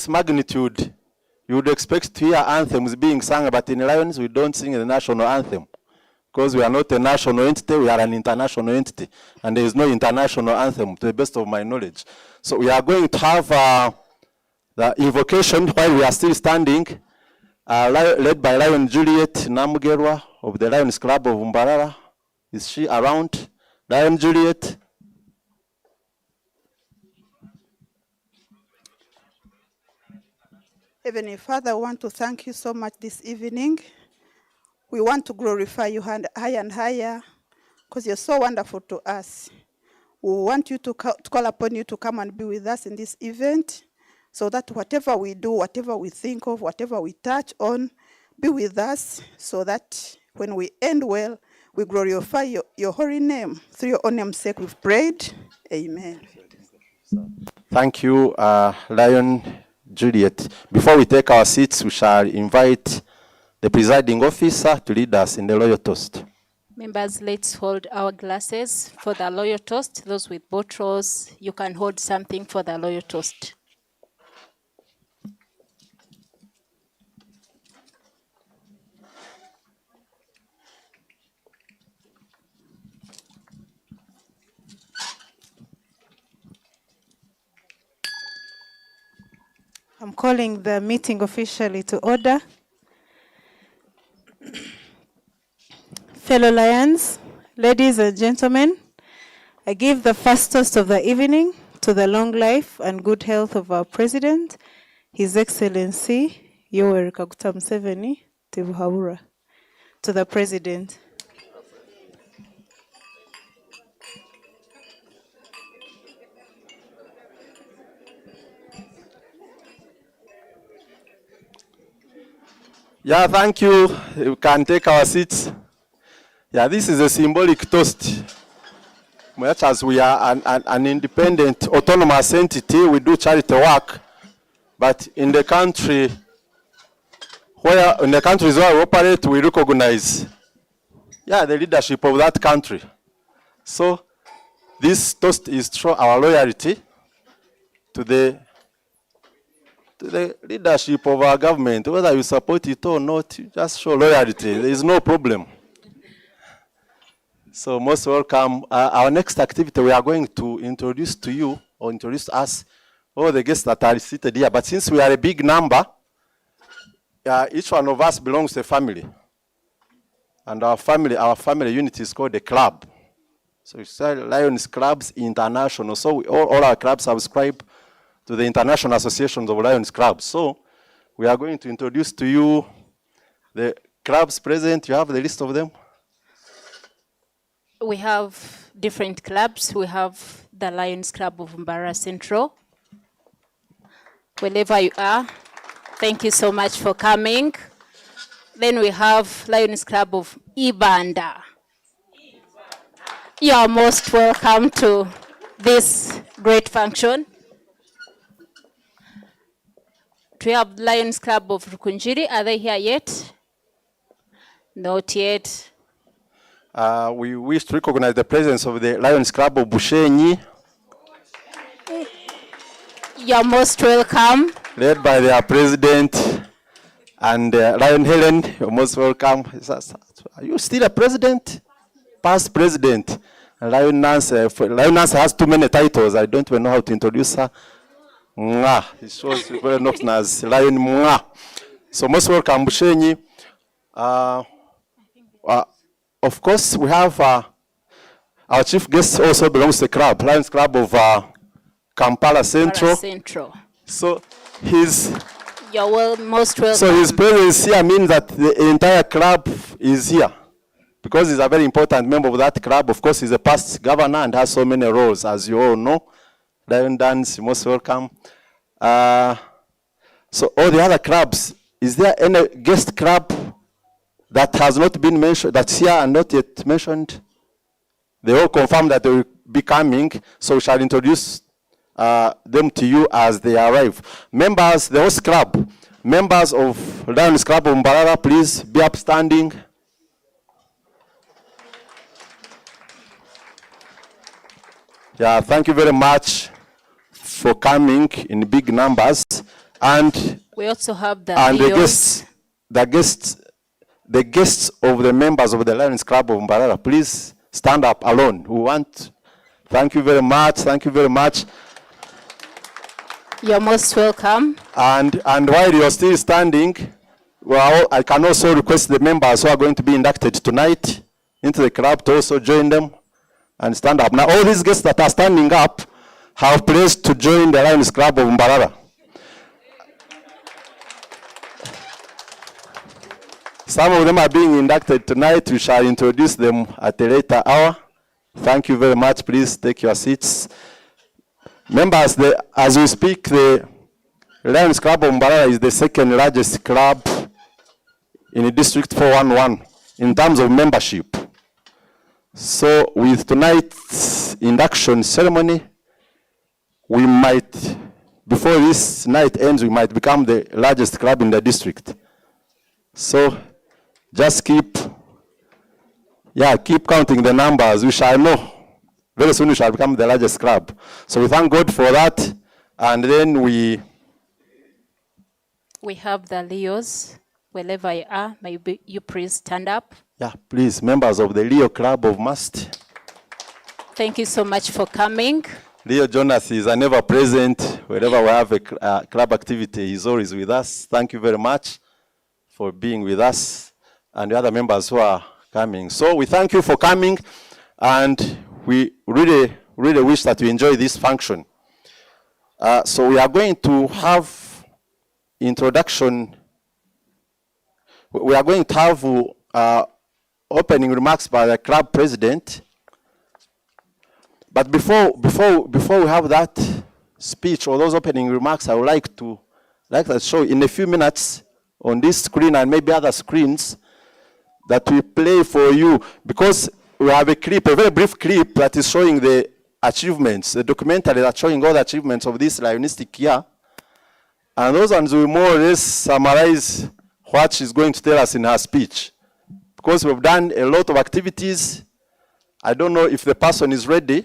magnitude, you would expect to hear anthems being sung, but in Lions, we don't sing the national anthem. Because we are not a national entity, we are an international entity. And there is no international anthem, to the best of my knowledge. So we are going to have the invocation while we are still standing, led by Lion Juliet Namugerwa of the Lions Club of Mbarara. Is she around? Lion Juliet? Heavenly Father, I want to thank you so much this evening. We want to glorify you higher and higher because you're so wonderful to us. We want you to call upon you to come and be with us in this event so that whatever we do, whatever we think of, whatever we touch on, be with us so that when we end well, we glorify your holy name. Through your own name's sake, we've prayed. Amen. Thank you, Lion Juliet. Before we take our seats, we shall invite the presiding officer to lead us in the loyal toast. Members, let's hold our glasses for the loyal toast. Those with bottles, you can hold something for the loyal toast. I'm calling the meeting officially to order. Fellow Lions, ladies and gentlemen, I give the first toast of the evening to the long life and good health of our President, His Excellency Yoweri Kaguta Museveni Ruharo. To the President. Yeah, thank you. We can take our seats. Yeah, this is a symbolic toast. Much as we are an independent, autonomous entity, we do charity work. But in the countries where we operate, we recognize, the leadership of that country. So this toast is to show our loyalty to the leadership of our government. Whether you support it or not, you just show loyalty. There is no problem. So most welcome. Our next activity, we are going to introduce to you, or introduce us, all the guests that are seated here. But since we are a big number, each one of us belongs to a family. And our family unit is called a club. So it's Lions Clubs International. So all our clubs subscribe to the International Association of Lions Clubs. So we are going to introduce to you the clubs present. You have the list of them? We have different clubs. We have the Lions Club of Mbarara Central. Wherever you are, thank you so much for coming. Then we have Lions Club of Ibanda. You are most welcome to this great function. We have Lions Club of Rukunjiri. Are they here yet? Not yet. We wish to recognize the presence of the Lions Club of Bushenyi. You're most welcome. Led by their president and Lion Helen. You're most welcome. Are you still a president? Past president. Lion Nancy has too many titles. I don't even know how to introduce her. Mwah. She was very known as Lion Mwah. So most welcome, Bushenyi. Of course, we have our chief guest also belongs to the club, Lions Club of Kampala Central. So you're most welcome. So his presence here means that the entire club is here. Because he's a very important member of that club. Of course, he's a past governor and has so many roles, as you all know. Lion Dance, you're most welcome. So all the other clubs, is there any guest club that has not been mentioned, that's here and not yet mentioned? They all confirm that they will be coming, so we shall introduce them to you as they arrive. Members, the host club, members of Lions Club of Mbarara, please be upstanding. Yeah, thank you very much for coming in big numbers. And We also have the and Leos. the guests of the members of the Lions Club of Mbarara, please stand up alone. We want, thank you very much, thank you very much. You're most welcome. And while you're still standing, well, I can also request the members who are going to be inducted tonight into the club to also join them and stand up. Now, all these guests that are standing up have pledged to join the Lions Club of Mbarara. Some of them are being inducted tonight. We shall introduce them at a later hour. Thank you very much. Please take your seats. Members, as we speak, the Lions Club of Mbarara is the second largest club in District 411 in terms of membership. So with tonight's induction ceremony, we might, before this night ends, we might become the largest club in the district. So just keep counting the numbers. We shall know. Very soon we shall become the largest club. So we thank God for that. And then we have the Leos. Wherever you are, may you please stand up. Yeah, please, members of the Leo Club of Must. Thank you so much for coming. Leo Jonas is an ever present. Wherever we have a club activity, he's always with us. Thank you very much for being with us and the other members who are coming. So we thank you for coming, and we really, really wish that you enjoy this function. So we are going to have introduction. We are going to have opening remarks by the club president. But before we have that speech or those opening remarks, I would like to show in a few minutes on this screen and maybe other screens that we play for you, because we have a clip, a very brief clip that is showing the achievements, the documentary that's showing all the achievements of this Lionistic year. And those ones will more or less summarize what she's going to tell us in her speech. Because we've done a lot of activities. I don't know if the person is ready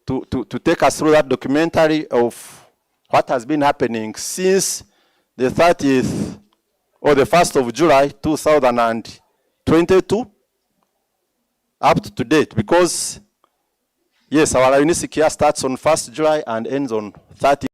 to take us through that documentary of what has been happening since the 30th or the 1st of July 2022 up to date. Because, yes, our Lionistic year starts on 1st July and ends on 30th.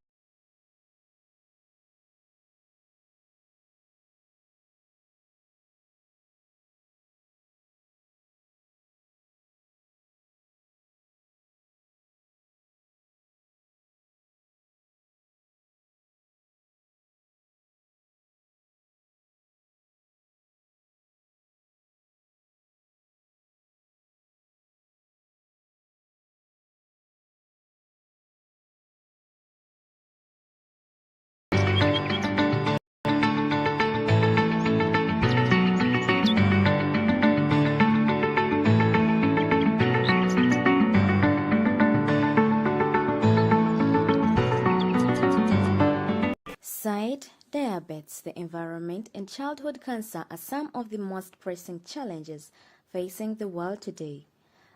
Diabetes, the environment, and childhood cancer are some of the most pressing challenges facing the world today.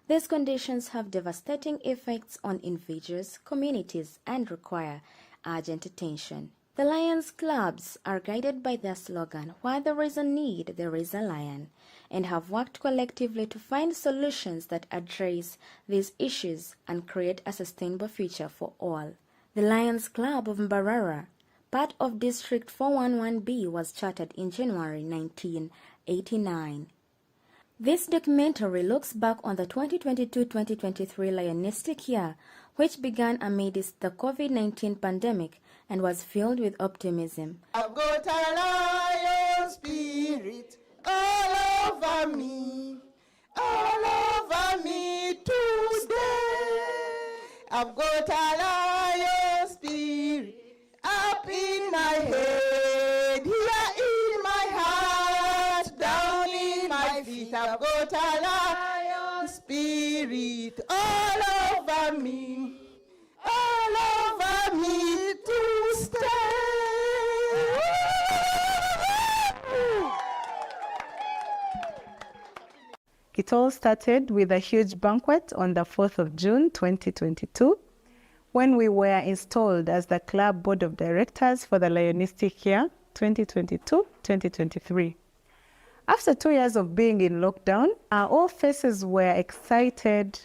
These conditions have devastating effects on individuals, communities, and require urgent attention. The Lions Clubs are guided by their slogan, "Where there is a need, there is a lion," and have worked collectively to find solutions that address these issues and create a sustainable future for all. The Lions Club of Mbarara, part of District 411B, was chartered in January 1989. This documentary looks back on the 2022-2023 Lionistic year, which began amidst the COVID-19 pandemic and was filled with optimism. I've got a lion spirit all over me today. I've got a lion spirit up in my head, here in my heart, down in my feet. I've got a lion spirit all over me to stay. It all started with a huge banquet on the 4th of June 2022, when we were installed as the club board of directors for the Lionistic year 2022-2023. After 2 years of being in lockdown, all faces were excited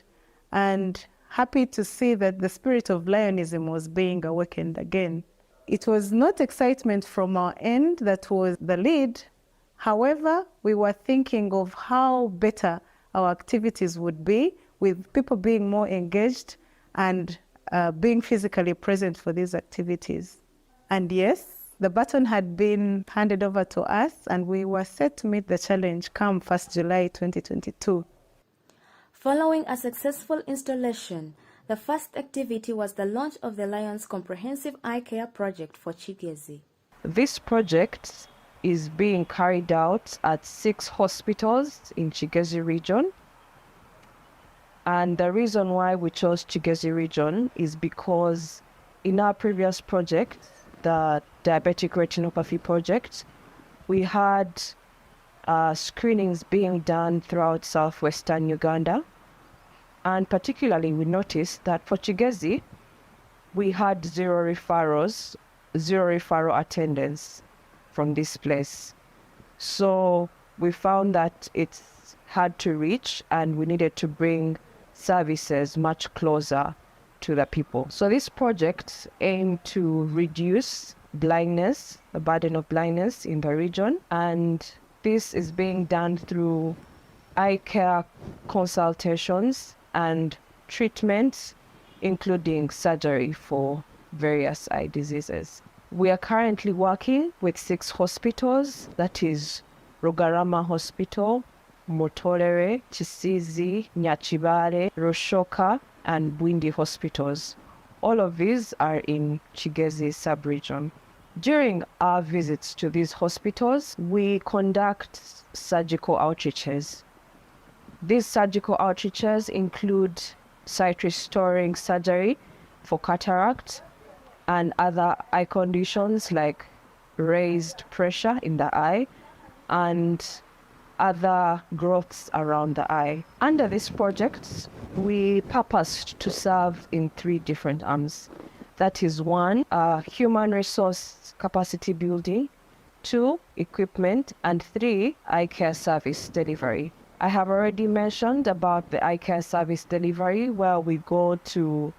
and happy to see that the spirit of Lionism was being awakened again. It was not excitement from our end that was the lead. However, we were thinking of how better our activities would be with people being more engaged and being physically present for these activities. And yes, the baton had been handed over to us and we were set to meet the challenge come 1st July 2022. Following a successful installation, the first activity was the launch of the Lions Comprehensive Eye Care Project for Chigezi. This project is being carried out at 6 hospitals in Chigezi region. And the reason why we chose Chigezi region is because in our previous project, the diabetic retinopathy project, we had screenings being done throughout southwestern Uganda. And particularly we noticed that for Chigezi, we had zero referral attendance from this place. So we found that it's hard to reach and we needed to bring services much closer to the people. So this project aimed to reduce blindness, the burden of blindness in the region, and this is being done through eye care consultations and treatments, including surgery for various eye diseases. We are currently working with 6 hospitals, that is Rugarama Hospital, Motolere, Chisizi, Nyachibale, Roshoka, and Bwindi hospitals. All of these are in Chigezi sub-region. During our visits to these hospitals, we conduct surgical outreaches. These surgical outreaches include sight restoring surgery for cataract and other eye conditions like raised pressure in the eye and other growths around the eye. Under this project, we purposed to serve in 3 different arms. That is 1, human resource capacity building, 2, equipment, and 3, eye care service delivery. I have already mentioned about the eye care service delivery, where we go to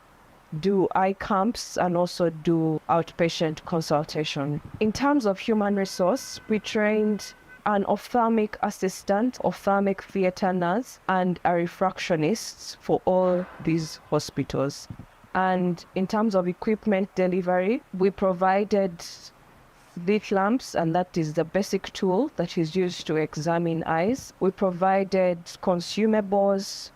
do eye camps and also do outpatient consultation. In terms of human resource, we trained an ophthalmic assistant, ophthalmic theater nurse, and a refractionist for all these hospitals. And in terms of equipment delivery, we provided slit lamps, and that is the basic tool that is used to examine eyes. We provided consumables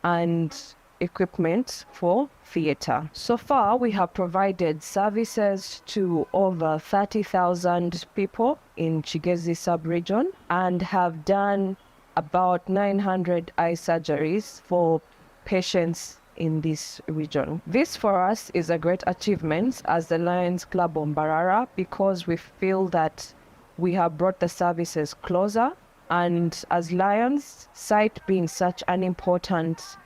and equipment for theater. So far, we have provided services to over 30,000 people in Chigezi sub-region and have done about 900 eye surgeries for patients in this region. This for us is a great achievement as the Lions Club of Mbarara, because we feel that we have brought the services closer, and as Lions, sight being such an important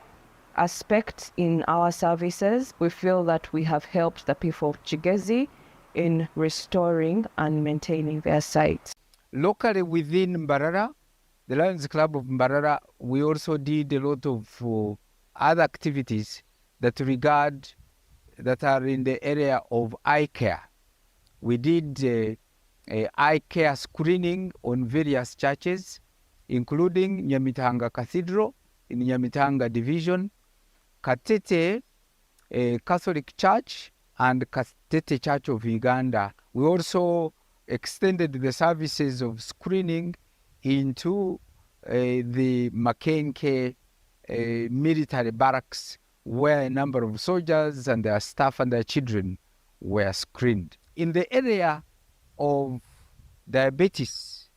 aspect in our services, we feel that we have helped the people of Chigezi in restoring and maintaining their sight. Locally within Mbarara, the Lions Club of Mbarara, we also did a lot of other activities that are in the area of eye care. We did a eye care screening on various churches, including Nyamitanga Cathedral in Nyamitanga Division, Katete Catholic Church, and Katete Church of Uganda. We also extended the services of screening into the Makenke military barracks, where a number of soldiers and their staff and their children were screened. In the area of diabetes,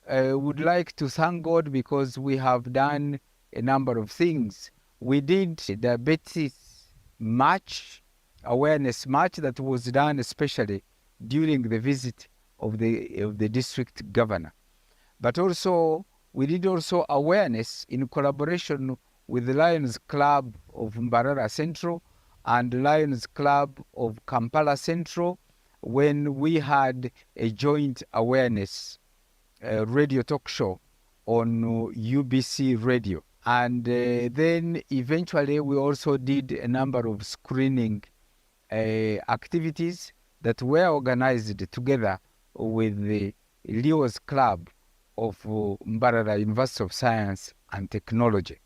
would like to thank God because we have done a number of things. We did a diabetes march, awareness march that was done especially during the visit of the district governor. But also, we did also awareness in collaboration with the Lions Club of Mbarara Central and Lions Club of Kampala Central, when we had a joint awareness radio talk show on UBC radio. And then eventually we also did a number of screening activities that were organized together with the Leo's Club of Mbarara University of Science and Technology.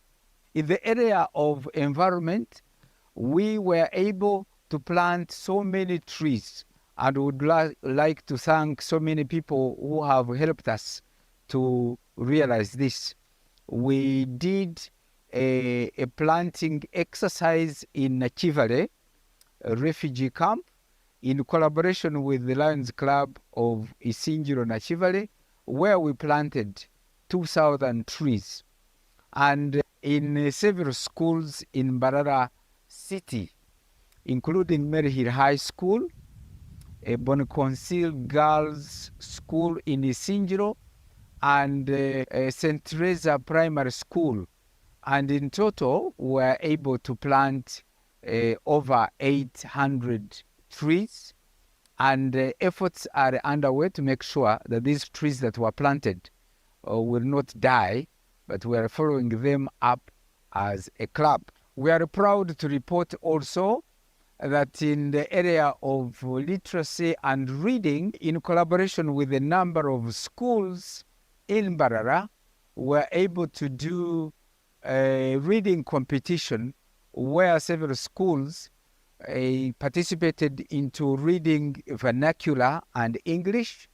In the area of environment, we were able to plant so many trees, and would like to thank so many people who have helped us to realize this. We did a planting exercise in Nachivale, a refugee camp, in collaboration with the Lions Club of Isinjiro Nachivale, where we planted 2,000 trees. And in several schools in Mbarara City, including Maryhill High School, a Bonconsil Girls School in Isinjiro, and St. Teresa Primary School. And in total, we were able to plant over 800 trees. And efforts are underway to make sure that these trees that were planted will not die, but we are following them up as a club. We are proud to report also that in the area of literacy and reading, in collaboration with a number of schools in Mbarara, we are able to do a reading competition where several schools participated into reading vernacular and English.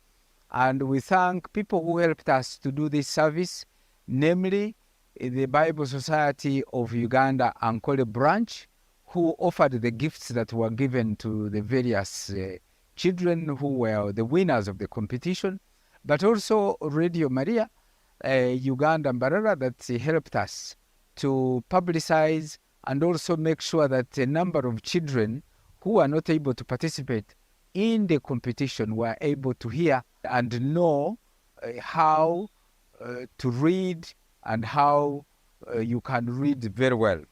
And we thank people who helped us to do this service, namely the Bible Society of Uganda Ankole branch, who offered the gifts that were given to the various children who were the winners of the competition, but also Radio Maria, Uganda Mbarara, that helped us to publicize and also make sure that a number of children who are not able to participate in the competition were able to hear and know how to read and how you can read very well.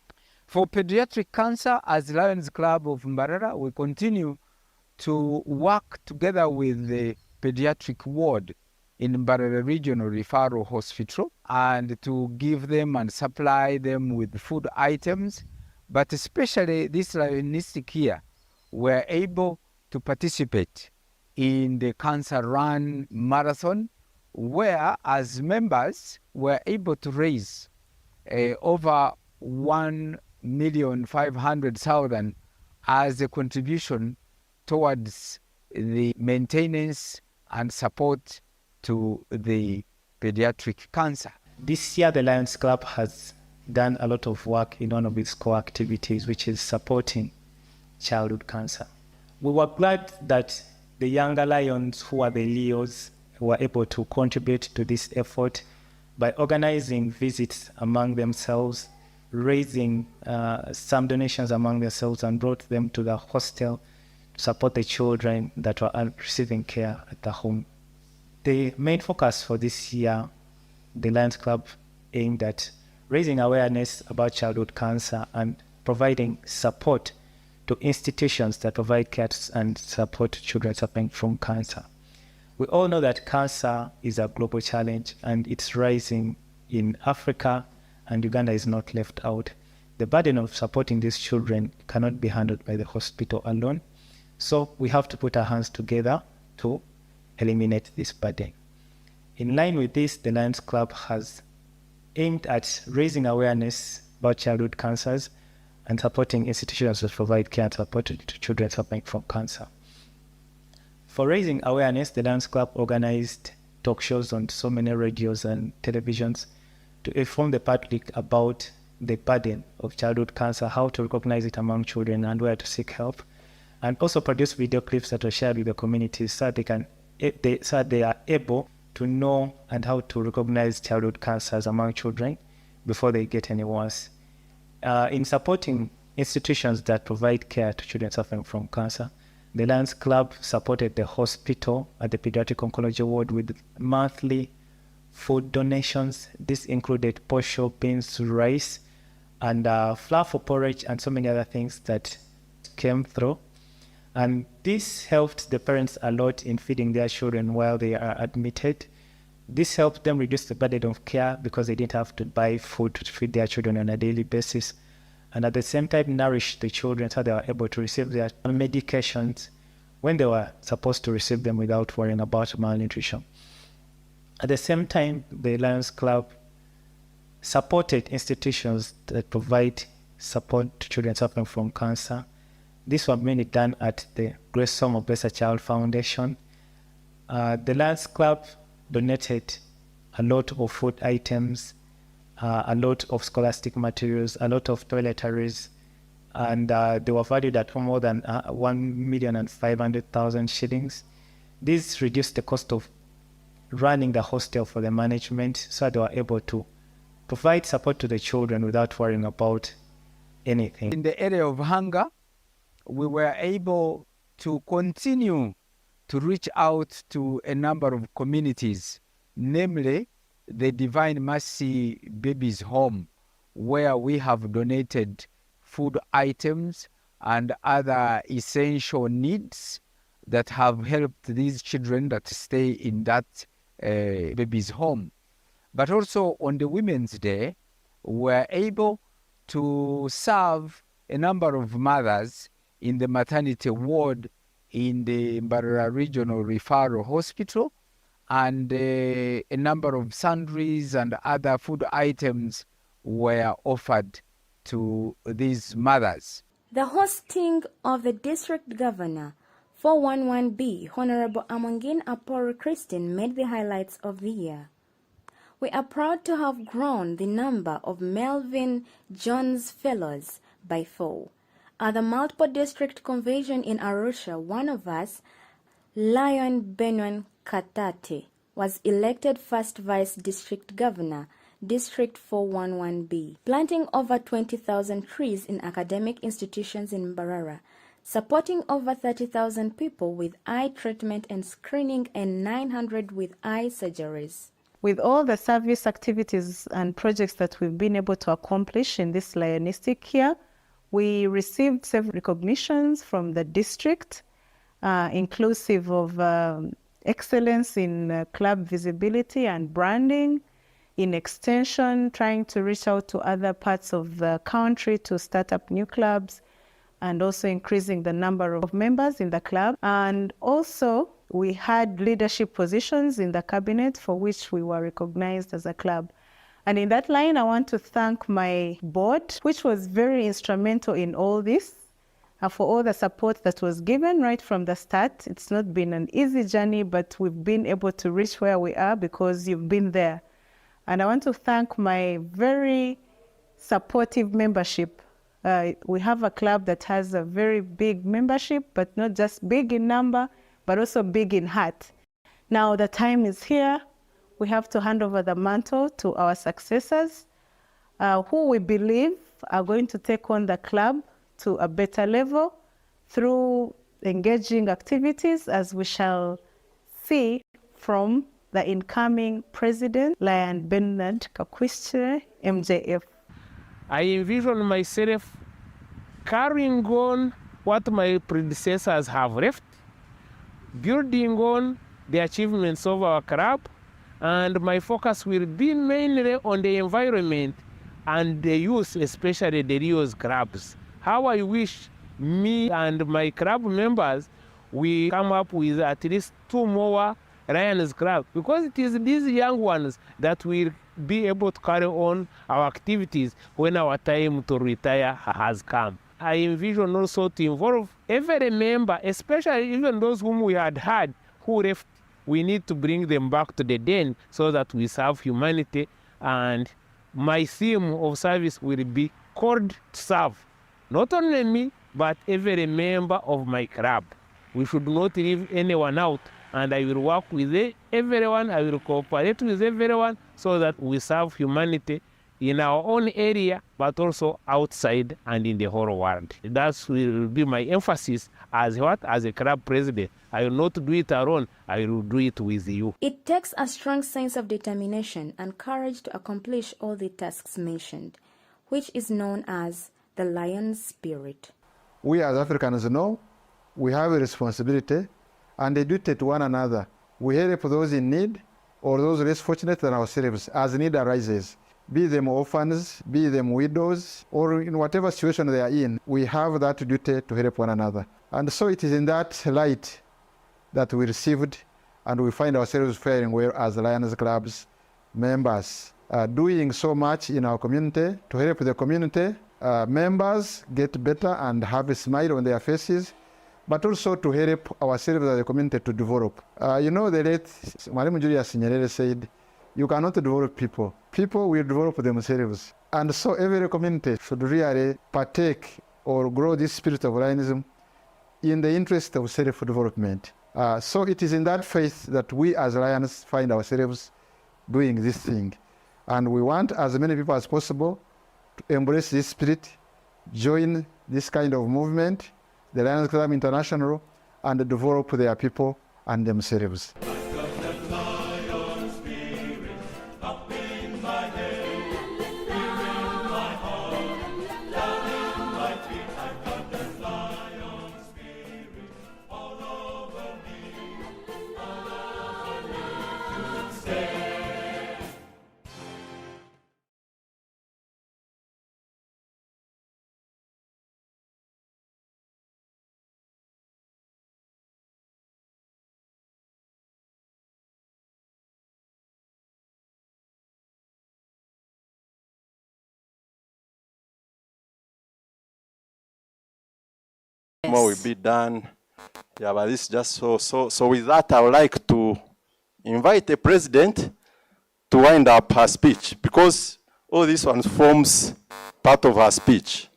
For pediatric cancer, as Lions Club of Mbarara, we continue to work together with the pediatric ward in Mbarara Regional Ruharo Hospital, and to give them and supply them with food items. But especially this Lionistic year, we're able to participate in the Cancer Run Marathon, where as members we're able to raise over 1,500,000 as a contribution towards the maintenance and support to the pediatric cancer. This year, the Lions Club has done a lot of work in one of its core activities, which is supporting childhood cancer. We were glad that the younger Lions, who are the Leos, were able to contribute to this effort by organizing visits among themselves, raising some donations among themselves, and brought them to the hostel to support the children that were receiving care at the home. The main focus for this year, the Lions Club aimed at raising awareness about childhood cancer and providing support to institutions that provide care and support children suffering from cancer. We all know that cancer is a global challenge and it's rising in Africa, and Uganda is not left out. The burden of supporting these children cannot be handled by the hospital alone. So we have to put our hands together to eliminate this burden. In line with this, the Lions Club has aimed at raising awareness about childhood cancers and supporting institutions that provide care and support to children suffering from cancer. For raising awareness, the Lions Club organized talk shows on so many radios and televisions to inform the public about the burden of childhood cancer, how to recognize it among children, and where to seek help, and also produce video clips that are shared with the community so that they are able to know and how to recognize childhood cancers among children before they get any worse. In supporting institutions that provide care to children suffering from cancer, the Lions Club supported the hospital at the pediatric oncology ward with monthly food donations. This included posho, beans, rice, and flour for porridge, and so many other things that came through. And this helped the parents a lot in feeding their children while they are admitted. This helped them reduce the burden of care because they didn't have to buy food to feed their children on a daily basis. And at the same time, nourish the children so they were able to receive their medications when they were supposed to receive them without worrying about malnutrition. At the same time, the Lions Club supported institutions that provide support to children suffering from cancer. This was mainly done at the Grace Home of Blessed Child Foundation. The Lions Club donated a lot of food items, a lot of scholastic materials, a lot of toiletries, and they were valued at more than 1,500,000 shillings. This reduced the cost of running the hostel for the management, so they were able to provide support to the children without worrying about anything. In the area of hunger, we were able to continue to reach out to a number of communities, namely the Divine Mercy Babies Home, where we have donated food items and other essential needs that have helped these children that stay in that baby's home. But also on the Women's Day, we're able to serve a number of mothers in the maternity ward in the Mbarara Regional Ruharo Hospital, and a number of sundries and other food items were offered to these mothers. The hosting of the district governor 411B, Honorable Amangin Aporo Christine, made the highlights of the year. We are proud to have grown the number of Melvin Jones Fellows by 4. At the multiple district convention in Arusha, one of us, Lion Benwan Katate, was elected first vice district governor, District 411B, planting over 20,000 trees in academic institutions in Mbarara, supporting over 30,000 people with eye treatment and screening and 900 with eye surgeries. With all the service activities and projects that we've been able to accomplish in this Lionistic year, we received several recognitions from the district, inclusive of excellence in club visibility and branding, in extension, trying to reach out to other parts of the country to start up new clubs, and also increasing the number of members in the club. And also, we had leadership positions in the cabinet for which we were recognized as a club. And in that line, I want to thank my board, which was very instrumental in all this, for all the support that was given right from the start. It's not been an easy journey, but we've been able to reach where we are because you've been there. And I want to thank my very supportive membership. We have a club that has a very big membership, but not just big in number, but also big in heart. Now the time is here. We have to hand over the mantle to our successors, who we believe are going to take on the club to a better level through engaging activities, as we shall see from the incoming president, Lion Bernard Kakuhikire, MJF. I envision myself carrying on what my predecessors have left, building on the achievements of our club, and my focus will be mainly on the environment and the youth, especially the Rio's clubs. How I wish me and my club members we come up with at least 2 more Lions Club, because it is these young ones that will be able to carry on our activities when our time to retire has come. I envision also to involve every member, especially even those whom we had who left. We need to bring them back to the den so that we serve humanity, and my theme of service will be called to serve. Not only me, but every member of my club. We should not leave anyone out, and I will work with everyone, I will cooperate with everyone so that we serve humanity in our own area, but also outside and in the whole world. That will be my emphasis as what? As a club president. I will not do it alone, I will do it with you. It takes a strong sense of determination and courage to accomplish all the tasks mentioned, which is known as the Lion's Spirit. we as Africans know we have a responsibility and a duty to one another. We help those in need or those less fortunate than ourselves as need arises. Be them orphans, be them widows, or in whatever situation they are in, we have that duty to help one another. And so it is in that light that we received and we find ourselves faring well as Lions Club's members, doing so much in our community to help the community members get better and have a smile on their faces, but also to help ourselves as a community to develop. You know, the late Mwalimu Julius Nyerere said, you cannot develop people. People will develop themselves. And so every community should really partake or grow this spirit of Lionism in the interest of self-development. So it is in that faith that we as Lions find ourselves doing this thing. And we want as many people as possible to embrace this spirit, join this kind of movement, the Lions Club International, and develop their people and themselves. More will be done. Yeah, but this is just so with that, I would like to invite the president to wind up her speech, because all this one forms part of her speech.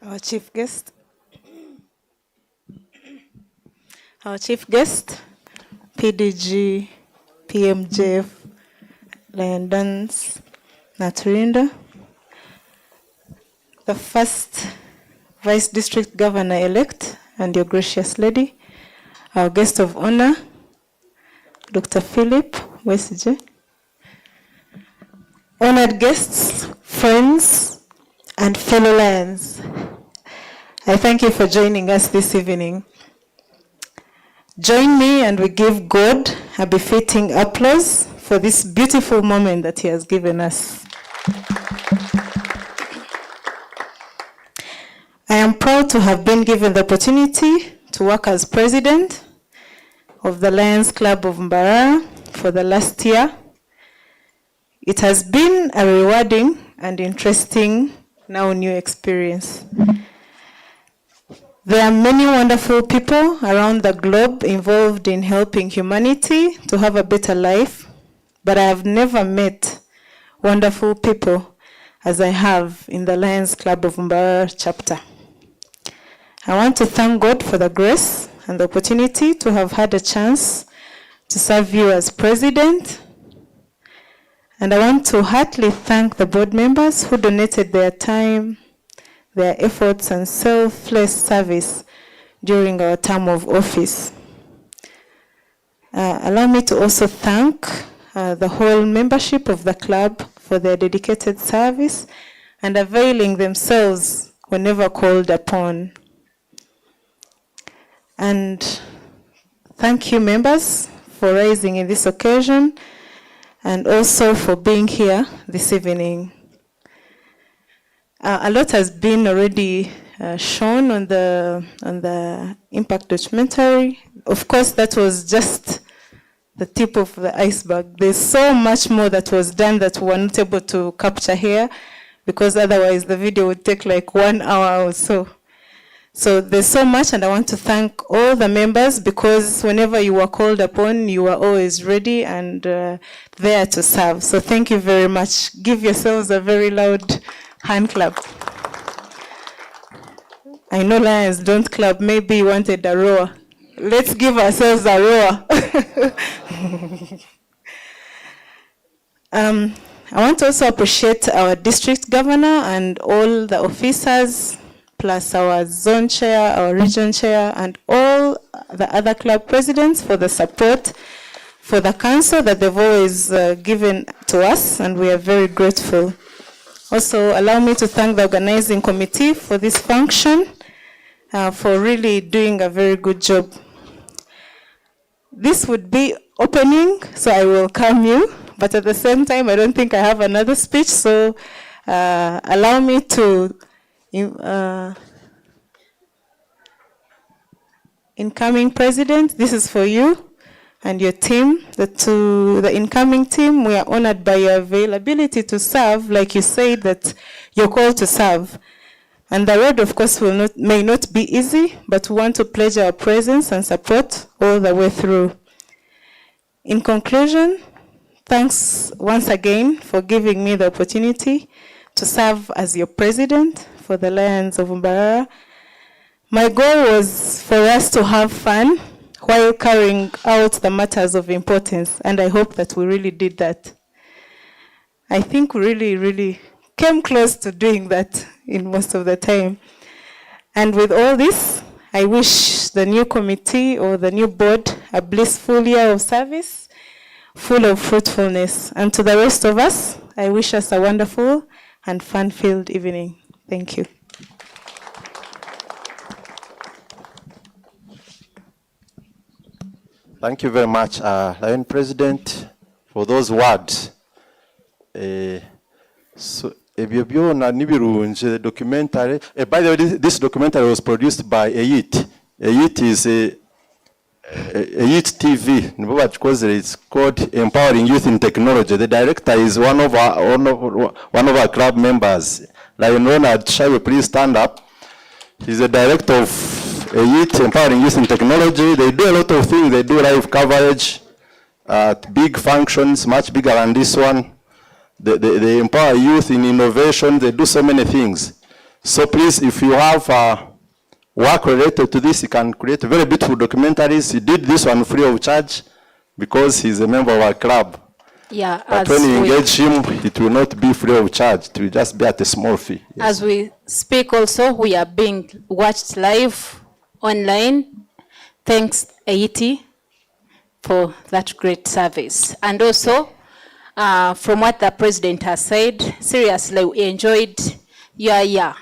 Our chief guest, PDG, PMJF, Lion Dance, Naturinda, the first Vice District Governor-elect, and your gracious lady, our guest of honor, Dr. Philip Wesije, honored guests, friends, and fellow Lions, I thank you for joining us this evening. Join me and we give God a befitting applause for this beautiful moment that He has given us. I am proud to have been given the opportunity to work as president of the Lions Club of Mbarara for the last year. It has been a rewarding and interesting, now new experience. There are many wonderful people around the globe involved in helping humanity to have a better life, but I have never met wonderful people as I have in the Lions Club of Mbarara chapter. I want to thank God for the grace and the opportunity to have had a chance to serve you as president. And I want to heartily thank the board members who donated their time, their efforts, and selfless service during our term of office. Allow me to also thank the whole membership of the club for their dedicated service and availing themselves whenever called upon. And thank you, members, for rising in this occasion and also for being here this evening. A lot has been already shown on the Impact documentary. Of course, that was just the tip of the iceberg. There's so much more that was done that we were not able to capture here, because otherwise the video would take like 1 hour or so. So there's so much, and I want to thank all the members, because whenever you were called upon, you were always ready and there to serve. So thank you very much. Give yourselves a very loud hand clap. I know Lions don't clap. Maybe you wanted a roar. Let's give ourselves a roar. I want to also appreciate our district governor and all the officers, plus our zone chair, our region chair, and all the other club presidents for the support for the council that they've always given to us, and we are very grateful. Also, allow me to thank the organizing committee for this function, for really doing a very good job. This would be opening, so I will welcome you, but at the same time, I don't think I have another speech, so allow me to, incoming president, this is for you and your team. To the incoming team, we are honored by your availability to serve, like you said, that you're called to serve. And the road, of course, may not be easy, but we want to pledge our presence and support all the way through. In conclusion, thanks once again for giving me the opportunity to serve as your president for the Lions of Mbarara. My goal was for us to have fun while carrying out the matters of importance, and I hope that we really did that. I think we really came close to doing that in most of the time. And with all this, I wish the new committee or the new board a blissful year of service, full of fruitfulness. And to the rest of us, I wish us a wonderful and fun-filled evening. Thank you. Thank you very much, Lion President, for those words. So, documentary. By the way, this documentary was produced by EIT. EIT is EIT TV. It's called Empowering Youth in Technology. The director is one of our club members. Lion Ronald Shaiwe, please stand up. He's the director of EIT, Empowering Youth in Technology. They do a lot of things. They do live coverage at big functions, much bigger than this one. They empower youth in innovation. They do so many things. So please, if you have work related to this, you can create very beautiful documentaries. He did this one free of charge because he's a member of our club. Yeah, but when you engage him, it will not be free of charge. It will just be at a small fee. Yes. As we speak also, we are being watched live online. Thanks, EIT, for that great service. And also, from what the president has said, seriously, we enjoyed your year.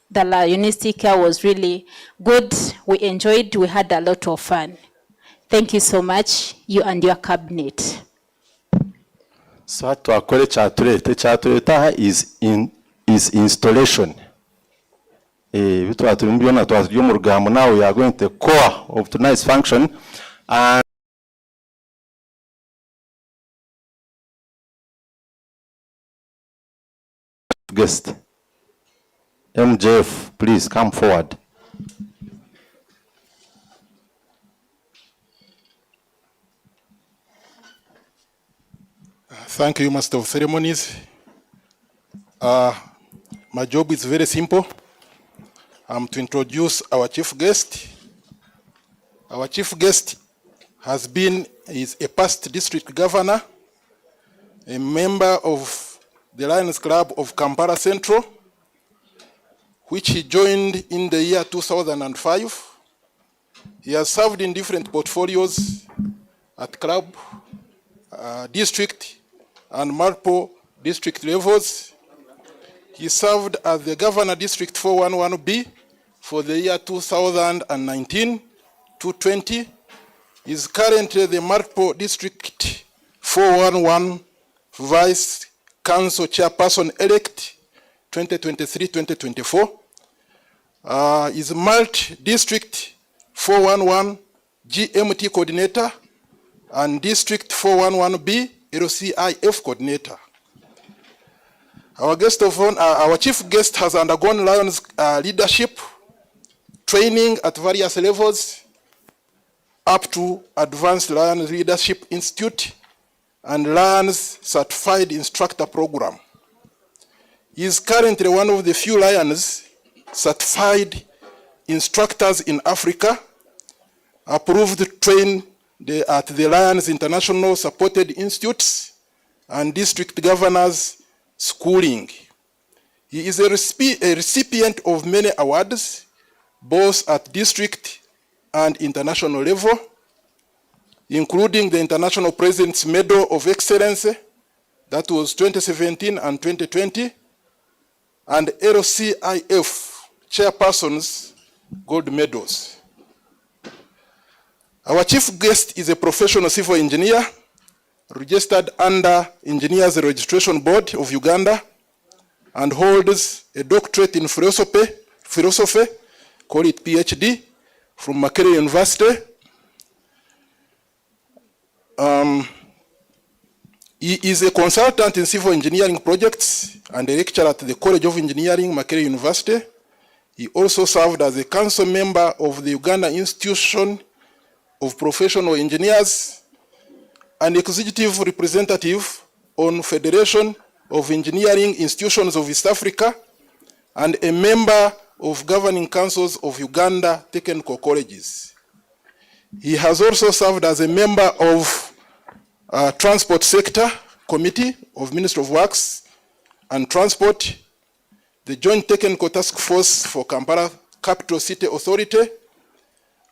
The Lionistic year was really good. We enjoyed, we had a lot of fun. Thank you so much, you and your cabinet. So what to call chatureta is installation. Now we are going to the core of tonight's function. And guest MJF, please come forward. Thank you, Master of Ceremonies. My job is very simple. I'm to introduce our chief guest. Our chief guest is a past district governor, a member of the Lions Club of Kampala Central, which he joined in the year 2005. He has served in different portfolios at club, district, and multiple district levels. He served as the Governor District 411B for the year 2019-20. He is currently the multiple district 411 Vice Council Chairperson-elect 2023-2024. Is multi-district 411 GMT coordinator and district 411B LCIF coordinator. Our chief guest has undergone Lions leadership training at various levels up to Advanced Lions Leadership Institute and Lions Certified Instructor Program. He is currently one of the few Lions certified instructors in Africa, approved to train at the Lions International Supported Institutes and District Governors Schooling. He is a recipient of many awards, both at district and international level. including the International President's Medal of Excellence, that was 2017 and 2020, and LCIF chairperson's gold medals. Our chief guest is a professional civil engineer registered under Engineers Registration Board of Uganda and holds a doctorate in philosophy, call it PhD, from Makerere University. He is a consultant in civil engineering projects and a lecturer at the College of Engineering, Makerere University. He also served as a council member of the Uganda Institution of Professional Engineers, an executive representative on Federation of Engineering Institutions of East Africa, and a member of governing councils of Uganda Technical Colleges. He has also served as a member of Transport Sector Committee of Ministry of Works and Transport, the Joint Technical Task Force for Kampala Capital City Authority,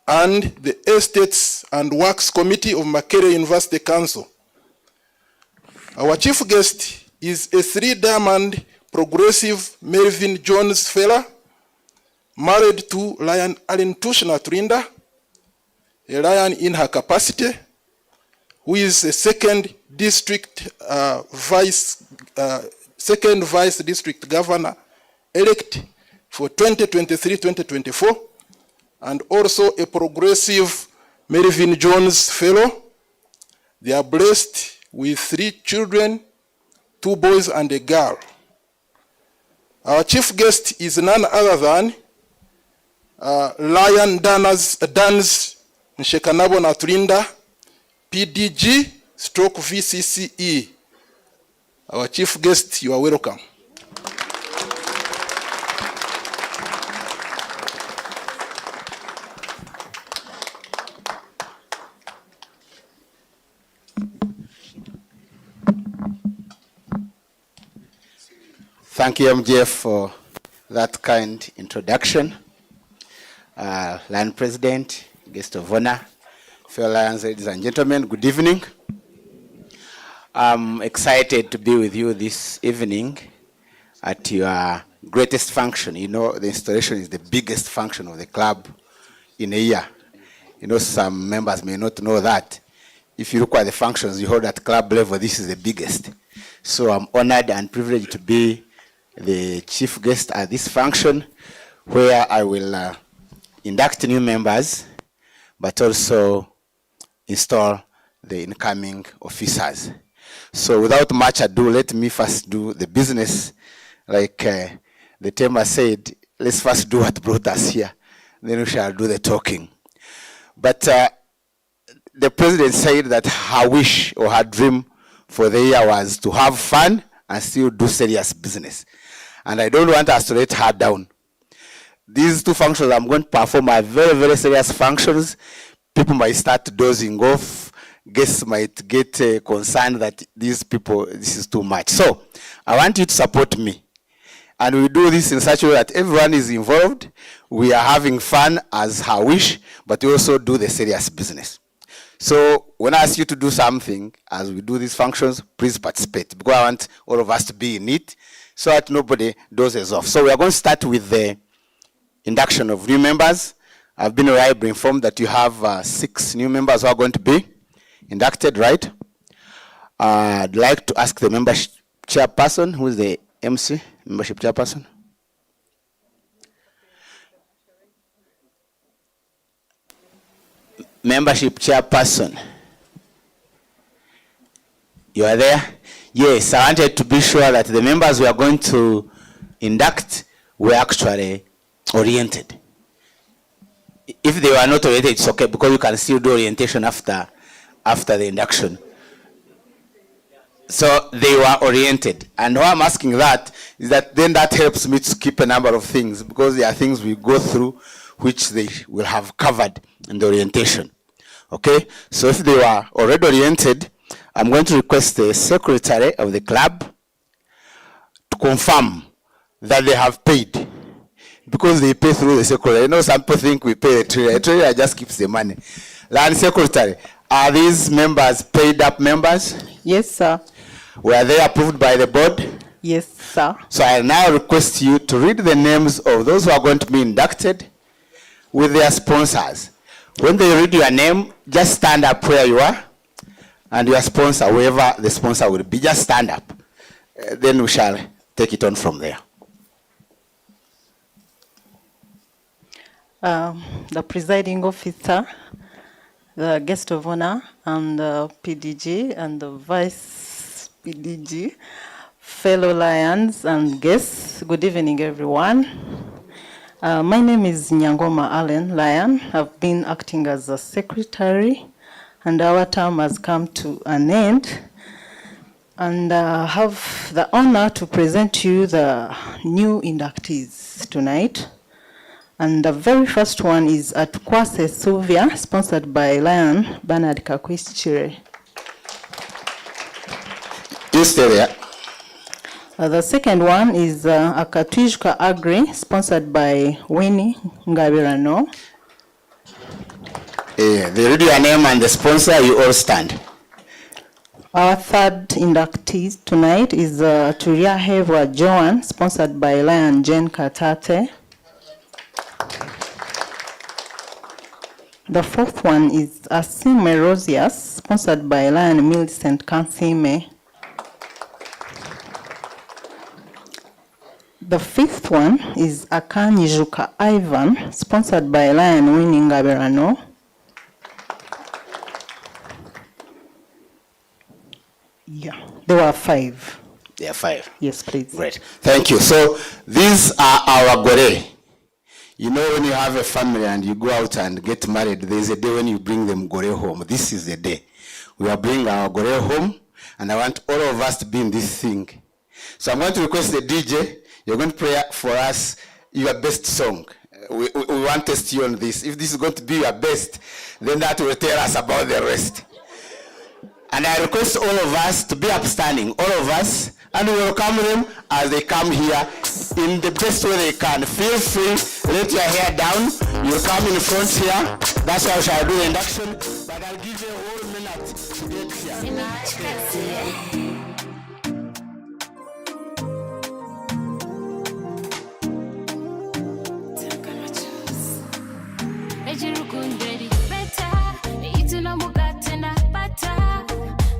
and the Estates and Works Committee of Makerere University Council. Our chief guest is a three-diamond progressive Melvin Jones Fellow, married to Lion Allen Tushna Turinda, a lion in her capacity, who is a second vice district governor elect for 2023-2024, and also a progressive Melvin Jones Fellow. They are blessed with 3 children, 2 boys and a girl. Our chief guest is none other than Lion Dans Nshekanabo Naturinda, PDG stroke VCCE. Our chief guest, you are welcome. Thank you, MJF, for that kind introduction. Lion President, guest of honor, fellow Lions, ladies and gentlemen, good evening. I'm excited to be with you this evening at your greatest function. You know, the installation is the biggest function of the club in a year. You know, some members may not know that. If you look at the functions you hold at club level, this is the biggest. So I'm honored and privileged to be the chief guest at this function, where I will induct new members, but also install the incoming officers. So without much ado, let me first do the business. Like the Tema said, let's first do what brought us here, then we shall do the talking. But the president said that her wish or her dream for the year was to have fun and still do serious business. And I don't want us to let her down. These 2 functions I'm going to perform are very, very serious functions. People might start dozing off. Guests might get concerned that these people, this is too much. So I want you to support me. And we do this in such a way that everyone is involved. We are having fun as her wish, but we also do the serious business. So when I ask you to do something, as we do these functions, please participate, because I want all of us to be in it, so that nobody dozes off. So we are going to start with the induction of new members. I've been reliably informed that you have 6 new members who are going to be inducted, right? I'd like to ask the membership chairperson, who is the MC, membership chairperson. Membership chairperson. You are there? Yes, I wanted to be sure that the members we are going to induct were actually oriented. If they were not oriented, it's okay, because you can still do orientation after the induction. So they were oriented. And why I'm asking that is that then that helps me to keep a number of things, because there are things we go through which they will have covered in the orientation. Okay? So if they were already oriented, I'm going to request the secretary of the club to confirm that they have paid, because they pay through the secretary. You know, some people think we pay the treasurer. The treasurer just keeps the money. Land secretary, Are these members paid up members? Yes, sir. Were they approved by the board? Yes, sir. So I now request you to read the names of those who are going to be inducted with their sponsors. When they read your name, just stand up where you are, and your sponsor, whoever the sponsor will be, just stand up. Then we shall take it on from there. The presiding officer, the guest of honor, and the PDG and the vice PDG, fellow lions and guests, good evening, everyone. My name is Nyangoma Allen Lion. I've been acting as a secretary, and our term has come to an end. And I have the honor to present you the new inductees tonight. And the very first one is at Kwase Sylvia, sponsored by Lion Bernard Kakuhikire. You stay there. The second one is Akatwijka Agri, sponsored by Winnie Ngabirano. They read your name and the sponsor, you all stand. Our third inductee tonight is Turia Heva Joan, sponsored by Lion Jane Katate. The fourth one is Asime Rosias, sponsored by Lion Millicent Kansime. The fifth one is Akanyijuka Ivan, sponsored by Lion Winnie Ngabirano. Yeah, there were 5. There are 5. Yes, please. Great. Thank you. So these are our gore. You know, when you have a family and you go out and get married, there's a day when you bring them gore home. This is the day. We are bringing our gore home, and I want all of us to be in this thing. So I'm going to request the DJ. You're going to play for us your best song. We want to test you on this. If this is going to be your best, then that will tell us about the rest. And I request all of us to be upstanding, all of us, and we welcome them as they come here in the best way they can. Feel free, let your hair down. You'll come in front here. That's how I shall do the induction. But I'll give you a whole minute to get here.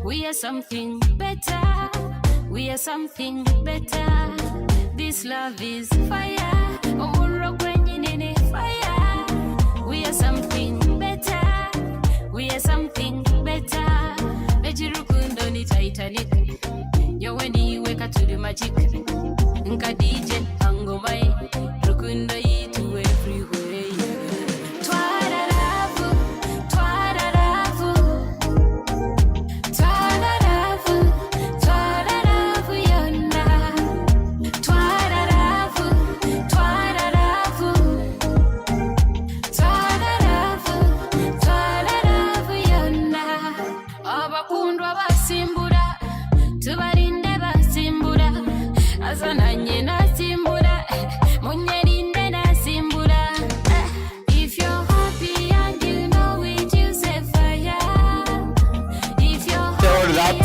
We are something better. We are something better. This love is fire. Fire. We are something better. We are something better. Bejirukundo ni Titanic. Yo when you wake up to the magic. Nka DJ angomai. Rukundo itu everywhere.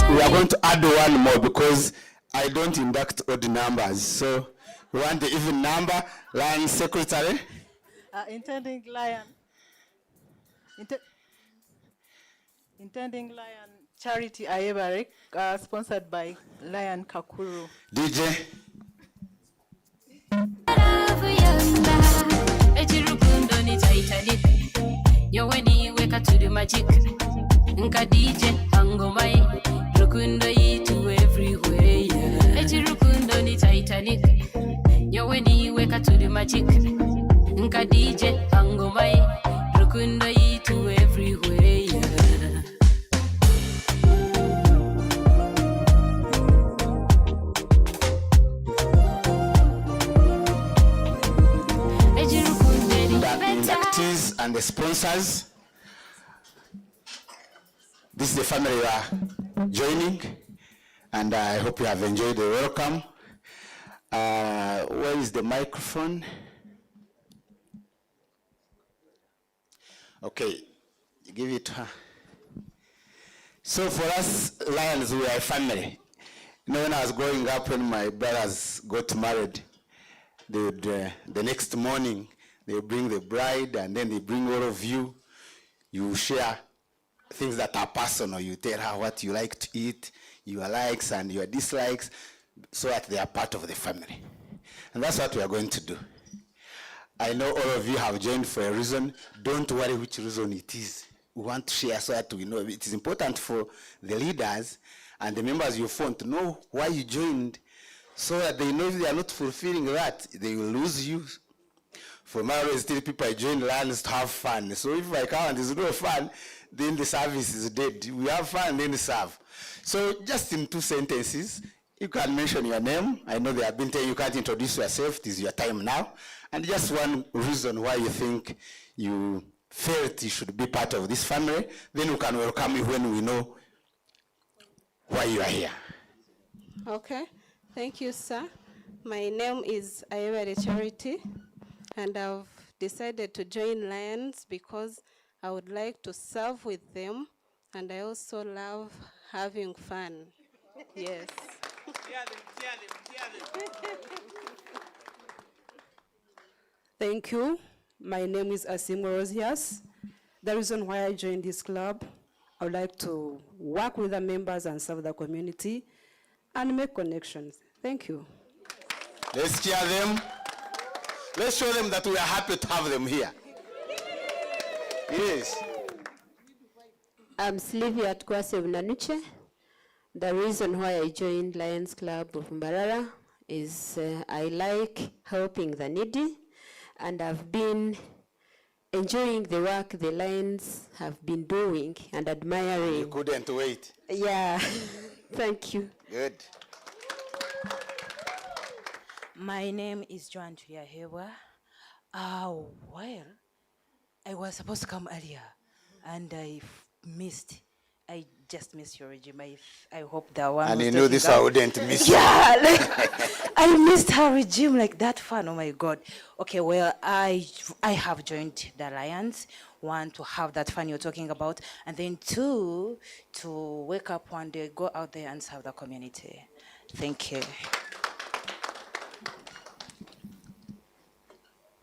We are going to add one more because I don't induct odd numbers. So we want the even number. Lion secretary. Intending Lion. Intending Lion Charity Ayebarek, sponsored by Lion Kakuru. DJ. Yo when you wake up to the magic. Nka DJ angomai. Rukundo itu everywhere. Eji rukundo ni Titanic. Yo when you wake up to the magic. Nka DJ angomai. Rukundo itu everywhere. The inductees and the sponsors. This is the family you are joining, and I hope you have enjoyed the welcome. Where is the microphone? Okay, give it to her. So for us Lions, we are a family. You know, when I was growing up, when my brothers got married, they would, the next morning, they bring the bride, and then they bring all of you. You share things that are personal. You tell her what you like to eat, your likes and your dislikes, so that they are part of the family. And that's what we are going to do. I know all of you have joined for a reason. Don't worry which reason it is. We want to share so that we know. It is important for the leaders and the members you form to know why you joined, so that they know if they are not fulfilling that, they will lose you. For my always tell people I joined Lions to have fun. So if I come and there's no fun, then the service is dead. We have fun, then serve. So just in 2 sentences, you can mention your name. I know they have been telling you can't introduce yourself. It is your time now. And just one reason why you think you felt you should be part of this family. Then we can welcome you when we know why you are here. Okay, thank you, sir. My name is Ayewere Charity, and I've decided to join Lions because I would like to serve with them, and I also love having fun. Yes. Thank you. My name is Asimo Rosias. The reason why I joined this club, I would like to work with the members and serve the community and make connections. Thank you. Let's cheer them. Let's show them that we are happy to have them here. Yes. I'm Sylvia Atkwase Unanuche. The reason why I joined Lions Club of Mbarara is I like helping the needy, and I've been enjoying the work the Lions have been doing and admiring. You couldn't wait. Yeah, thank you. Good. My name is Joan Tuyahewa. Well, I was supposed to come earlier, and I just missed your regime. I hope that one. And you knew this I wouldn't miss. Yeah, like, I missed her regime like that fun. Oh my God. Okay, well, I have joined the Alliance. 1, to have that fun you're talking about, and then 2, to wake up one day, go out there and serve the community. Thank you.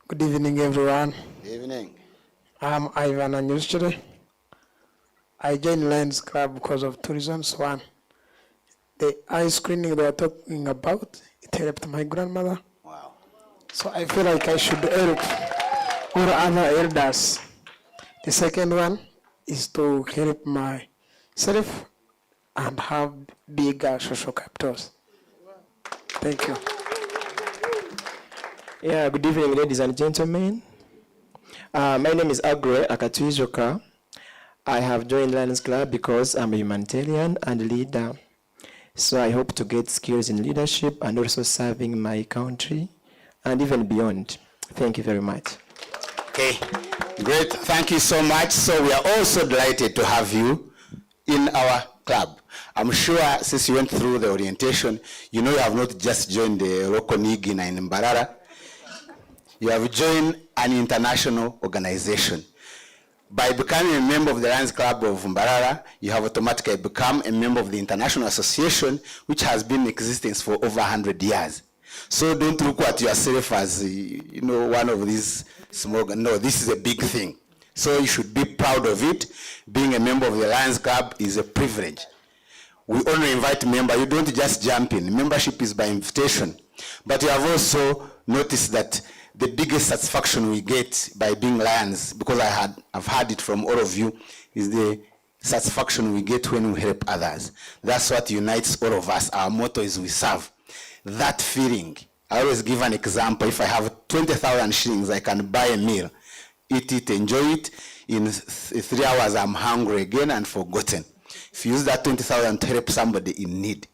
Good evening, everyone. Good evening. I'm Ivan Anyushire. I joined Lions Club because of 2 reasons. 1, the eye screening they were talking about, it helped my grandmother. Wow. So I feel like I should help all other elders. The second one is to help myself and have bigger social capitals. Thank you. Yeah, good evening, ladies and gentlemen. My name is Agre Akatuizoka. I have joined Lions Club because I'm a humanitarian and leader. So I hope to get skills in leadership and also serving my country and even beyond. Thank you very much. Okay, great. Thank you so much. So we are also delighted to have you in our club. I'm sure since you went through the orientation, you know you have not just joined the local Nigina in Mbarara. You have joined an international organization. By becoming a member of the Lions Club of Mbarara, you have automatically become a member of the International Association, which has been in existence for over 100 years. So don't look at yourself as, one of these small, no, this is a big thing. So you should be proud of it. Being a member of the Lions Club is a privilege. We only invite members. You don't just jump in. Membership is by invitation. But you have also noticed that the biggest satisfaction we get by being Lions, because I've heard it from all of you, is the satisfaction we get when we help others. That's what unites all of us. Our motto is we serve. That feeling, I always give an example. If I have 20,000 shillings, I can buy a meal, eat it, enjoy it. In 3 hours, I'm hungry again and forgotten. If you use that 20,000 to help somebody in need,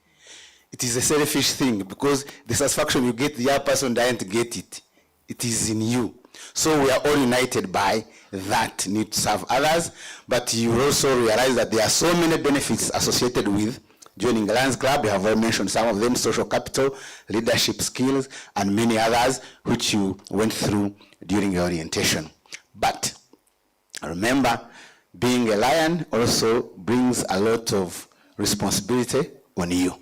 it is a selfish thing, because the satisfaction you get, the other person doesn't get it. It is in you. So we are all united by that need to serve others, but you also realize that there are so many benefits associated with joining the Lions Club. You have already mentioned some of them: social capital, leadership skills, and many others which you went through during your orientation. But remember, being a lion also brings a lot of responsibility on you.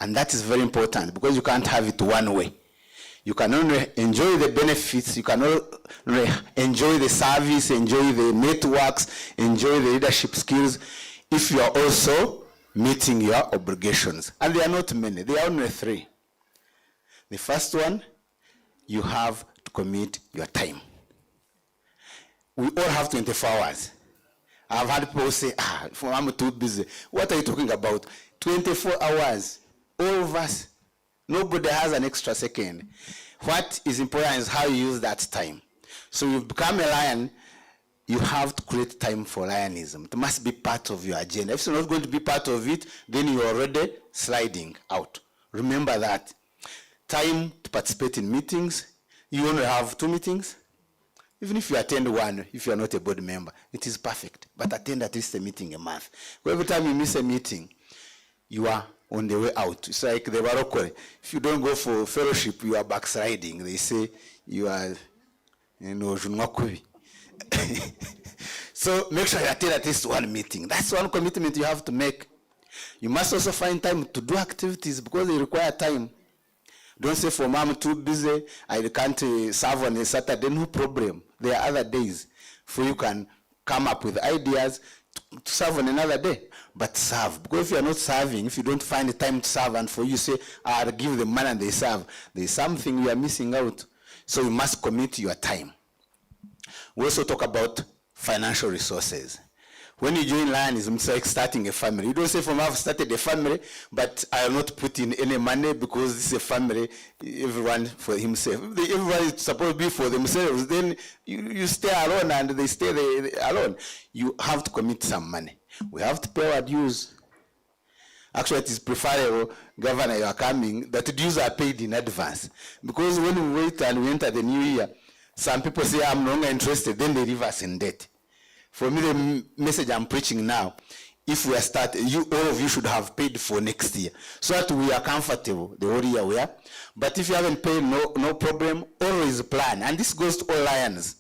And that is very important because you can't have it one way. You can only enjoy the benefits, you can only enjoy the service, enjoy the networks, enjoy the leadership skills if you are also meeting your obligations. And they are not many, they are only 3. The first one, you have to commit your time. We all have 24 hours. I've had people say, I'm too busy. What are you talking about? 24 hours, all of us. Nobody has an extra second. What is important is how you use that time. So you've become a lion, you have to create time for lionism. It must be part of your agenda. If it's not going to be part of it, then you're already sliding out. Remember that. Time to participate in meetings. You only have 2 meetings. Even if you attend one, if you're not a board member, it is perfect. But attend at least a meeting a month. Every time you miss a meeting, you are on the way out. It's like the Barokore. If you don't go for fellowship, you are backsliding. They say you are, Junwakubi. So make sure you attend at least one meeting. That's one commitment you have to make. You must also find time to do activities because they require time. Don't say, for mom, too busy, I can't serve on a Saturday. No problem. There are other days for you can come up with ideas to serve on another day. But serve. Because if you are not serving, if you don't find the time to serve, and for you say, I'll give them money and they serve, there's something you are missing out. So you must commit your time. We also talk about financial resources. When you join Lionism, it's like starting a family. You don't say, from I've started a family, but I will not put in any money because this is a family, everyone for himself. If everyone is supposed to be for themselves, then you stay alone and they stay alone. You have to commit some money. We have to pay our dues. Actually, it is preferable, Governor, you are coming, that dues are paid in advance. Because when we wait and we enter the new year, some people say, I'm no longer interested, then they leave us in debt. For me, the message I'm preaching now, if we are starting, all of you should have paid for next year, so that we are comfortable the whole year we are. But if you haven't paid, no problem, always plan. And this goes to all lions.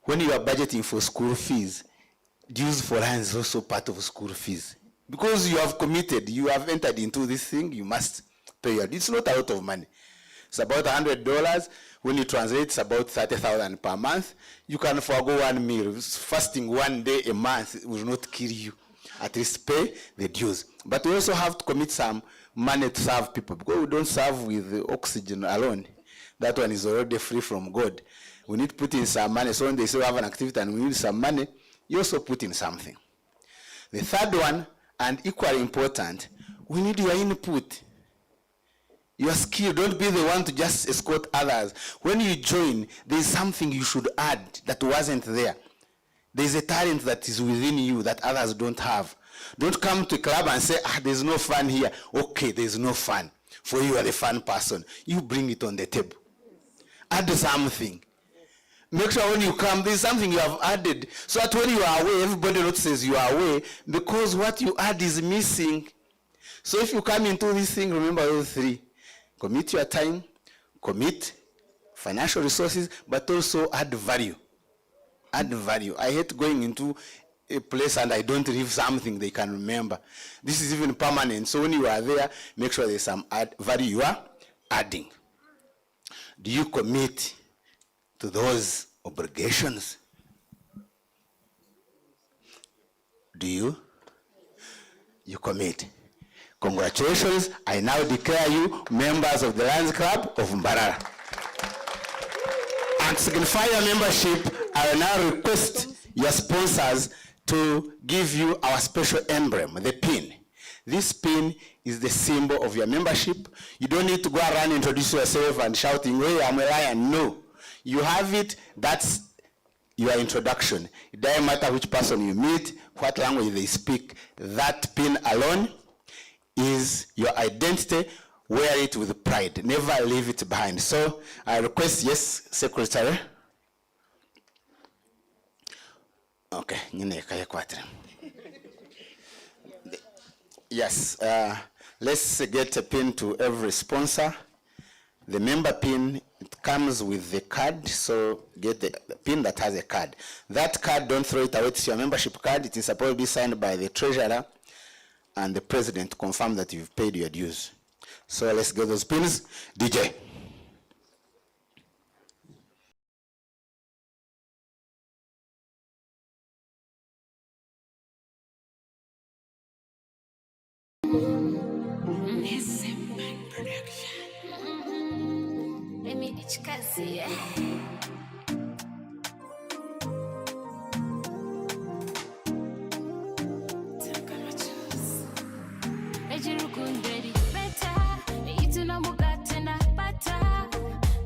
When you are budgeting for school fees, dues for lions is also part of school fees. Because you have committed, you have entered into this thing, you must pay your dues. It's not a lot of money. It's about $100. When you translate, it's about 30,000 per month. You can forego one meal. Fasting one day a month will not kill you. At least pay the dues. But we also have to commit some money to serve people, because we don't serve with oxygen alone. That one is already free from God. We need to put in some money. So when they say we have an activity and we need some money, you also put in something. The third one, and equally important, we need your input. Your skill. Don't be the one to just escort others. When you join, there is something you should add that wasn't there. There is a talent that is within you that others don't have. Don't come to a club and say, there's no fun here. Okay, there's no fun. For you are the fun person. You bring it on the table. Add something. Make sure when you come, there's something you have added. So that when you are away, everybody notices you are away, because what you add is missing. So if you come into this thing, remember those 3. Commit your time, commit financial resources, but also add value. Add value. I hate going into a place and I don't leave something they can remember. This is even permanent. So when you are there, make sure there's some value you are adding. Do you commit to those obligations? Do you? You commit. Congratulations, I now declare you members of the Lions Club of Mbarara. And to signify your membership, I will now request your sponsors to give you our special emblem, the pin. This pin is the symbol of your membership. You don't need to go around and introduce yourself and shouting, hey, I'm a lion. No. You have it, that's your introduction. It doesn't matter which person you meet, what language they speak. That pin alone is your identity. Wear it with pride. Never leave it behind. So I request, yes, Secretary. Okay. Yes. Let's get a pin to every sponsor. The member pin, it comes with the card, so get the pin that has a card. That card, don't throw it away. It's your membership card. It is supposed to be signed by the treasurer and the president to confirm that you've paid your dues. So let's get those pins. DJ.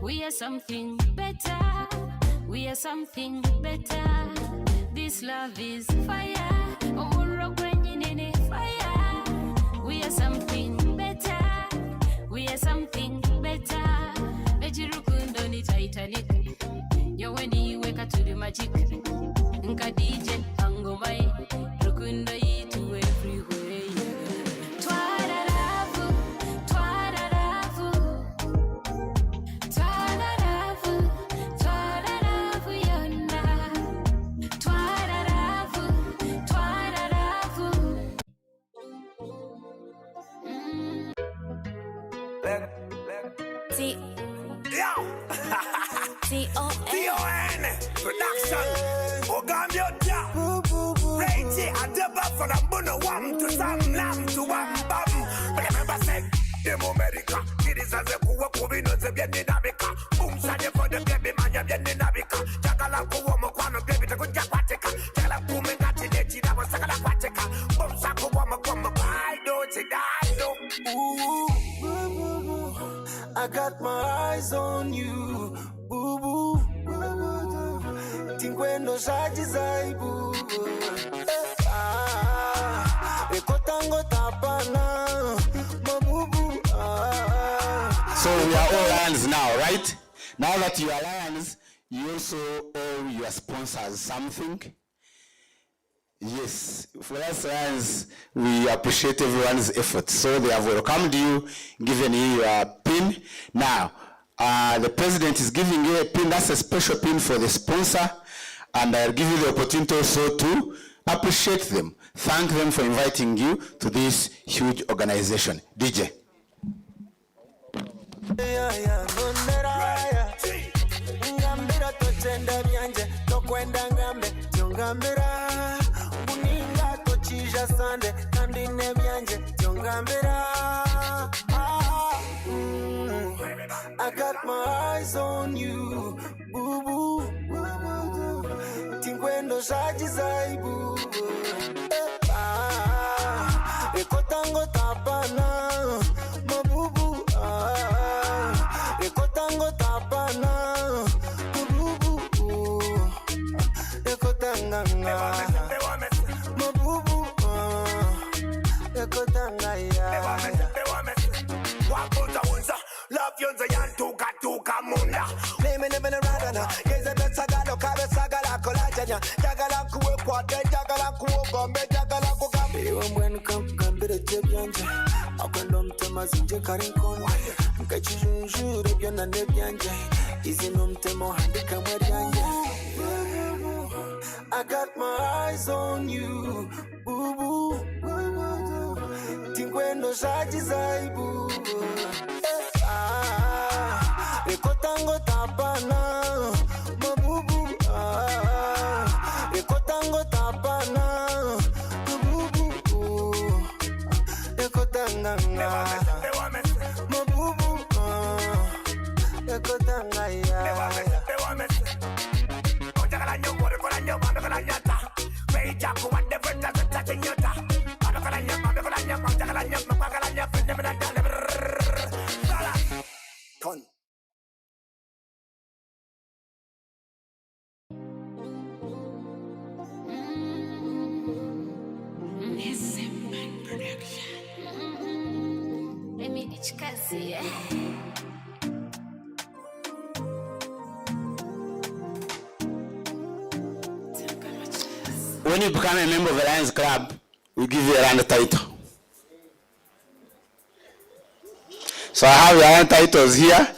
We are something better. We are something better. This love is fire. Fire. We are something better. We are something better. Nejirukundo ni Titanic. Nyowani weka to the magic. Nka DJ angomai. Rukundo yitu everywhere. Twadaravu. Yona. T-O-N Production Ogambiotia Reiji Adeba for the Buno Wam to Sam Lam to Wam Bam Remember said Demo America It is as a Kuwa Kuvino Zebian Nabika Boom Sanya for the baby man Yabian Nabika Jakala Kuwa Kwano baby to Kujapatika Jala Kumengati Nechi Dabo Sakala Patika Boom Sako Wama Kwama I don't say that Ooh, I got my eyes on you, boo boo. Tinkwendo shaji zaibu. Ekotango tapana, mabubu. So we are all lions now, right? Now that you are lions, you also owe your sponsors something. Yes, for us lions, we appreciate everyone's effort. So they have welcomed you, given you your pin. Now, the president is giving you a pin. That's a special pin for the sponsor. And I'll give you the opportunity also to appreciate them. Thank them for inviting you to this huge organization. DJ. Sande kandi nebyanje tyongambira I got my eyes on you boo boo Tinkwendo shaji zaibu Ekotango tapana mabubu Ekotango tapana mabubu Ekotanganga Love yonza yantuka tuka munda Neme neme na radana Geze besagalo kabe sagala kolajanya Jagala kuwe kwate Jagala kuwe gombe Jagala kugambi Iwa mwenu kambire jebyanje Akwendo mtema zinje karinkoni Mkachijunjure byona nebyanje Izino mtemo handika mweryanje I got my eyes on you boo boo Tinkwendo shaji zaibu Ekotango tapana mabubu Ekotango tapana mabubu Ekotanganga mabubu Ekotangaya Ojagala nyongore kola nyomando kola nyata Reija kuwande vreta zeta chinyota Adokala nyomando kola nyomando Ojagala nyomando kola nyomando Ton When you become a member of the Lions Club, we give you a land title. So I have your land titles here.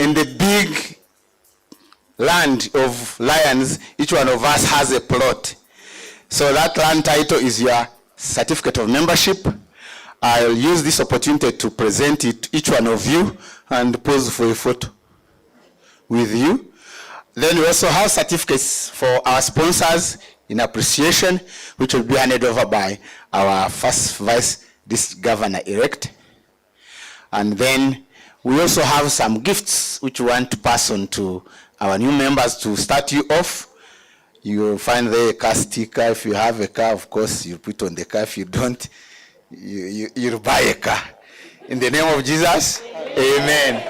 in the big land of lions, each one of us has a plot. So that land title is your certificate of membership. I'll use this opportunity to present it to each one of you and pose for a photo with you. Then we also have certificates for our sponsors in appreciation, which will be handed over by our first vice governor-elect. And then we also have some gifts which we want to pass on to our new members to start you off. You will find there a car sticker. If you have a car, of course, you put on the car. If you don't, you'll buy a car. In the name of Jesus, amen.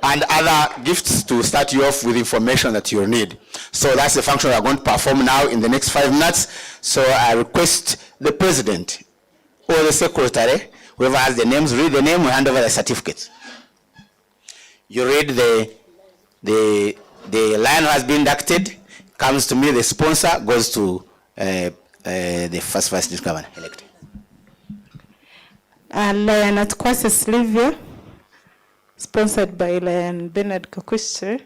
And other gifts to start you off with information that you'll need. So that's the function we're going to perform now in the next 5 minutes. So I request the president or the secretary, whoever has the names, read the name and hand over the certificates. You read the lion who has been inducted, comes to me, the sponsor goes to the first vice governor elect. Lion at Kwase Silvia, sponsored by Lion Bernard Kakuhikire.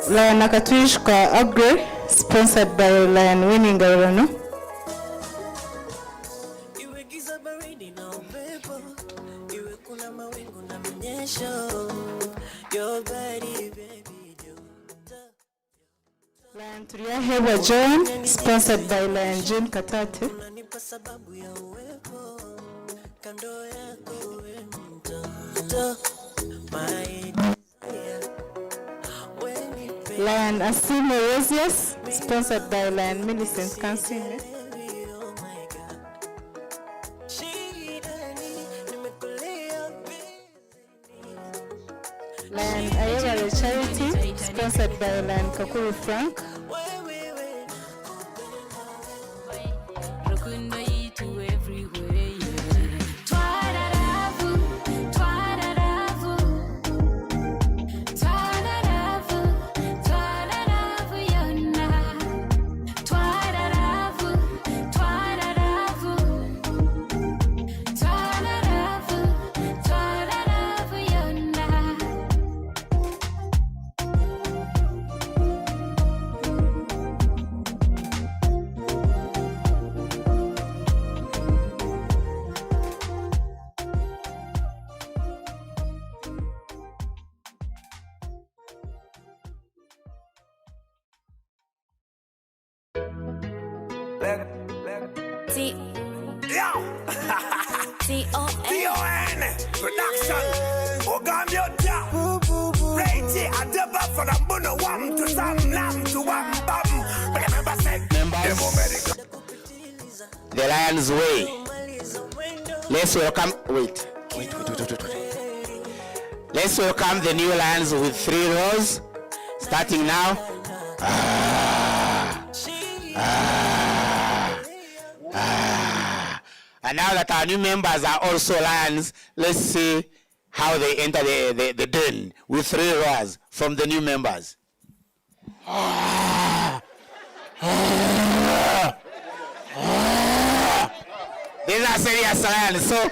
Lion Akatwishka Agre, sponsored by Lion Winning Gaurano. Lion Turia Hewa John, sponsored by Lion John Katate. Lion Asimo Rosias, sponsored by Lion Millicent Kansime. Lion Ayora Charity, sponsored by Lion Kakuru Frank. T-O-N Production Ogambiotia Reiti Adeba for the Buno Wam to Sam Lam to Wam Bam. Remember say The Lion's Way. Let's welcome wait. Let's welcome the new lions with 3 rows. Starting now. And now that our new members are also lions, let's see how they enter the den with 3 rows from the new members. These are serious lions. So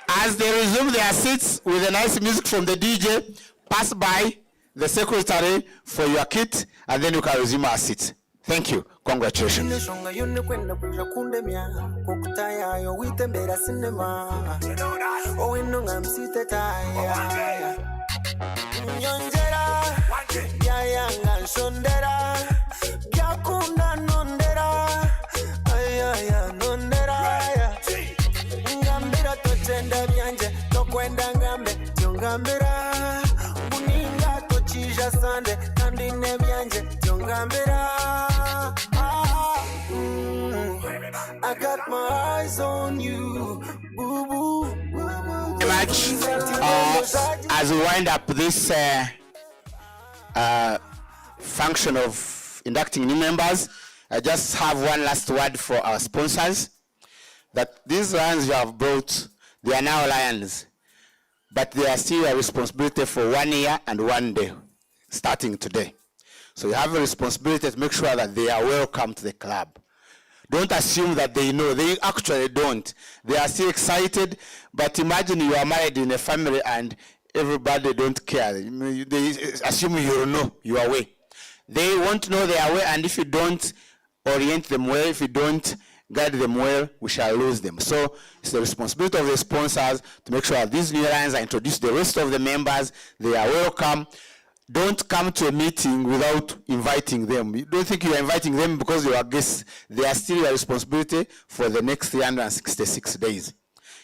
as they resume their seats with a nice music from the DJ, pass by the secretary for your kit, and then you can resume our seats. Thank you. Congratulations. I got my eyes on you, boo boo. Much. As we wind up this function of inducting new members, I just have one last word for our sponsors. That these lions you have brought, they are now lions, but they are still a responsibility for 1 year and 1 day, starting today. So you have a responsibility to make sure that they are welcome to the club. Don't assume that they know. They actually don't. They are still excited, but imagine you are married in a family and everybody don't care. They assume you know your way. They want to know their way, and if you don't orient them well, if you don't guide them well, we shall lose them. So it's the responsibility of the sponsors to make sure that these new lines are introduced to the rest of the members. They are welcome. Don't come to a meeting without inviting them. You don't think you are inviting them because you are guests. They are still your responsibility for the next 366 days.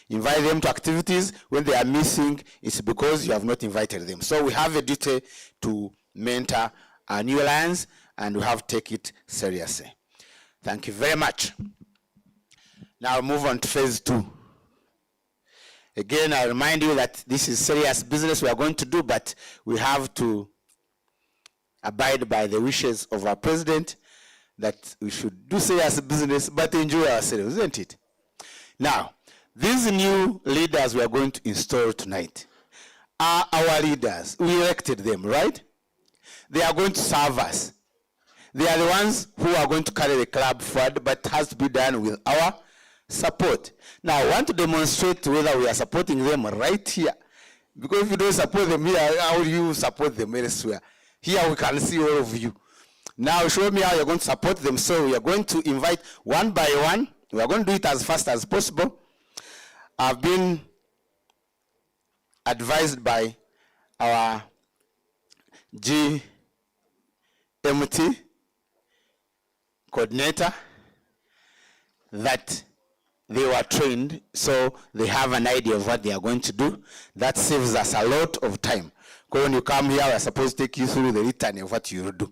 Invite them to activities. When they are missing, it's because you have not invited them. So we have a duty to mentor our new alliance, and we have to take it seriously. Thank you very much. Now move on to phase 2. Again, I remind you that this is serious business we are going to do, but we have to abide by the wishes of our president that we should do serious business but enjoy ourselves, isn't it? Now, these new leaders we are going to install tonight are our leaders. We elected them, right? They are going to serve us. They are the ones who are going to carry the club forward, but it has to be done with our support. Now, I want to demonstrate whether we are supporting them right here. Because if you don't support them here, how will you support them elsewhere? Here we can see all of you. Now show me how you're going to support them. So we are going to invite one by one. We are going to do it as fast as possible. I've been advised by our GMT coordinator that they were trained, so they have an idea of what they are going to do. That saves us a lot of time. Because when you come here, we are supposed to take you through the litany of what you will do.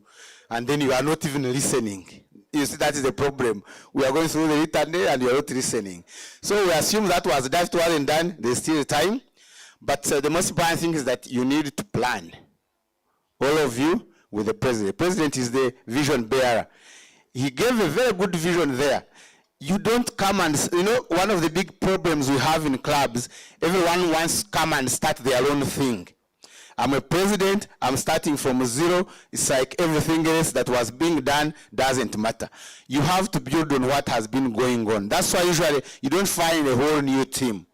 And then you are not even listening. You see, that is the problem. We are going through the litany and you are not listening. So we assume that was wasn't done. There's still time. But the most important thing is that you need to plan. All of you with the president. The president is the vision bearer. He gave a very good vision there. You don't come and, one of the big problems we have in clubs, everyone wants to come and start their own thing. I'm a president, I'm starting from zero. It's like everything else that was being done doesn't matter. You have to build on what has been going on. That's why usually you don't find a whole new team.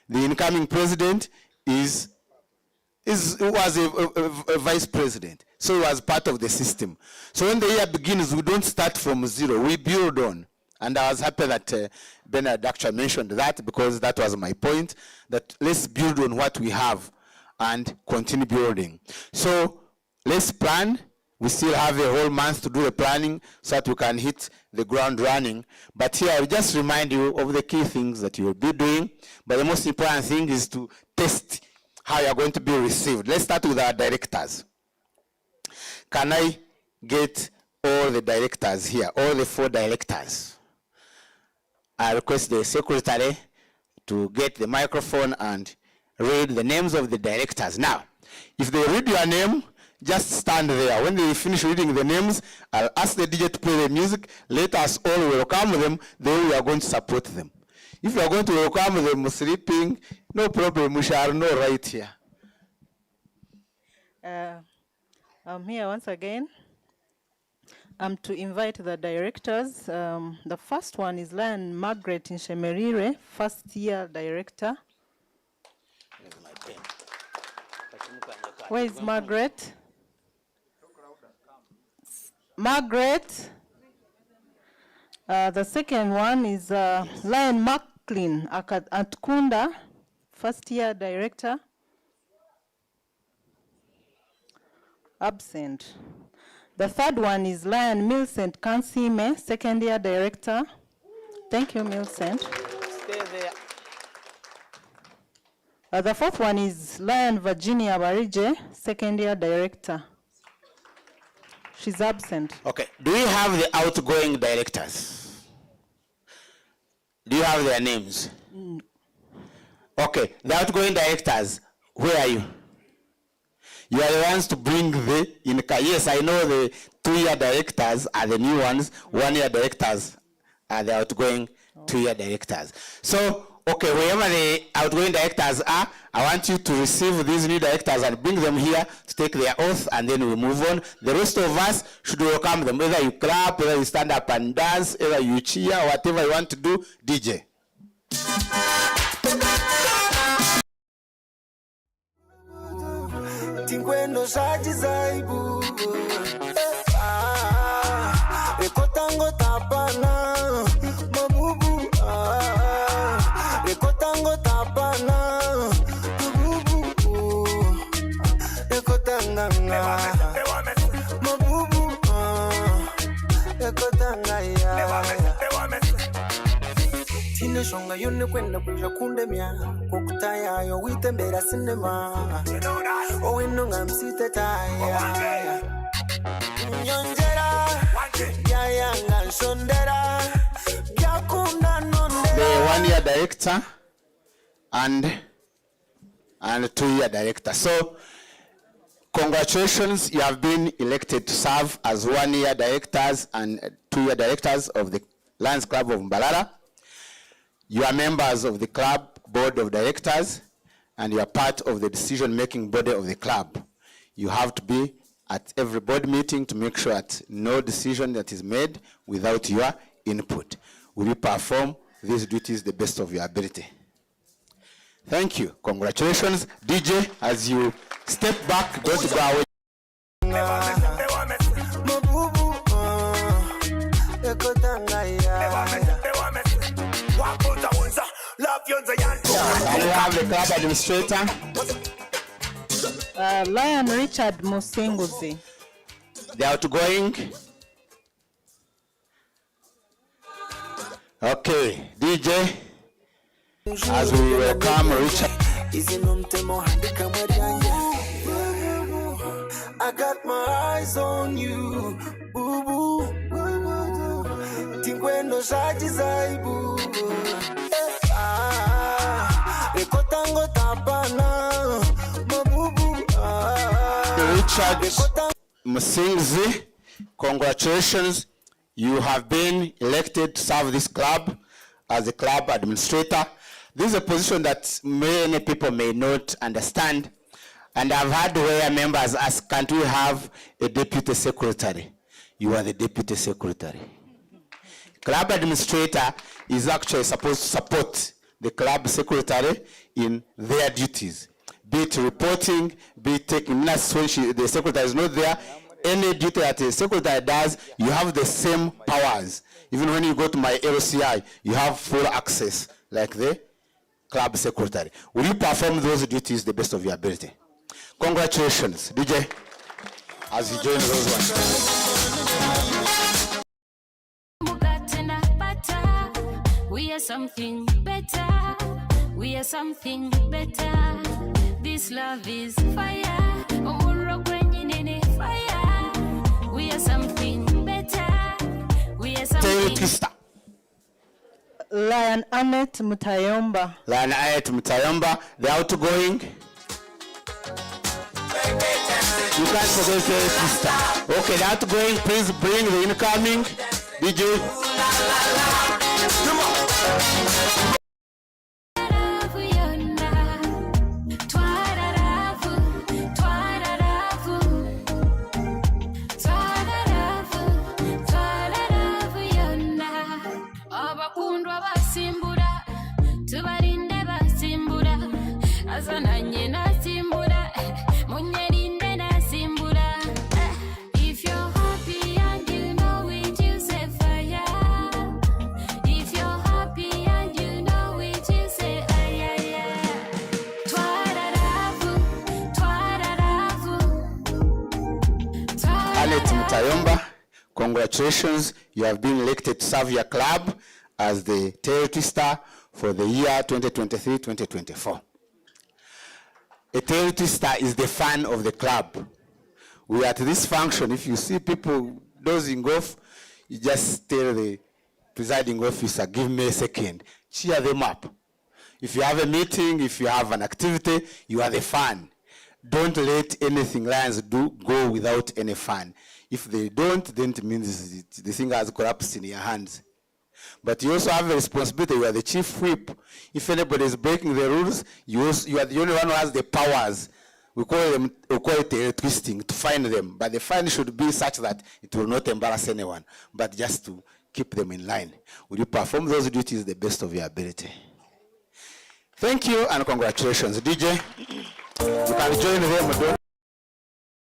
The incoming president was a vice president. So he was part of the system. So when the year begins, we don't start from zero, we build on. And I was happy that Bernard actually mentioned that, because that was my point, that let's build on what we have and continue building. So let's plan. We still have a whole month to do the planning so that we can hit the ground running. But here I'll just remind you of the key things that you will be doing. But the most important thing is to test how you're going to be received. Let's start with our directors. Can I get all the directors here, all the 4 directors? I request the secretary to get the microphone and read the names of the directors. Now, if they read your name, just stand there. When they finish reading the names, I'll ask the DJ to play the music. Let us all welcome them, then we are going to support them. If you are going to welcome them sleeping, no problem, we shall know right here. I'm here once again. To invite the directors. The first one is Lion Margaret Nshemerire, first year director. Where is Margaret? Margaret. The second one is Lion Macklin Atkunda, first year director. Absent. The third one is Lion Millicent Kansime, second year director. Thank you, Millicent. Stay there. The fourth one is Lion Virginia Barige, second year director. She's absent. Okay, do you have the outgoing directors? Do you have their names? Okay, the outgoing directors, where are you? You are the ones to bring the yes, I know the 2-year directors are the new ones, 1-year directors are the outgoing 2-year directors. So Okay, wherever the outgoing directors are, I want you to receive these new directors and bring them here to take their oath, and then we move on. The rest of us should welcome them. Whether you clap, whether you stand up and dance, whether you cheer, whatever you want to do, DJ. Tinkwendo shaji zaibu Rekotango tapana Mabubu Rekotango tapana Mabubu Rekotanganga Mabubu Rekotangaya Tine shonga yone kwenda kuja kundemia Kukutaya yo witembera cinema Owino ngamsite taya Nyonjera Yaya nganshondera Yakuna nondera The 1 year director and 2 year director. So congratulations, you have been elected to serve as 1 year directors and 2 year directors of the Lions Club of Mbarara. You are members of the club board of directors, and you are part of the decision-making body of the club. You have to be at every board meeting to make sure that no decision that is made without your input. Will you perform these duties the best of your ability? Thank you. Congratulations. DJ, as you step back, don't go away. And we have the club administrator. Lion Richard Musinguzi. The outgoing. Okay, DJ, as we welcome Richard. I got my eyes on you, boo boo. Tinkwendo shaji zaibu. Rekotango tapana, mabubu. Richard Musinguzi, congratulations. You have been elected to serve this club as a club administrator. This is a position that many people may not understand. And I've had where members ask, can't we have a deputy secretary? You are the deputy secretary. Club administrator is actually supposed to support the club secretary in their duties. Be it reporting, be it taking minutes when the secretary is not there. Any duty that the secretary does, you have the same powers. Even when you go to my LCI, you have full access, like the club secretary. Will you perform those duties the best of your ability? Congratulations, DJ, as you join those ones. We are something better. We are something better. This love is fire. Fire. We are something better. We are something. Lion Anet Mutayomba. Lion Anet Mutayomba, the outgoing. You can't forget the sister. Okay, the outgoing, please bring the incoming. DJ. Come on. Tayomba, congratulations. You have been elected to serve your club as the territory star for the year 2023-2024. A territory star is the fan of the club. We are at this function. If you see people dozing off, you just tell the presiding officer, give me a second. Cheer them up. If you have a meeting, if you have an activity, you are the fan. Don't let anything Lions do go without any fun. If they don't, then it means the thing has collapsed in your hands. But you also have a responsibility. You are the chief whip. If anybody is breaking the rules, you are the only one who has the powers. We call it twisting, to fine them. But the fine should be such that it will not embarrass anyone, but just to keep them in line. Will you perform those duties the best of your ability? Thank you and congratulations. DJ, you can join them.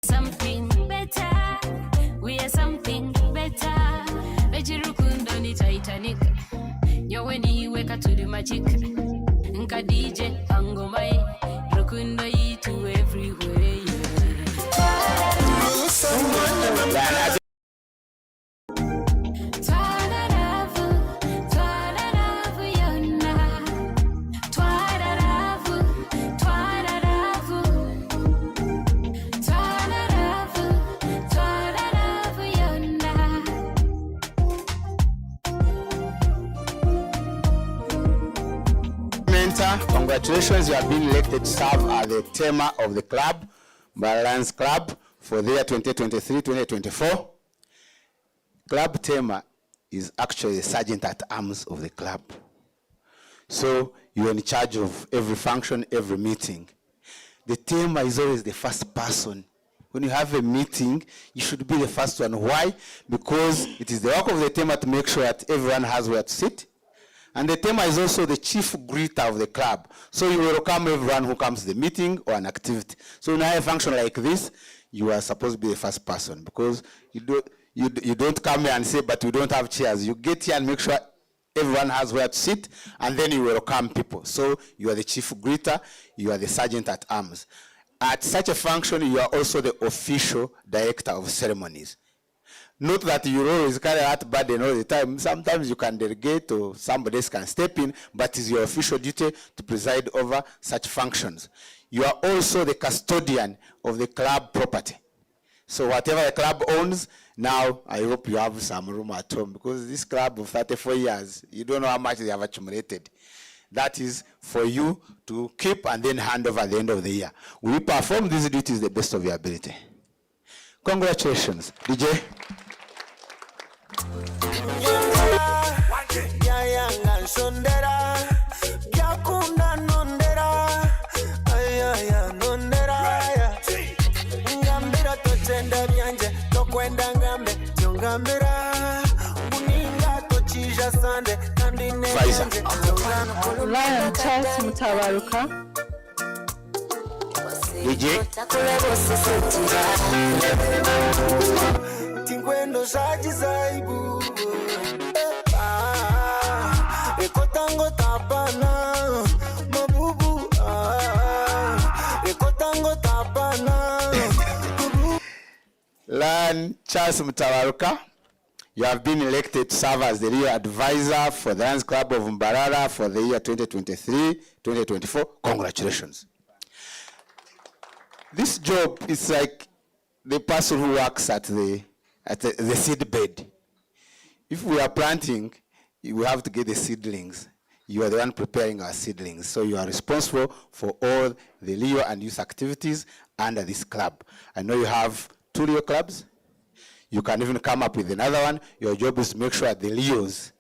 Something better. We are something better. Bejirukundo ni Titanic. Nyoweni weka to the magic. Nka DJ angomai. Rukundo yitu everywhere. Congratulations, you have been elected to serve as the tema of the club, Balance Club, for the year 2023-2024. Club tema is actually the sergeant at arms of the club. So you're in charge of every function, every meeting. The tema is always the first person. When you have a meeting, you should be the first one. Why? Because it is the work of the tema to make sure that everyone has where to sit. And the tema is also the chief greeter of the club. So you welcome everyone who comes to the meeting or an activity. So when you have a function like this, you are supposed to be the first person, because you don't come here and say, but we don't have chairs. You get here and make sure everyone has where to sit, and then you welcome people. So you are the chief greeter, you are the sergeant at arms. At such a function, you are also the official director of ceremonies. Not that you always carry that burden all the time. Sometimes you can delegate or somebody else can step in, but it's your official duty to preside over such functions. You are also the custodian of the club property. So whatever the club owns, now I hope you have some room at home, because this club of 34 years, you don't know how much they have accumulated. That is for you to keep and then hand over at the end of the year. Will you perform these duties the best of your ability? Congratulations. DJ. Lion Charles Mutabaruka. DJ. Tingwendo shaji zaibu. Ekotango tapana. Mabubu. Ekotango tapana. Lion Charles Mutabaruka. You have been elected to serve as the legal advisor for the Lions Club of Mbarara for the year 2023-2024. Congratulations. This job is like the person who works at the seed bed. If we are planting, we have to get the seedlings. You are the one preparing our seedlings. So you are responsible for all the Leo and youth activities under this club. I know you have 2 Leo clubs. You can even come up with another one. Your job is to make sure that the Leos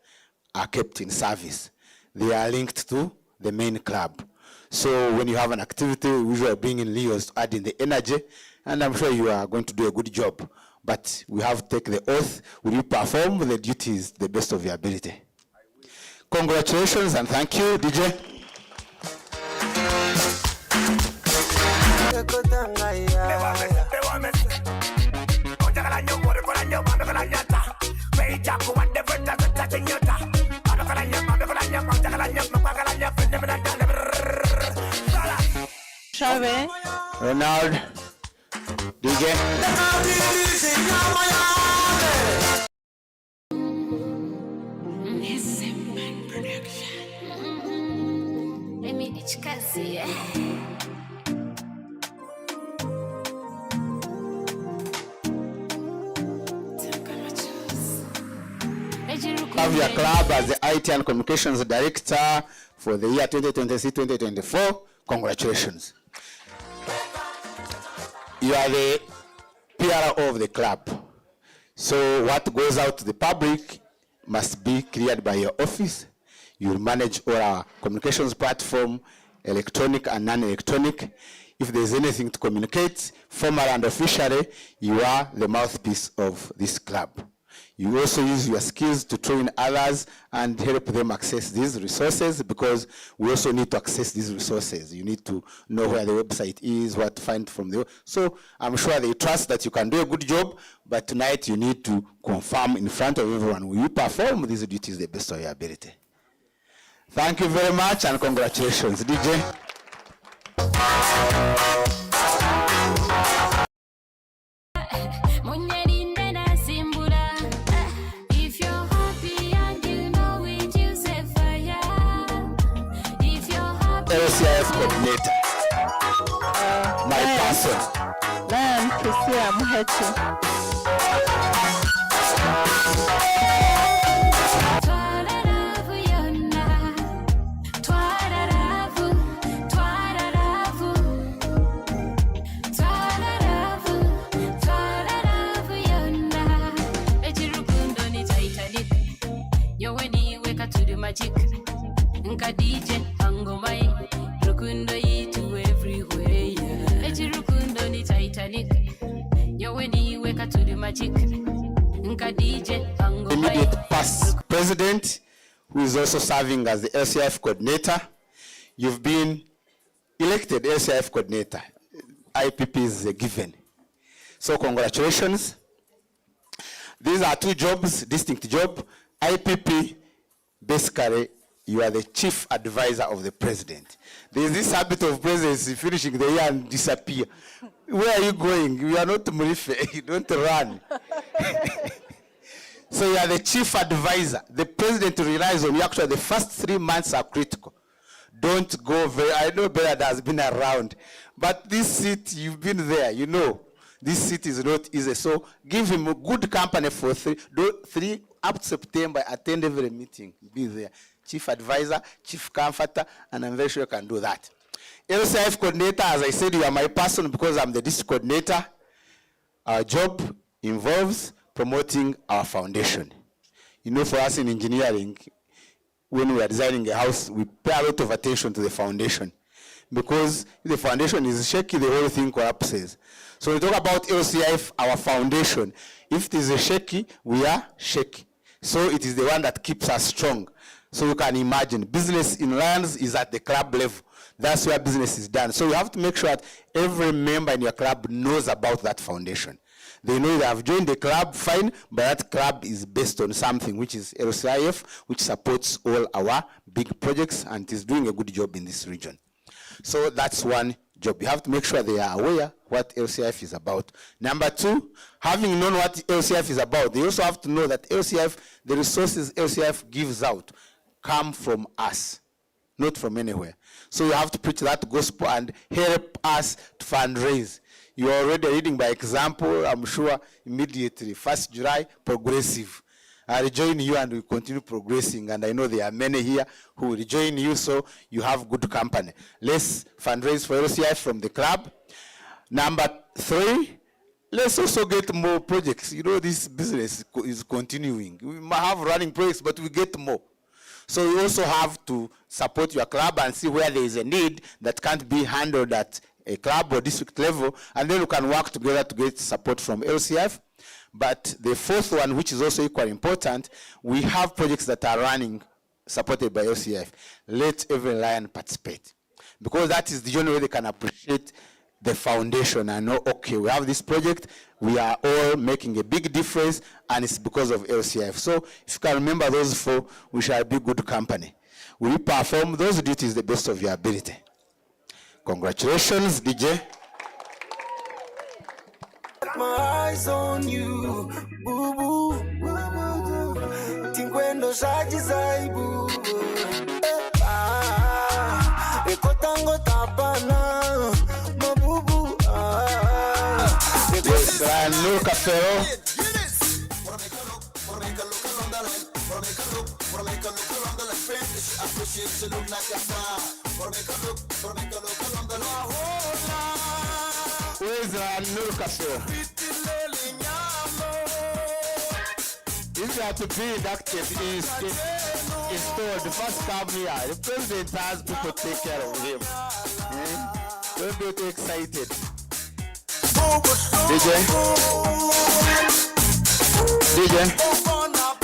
are kept in service. They are linked to the main club. So when you have an activity, we usually bring in Leos to add in the energy, and I'm sure you are going to do a good job. But we have to take the oath. Will you perform the duties the best of your ability? Congratulations and thank you, DJ. Chave. Ronald. DJ. Have your club as the IT and Communications Director for the year 2023-2024. Congratulations. You are the PR of the club. So what goes out to the public must be cleared by your office. You'll manage all our communications platform, electronic and non-electronic. If there's anything to communicate, formally and officially, you are the mouthpiece of this club. You also use your skills to train others and help them access these resources, because we also need to access these resources. You need to know where the website is, what to find from the. So I'm sure they trust that you can do a good job, but tonight you need to confirm in front of everyone, will you perform these duties the best of your ability? Thank you very much and congratulations. DJ. If you're happy and you know it, you say fire. If you're happy, LCIF coordinator. My person. Lion Priscilla Muhechi. magic. Nka DJ angomai rukundo yitu everywhere. Echi rukundo ni Titanic. Nyowe ni weka to the magic. Nka DJ angomai. Immediate past president, who is also serving as the LCIF coordinator. You've been elected LCIF coordinator. IPP is a given. So congratulations. These are two jobs, distinct job. IPP, basically, you are the chief advisor of the president. There is this habit of presidency finishing the year and disappear. Where are you going? You are not Murife, you don't run. So you are the chief advisor. The president relies on you. Actually, the first 3 months are critical. Don't go very, I know Bernard has been around, but this seat, you've been there, you know. This seat is not easy, so give him a good company for three up to September, attend every meeting, be there. Chief advisor, chief comforter, and I'm very sure you can do that. LCIF coordinator, as I said, you are my person because I'm the district coordinator. Our job involves promoting our foundation. You know, for us in engineering, when we are designing a house, we pay a lot of attention to the foundation. Because if the foundation is shaky, the whole thing collapses. So we talk about LCIF, our foundation. If it is shaky, we are shaky. So it is the one that keeps us strong. So you can imagine, business in Lions is at the club level. That's where business is done. So you have to make sure that every member in your club knows about that foundation. They know they have joined the club, fine, but that club is based on something, which is LCIF, which supports all our big projects and is doing a good job in this region. So that's one job. You have to make sure they are aware what LCIF is about. Number two, having known what LCIF is about, they also have to know that LCIF, the resources LCIF gives out, come from us, not from anywhere. So you have to preach that gospel and help us to fundraise. You're already reading by example, I'm sure immediately, 1st July, progressive. I rejoin you and we continue progressing, and I know there are many here who will rejoin you, so you have good company. Let's fundraise for LCI from the club. Number 3, let's also get more projects. You know, this business is continuing. We might have running projects, but we get more. So you also have to support your club and see where there is a need that can't be handled at a club or district level, and then we can work together to get support from LCF. But the 4th one, which is also equally important, we have projects that are running, supported by LCF. Let every Lion participate. Because that is the only way they can appreciate the foundation and know, okay, we have this project, we are all making a big difference, and it's because of LCF. So if you can remember those 4, we shall be good company. We perform those duties the best of your ability. Congratulations, DJ. My eyes on you, boo boo, boo boo. Tinkwendo shaji zaibu. Ekotango tapana, mabubu. Yes, Ranu Kafeo. Where's Ranu Kafeo? If you are to be inducted, installed, first come here. The president has people take care of him. Don't be too excited. DJ,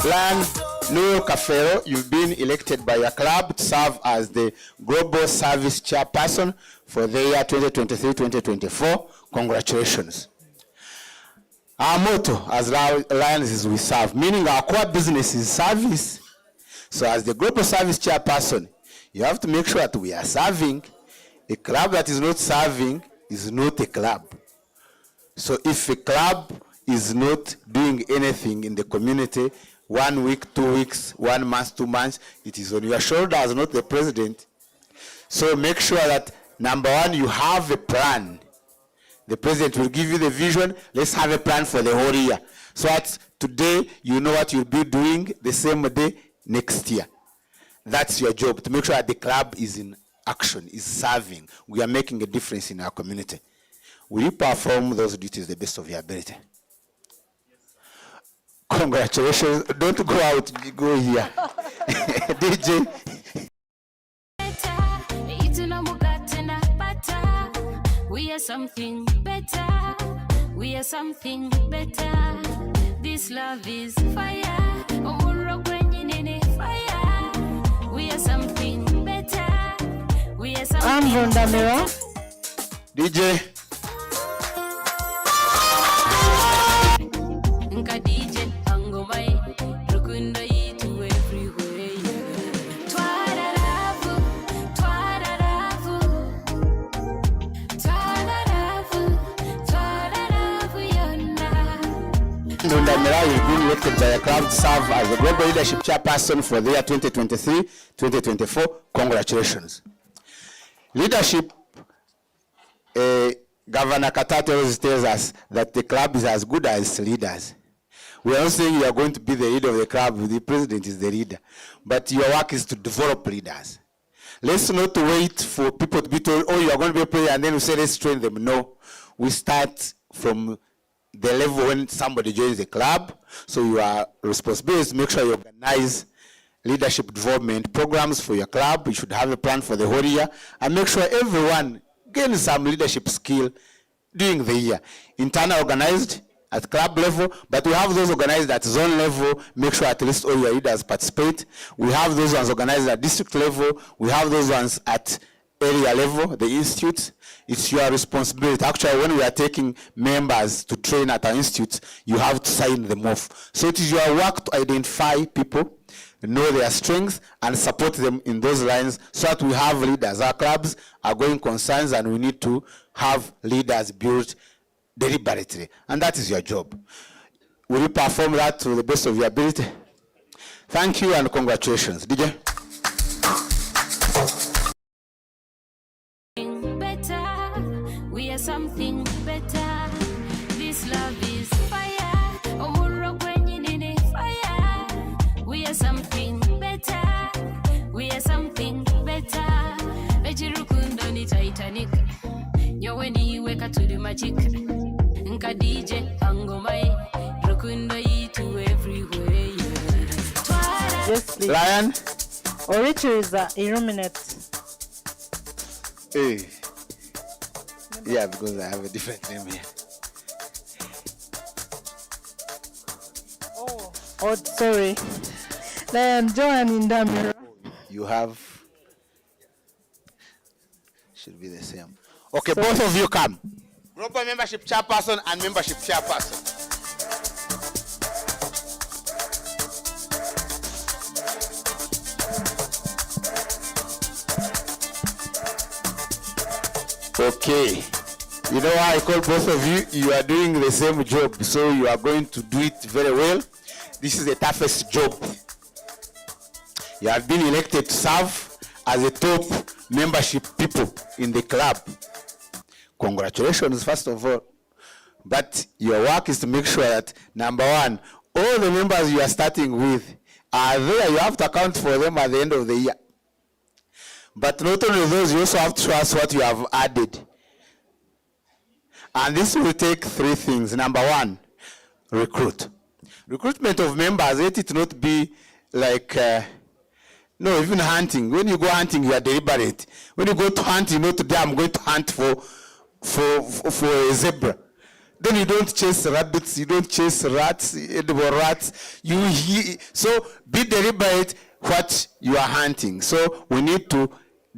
Lan Nuru Kafero, you've been elected by your club to serve as the Global Service Chairperson for the year 2023-2024. Congratulations. Our motto as Lions is we serve, meaning our core business is service. So as the Global Service Chairperson, you have to make sure that we are serving. A club that is not serving is not a club. So if a club is not doing anything in the community, 1 week, 2 weeks, 1 month, 2 months, it is on your shoulders, not the president. So make sure that, number one, you have a plan. The president will give you the vision. Let's have a plan for the whole year. So that today, you know what you'll be doing the same day next year. That's your job, to make sure that the club is in action, is serving. We are making a difference in our community. Will you perform those duties the best of your ability? Congratulations. Don't go out, go here. DJ. We are something better. We are something better. This love is fire. Fire. We are something better. We are something I'm Rondamira. DJ. Ndamira will be elected by a club to serve as the Global Leadership Chairperson for the year 2023-2024. Congratulations. Leadership, Governor Katata always tells us that the club is as good as leaders. We are not saying you are going to be the leader of the club, the president is the leader. But your work is to develop leaders. Let's not wait for people to be told, oh, you are going to be a player, and then we say, let's train them. No, we start from the level when somebody joins the club. So your responsibility is to make sure you organize leadership development programs for your club. You should have a plan for the whole year and make sure everyone gains some leadership skill during the year. Internal organized at club level, but we have those organized at zone level. Make sure at least all your leaders participate. We have those ones organized at district level. We have those ones at area level, the institutes. It's your responsibility. Actually, when we are taking members to train at our institutes, you have to sign them off. So it is your work to identify people, know their strengths, and support them in those lines so that we have leaders. Our clubs are going concerns, and we need to have leaders built deliberately. And that is your job. Will you perform that to the best of your ability? Thank you and congratulations. DJ? We are something better. This love is fire. Fire. We are something better. We are something better. Ejirukundo ni Titanic. Nyowe ni weka to the magic. Nka DJ angomai. Rukundo yitu everywhere. Yes, please. Lion? Orichu is illuminate. Hey. Yeah, because I have a different name here. Oh, sorry. Lion Joan in Ndamira. You have, should be the same. Okay, so both of you come. Global membership chairperson and membership chairperson. Okay. You know why I call both of you? You are doing the same job, so you are going to do it very well. This is the toughest job. You have been elected to serve as a top membership people in the club. Congratulations, first of all. But your work is to make sure that, number one, all the members you are starting with are there. You have to account for them at the end of the year. But not only those, you also have to show us what you have added. And this will take 3 things. Number one, recruit. Recruitment of members, let it not be like, no, even hunting. When you go hunting, you are deliberate. When you go to hunt, you know today I'm going to hunt for a zebra. Then you don't chase rabbits, you don't chase rats, edible rats. So be deliberate what you are hunting. So we need to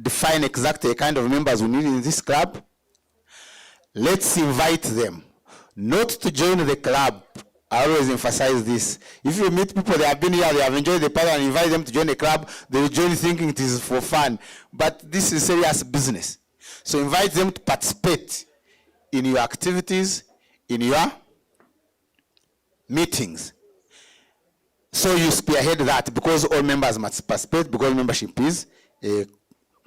define exactly the kind of members we need in this club. Let's invite them, not to join the club. I always emphasize this. If you meet people, they have been here, they have enjoyed the party, and invite them to join the club, they will join thinking it is for fun. But this is serious business. So invite them to participate in your activities, in your meetings. So you spearhead that, because all members must participate, because membership is a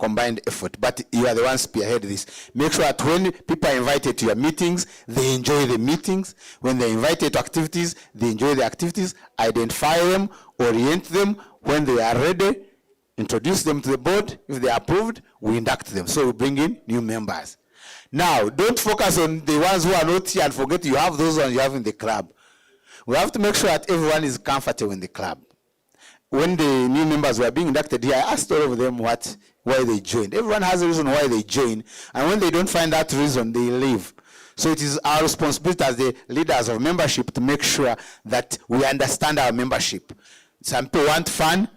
combined effort. But you are the ones spearhead this. Make sure that when people are invited to your meetings, they enjoy the meetings. When they're invited to activities, they enjoy the activities. Identify them, orient them. When they are ready, introduce them to the board. If they are approved, we induct them. So we bring in new members. Now, don't focus on the ones who are not here and forget you have those ones you have in the club. We have to make sure that everyone is comfortable in the club. When the new members were being inducted here, I asked all of them why they joined. Everyone has a reason why they join, and when they don't find that reason, they leave. So it is our responsibility as the leaders of membership to make sure that we understand our membership. Some people want fun,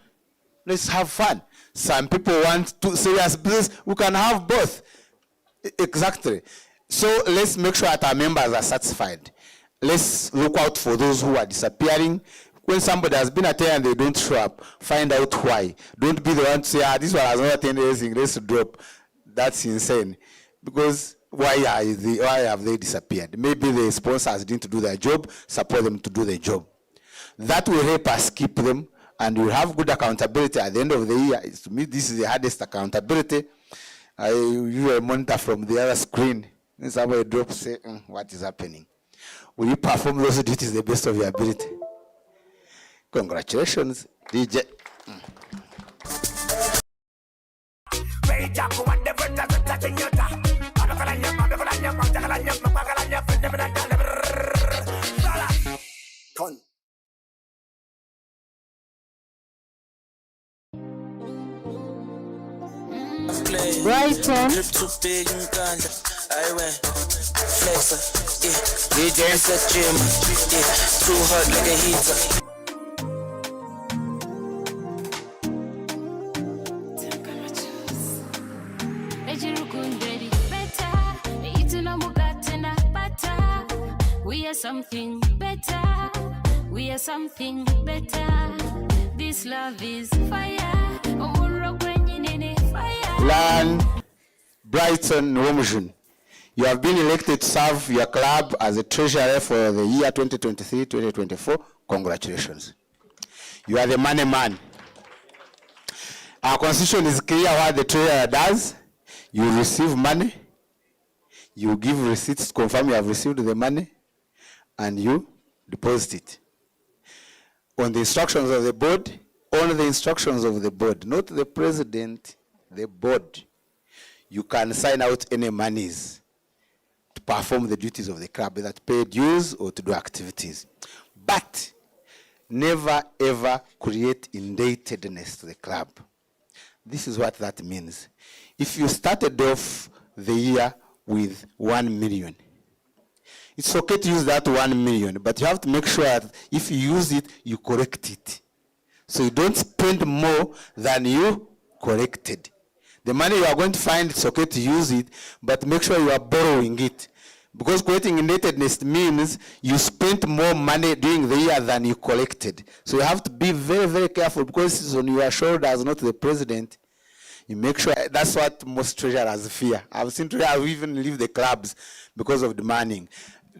let's have fun. Some people want serious business, we can have both. Exactly. So let's make sure that our members are satisfied. Let's look out for those who are disappearing. When somebody has been attending and they don't show up, find out why. Don't be the one to say, this one has not attended anything, let's drop. That's insane. Because why have they disappeared? Maybe the sponsors didn't do their job, support them to do their job. That will help us keep them, and we'll have good accountability at the end of the year. To me, this is the hardest accountability. I view a monitor from the other screen. When somebody drops, say, what is happening? Will you perform those duties the best of your ability? Congratulations, DJ. Brighton. Too big and ganja. I went flexer. Yeah. DJ set gym. Yeah. Too hot like a heater. We are something better. We are something better. This love is fire. Lan Brighton Womujun, you have been elected to serve your club as a treasurer for the year 2023-2024. Congratulations. You are the money man. Our constitution is clear what the treasurer does. You receive money, you give receipts to confirm you have received the money, and you deposit it. On the instructions of the board, on the instructions of the board, not the president, the board. You can sign out any monies to perform the duties of the club, either to pay dues or to do activities. But never ever create indebtedness to the club. This is what that means. If you started off the year with 1 million, it's okay to use that 1 million, but you have to make sure that if you use it, you correct it. So you don't spend more than you corrected. The money you are going to find, it's okay to use it, but make sure you are borrowing it. Because creating indebtedness means you spent more money during the year than you collected. So you have to be very, very careful, because it's on your shoulders, not the president. You make sure, that's what most treasurers fear. I've seen treasurers even leave the clubs because of demanding.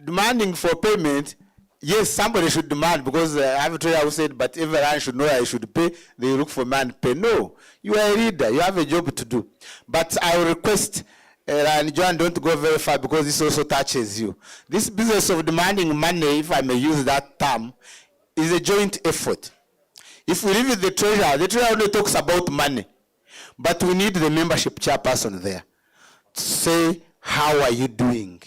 Demanding for payment, yes, somebody should demand, because I have a treasurer who said, but everyone should know I should pay. They look for man to pay. No, you are a leader. You have a job to do. But I will request, and John, don't go very far, because this also touches you. This business of demanding money, if I may use that term, is a joint effort. If we leave it the treasurer only talks about money. But we need the membership chairperson there to say, how are you doing?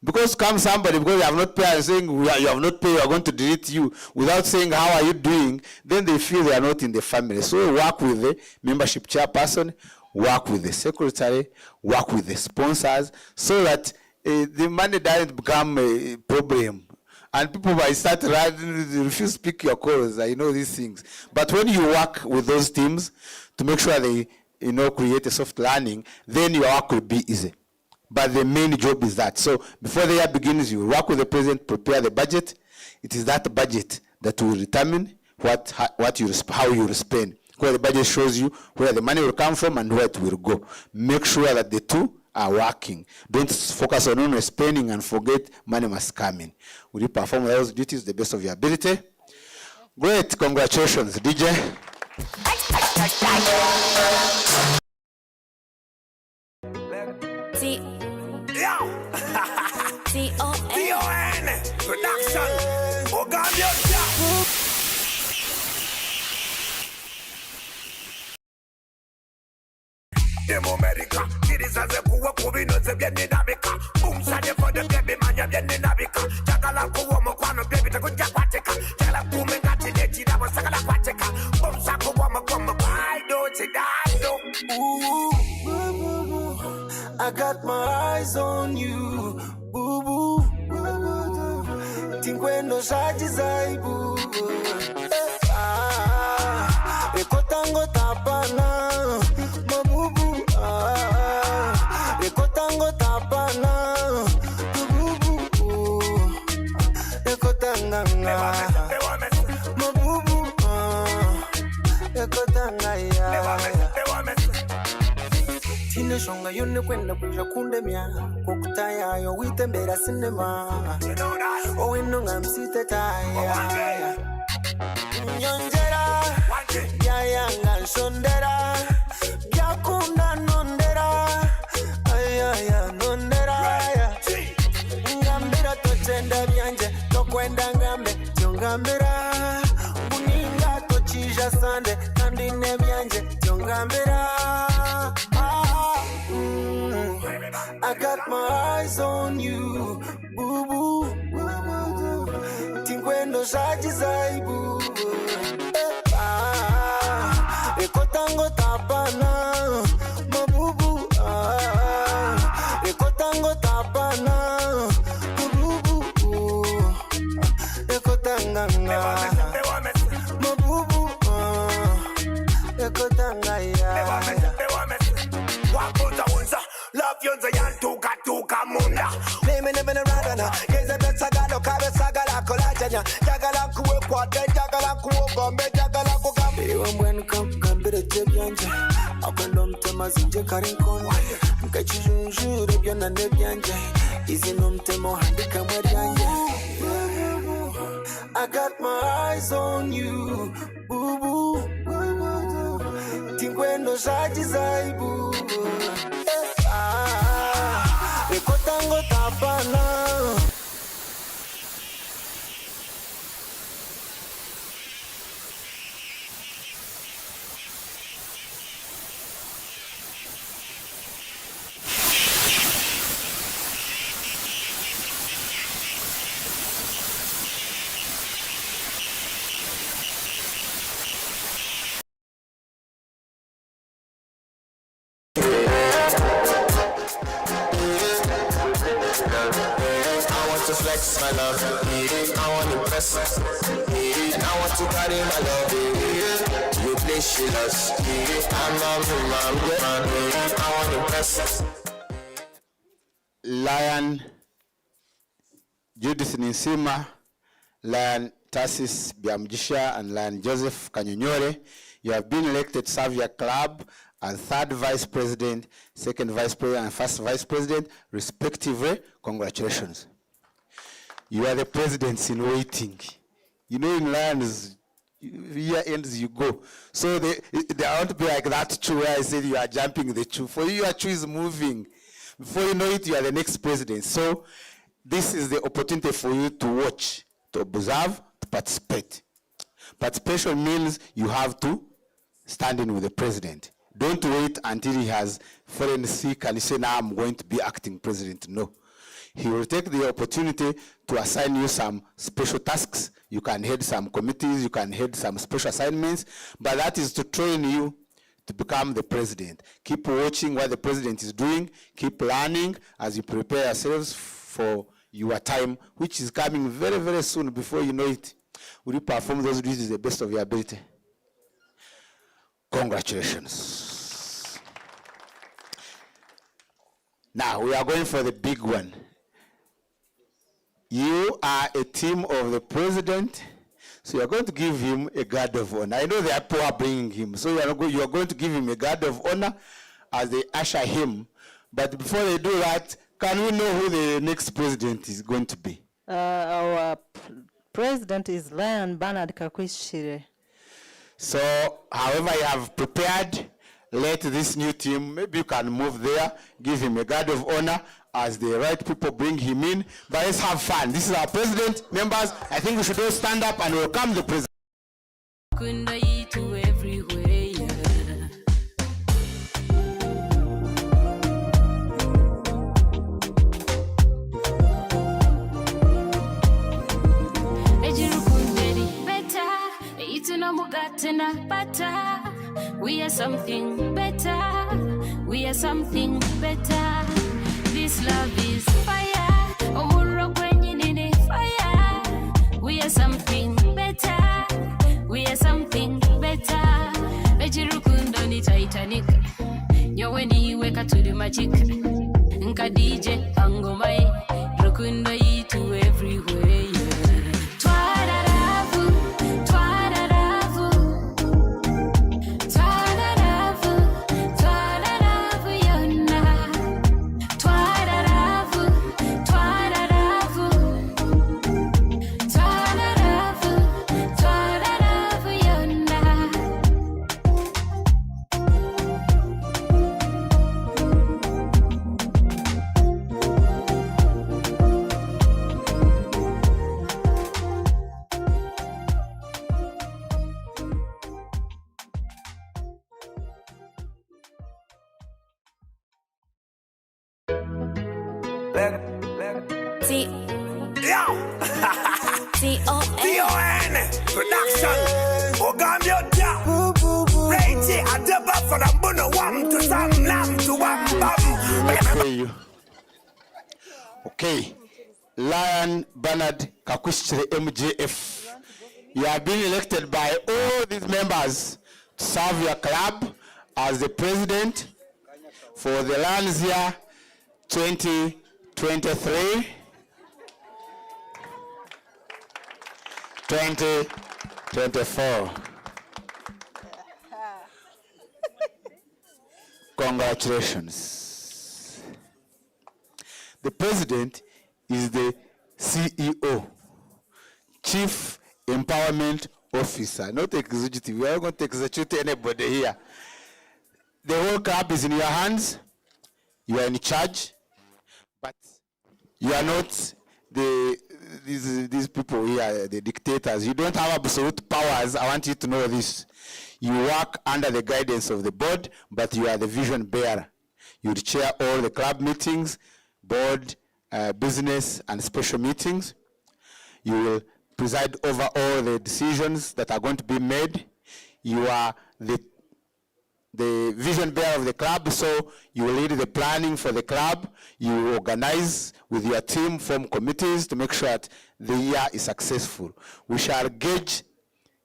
Because come somebody, because you have not paid, and saying you have not paid, we are going to delete you, without saying how are you doing, then they feel they are not in the family. So work with the membership chairperson, work with the secretary, work with the sponsors, so that the money doesn't become a problem. And people might start running, refuse to speak your calls. I know these things. But when you work with those teams to make sure they create a soft landing, then your work will be easy. But the main job is that. So before the year begins, you work with the president, prepare the budget. It is that budget that will determine how you will spend. Because the budget shows you where the money will come from and where it will go. Make sure that the two are working. Don't focus on only spending and forget money must come in. Will you perform those duties to the best of your ability? Great, congratulations, DJ. T-O-N production. Demo America, kiddies as a kuwa kubino ze byenne nabika. Boom shade for the baby manya byenne nabika. Chakala kuwa mokwano baby takuja kwateka. Chakala kume ngati leti dabo sakala kwateka. Boom shako wa makoma why don't you die no. Ooh, I got my eyes on you. Boo boo, tinkwendo shaji zaibu. Ekotango tapana. Tine shonga yone kwenda kuja kundemya kokutaya yo witembera cinema owino ngamsite taya nyonjera yaya nganshondera byakunda nondera ayaya nondera ngambira totenda byanje tokwenda ngambe tyongambira buninga tochija sande kandi nebyanje tyongambira. I got my eyes on you, boo boo. Tinkwendo shaji zaibu. Ekotango tapana, mabubu. Ekotango tapana, mabubu. Ekotanganga, mabubu. Ekotangaya. Love yonza yantuka tuka munda. Name never radana. Geza besagalo kabe sagala kolajanya. Jagala kuwe kwate, jagala kuwe gombe, jagala kugambe. Iwe mwen kambire jebyanje. Akwendo mtema zinje karinkon. Mkachijunjure byona nebyanje. Izi no mtemo handika mweryanje. I got my eyes on you, boo boo. Tinkwendo shaji zaibu. Ekotango tapana. Flex my love, I want to impress, and I want to carry my love. You play shillers, I'm man, I want to impress. Lion Judith Ninsima, Lion Tassis Biamjisha, and Lion Joseph Kanyonyore, you have been elected to serve your club as third vice president, second vice president, and first vice president, respectively. Congratulations. You are the presidents in waiting. You know, in Lions, year ends, you go. So they want to be like that true where I said you are jumping the true. For you, your true is moving. Before you know it, you are the next president. So this is the opportunity for you to watch, to observe, to participate. Participation means you have to stand in with the president. Don't wait until he has fallen sick and say, now I'm going to be acting president. No. He will take the opportunity to assign you some special tasks. You can head some committees, you can head some special assignments, but that is to train you to become the president. Keep watching what the president is doing, keep learning as you prepare yourselves for your time, which is coming very, very soon. Before you know it, will you perform those duties to the best of your ability? Congratulations. Now, we are going for the big one. You are a team of the president, so you are going to give him a guard of honor. I know they are poor bringing him, so you are going to give him a guard of honor as they usher him. But before they do that, can we know who the next president is going to be? Our president is Lion Bernard Kakuhikire. So, however you have prepared, let this new team, maybe you can move there, give him a guard of honor as the right people bring him in. But let's have fun. This is our president. Members, I think we should all stand up and welcome the president. We are something better. We are something better. This love is fire. Omuro kwenye nini fire. We are something better. We are something better. Ejirukundo ni Titanic. Nyowe ni weka to the magic. Nka DJ angomai. Rukundo yitu everywhere. T-O-N Production Ogambiotia Reiti Adeba for the Bono Wam to Sam Lam to Wam Bam. Okay, Lion Bernard Kakuhikire MJF. You have been elected by all these members to serve your club as the president for the Lions year 2023. 2024. Congratulations. The president is the CEO, Chief Empowerment Officer, not executive. We are not going to execute anybody here. The whole club is in your hands. You are in charge, but you are not these people here, the dictators. You don't have absolute powers. I want you to know this. You work under the guidance of the board, but you are the vision bearer. You chair all the club meetings, board, business, and special meetings. You will preside over all the decisions that are going to be made. You are the vision bearer of the club, so you will lead the planning for the club. You organize with your team, form committees to make sure that the year is successful. We shall gauge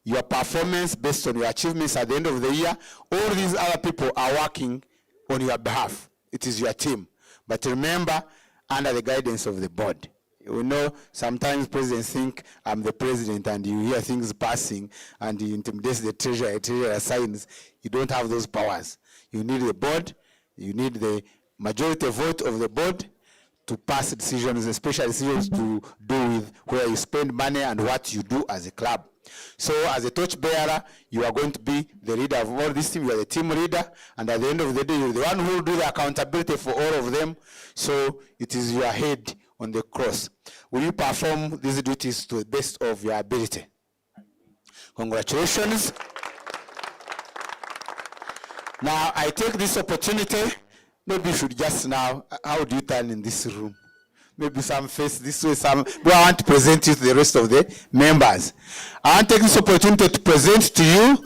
your performance based on your achievements at the end of the year. All these other people are working on your behalf. It is your team. But remember, under the guidance of the board. You know, sometimes presidents think I'm the president and you hear things passing and you intimidate the treasurer signs. You don't have those powers. You need the board, you need the majority vote of the board to pass decisions, especially decisions to do with where you spend money and what you do as a club. So as a torch bearer, you are going to be the leader of all this team. You are the team leader, and at the end of the day, you're the one who will do the accountability for all of them. So it is your head on the cross. Will you perform these duties to the best of your ability? Congratulations. Now, I take this opportunity, maybe you should just now, how do you turn in this room? maybe some face this way, some. But I want to present you to the rest of the members. I want to take this opportunity to present to you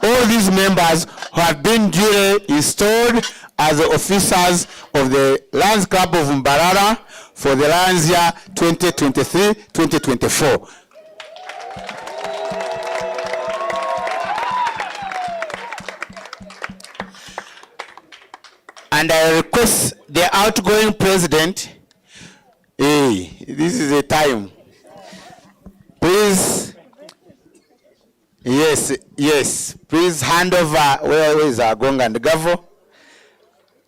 all these members who have been duly installed as the officers of the Lions Club of Mbarara for the Lions year 2023-2024. And I request the outgoing president, hey, this is a time. Please, yes, please hand over, where is our gong and gavel?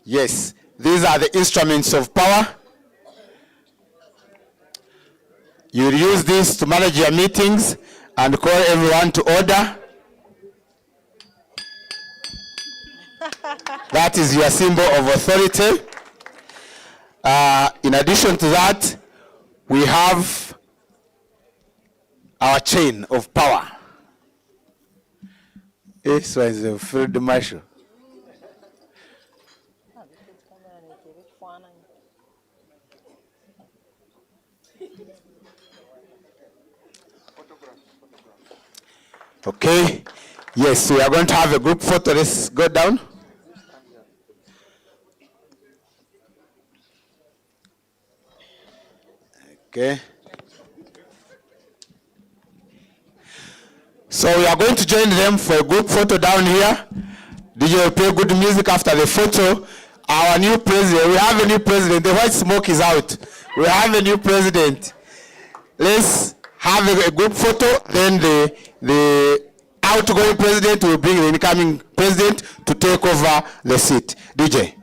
Yes, these are the instruments of power. You'll use this to manage your meetings and call everyone to order. That is your symbol of authority. In addition to that, we have our chain of power. This was a field marshal. Okay. Yes, we are going to have a group photo. Let's go down. Okay. So we are going to join them for a group photo down here. DJ will play good music after the photo. Our new president, we have a new president. The white smoke is out. We have a new president. Let's have a group photo. Then the outgoing president will bring the incoming president to take over the seat. DJ.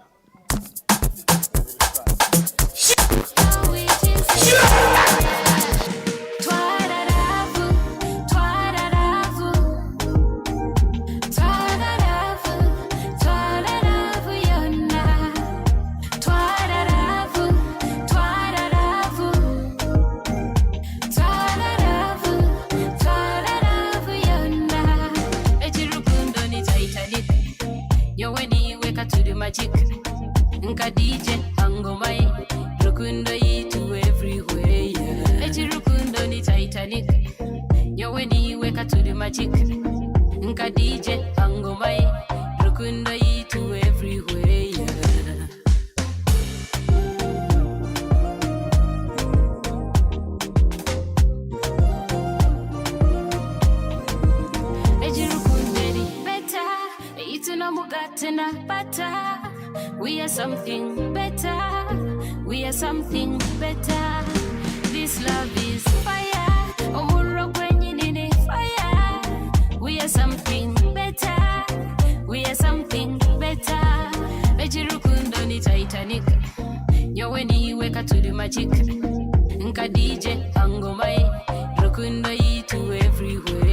Nka DJ angomai rukundo yitu everywhere. Echi rukundo ni Titanic. Nyowe ni weka to the magic. Nka DJ angomai rukundo yitu everywhere. Echi rukunderi better. Itu no mugatena bata. We are something better. We are something better. This love is fire. Omuro kwenye nini fire. We are something better. We are something better. Ejirukundo ni Titanic. Nyowe ni weka to the magic. Nka DJ angomai. Rukundo yitu everywhere.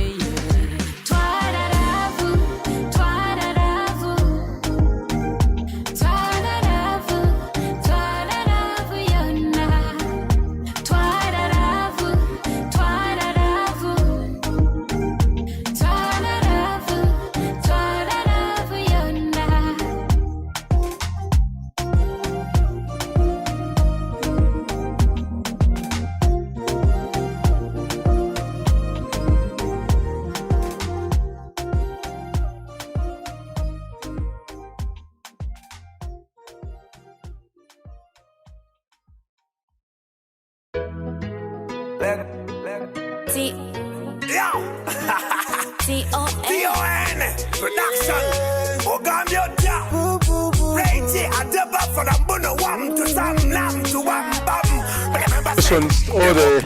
T-O-N Production Ogambio Ja Reiji Adeba for the Bono Wam to Sam Lam to Wam Bam. All the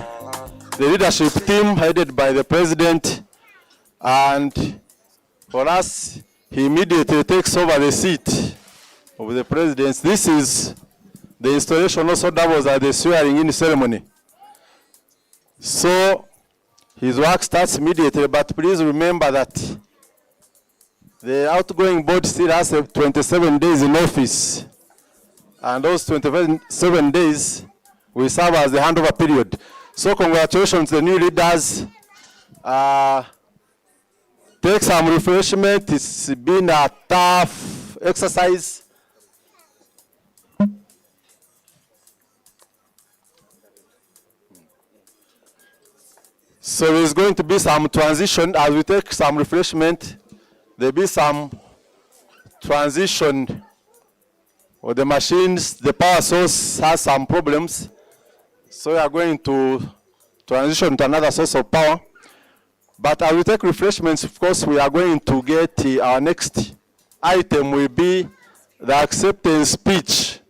leadership team headed by the president, and for us, he immediately takes over the seat of the president. This is the installation also doubles as the swearing in ceremony. So his work starts immediately, but please remember that the outgoing board still has 27 days in office. And those 27 days will serve as the handover period. So congratulations to the new leaders. Take some refreshment. It's been a tough exercise. So there's going to be some transition as we take some refreshment. There'll be some transition with the machines. The power source has some problems. So we are going to transition to another source of power. But as we take refreshments, of course, we are going to get our next item will be the acceptance speech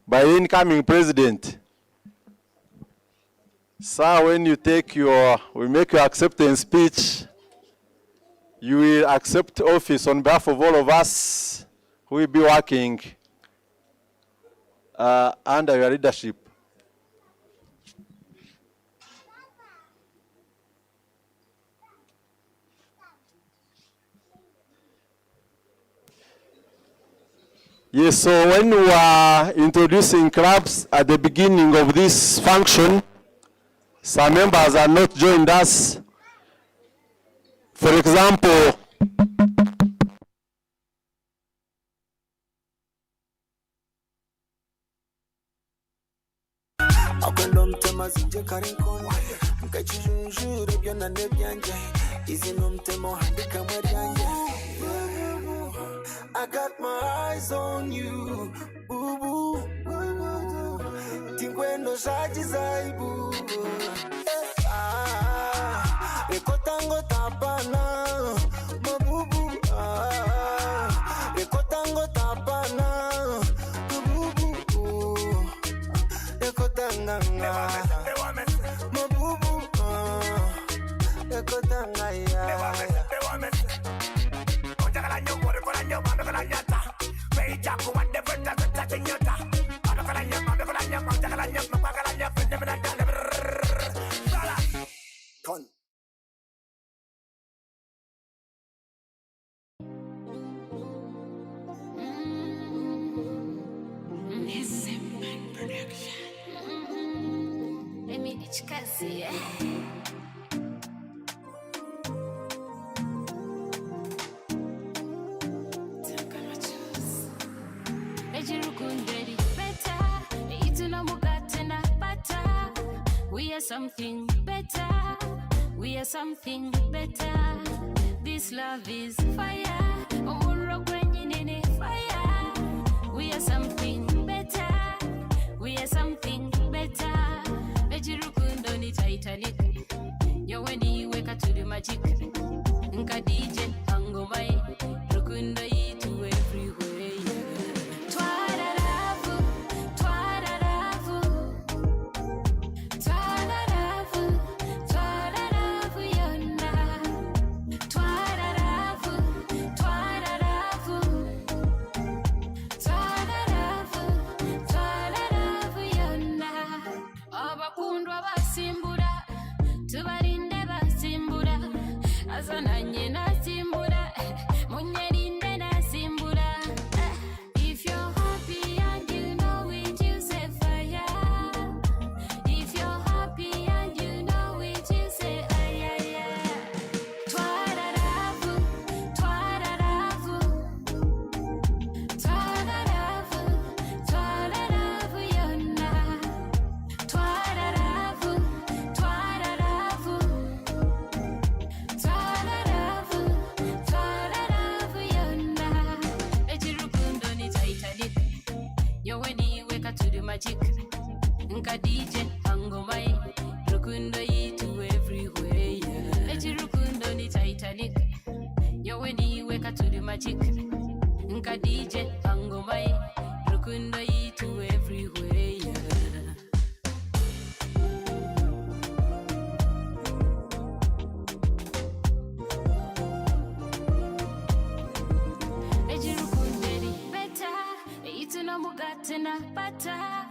by the incoming president. So when you we make your acceptance speech, you will accept office on behalf of all of us who will be working under your leadership. Yes, so when we are introducing clubs at the beginning of this function, some members are not joined us. For example, I got my eyes on you, boo boo, boo boo. Tingwendo shaji zaibu. Ekotango tapana, mabubu. Ekotango tapana, mabubu. Ekotanga, mabubu. Ekotanga ya. We are something better. We are something better. This love is fire. Omuro kwenye nene fire. We are something better. We are something better. Ejirukundo ni Titanic. Yoweni weka to the magic. Nka DJ angomai. Rukundo yitu everywhere. If you're happy and you know it, you say fire. If you're happy and you know it, you say ay ay ay. Twararavu, twararavu, twararavu, twararavu yona. Twararavu, twararavu, twararavu, twararavu yona. Ejirukundo ni Titanic. Yoweni weka to the magic. Nka DJ angomai. Rukundo yitu everywhere. Ejirukundo ni Titanic. Yoweni weka to the magic. Nka DJ angomai. Rukundo yitu everywhere. Ejirukunderi better. Ituna mugatena better.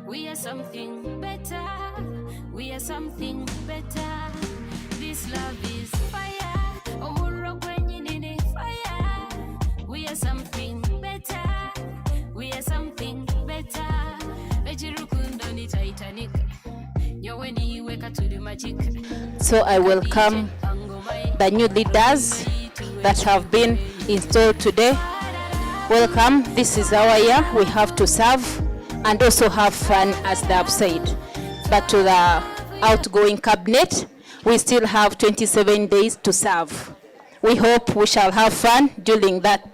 We are something better. We are something better. This love is fire. Omuro kwenye nene fire. We are something better. We are something better. Ejirukundo ni Titanic. Yoweni weka to the magic. So I welcome the new leaders that have been installed today. Welcome. This is our year. We have to serve and also have fun, as they have said. But to the outgoing cabinet, we still have 27 days to serve. We hope we shall have fun during that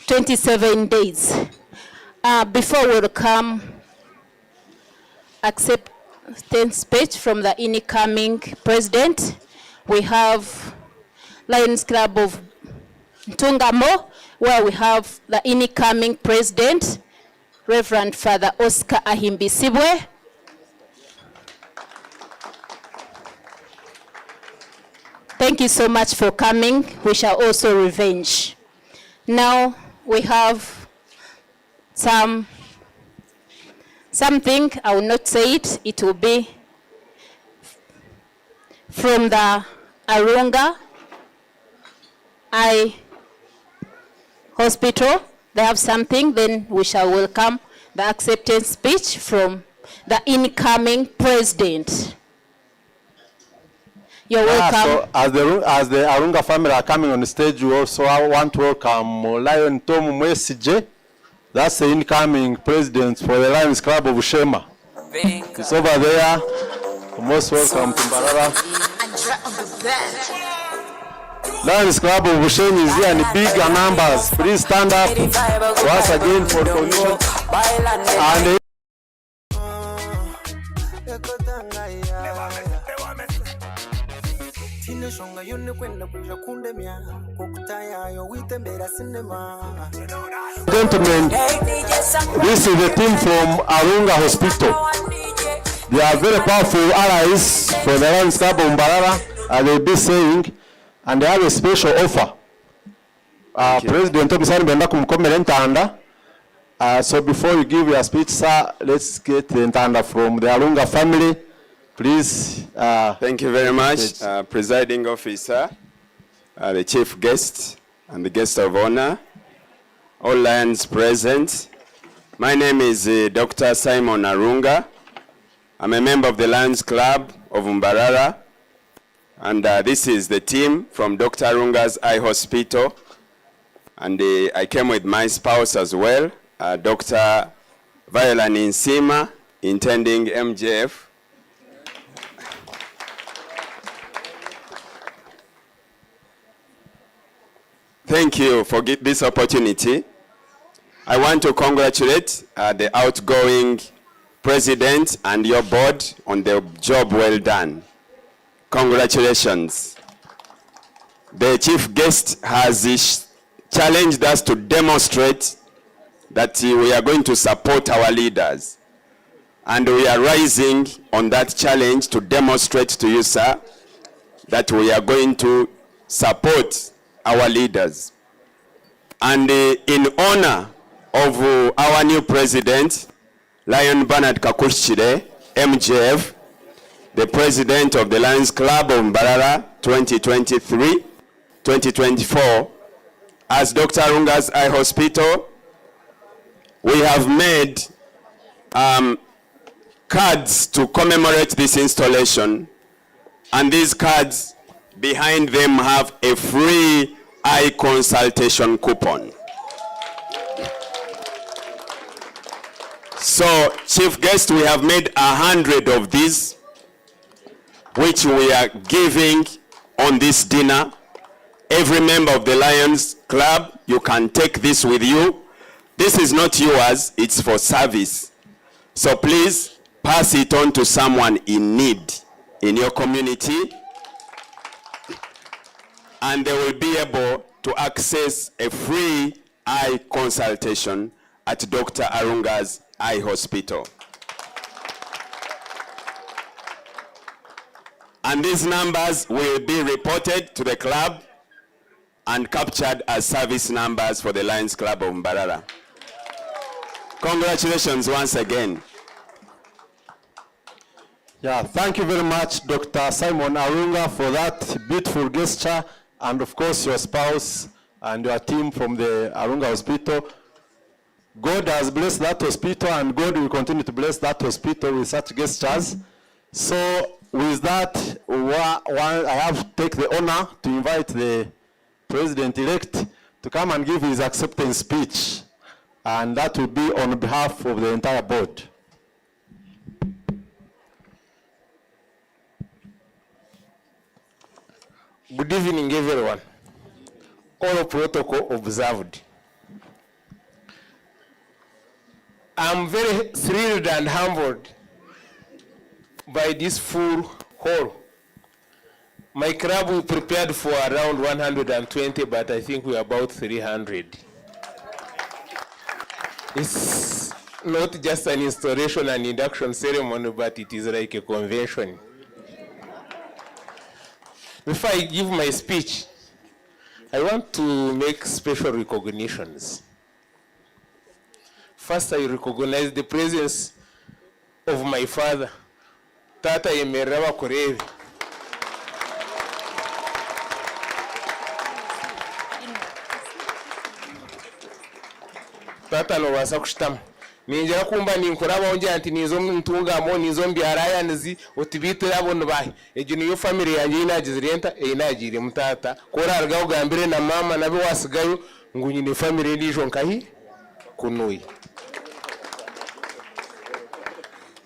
27 days. Before we come, acceptance speech from the incoming president, we have Lions Club of Ntungamo, where we have the incoming president, Reverend Father Oscar Ahimbisibwe. Thank you so much for coming. We shall also revenge. Now we have something, I will not say it, it will be from the Arunga Eye Hospital. They have something, then we shall welcome the acceptance speech from the incoming president. You're welcome. So as the Arunga family are coming on the stage, we also want to welcome Lion Tom Mwesije. That's the incoming president for the Lions Club of Ushema. It's over there. Most welcome to Mbarara. Lions Club of Ushema is here in bigger numbers. Please stand up once again for recognition. And gentlemen, this is the team from Arunga Hospital. They are very powerful allies for the Lions Club of Mbarara, as they'll be saying, and they have a special offer. President Thomasani Benda kumkomere ntanda. So before you give your speech, sir, let's get the ntanda from the Arunga family. Please. Thank you very much, Presiding Officer, the Chief Guest, and the Guest of Honor, all Lions present. My name is Dr. Simon Arunga. I'm a member of the Lions Club of Mbarara, and this is the team from Dr. Arunga's Eye Hospital. And I came with my spouse as well, Dr. Viola Ninsima, intending MJF. Thank you for this opportunity. I want to congratulate the outgoing president and your board on the job well done. Congratulations. The chief guest has challenged us to demonstrate that we are going to support our leaders. And we are rising on that challenge to demonstrate to you, sir, that we are going to support our leaders. And in honor of our new president, Lion Bernard Kakuhikire, MJF, the president of the Lions Club of Mbarara 2023-2024, as Dr. Arunga's Eye Hospital, we have made cards to commemorate this installation. And these cards, behind them have a free eye consultation coupon. So, Chief Guest, we have made 100 of these, which we are giving on this dinner. Every member of the Lions Club, you can take this with you. This is not yours, it's for service. So please pass it on to someone in need in your community, and they will be able to access a free eye consultation at Dr. Arunga's Eye Hospital. And these numbers will be reported to the club and captured as service numbers for the Lions Club of Mbarara. Congratulations once again. Yeah, thank you very much, Dr. Simon Arunga, for that beautiful gesture, and of course your spouse and your team from the Arunga Hospital. God has blessed that hospital, and God will continue to bless that hospital with such gestures. So with that, I have to take the honor to invite the President-elect to come and give his acceptance speech, and that will be on behalf of the entire board. Good evening, everyone. All protocol observed. I'm very thrilled and humbled by this full hall. My club we prepared for around 120, but I think we're about 300. It's not just an installation and induction ceremony, but it is like a convention. Before I give my speech, I want to make special recognitions. First, I recognize the presence of my father, Tata Emeraba Korevi. Tata no wasa kushitama. Ninjira kumba ninkuraba onje anti nizo ntungamo nizo mbyara yanzi otibitira abone bahe. Ejo niyo family yanjye inagizirenta inagire mutata. Kora arga ugambire na mama nabe wasigayo ngunyine family ndijo nkahi kunuyi.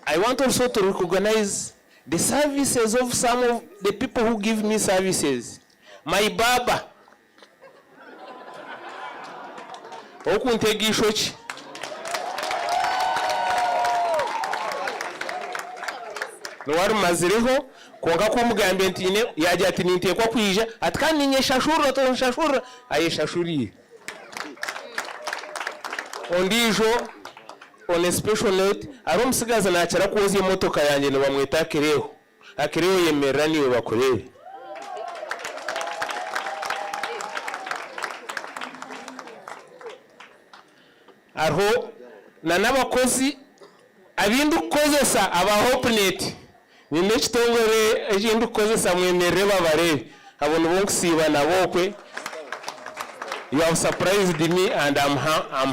I want also to recognize the services of some of the people who give me services. My baba. Okuntegishochi. Nwari mazireho konga kumugambye ntine yaje ati nintekwa kwija atkani nyeshashura to nshashura ayeshashuriye. Ondijo on a special note, aromusigaza nacara kuoza imotoka yanjye nibamwita Akireho. Akireho yemera niwe bakoreye. Arho na n'abakozi abindu kozesa aba hopenet ni nekitongore ekindu kozesa mwemerere babarebe abone bonkusiba nabokwe. You have surprised me and I'm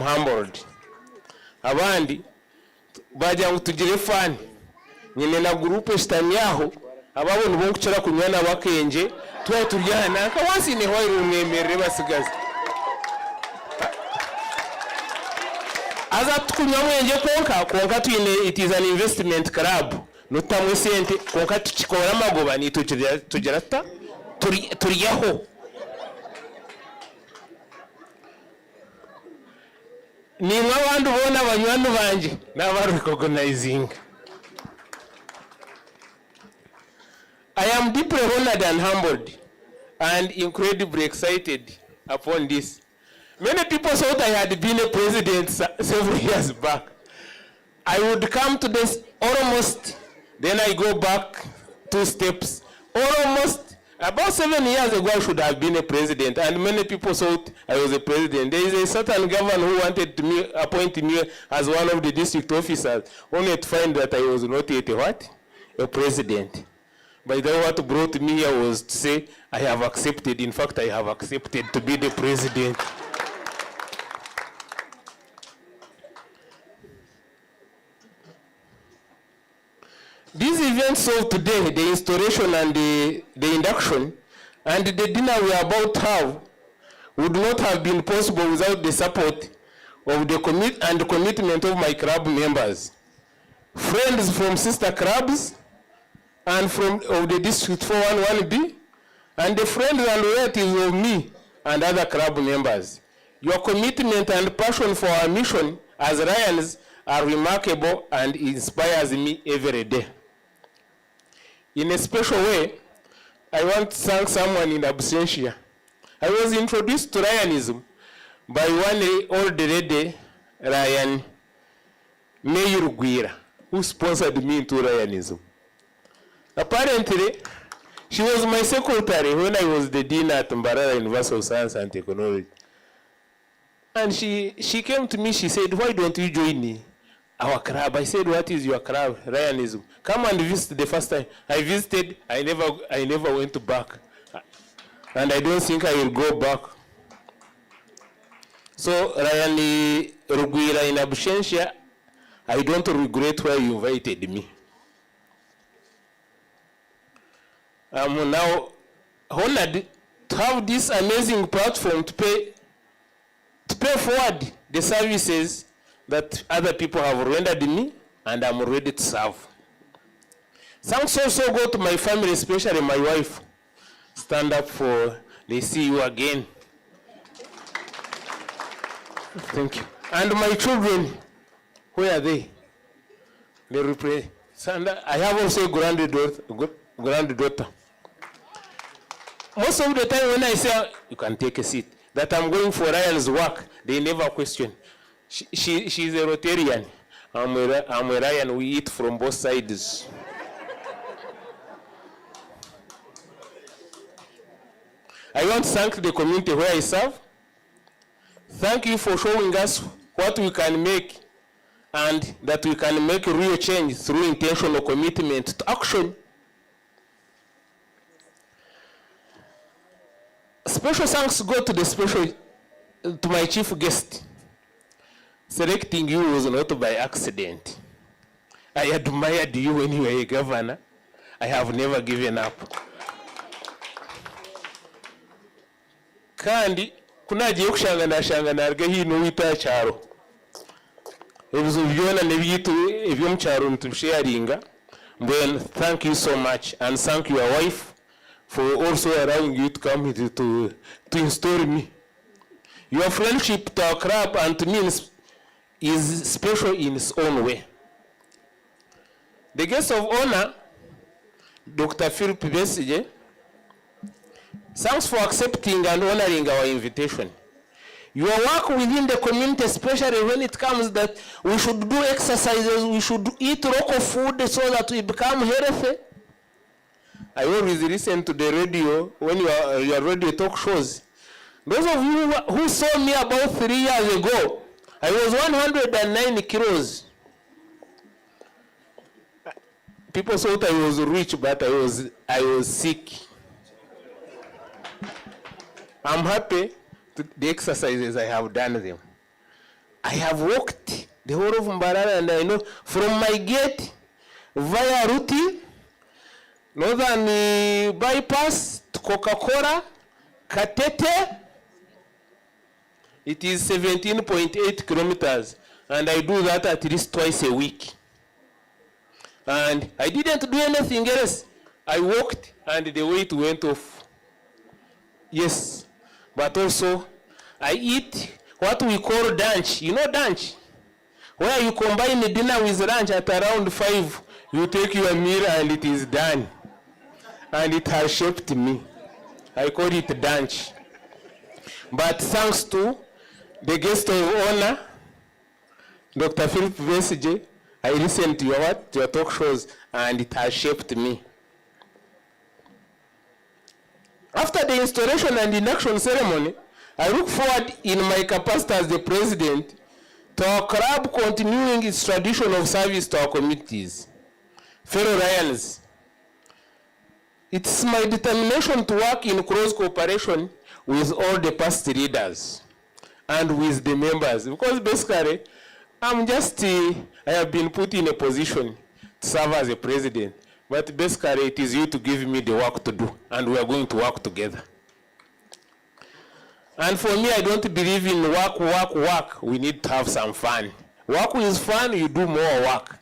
humbled. Abandi bajya ngo tugire fani nyine na groupe shitamyaho ababone bonkucira kunyana bakenje tuwa turyana ka wasi ni hoye rumwemerere basigaza aza tukunya mwenje konka tuyine it is an investment club nutamwe sente konka tukikora magoba ni tugira ta turiyaho. Ni mwabandu bona banywanu banje n'abaru recognizing. I am deeply honored and humbled and incredibly excited upon this. Many people thought I had been a president several years back. I would come to this almost, then I go back 2 steps. Almost about 7 years ago I should have been a president, and many people thought I was a president. There is a certain governor who wanted to appoint me as one of the district officers, only to find that I was not yet a president. By the way, what brought me here was to say I have accepted, in fact I have accepted to be the president. These events of today, the installation and the induction, and the dinner we are about to have, would not have been possible without the support of the commitment of my club members, friends from sister clubs, and of the District 411B, and the friends and relatives of me and other club members. Your commitment and passion for our mission as Lions are remarkable and inspires me every day. In a special way, I want to thank someone in absentia. I was introduced to Ryanism by one old lady, Ryan Ruharo, who sponsored me into Ryanism. Apparently, she was my secretary when I was the dean at Mbarara University of Science and Technology. And she came to me, she said, why don't you join me? Our club. I said, what is your club? Ryanism. Come and visit the first time. I visited, I never went back. And I don't think I will go back. So, Ryan Ruharo in absentia, I don't regret why you invited me. I'm now honored to have this amazing platform to pay forward the services that other people have rendered me, and I'm ready to serve. Thanks also go to my family, especially my wife. stand up for they see you again. Thank you. And my children, where are they? They represent. I have also a granddaughter. Most of the time when I say, you can take a seat, that I'm going for Ryan's work, they never question. She's a Rotarian. I'm a Ryan, we eat from both sides. I want to thank the community where I serve. Thank you for showing us what we can make and that we can make a real change through intentional commitment to action. Special thanks go to my chief guest. Selecting you was not by accident. I admired you when you were a governor. I have never given up. Kandi kunagiye kushangana arge hino wita cyaro. Ebizo byona nebiyitu ebyo mu cyaro ntusharinga. Then thank you so much and thank your wife for also allowing you to come here to install me. Your friendship to our club and to me is special in its own way. The guest of honor, Dr. Philip Besige, thanks for accepting and honoring our invitation. Your work within the community, especially when it comes that we should do exercises, we should eat local food so that we become healthy. I always listen to the radio when your radio talk shows. Those of you who saw me about 3 years ago, I was 109 kilos. People thought I was rich, but I was sick. I'm happy to the exercises I have done them. I have walked the whole of Mbarara, and I know from my gate via Ruti, Northern Bypass to Coca-Cola, Katete, it is 17.8 kilometers, and I do that at least twice a week. And I didn't do anything else. I walked, and the weight went off. Yes, but also I eat what we call lunch. You know lunch? Where you combine the dinner with lunch at around 5, you take your meal and it is done. And it has shaped me. I call it lunch. But thanks to the guest of honor, Dr. Philip Besige, I listened to your talk shows and it has shaped me. After the installation and induction ceremony, I look forward in my capacity as the president to our club continuing its tradition of service to our communities. Fellow Ryans, it's my determination to work in close cooperation with all the past leaders and with the members, because basically I have been put in a position to serve as a president, but basically it is you to give me the work to do, and we are going to work together. And for me, I don't believe in work. We need to have some fun. Work is fun, you do more work.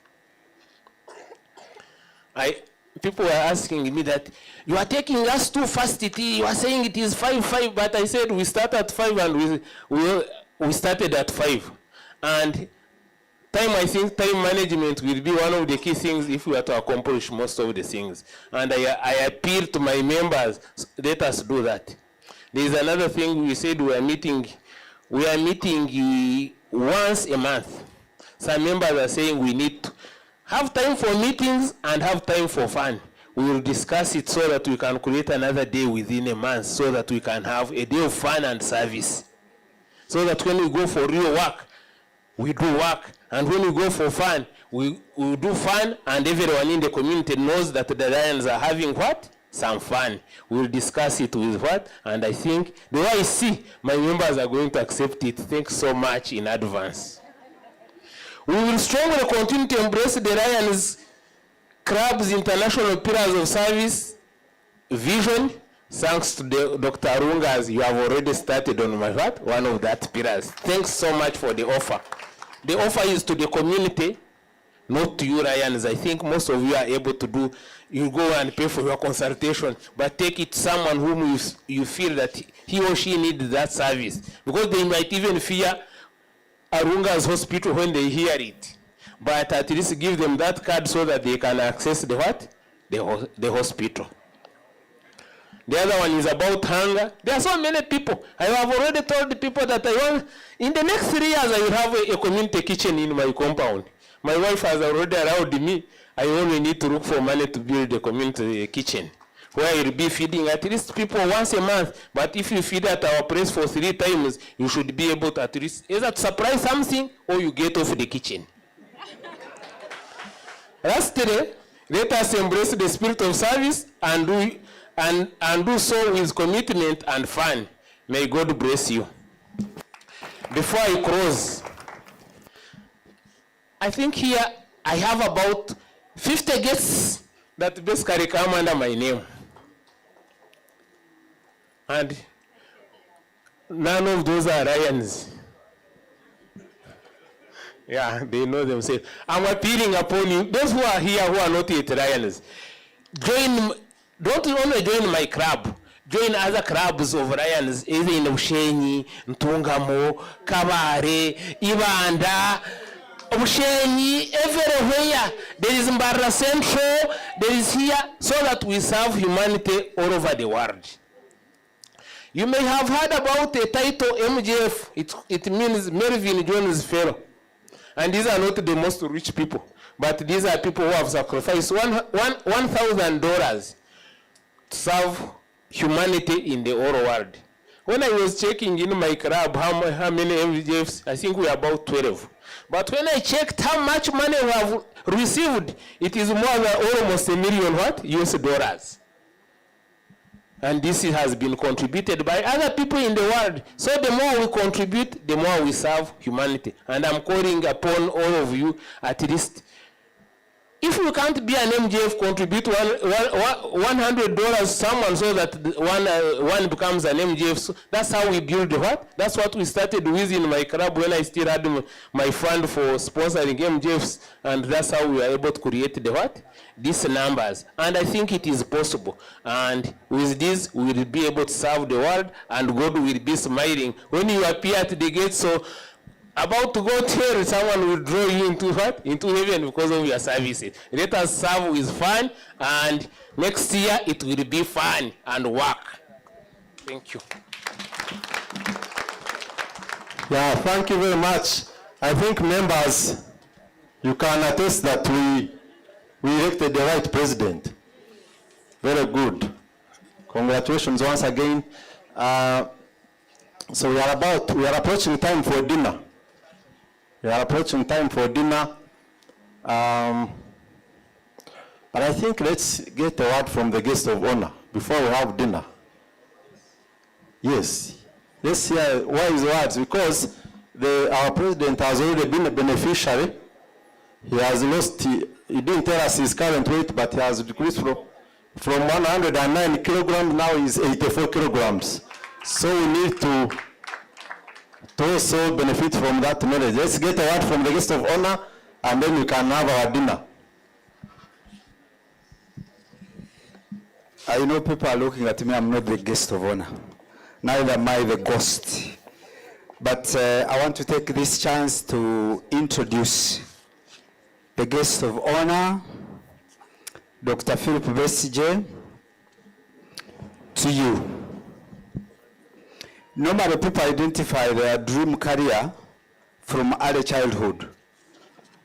People were asking me that, you are taking us too fast, you are saying it is 5, but I said we start at 5 and we started at 5. And I think time management will be one of the key things if we are to accomplish most of the things. And I appeal to my members, let us do that. There is another thing we said we are meeting once a month. Some members are saying we need to have time for meetings and have time for fun. We will discuss it so that we can create another day within a month so that we can have a day of fun and service. So that when we go for real work, we do work. And when we go for fun, we do fun, and everyone in the community knows that the Lions are having what? Some fun. We'll discuss it with what? And I think the way I see, my members are going to accept it. Thanks so much in advance. We will strongly continue to embrace the Lions Club's international pillars of service vision. Thanks to Dr. Rungas, you have already started on my part, one of that pillars. Thanks so much for the offer. The offer is to the community not to you Lions. I think most of you are able to do, you go and pay for your consultation, but take it to someone whom you feel that he or she needs that service. Because they might even fear Arunga's hospital when they hear it. But at least give them that card so that they can access the what? The hospital. The other one is about hunger. There are so many people. I have already told the people that I want, in the next 3 years, I will have a community kitchen in my compound. My wife has already allowed me. I only need to look for money to build a community kitchen where I will be feeding at least people once a month. But if you feed at our place for 3 times, you should be able to at least either to supply something or you get off the kitchen. Lastly, let us embrace the spirit of service and do so with commitment and fun. May God bless you. Before I close, I think here I have about 50 guests that basically come under my name. And none of those are Lions. Yeah, they know themselves. I'm appealing upon you, those who are here who are not yet Lions, don't only join my club, join other clubs of Lions, either in Ushenyi, Ntungamo, Kabare, Ibanda, Ushenyi, everywhere. There is Mbara Central, there is here, so that we serve humanity all over the world. You may have heard about the title MJF. It means Melvin Jones Fellow. And these are not the most rich people, but these are people who have sacrificed $1,000 to serve humanity in the whole world. When I was checking in my club how many MJFs, I think we are about 12. But when I checked how much money we have received, it is more than almost $1 million US dollars. And this has been contributed by other people in the world. So the more we contribute, the more we serve humanity. And I'm calling upon all of you, at least, if you can't be an MJF, contribute $100 to someone so that one becomes an MJF. So that's how we build what? That's what we started with in my club when I still had my fund for sponsoring MJFs. And that's how we were able to create the what? These numbers. And I think it is possible. And with this, we will be able to serve the world, and God will be smiling. When you appear at the gate, so about to go to hell, someone will draw you into what? Into heaven because of your services. Let us serve with fun, and next year it will be fun and work. Thank you. Yeah, thank you very much. I think members, you can attest that we elected the right president. Very good. Congratulations once again. So we are approaching time for dinner. We are approaching time for dinner. But I think let's get a word from the guest of honor before we have dinner. Yes. Let's hear wise words, because our president has already been a beneficiary. He has lost, he didn't tell us his current weight, but he has decreased from 109 kilograms, now he's 84 kilograms. So we need to also benefit from that knowledge. Let's get a word from the guest of honor, and then we can have our dinner. I know people are looking at me, I'm not the guest of honor. Neither am I the ghost. But I want to take this chance to introduce the guest of honor, Dr. Philip Besigye, to you. Normally people identify their dream career from early childhood,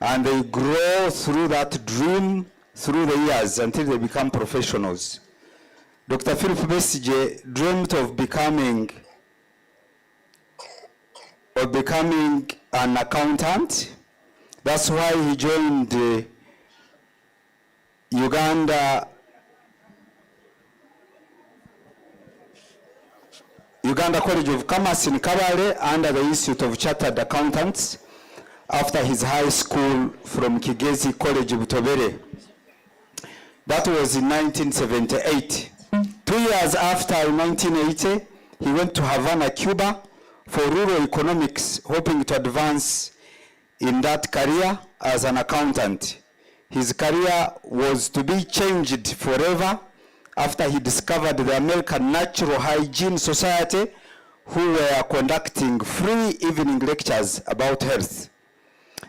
and they grow through that dream through the years until they become professionals. Dr. Philip Besigye dreamt of becoming an accountant. That's why he joined Uganda College of Commerce in Kabale under the Institute of Chartered Accountants after his high school from Kigezi College, Butobere. That was in 1978. 2 years after, in 1980, he went to Havana, Cuba for rural economics, hoping to advance in that career as an accountant. His career was to be changed forever after he discovered the American Natural Hygiene Society, who were conducting free evening lectures about health.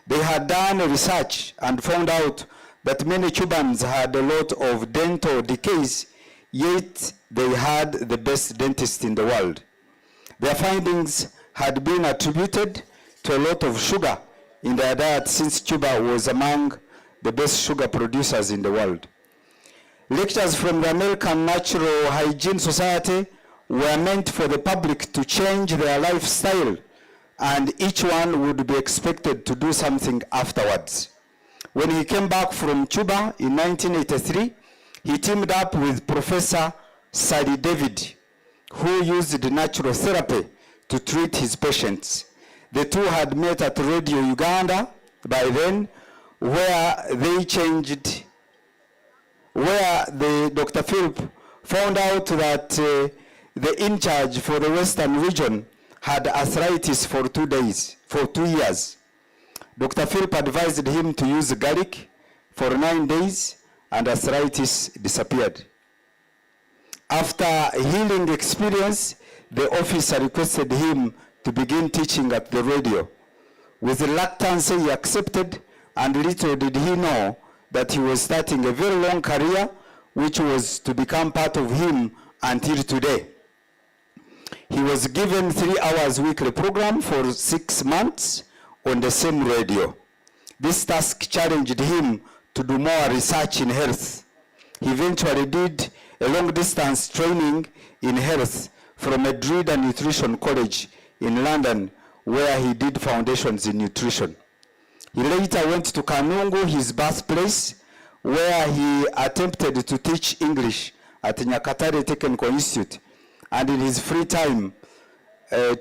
They had done research and found out that many Cubans had a lot of dental decays, yet they had the best dentist in the world. Their findings had been attributed to a lot of sugar in their diet, since Cuba was among the best sugar producers in the world. Lectures from the American Natural Hygiene Society were meant for the public to change their lifestyle, and each one would be expected to do something afterwards. When he came back from Cuba in 1983, he teamed up with Professor Sally David, who used natural therapy to treat his patients. The two had met at Radio Uganda by then, where Dr. Philip found out that the in charge for the Western region had arthritis for 2 years. Dr. Philip advised him to use garlic for 9 days, and arthritis disappeared. After healing experience, the officer requested him to begin teaching at the radio. With reluctance, he accepted, and little did he know that he was starting a very long career, which was to become part of him until today. He was given 3 hours weekly program for 6 months on the same radio. This task challenged him to do more research in health. He eventually did a long distance training in health from Madrid and Nutrition College in London, where he did foundations in nutrition. He later went to Kanungu, his birthplace, where he attempted to teach English at Nyakatare Technical Institute, and in his free time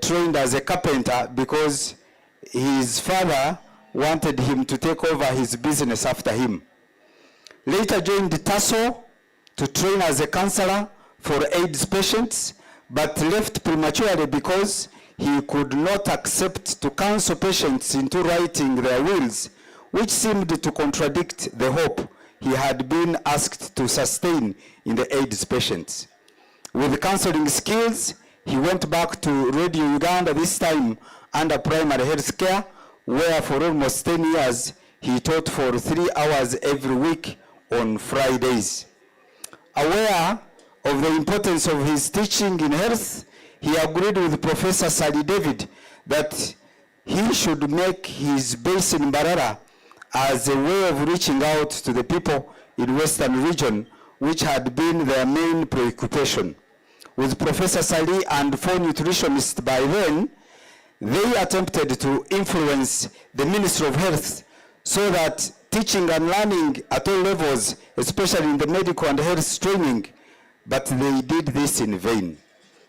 trained as a carpenter because his father wanted him to take over his business after him. Later joined TASO to train as a counselor for AIDS patients, but left prematurely because he could not accept to counsel patients into writing their wills, which seemed to contradict the hope he had been asked to sustain in the AIDS patients. With counseling skills, he went back to Radio Uganda, this time under primary health care, where for almost 10 years he taught for 3 hours every week on Fridays. Aware of the importance of his teaching in health, he agreed with Professor Sally David that he should make his base in Mbarara as a way of reaching out to the people in Western region, which had been their main preoccupation. With Professor Sally and 4 nutritionists by then, they attempted to influence the Ministry of Health so that teaching and learning at all levels, especially in the medical and health training, but they did this in vain.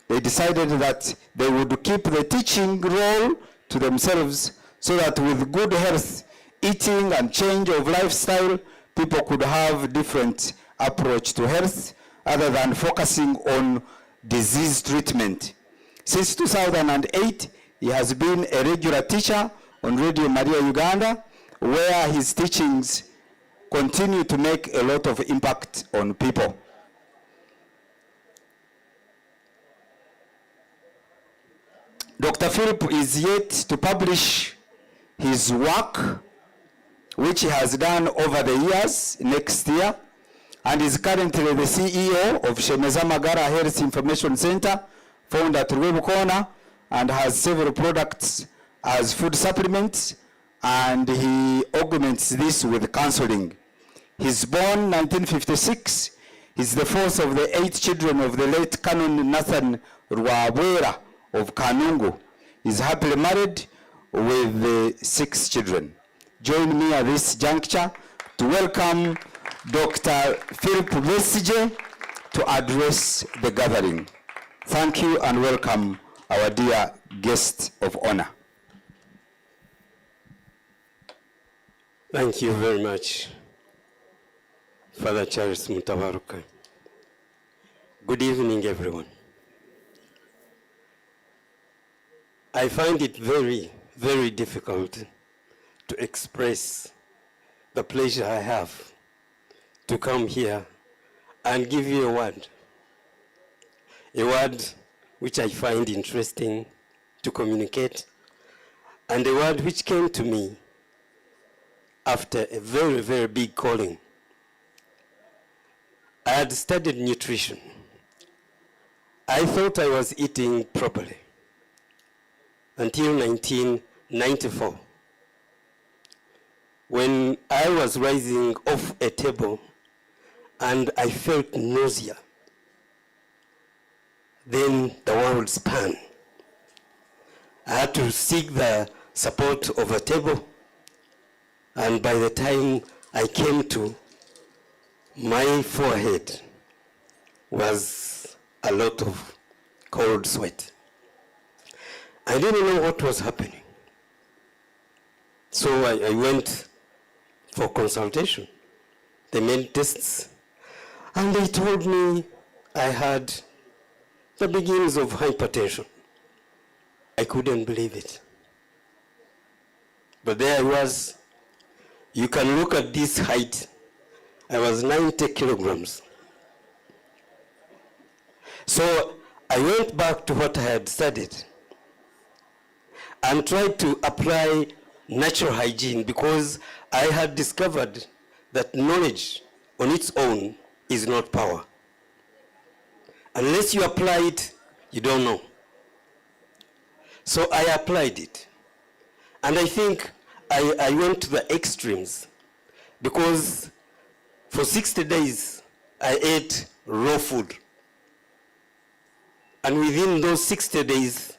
They decided that they would keep the teaching role to themselves so that with good health, eating and change of lifestyle, people could have different approach to health other than focusing on disease treatment. Since 2008, he has been a regular teacher on Radio Maria Uganda, where his teachings continue to make a lot of impact on people. Dr. Philip is yet to publish his work, which he has done over the years, next year, and is currently the CEO of Shemeza Magara Health Information Center, found at Ruwebu Corner, and has several products as food supplements, and he augments this with counseling. He's born 1956. He's the 4th of the 8 children of the late Canon Nathan Rwabwera of Kanungu. He's happily married with 6 children. Join me at this juncture to welcome Dr. Philip Besige to address the gathering. Thank you and welcome our dear guest of honor. Thank you very much, Father Charles Mutawaruka. Good evening, everyone. I find it very, very difficult to express the pleasure I have to come here and give you a word which I find interesting to communicate, and a word which came to me after a very, very big calling. I had studied nutrition. I thought I was eating properly until 1994, when I was rising off a table and I felt nausea. Then the world spun. I had to seek the support of a table, and by the time I came to, my forehead was a lot of cold sweat. I didn't know what was happening. So I went for consultation. They made tests, and they told me I had the beginnings of hypertension. I couldn't believe it. But there I was. You can look at this height. I was 90 kilograms. So I went back to what I had studied and tried to apply natural hygiene, because I had discovered that knowledge on its own is not power. Unless you apply it, you don't know. So I applied it. And I think I went to the extremes, because for 60 days I ate raw food. And within those 60 days,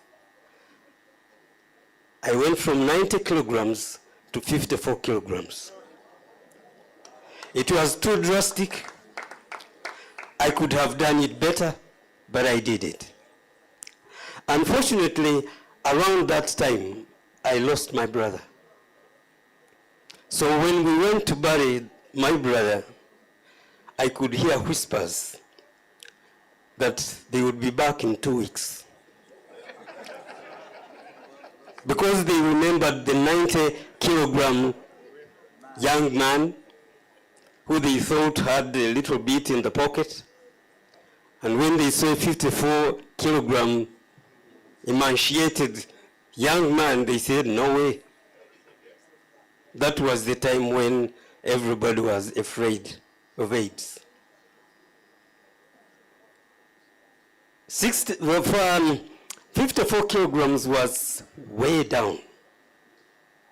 I went from 90 kilograms to 54 kilograms. It was too drastic. I could have done it better, but I did it. Unfortunately, around that time, I lost my brother. So when we went to bury my brother, I could hear whispers that they would be back in 2 weeks. Because they remembered the 90-kilogram young man who they thought had a little bit in the pocket. And when they saw a 54-kilogram emaciated young man, they said, no way. That was the time when everybody was afraid of AIDS. 54 kilograms was way down,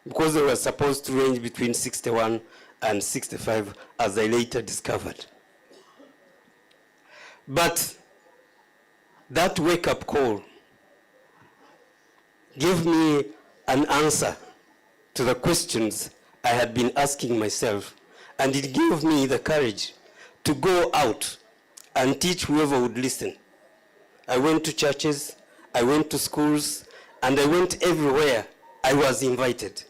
because they were supposed to range between 61 and 65, as I later discovered. But that wake-up call gave me an answer to the questions I had been asking myself, and it gave me the courage to go out and teach whoever would listen. I went to churches, I went to schools, and I went everywhere I was invited.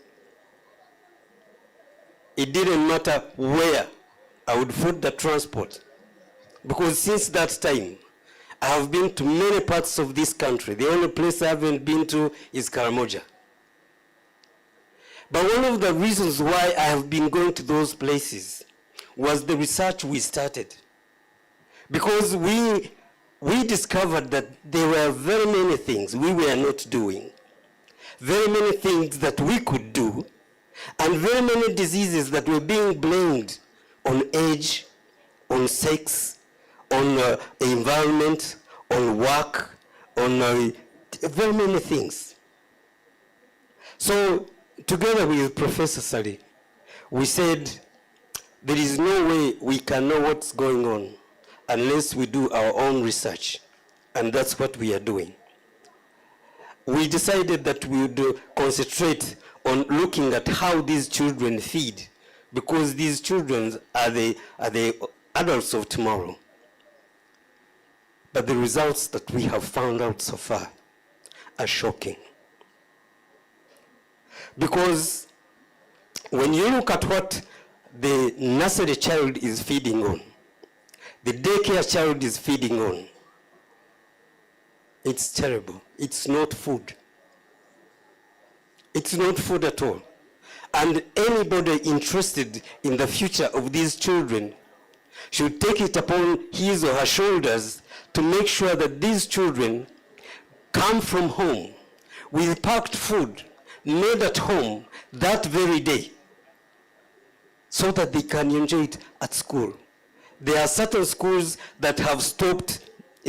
It didn't matter where I would put the transport, because since that time, I have been to many parts of this country. The only place I haven't been to is Karamoja. But one of the reasons why I have been going to those places was the research we started. Because we discovered that there were very many things we were not doing, very many things that we could do, and very many diseases that were being blamed on age, on sex, on the environment, on work, on very many things. So together with Professor Sali, we said there is no way we can know what's going on unless we do our own research, and that's what we are doing. We decided that we would concentrate on looking at how these children feed, because these children are the adults of tomorrow. But the results that we have found out so far are shocking. Because when you look at what the nursery child is feeding on, the daycare child is feeding on, it's terrible. It's not food. It's not food at all. And anybody interested in the future of these children should take it upon his or her shoulders to make sure that these children come from home with packed food made at home that very day, so that they can enjoy it at school. There are certain schools that have stopped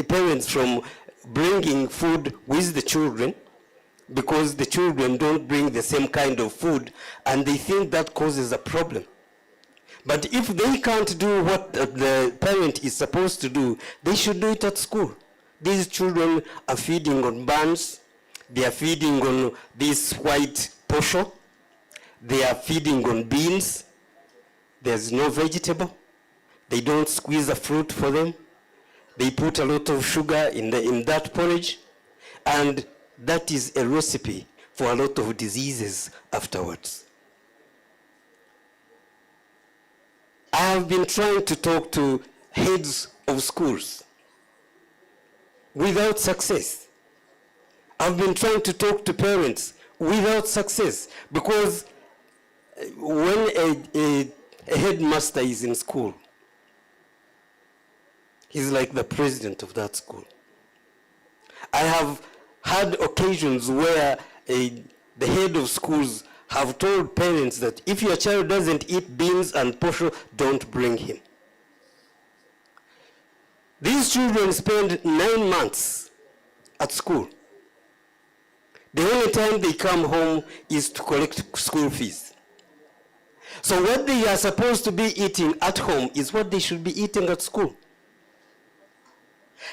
parents from bringing food with the children because the children don't bring the same kind of food, and they think that causes a problem. But if they can't do what the parent is supposed to do, they should do it at school. These children are feeding on buns, they are feeding on this white posho, they are feeding on beans, there's no vegetable, they don't squeeze a fruit for them, they put a lot of sugar in that porridge, and that is a recipe for a lot of diseases afterwards. I have been trying to talk to heads of schools without success. I've been trying to talk to parents without success, because when a headmaster is in school, he's like the president of that school. I have had occasions where the head of schools have told parents that if your child doesn't eat beans and posho, don't bring him. These children spend 9 months at school. The only time they come home is to collect school fees. So what they are supposed to be eating at home is what they should be eating at school.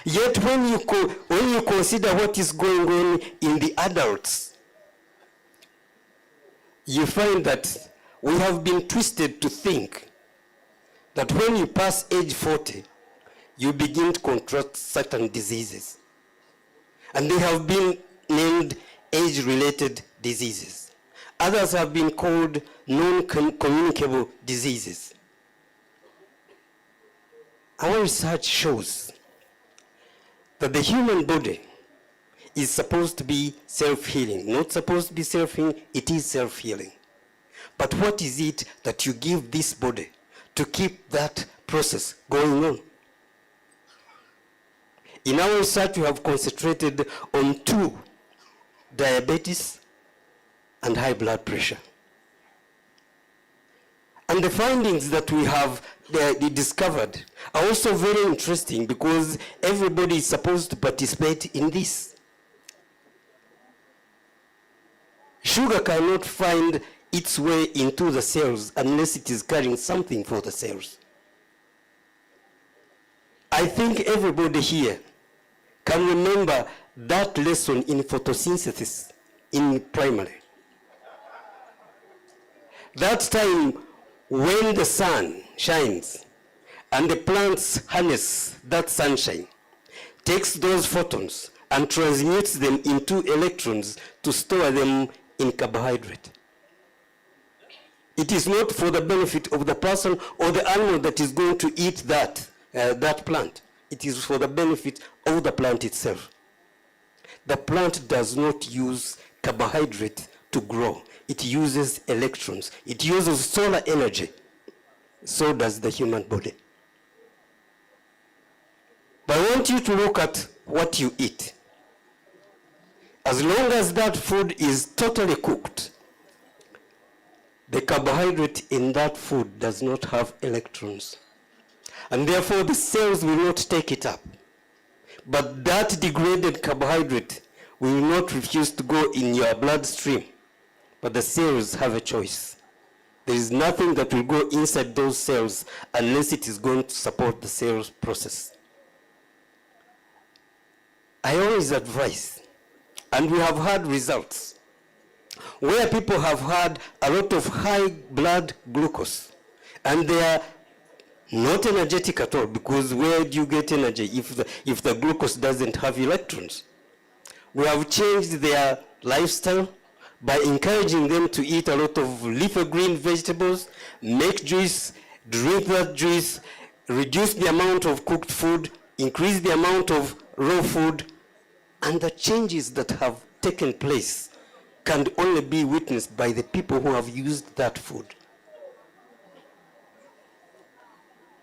Yet when you consider what is going on in the adults, you find that we have been twisted to think that when you pass age 40, you begin to contract certain diseases. And they have been named age-related diseases. Others have been called non-communicable diseases. Our research shows that the human body is supposed to be self-healing. Not supposed to be self-healing, it is self-healing. But what is it that you give this body to keep that process going on? In our research, we have concentrated on 2, diabetes and high blood pressure. And the findings that we have discovered are also very interesting, because everybody is supposed to participate in this. Sugar cannot find its way into the cells unless it is carrying something for the cells. I think everybody here can remember that lesson in photosynthesis in primary. That time when the sun shines and the plants harness that sunshine, takes those photons and transmutes them into electrons to store them in carbohydrate. It is not for the benefit of the person or the animal that is going to eat that plant. It is for the benefit of the plant itself. The plant does not use carbohydrate to grow. It uses electrons. It uses solar energy. So does the human body. But I want you to look at what you eat. As long as that food is totally cooked, the carbohydrate in that food does not have electrons. And therefore the cells will not take it up. But that degraded carbohydrate will not refuse to go in your bloodstream. But the cells have a choice. There is nothing that will go inside those cells unless it is going to support the cells process. I always advise, and we have had results, where people have had a lot of high blood glucose, and they are not energetic at all, because where do you get energy if the glucose doesn't have electrons? We have changed their lifestyle by encouraging them to eat a lot of leafy green vegetables, make juice, drink that juice, reduce the amount of cooked food, increase the amount of raw food, and the changes that have taken place can only be witnessed by the people who have used that food.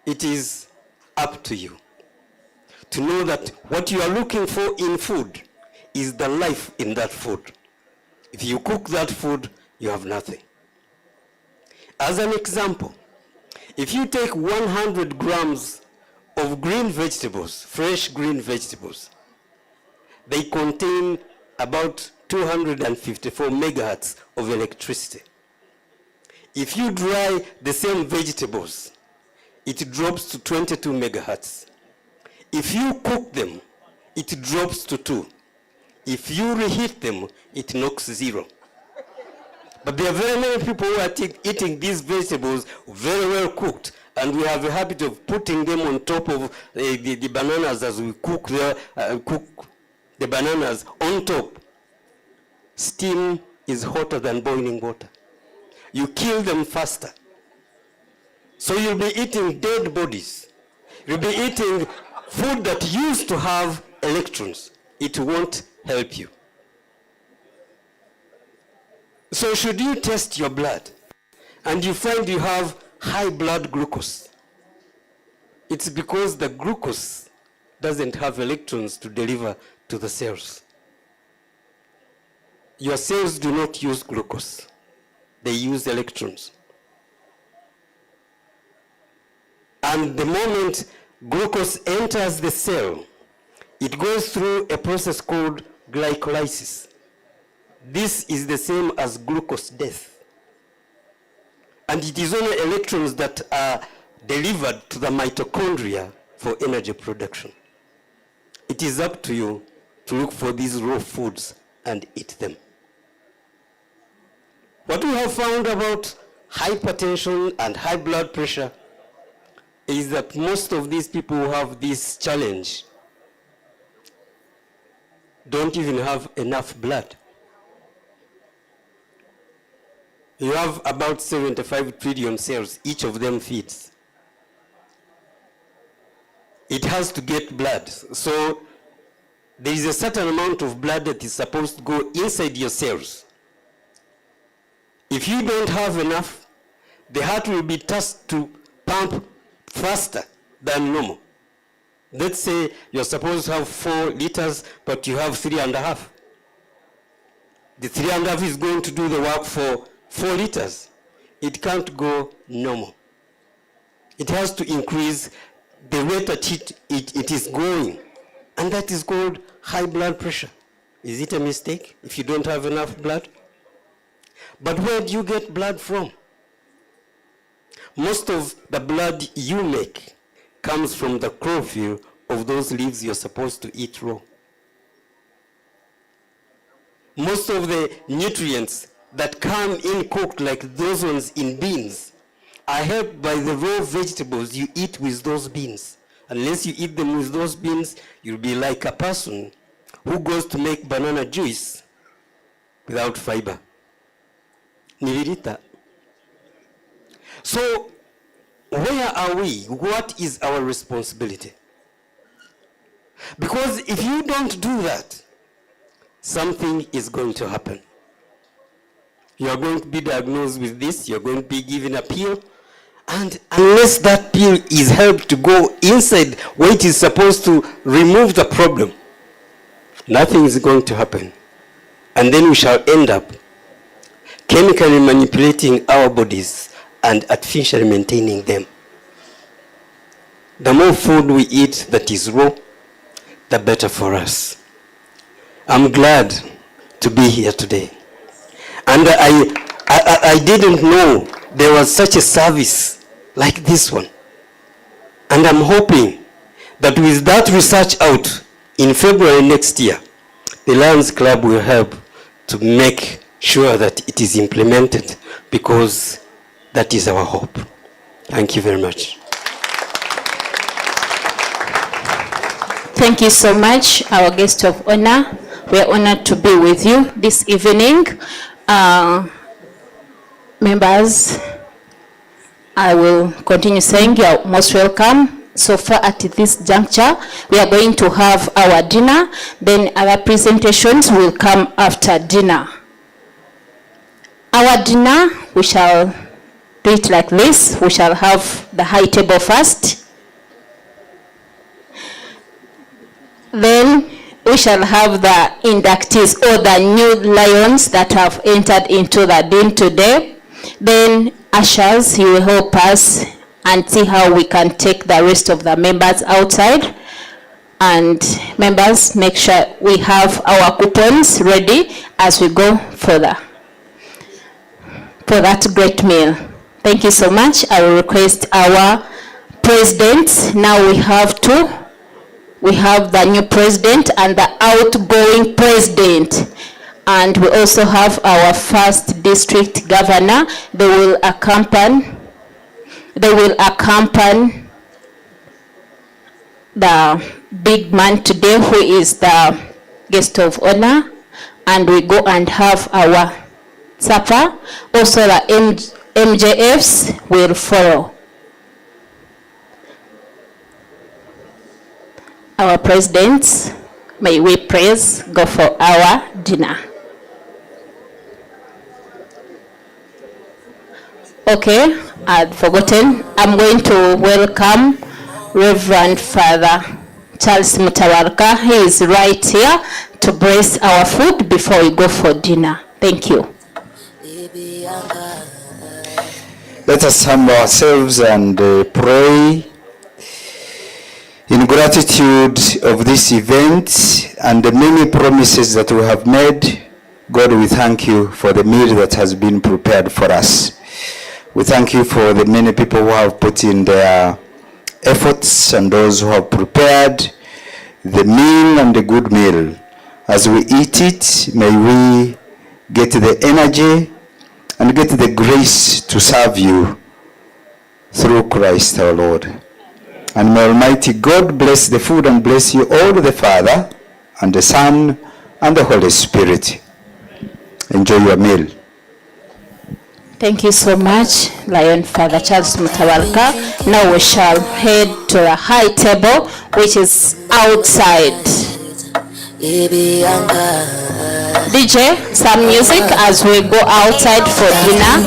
It is up to you to know that what you are looking for in food is the life in that food. If you cook that food, you have nothing. As an example, if you take 100 grams of green vegetables, fresh green vegetables, they contain about 254 megahertz of electricity. If you dry the same vegetables, it drops to 22 megahertz. If you cook them, it drops to 2. If you reheat them, it knocks 0. But there are very many people who are eating these vegetables very well cooked, and we have a habit of putting them on top of the bananas as we cook the bananas on top. Steam is hotter than boiling water. You kill them faster. So you'll be eating dead bodies. You'll be eating food that used to have electrons. It won't help you. So should you test your blood and you find you have high blood glucose, it's because the glucose doesn't have electrons to deliver to the cells. Your cells do not use glucose. They use electrons. And the moment glucose enters the cell, it goes through a process called glycolysis. This is the same as glucose death. And it is only electrons that are delivered to the mitochondria for energy production. It is up to you to look for these raw foods and eat them. What we have found about hypertension and high blood pressure is that most of these people who have this challenge don't even have enough blood. You have about 75 trillion cells, each of them feeds. It has to get blood. So there is a certain amount of blood that is supposed to go inside your cells. If you don't have enough, the heart will be tasked to pump faster than normal. Let's say you're supposed to have 4 liters, but you have 3.5. The 3.5 is going to do the work for 4 liters. It can't go normal. It has to increase the rate at it is going. And that is called high blood pressure. Is it a mistake if you don't have enough blood? But where do you get blood from? Most of the blood you make comes from the chlorophyll of those leaves you're supposed to eat raw. Most of the nutrients that come in cooked, like those ones in beans, are helped by the raw vegetables you eat with those beans. Unless you eat them with those beans, you'll be like a person who goes to make banana juice without fiber. Nilirita. So, where are we? What is our responsibility? Because if you don't do that, something is going to happen. You are going to be diagnosed with this, you're going to be given a pill, and unless that pill is helped to go inside where it is supposed to remove the problem, nothing is going to happen. And then we shall end up chemically manipulating our bodies and artificially maintaining them. The more food we eat that is raw, the better for us. I'm glad to be here today. And I didn't know there was such a service like this one. And I'm hoping that with that research out in February next year, the Lions Club will help to make sure that it is implemented, because that is our hope. Thank you very much. Thank you so much, our guest of honor. We are honored to be with you this evening. Members, I will continue saying you are most welcome. So far at this juncture, we are going to have our dinner, then our presentations will come after dinner. Our dinner, we shall do it like this. We shall have the high table first. Then we shall have the inductees or the new lions that have entered into the den today. Then ushers, you will help us and see how we can take the rest of the members outside. And members, make sure we have our coupons ready as we go for that great meal. Thank you so much. I will request our presidents. Now we have two. We have the new president and the outgoing president. And we also have our first district governor. They will accompany the big man today, who is the guest of honor. And we go and have our supper. Also the MJFs will follow. Our presidents, may we please go for our dinner. Okay, I'd forgotten. I'm going to welcome Reverend Father Charles Mutawarka. He is right here to bless our food before we go for dinner. Thank you. Let us humble ourselves and pray in gratitude of this event and the many promises that we have made. God, we thank you for the meal that has been prepared for us. We thank you for the many people who have put in their efforts and those who have prepared the meal and the good meal. As we eat it, may we get the energy and get the grace to serve you through Christ our Lord. And may Almighty God bless the food and bless you all, the Father and the Son and the Holy Spirit. Enjoy your meal. Thank you so much, Lion Father Charles Mutawarka. Now we shall head to the high table, which is outside. DJ, some music as we go outside for dinner.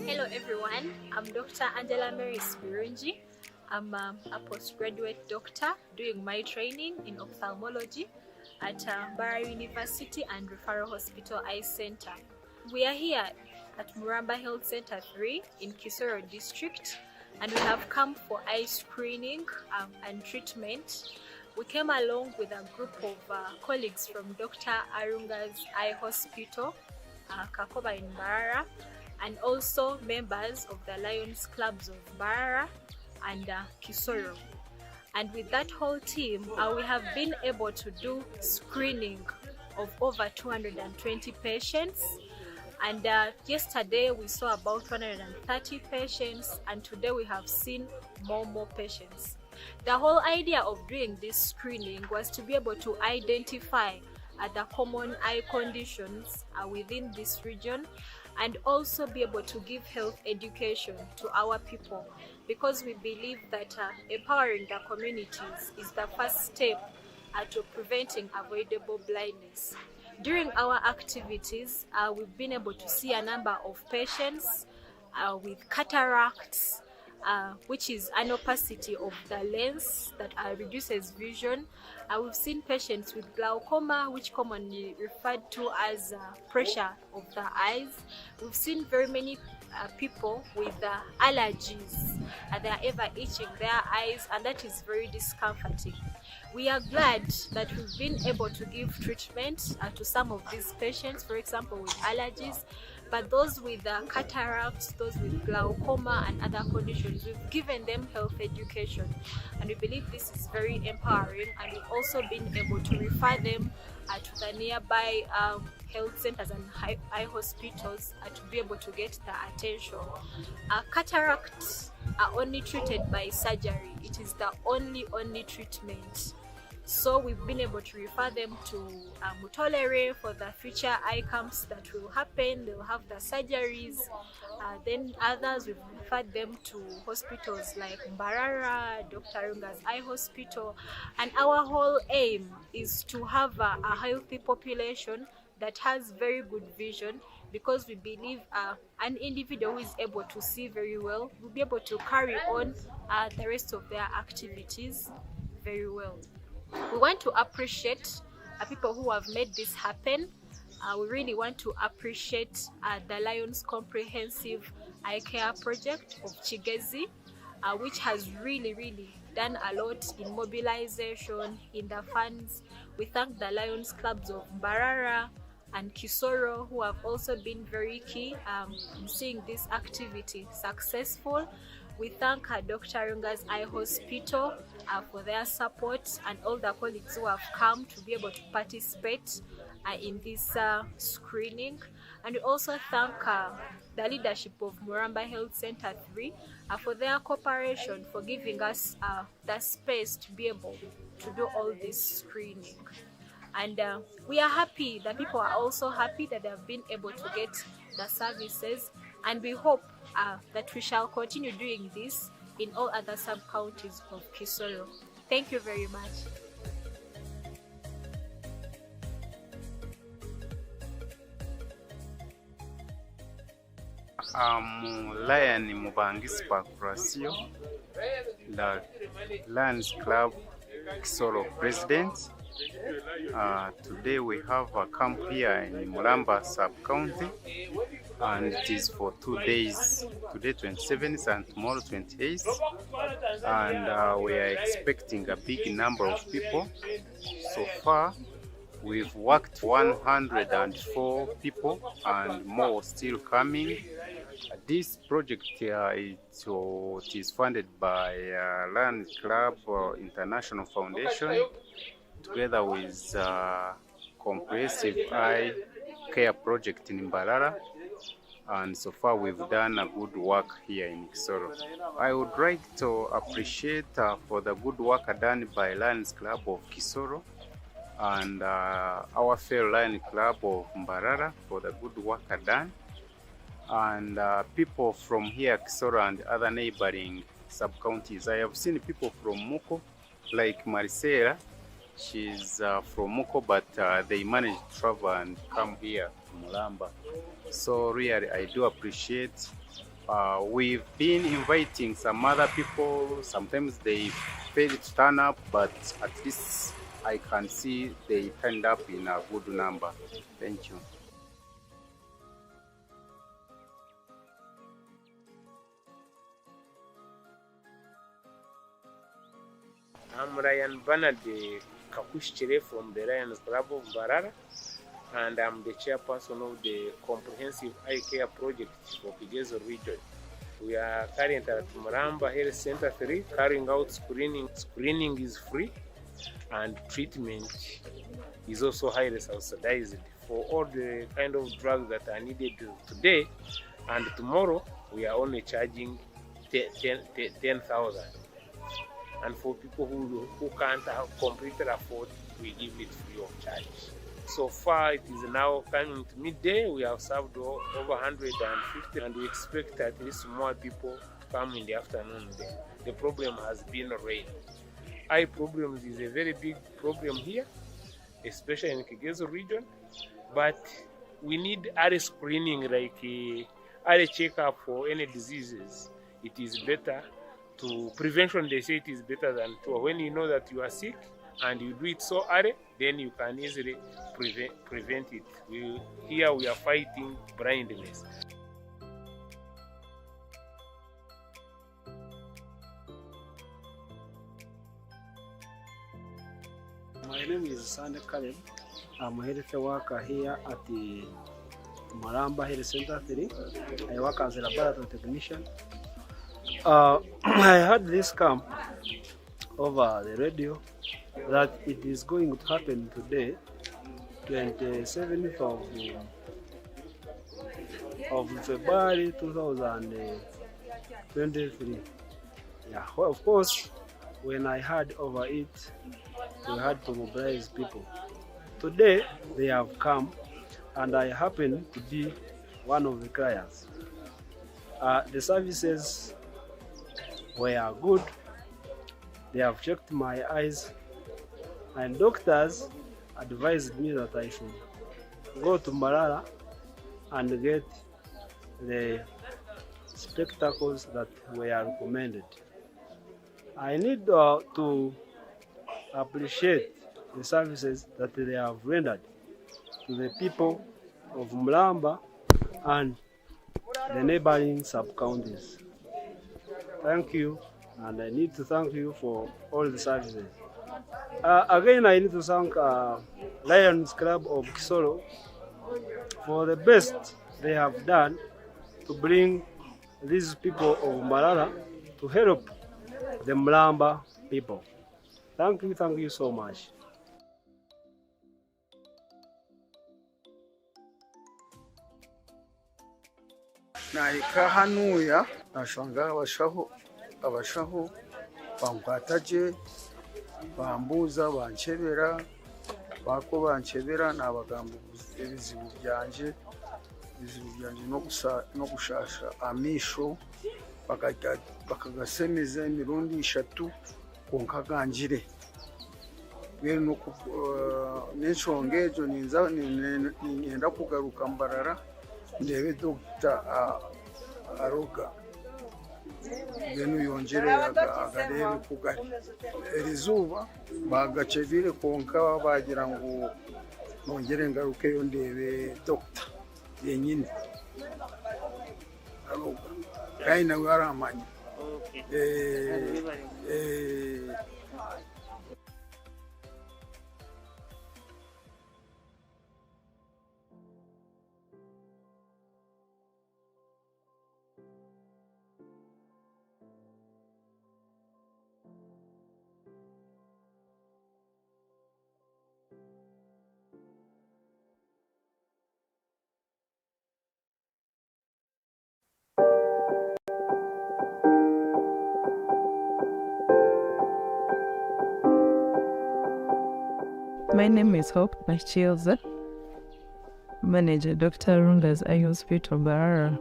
Hello everyone, I'm Dr. Angela Mary Spirungi. I'm a postgraduate doctor doing my training in ophthalmology at Mbarara University and Ruharo Hospital Eye Center. We are here at Muramba Health Center 3 in Kisoro District, and we have come for eye screening and treatment. We came along with a group of colleagues from Dr. Arunga's Eye Hospital, Kakoba in Mbarara, and also members of the Lions Clubs of Mbarara and Kisoro. And with that whole team, we have been able to do screening of over 220 patients. And yesterday we saw about 130 patients, and today we have seen more patients. The whole idea of doing this screening was to be able to identify the common eye conditions within this region, and also be able to give health education to our people, because we believe that empowering the communities is the first step to preventing avoidable blindness. During our activities, we've been able to see a number of patients with cataracts, which is an opacity of the lens that reduces vision. We've seen patients with glaucoma, which commonly referred to as pressure of the eyes. We've seen very many people with allergies, they are ever itching their eyes, and that is very discomforting. We are glad that we've been able to give treatment to some of these patients, for example with allergies, but those with cataracts, those with glaucoma and other conditions, we've given them health education, and we believe this is very empowering, and we've also been able to refer them to the nearby health centers and eye hospitals to be able to get the attention. Cataracts are only treated by surgery. It is the only treatment. So we've been able to refer them to Mutolere for the future eye camps that will happen. They'll have the surgeries. Then others, we've referred them to hospitals like Mbarara, Dr. Runga's Eye Hospital. And our whole aim is to have a healthy population that has very good vision, because we believe an individual who is able to see very well will be able to carry on the rest of their activities very well. We want to appreciate people who have made this happen. We really want to appreciate the Lions Comprehensive Eye Care Project of Kigezi, which has really done a lot in mobilization, in the funds. We thank the Lions Clubs of Mbarara and Kisoro, who have also been very key in seeing this activity successful. We thank Dr. Runga's Eye Hospital for their support, and all the colleagues who have come to be able to participate in this screening. And we also thank the leadership of Muramba Health Center 3 for their cooperation, for giving us the space to be able to do all this screening. And we are happy, the people are also happy that they have been able to get the services, and we hope that we shall continue doing this in all other sub-counties of Kisoro. Thank you very much. Lion Mubangis Pakurasio, the Lions Club Kisoro president. Today we have a camp here in Mulamba sub-county, and it is for 2 days, today 27th and tomorrow 28th, and we are expecting a big number of people. So far we've worked 104 people and more still coming. This project it is funded by Lions Club International Foundation, together with Comprehensive Eye Care Project in Mbarara, and so far we've done a good work here in Kisoro. I would like to appreciate for the good work done by Lions Club of Kisoro and our fellow Lions Club of Mbarara for the good work done, and people from here Kisoro and other neighboring sub-counties. I have seen people from Muko, like Maricela. She's from Muko, but they managed to travel and come here to Mulamba. So really, I do appreciate. We've been inviting some other people. Sometimes they failed to turn up, but at least I can see they turned up in a good number. Thank you. I'm Ryan Bernard Kakuhikire from the Lions Club of Mbarara, and I'm the chairperson of the Comprehensive Eye Care Project for Kigezo region. We are currently at Muramba Health Center 3 carrying out screening. Screening is free, and treatment is also highly subsidized for all the kind of drugs that are needed today, and tomorrow we are only charging 10,000. And for people who can't completely afford, we give it free of charge. So far, it is now coming to midday. We have served over 150, and we expect at least more people to come in the afternoon. The problem has been rain. Eye problems is a very big problem here, especially in Kigezo region. But we need early screening, like early checkup for any diseases. It is better to prevention. They say it is better than cure. When you know that you are sick and you do it so early, then you can easily prevent it. Here we are fighting blindness. My name is Sande Kaleb. I'm a health worker here at the Maramba Health Center 3. I work as a laboratory technician. I heard this camp over the radio that it is going to happen today, 27th of February 2023. Yeah, well, of course, when I heard over it, we had to mobilize people. Today they have come, and I happen to be one of the clients. The services were good. They have checked my eyes, and doctors advised me that I should go to Mbarara and get the spectacles that were recommended. I need to appreciate the services that they have rendered to the people of Mlamba and the neighboring sub-counties. Thank you, and I need to thank you for all the services. Again, I need to thank Lions Club of Kisoro for the best they have done to bring these people of Mbarara to help the Mlamba people. Thank you so much. Naika hanuya nashanga abashaho bamkwataje bambuza banchebera bako banchebera nabagamba ibizibu byanje no gushasha amisho bakagasemeza imirundi 3 konka ganjire bero n'inshongejo ninda kugaruka Mbarara ndebe Dr. Aroga beno yongere agarebe kugari erizuba bagacevire konka bagira ngo nongere ngaruke yo ndebe Dr. yenyine Aroga kaina waramanya My name is Hope Machilza, manager Dr. Runga's Eye Hospital Mbarara.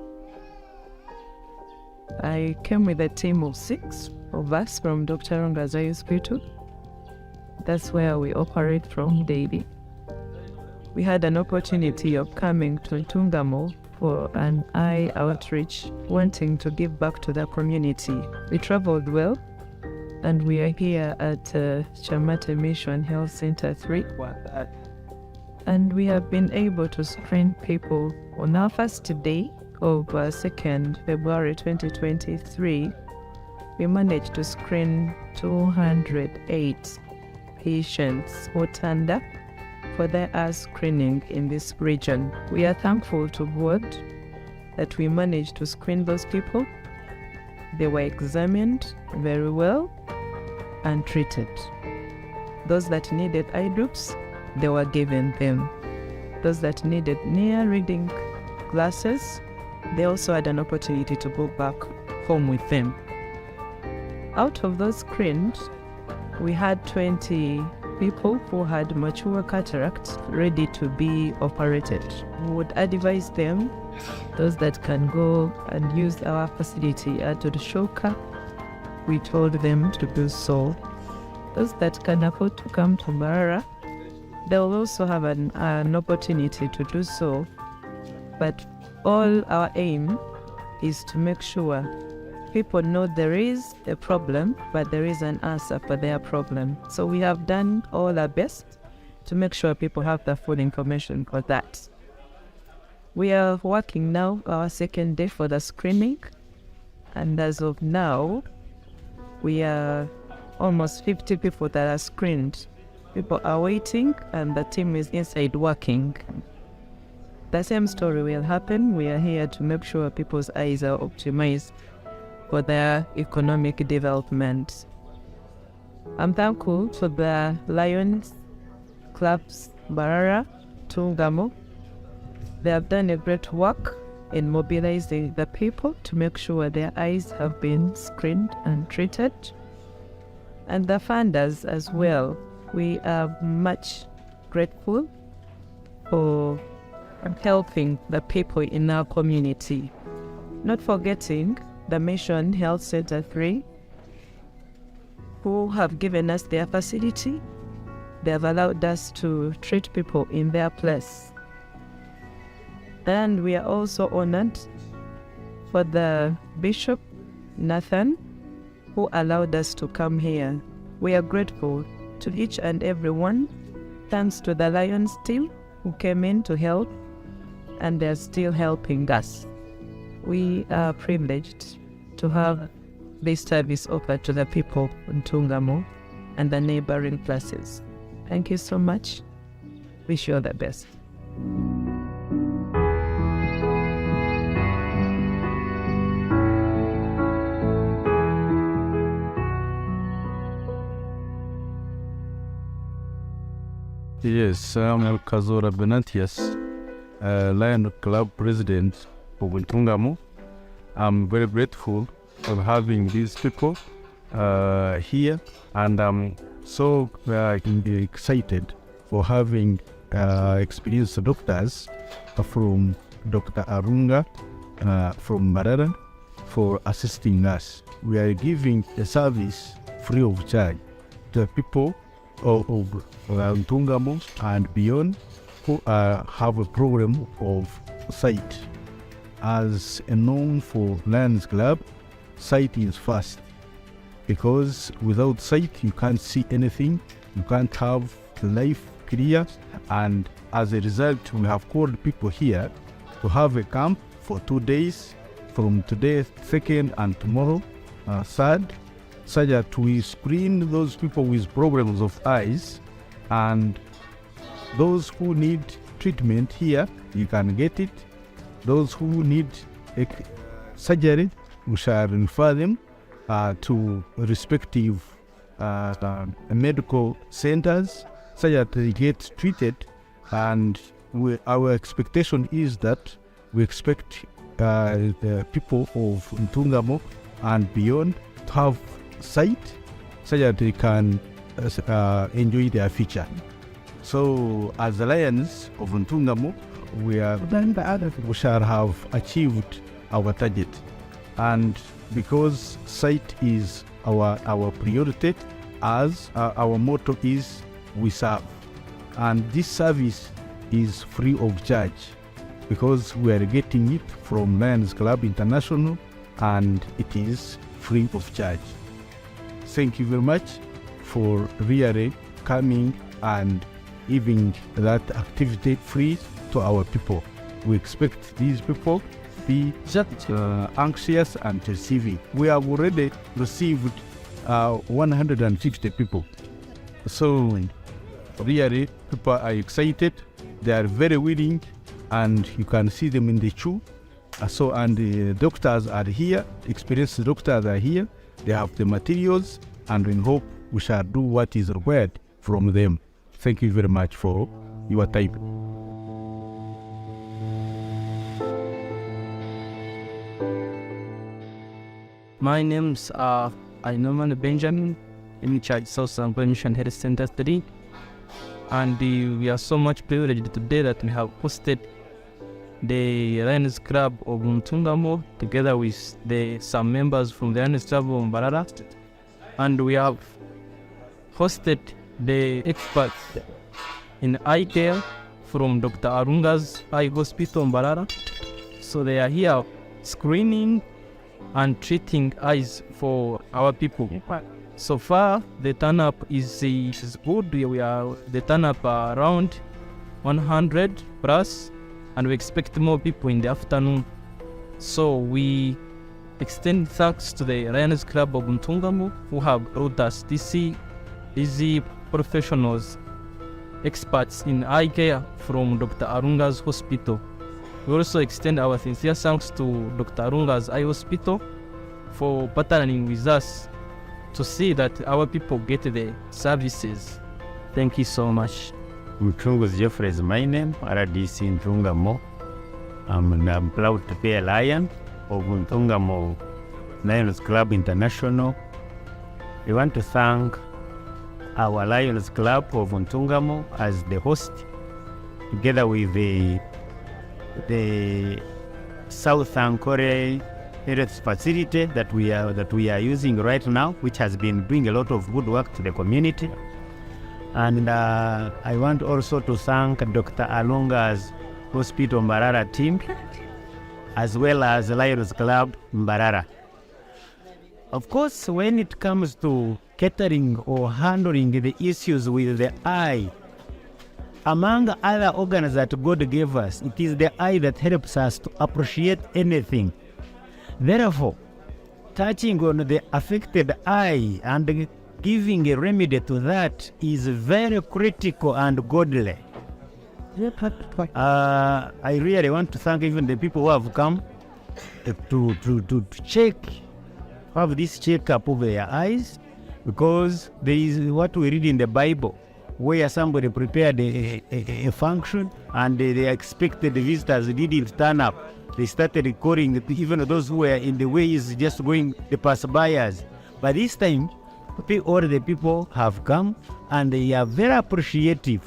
I came with a team of 6 of us from Dr. Runga's Eye Hospital. That's where we operate from daily. We had an opportunity of coming to Tungamo for an eye outreach, wanting to give back to the community. We traveled well, and we are here at Chamate Mission Health Center 3. And we have been able to screen people on our first day of 2nd February 2023. We managed to screen 208 patients Otanda for their eye screening in this region. We are thankful to God that we managed to screen those people. They were examined very well and treated. Those that needed eye drops, they were given them. Those that needed near reading glasses, they also had an opportunity to go back home with them. Out of those screened, we had 20 people who had mature cataracts ready to be operated. We would advise them, those that can go and use our facility at Shoka, we told them to do so. Those that can afford to come to Mbarara, they will also have an opportunity to do so. But all our aim is to make sure people know there is a problem, but there is an answer for their problem. So we have done all our best to make sure people have the full information for that. We are working now our second day for the screening, and as of now, we are almost 50 people that are screened. People are waiting, and the team is inside working. The same story will happen. We are here to make sure people's eyes are optimized for their economic development. I'm thankful for the Lions Clubs Mbarara, Ntungamo. They have done a great work in mobilizing the people to make sure their eyes have been screened and treated. And the funders as well. We are much grateful for helping the people in our community. Not forgetting the Mission Health Center 3, who have given us their facility. They have allowed us to treat people in their place. And we are also honored for the Bishop Nathan, who allowed us to come here. We are grateful to each and every one. Thanks to the Lions team who came in to help, and they're still helping us. We are privileged to have this service offered to the people in Ntungamo and the neighboring places. Thank you so much. Wish you all the best. Yes, I'm El Kazora Benatias, Lion Club President of Ntungamo. I'm very grateful for having these people here, and I'm so excited for having experienced doctors from Dr. Arunga from Mbarara for assisting us. We are giving a service free of charge to the people of Ntungamo and beyond who have a problem of sight. As known for Lions Club, sight is first, because without sight you can't see anything, you can't have life clear, and as a result we have called people here to have a camp for 2 days from today 2nd and tomorrow 3rd, so that we screen those people with problems of eyes, and those who need treatment here, you can get it. Those who need surgery, we shall refer them to respective medical centers so that they get treated. And our expectation is that we expect the people of Ntungamo and beyond to have sight so that they can enjoy their future. So as the Lions of Ntungamo, we shall have achieved our target, and because sight is our priority, as our motto is we serve, and this service is free of charge because we are getting it from Lions Club International, and it is free of charge. Thank you very much for really coming and giving that activity free to our people. We expect these people to be anxious and receiving. We have already received 150 people. So really people are excited, they are very willing, and you can see them in the queue. And the doctors are here, experienced doctors are here, they have the materials, and we hope we shall do what is required from them. Thank you very much for your time. My name's Norman Benjamin, in charge South Mission Health Center 3, and we are so much privileged today that we have hosted the Lions Club of Ntungamo together with some members from the Lions Club of Mbarara, and we have hosted the experts in eye care from Dr. Arunga's Eye Hospital Mbarara. So they are here screening and treating eyes for our people. So far, the turn-up is good. The turn-up around 100 plus, and we expect more people in the afternoon. So we extend thanks to the Lions Club of Ntungamo who have brought us these professionals, experts in eye care from Dr. Arunga's hospital. We also extend our sincere thanks to Dr. Arunga's Eye Hospital for partnering with us to see that our people get the services. Thank you so much. Mchunguzi Jeffrey is my name, RDC Ntungamo. I'm proud to be a lion of Ntungamo Lions Club International. We want to thank our Lions Club of Ntungamo as the host, together with the South Ankole Health Facility that we are using right now, which has been doing a lot of good work to the community. And I want also to thank Dr. Alonga's Hospital Mbarara team, as well as Lions Club Mbarara. Of course, when it comes to catering or handling the issues with the eye, among other organs that God gave us, it is the eye that helps us to appreciate anything. Therefore, touching on the affected eye and giving a remedy to that is very critical and godly. I really want to thank even the people who have come to check, have this checkup of their eyes, because there is what we read in the Bible, where somebody prepared a function and they expected the visitors didn't turn up. They started recording even those who were in the ways, just going the passerbyers. But this time, all the people have come and they are very appreciative.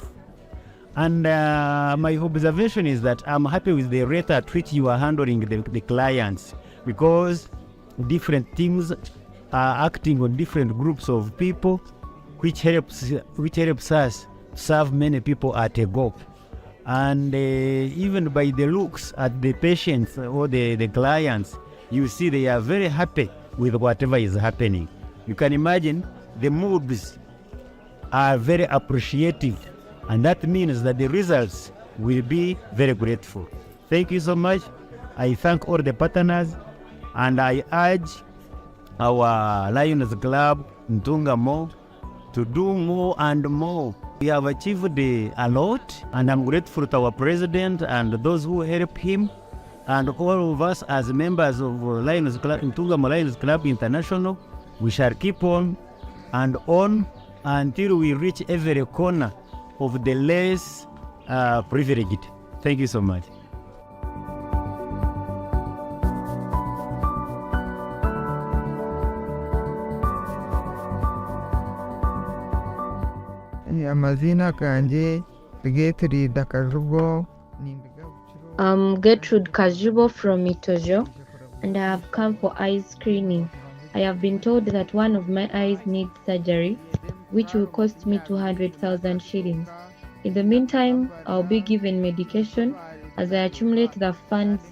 And my observation is that I'm happy with the rate at which you are handling the clients, because different teams are acting on different groups of people, which helps us serve many people at a go. And even by the looks at the patients or the clients, you see they are very happy with whatever is happening. You can imagine the moods are very appreciative, and that means that the results will be very grateful. Thank you so much. I thank all the partners, and I urge our Lions Club Ntungamo to do more and more. We have achieved a lot, and I'm grateful to our president and those who help him, and all of us as members of Lions Club, Ntungamo Lions Club International. We shall keep on and on until we reach every corner of the less privileged. Thank you so much. Amazina kanje Gertrude Kajubo. I'm Gertrude Kajubo from Itojo, and I have come for eye screening. I have been told that one of my eyes needs surgery, which will cost me 200,000 shillings. In the meantime, I'll be given medication as I accumulate the funds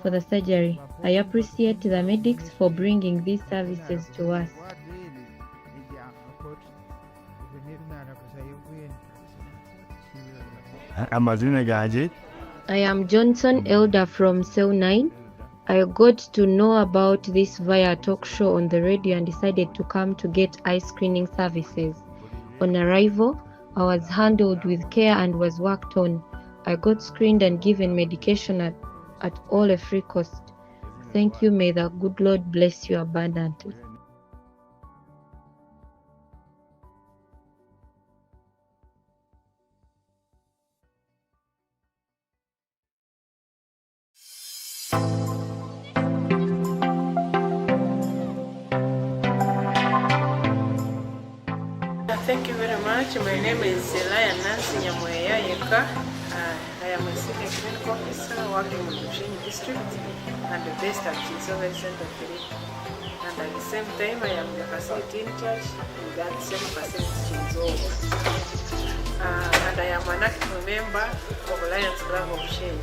for the surgery. I appreciate the medics for bringing these services to us. I am Johnson Elder from Cell 9. I got to know about this via a talk show on the radio and decided to come to get eye screening services. On arrival, I was handled with care and was worked on. I got screened and given medication at all a free cost. Thank you. May the good Lord bless you abundantly. Thank you very much. My name is Nancy Nyamoya Yeka. I am a senior clinical officer working in the Bushenyi district and based at Chisobe Center 3. And at the same time, I am the facility in charge in that same facility Chisobe. And I am an active member of Lions Club of Bushenyi.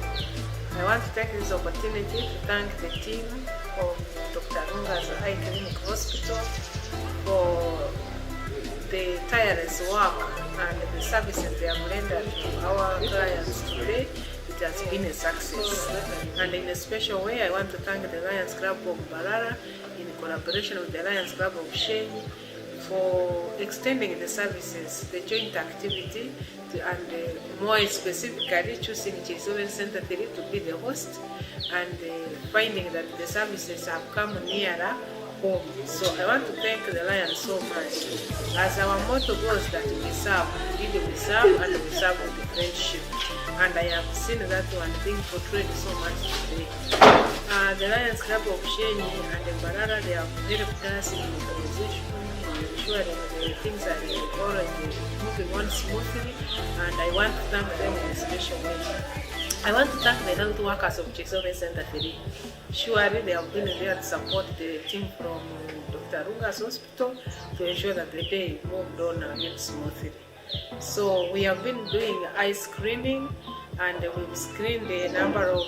I want to take this opportunity to thank the team of Dr. Runga's Eye Clinic Hospital for the tireless work and the services they have rendered to our clients today. It has been a success. And in a special way, I want to thank the Lions Club of Mbarara in collaboration with the Lions Club of Shenyi for extending the services, the joint activity, and more specifically choosing Chizoven Center 3 to be the host and finding that the services have come nearer home. So I want to thank the Lions so much. As our motto goes that we serve, really we serve and we serve with friendship. And I have seen that one being portrayed so much today. The Lions Club of Shenyi and Mbarara, they have helped us in the organization, ensuring the things are already moving on smoothly, and I want to thank them in a special way. I want to thank the health workers of Chizoven Center 3. Surely they have been there to support the team from Dr. Runga's hospital to ensure that the day moved on again smoothly. So we have been doing eye screening, and we've screened a number of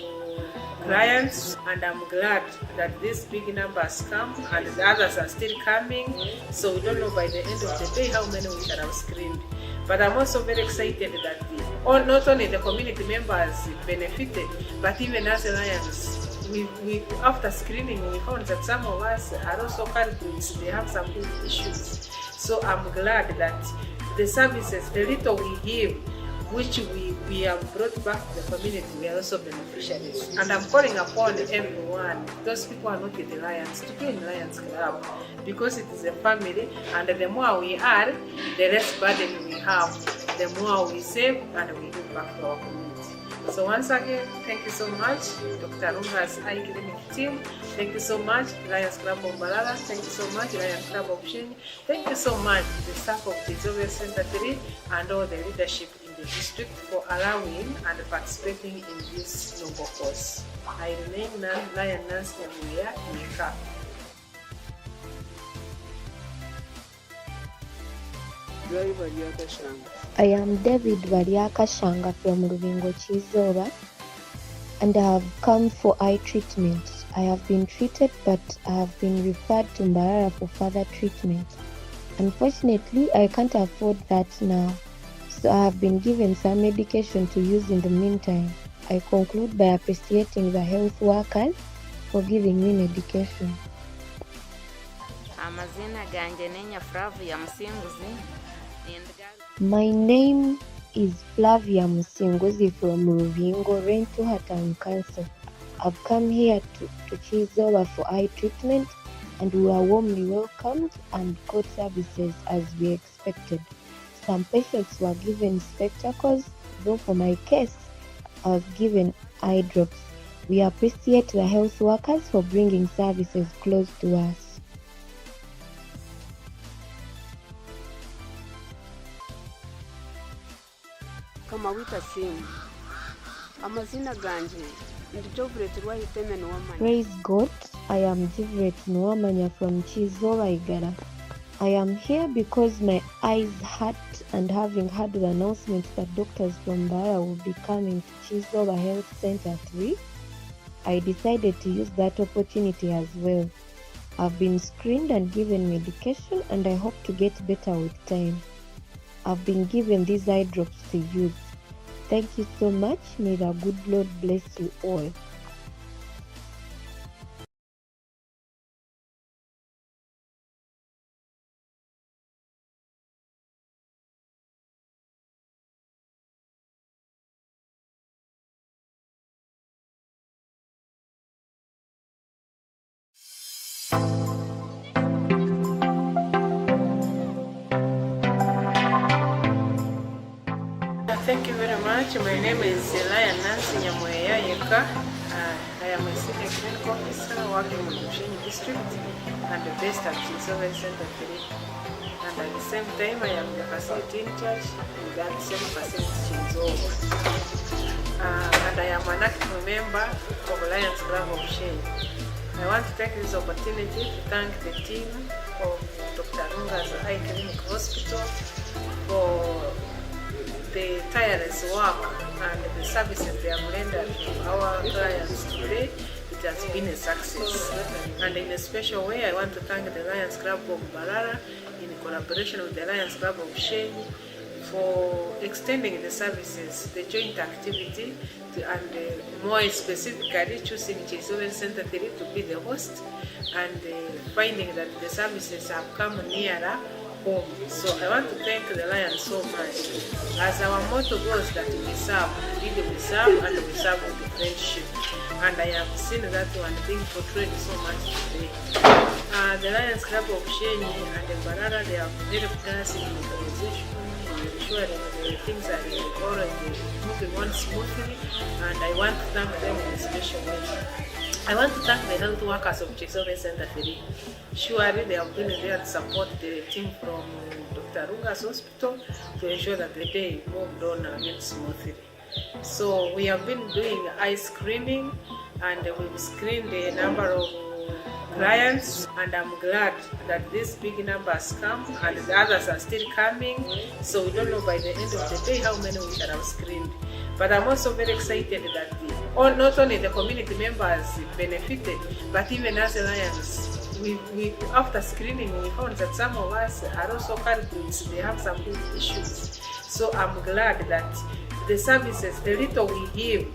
clients, and I'm glad that these big numbers come and the others are still coming. So we don't know by the end of the day how many we shall have screened. But I'm also very excited that not only the community members benefited, but even as Lions, we after screening we found that some of us are also culprits. They have some big issues. So I'm glad that the services, the little we give, which we have brought back to the community, we are also beneficiaries. And I'm calling upon everyone, those people are not in the Lions, to be in Lions Club, because it is a family, and the more we are, the less burden we have, the more we save and we give back to our community. So once again, thank you so much, Dr. Runga's Eye Clinic team. Thank you so much, Lions Club of Mbarara. Thank you so much, Lions Club of Shenyi. Thank you so much, the staff of Chizoven Center 3 and all the leadership in the district for allowing and participating in this noble cause. I remain Lion Nancy Nyamuya Yeka. I am David Variaka Shanga from Rubingo Chizoba, and I have come for eye treatment. I have been treated, but I have been referred to Mbarara for further treatment. Unfortunately, I can't afford that now, so I have been given some medication to use in the meantime. I conclude by appreciating the health workers for giving me medication. My name is Flavia Musinguzi from Rubingo, Rentuha Town Council. I've come here to Chizoba for eye treatment, and we are warmly welcomed and got services as we expected. Some patients were given spectacles, though for my case, I was given eye drops. We appreciate the health workers for bringing services close to us. Praise God, I am Jivret Nwamanya from Chizoba Igara. I am here because my eyes hurt, and having heard the announcement that doctors from Mbarara will be coming to Chizoba Health Center 3, I decided to use that opportunity as well. I've been screened and given medication, and I hope to get better with time. I've been given these eye drops to use. Thank you so much. May the good Lord bless you all. Thank you very much. My name is Nancy Nyamuya Yeka. I am a senior clinical officer working in the Shenyi district and based at Chizoven Center 3. And at the same time, I am the facility in charge in that same facility Chizoba. And I am an active member of Lions Club of Shenyi. I want to take this opportunity to thank the team of Dr. Runga's Eye Clinic Hospital for the tireless work and the services they have rendered to our clients today, it has been a success. And in a special way, I want to thank the Lions Club of Mbarara in collaboration with the Lions Club of Shenyi for extending the services, the joint activity, and more specifically choosing Chisoven Center 3 to be the host and finding that the services have come nearer home. So I want to thank the Lions so much. As our motto goes that we serve, really we serve and we serve with friendship. And I have seen that one being portrayed so much today. The Lions Club of Shenyi and Mbarara, they have helped us in the organization, ensuring that things are already moving on smoothly, and I want to thank them in a special way. I want to thank the health workers of Chisoven Center 3. Surely they have been there to support the team from Dr. Runga's hospital to ensure that the day moved on a bit smoothly. So we have been doing eye screening, and we've screened a number of clients, and I'm glad that these big numbers come and the others are still coming. So we don't know by the end of the day how many we shall have screened. But I'm also very excited that not only the community members benefited, but even as Lions, we after screening we found that some of us are also culprits. They have some big issues. So I'm glad that the services, the little we give,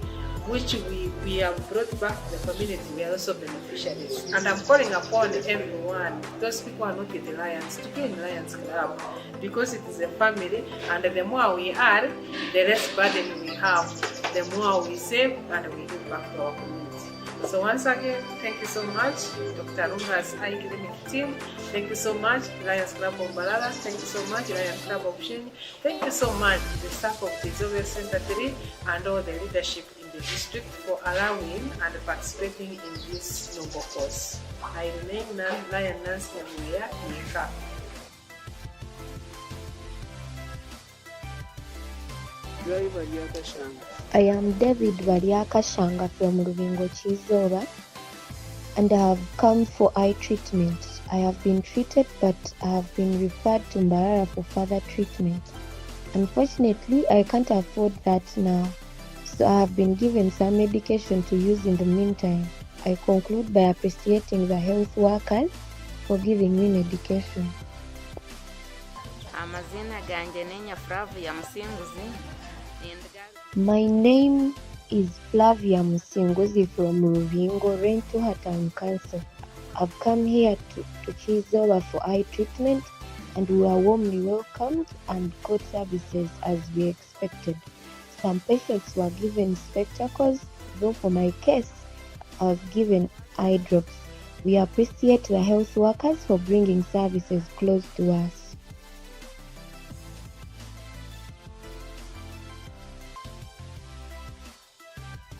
which we have brought back to the community, we are also beneficiaries. And I'm calling upon everyone, those people are not in the Lions, to join Lions Club, because it is a family, and the more we are, the less burden we have, the more we save and we give back to our community. So once again, thank you so much, Dr. Runga's Eye Clinic team. Thank you so much, Lions Club of Mbarara. Thank you so much, Lions Club of Shenyi. Thank you so much, the staff of the Chisoven Center 3 and all the leadership in the district for allowing and participating in this noble cause. I remain Lion Nancy Amuya Yeka. I am David Baliaka Shanga from Rubingo Chizoba, and I have come for eye treatment. I have been treated, but I have been referred to Mbarara for further treatment. Unfortunately, I can't afford that now, so I have been given some medication to use in the meantime. I conclude by appreciating the health workers for giving me medication. Amazina ganje nenya Flavia Msinguzi. My name is Flavia Msinguzi from Ruvingo, Rentuha Town Council. I've come here to Chizoba for eye treatment, and we are warmly welcomed and got services as we expected. Some patients were given spectacles, though for my case, I was given eye drops. We appreciate the health workers for bringing services close to us.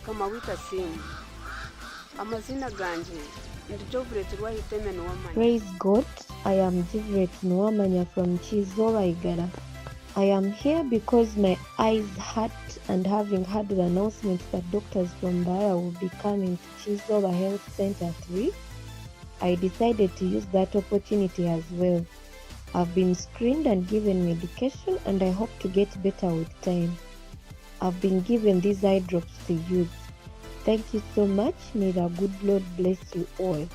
Kama wita simu amazina ganje ndijovret rwahiteme Nwamanya. Praise God, I am Jivret Nwamanya from Chizoba Igara. I am here because my eyes hurt, and having heard the announcement that doctors from Mbarara will be coming to Chizoba Health Center 3, I decided to use that opportunity as well. I've been screened and given medication, and I hope to get better with time. I've been given these eye drops to use. Thank you so much. May the good Lord bless you all.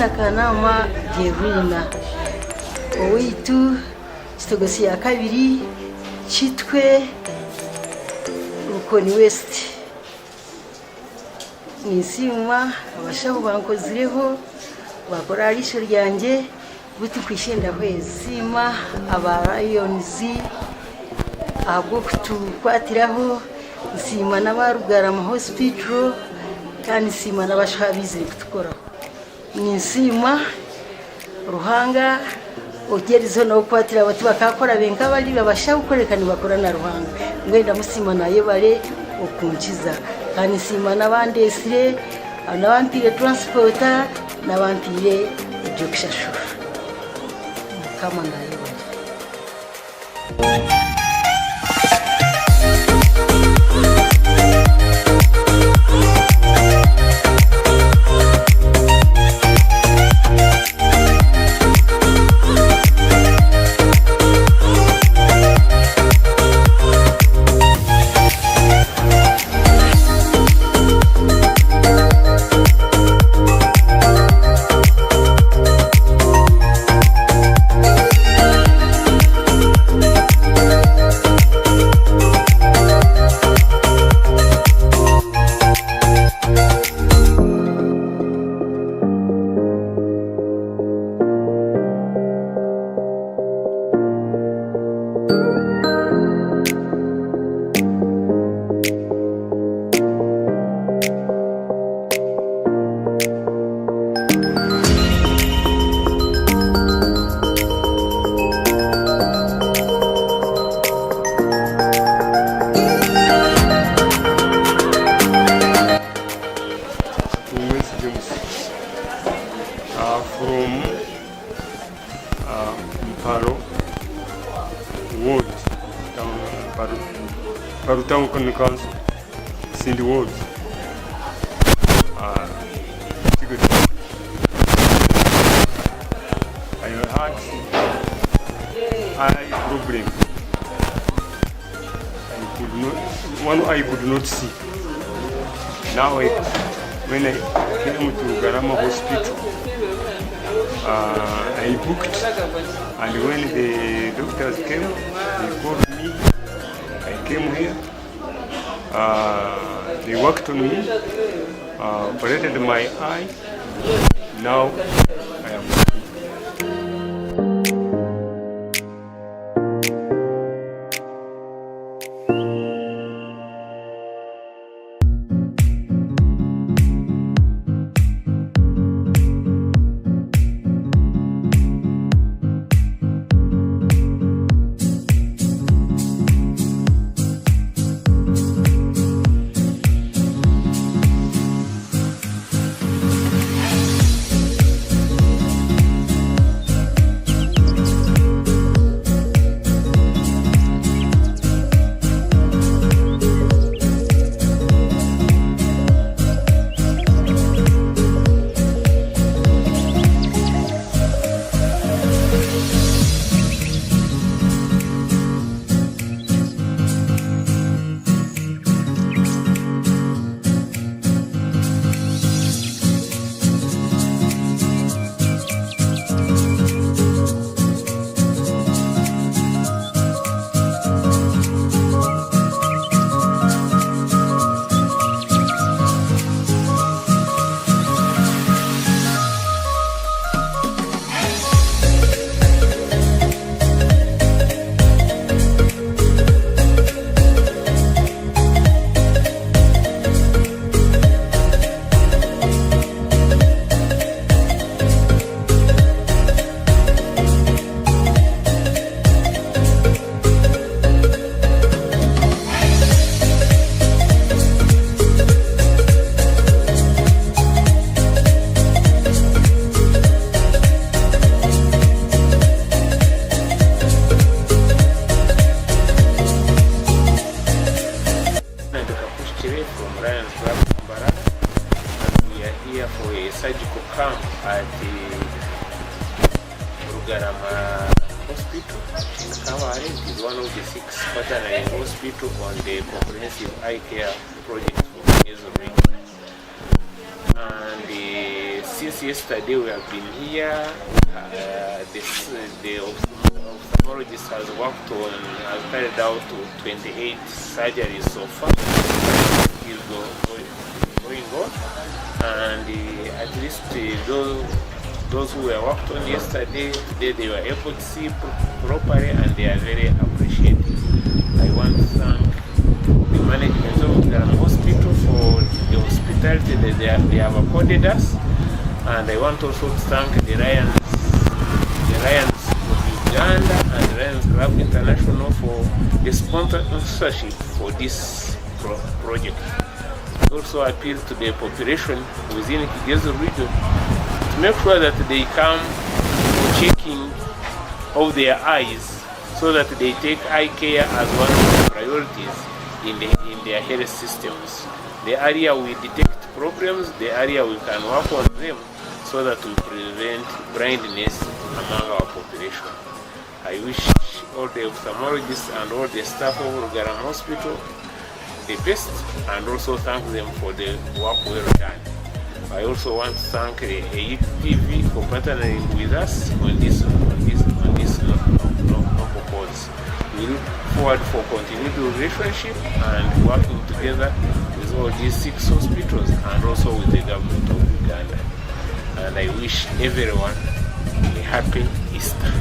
amazina kanama Gerina owitu kitogosi ya kabiri kitwe Rukoni West nisima abashaho bankozireho bakora arisho ryanjye buti kwishenda hwezima abarayonzi ahubwo kutukwatiraho nsima n'abarugarama hospital kandi nsima n'abashabizire kutukoraho nisima Ruhanga ogerizo no kwatira abati bakakora benka bali babasha gukorekana bakora na Ruhanga ngenda musima naye bare okunkiza kandi nsima n'abandesire n'abampire transporter n'abampire ibyo kishashura kama naye bare Town Council, Cindy Ward. I had eye problem. One eye could not see. Now, when I came to Garama Hospital, I booked, and when the doctors came, they called me. I came here. They worked on me, operated my eye. Now I am happy. at Rugarama Hospital in Kamari. It is one of the 6 quaternary hospitals on the comprehensive eye care project for Mesoring. And since yesterday we have been here. The ophthalmologist has worked on, has carried out 28 surgeries so far. Is going on, and at least those who were worked on yesterday, today they were able to see properly, and they are very appreciative. I want to thank the management of the hospital for the hospitality that they have accorded us, and I want also to thank the Lions of Uganda and the Lions Club International for the sponsorship for this project. Also appeal to the population within Kigezi region to make sure that they come checking of their eyes, so that they take eye care as one of the priorities in their health systems. The area we detect problems, the area we can work on them, so that we prevent blindness among our population. I wish all the ophthalmologists and all the staff of Ruharo Hospital the best, and also thank them for the work well done. I also want to thank the AETV for partnering with us on this novel cause. We look forward for continued relationship and working together with all these 6 hospitals and also with the government of Uganda. And I wish everyone a happy Easter.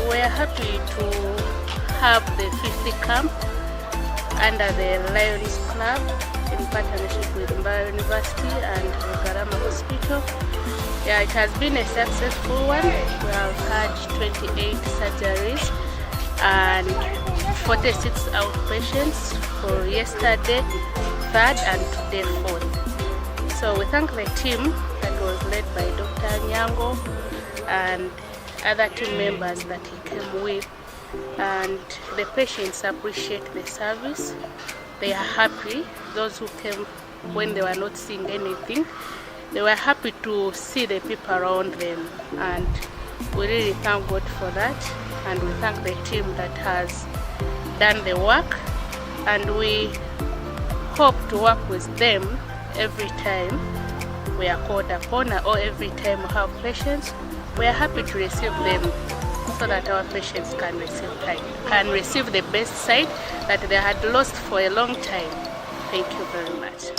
We're happy to have the 50 camp under the Lions Club in partnership with Mbayo University and Ruharo Hospital. Yeah, it has been a successful one. We have had 28 surgeries and 46 outpatients for yesterday, 3rd, and today, 4th. So we thank the team that was led by Dr. Nyango and other team members that he came with, and the patients appreciate the service. They are happy. Those who came when they were not seeing anything, they were happy to see the people around them, and we really thank God for that, and we thank the team that has done the work, and we hope to work with them every time we are called upon, or every time we have patients. We are happy to receive them so that our patients can receive the best sight that they had lost for a long time. Thank you very much.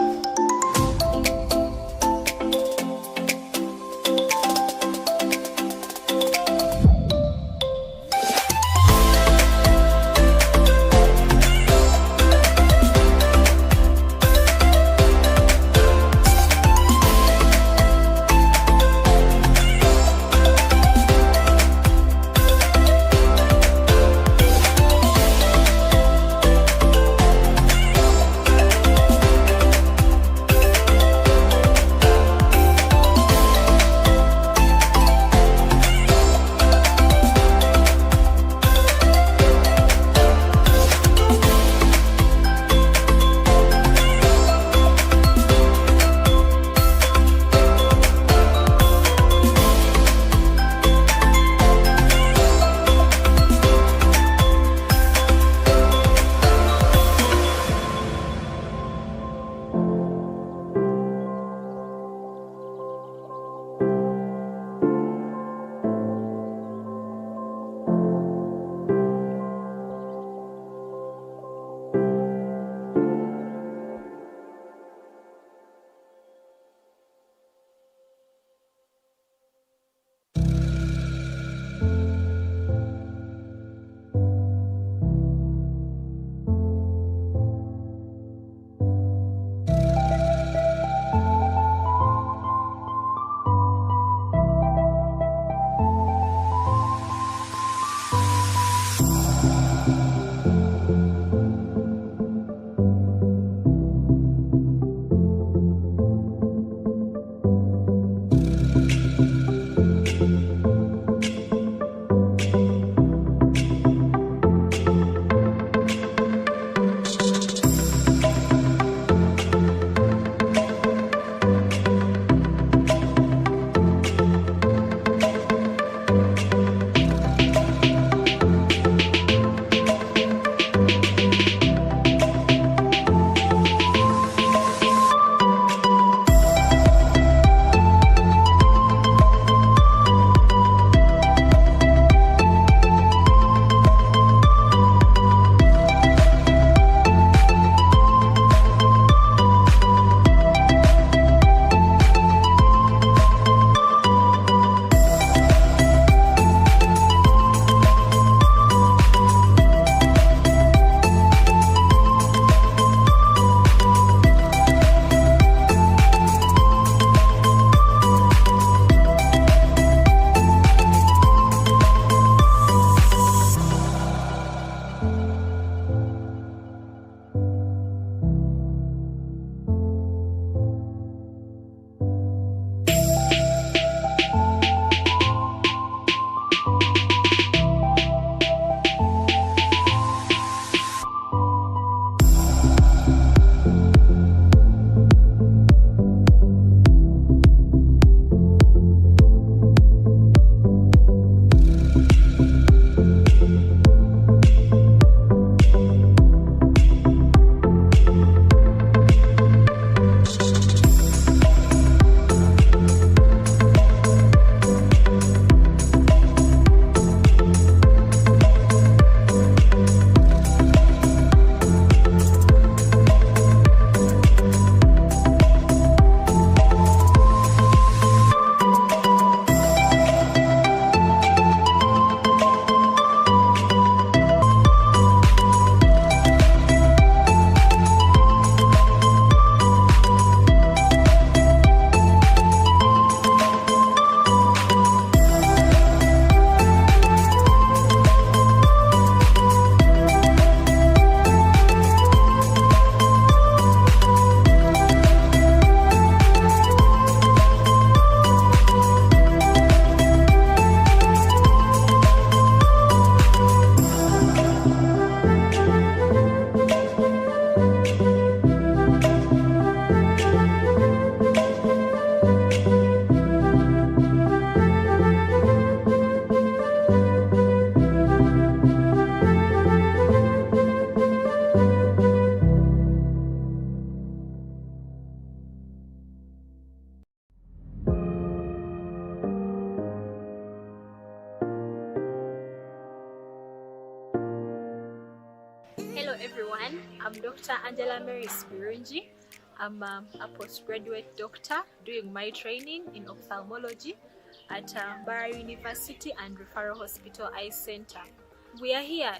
Hello everyone, I'm Dr. Angela Mary Spirunji. I'm a postgraduate doctor doing my training in ophthalmology at Bara University and Ruharo Hospital Eye Center. We are here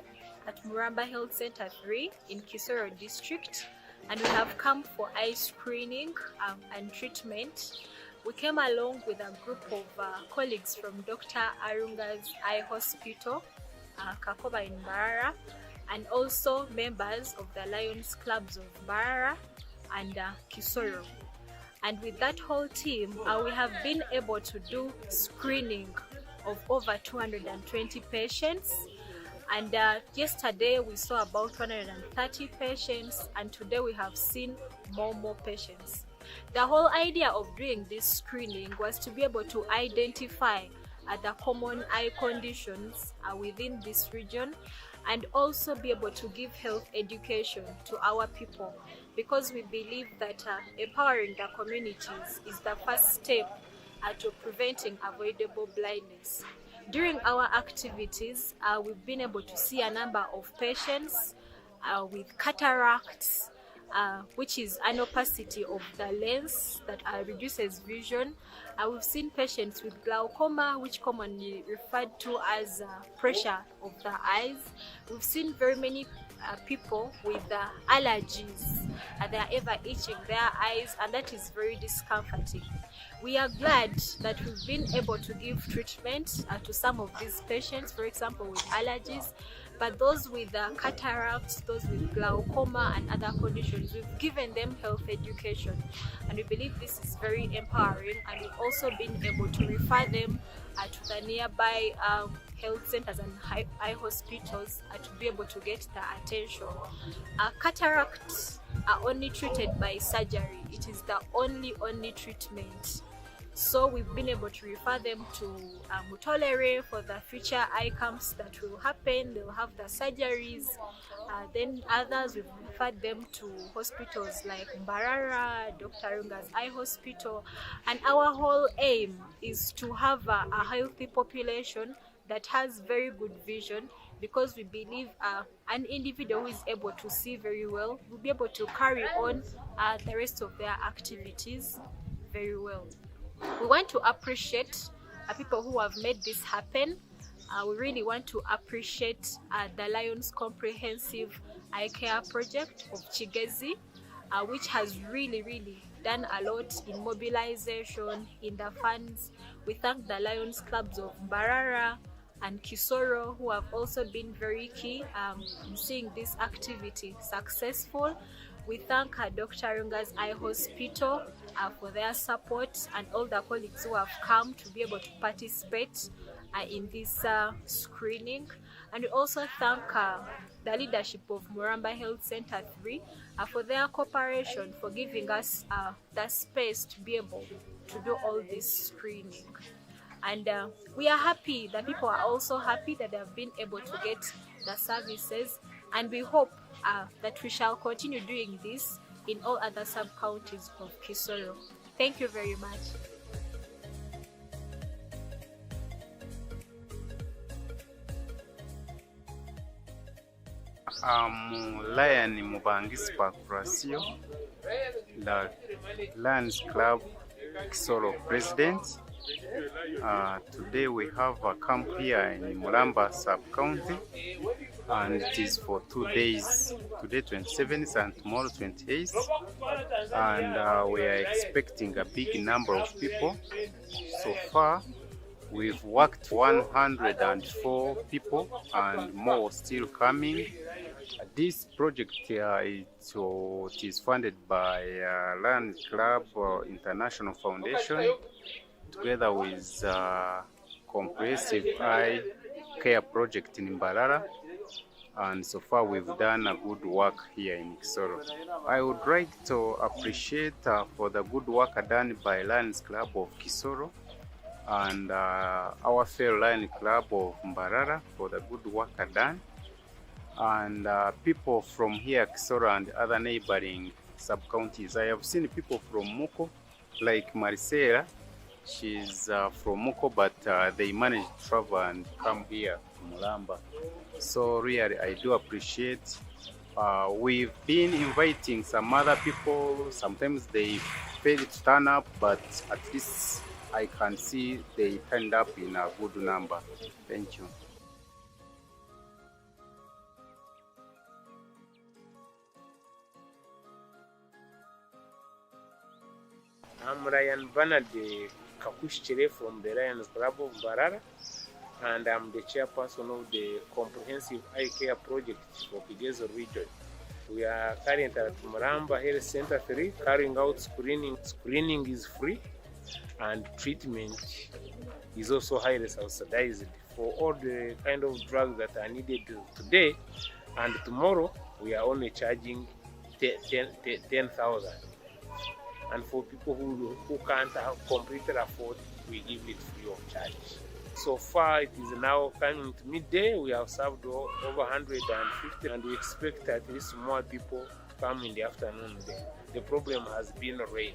at Muramba Health Center 3 in Kisoro District, and we have come for eye screening and treatment. We came along with a group of colleagues from Dr. Arunga's Eye Hospital, Kakoba in Barara, and also members of the Lions Clubs of Barara and Kisoro. And with that whole team, we have been able to do screening of over 220 patients. And yesterday we saw about 130 patients, and today we have seen more patients. The whole idea of doing this screening was to be able to identify the common eye conditions within this region, and also be able to give health education to our people, because we believe that empowering the communities is the first step to preventing avoidable blindness. During our activities, we've been able to see a number of patients with cataracts, which is an opacity of the lens that reduces vision. We've seen patients with glaucoma, which commonly referred to as pressure of the eyes. We've seen very many people with allergies. They are ever itching their eyes, and that is very discomforting. We are glad that we've been able to give treatment to some of these patients, for example with allergies, but those with cataracts, those with glaucoma and other conditions, we've given them health education, and we believe this is very empowering. And we've also been able to refer them to the nearby health centers and eye hospitals to be able to get the attention. Cataracts are only treated by surgery. It is the only treatment. So we've been able to refer them to Mutolere for the future eye camps that will happen. They'll have the surgeries. Then others, we've referred them to hospitals like Mbarara, Dr. Arunga's Eye Hospital. And our whole aim is to have a healthy population that has very good vision, because we believe an individual who is able to see very well will be able to carry on the rest of their activities very well. We want to appreciate people who have made this happen. We really want to appreciate the Lions Comprehensive Eye Care Project of Kigezi, which has really done a lot in mobilization, in the funds. We thank the Lions Clubs of Mbarara and Kisoro, who have also been very key in seeing this activity successful. We thank Dr. Arunga's Eye Hospital for their support, and all the colleagues who have come to be able to participate in this screening. And we also thank the leadership of Muramba Health Center 3 for their cooperation, for giving us the space to be able to do all this screening. And we are happy, the people are also happy that they have been able to get the services, and we hope that we shall continue doing this in all other sub-counties of Kisoro. Thank you very much. Lion Mubangis Pakurasio, the Lions Club Kisoro President. Today we have a camp here in Muramba sub-county, and it is for 2 days, today 27th and tomorrow 28th, and we are expecting a big number of people. So far we've worked 104 people, and more still coming. This project it is funded by Lions Club International Foundation, together with Comprehensive Eye Care Project in Mbarara, and so far we've done a good work here in Kisoro. I would like to appreciate for the good work done by Lions Club of Kisoro and our fellow Lion Club of Mbarara for the good work done, and people from here Kisoro and other neighboring sub-counties. I have seen people from Muko, like Maricela. She's from Muko, but they managed to travel and come here to Mulamba. So really, I do appreciate. We've been inviting some other people. Sometimes they fail to turn up, but at least I can see they turned up in a good number. Thank you. I'm Ryan Bernard Kakuhikire from the Lions Club of Mbarara, and I'm the chairperson of the Comprehensive Eye Care Project for Kigezo region. We are currently at Mulamba Health Center 3 carrying out screening. Screening is free and treatment is also highly subsidized for all the kind of drugs that are needed today, and tomorrow we are only charging 10,000. And for people who can't completely afford, we give it free of charge. So far, it is now coming to midday. We have served over 150, and we expect at least more people to come in the afternoon. The problem has been rain.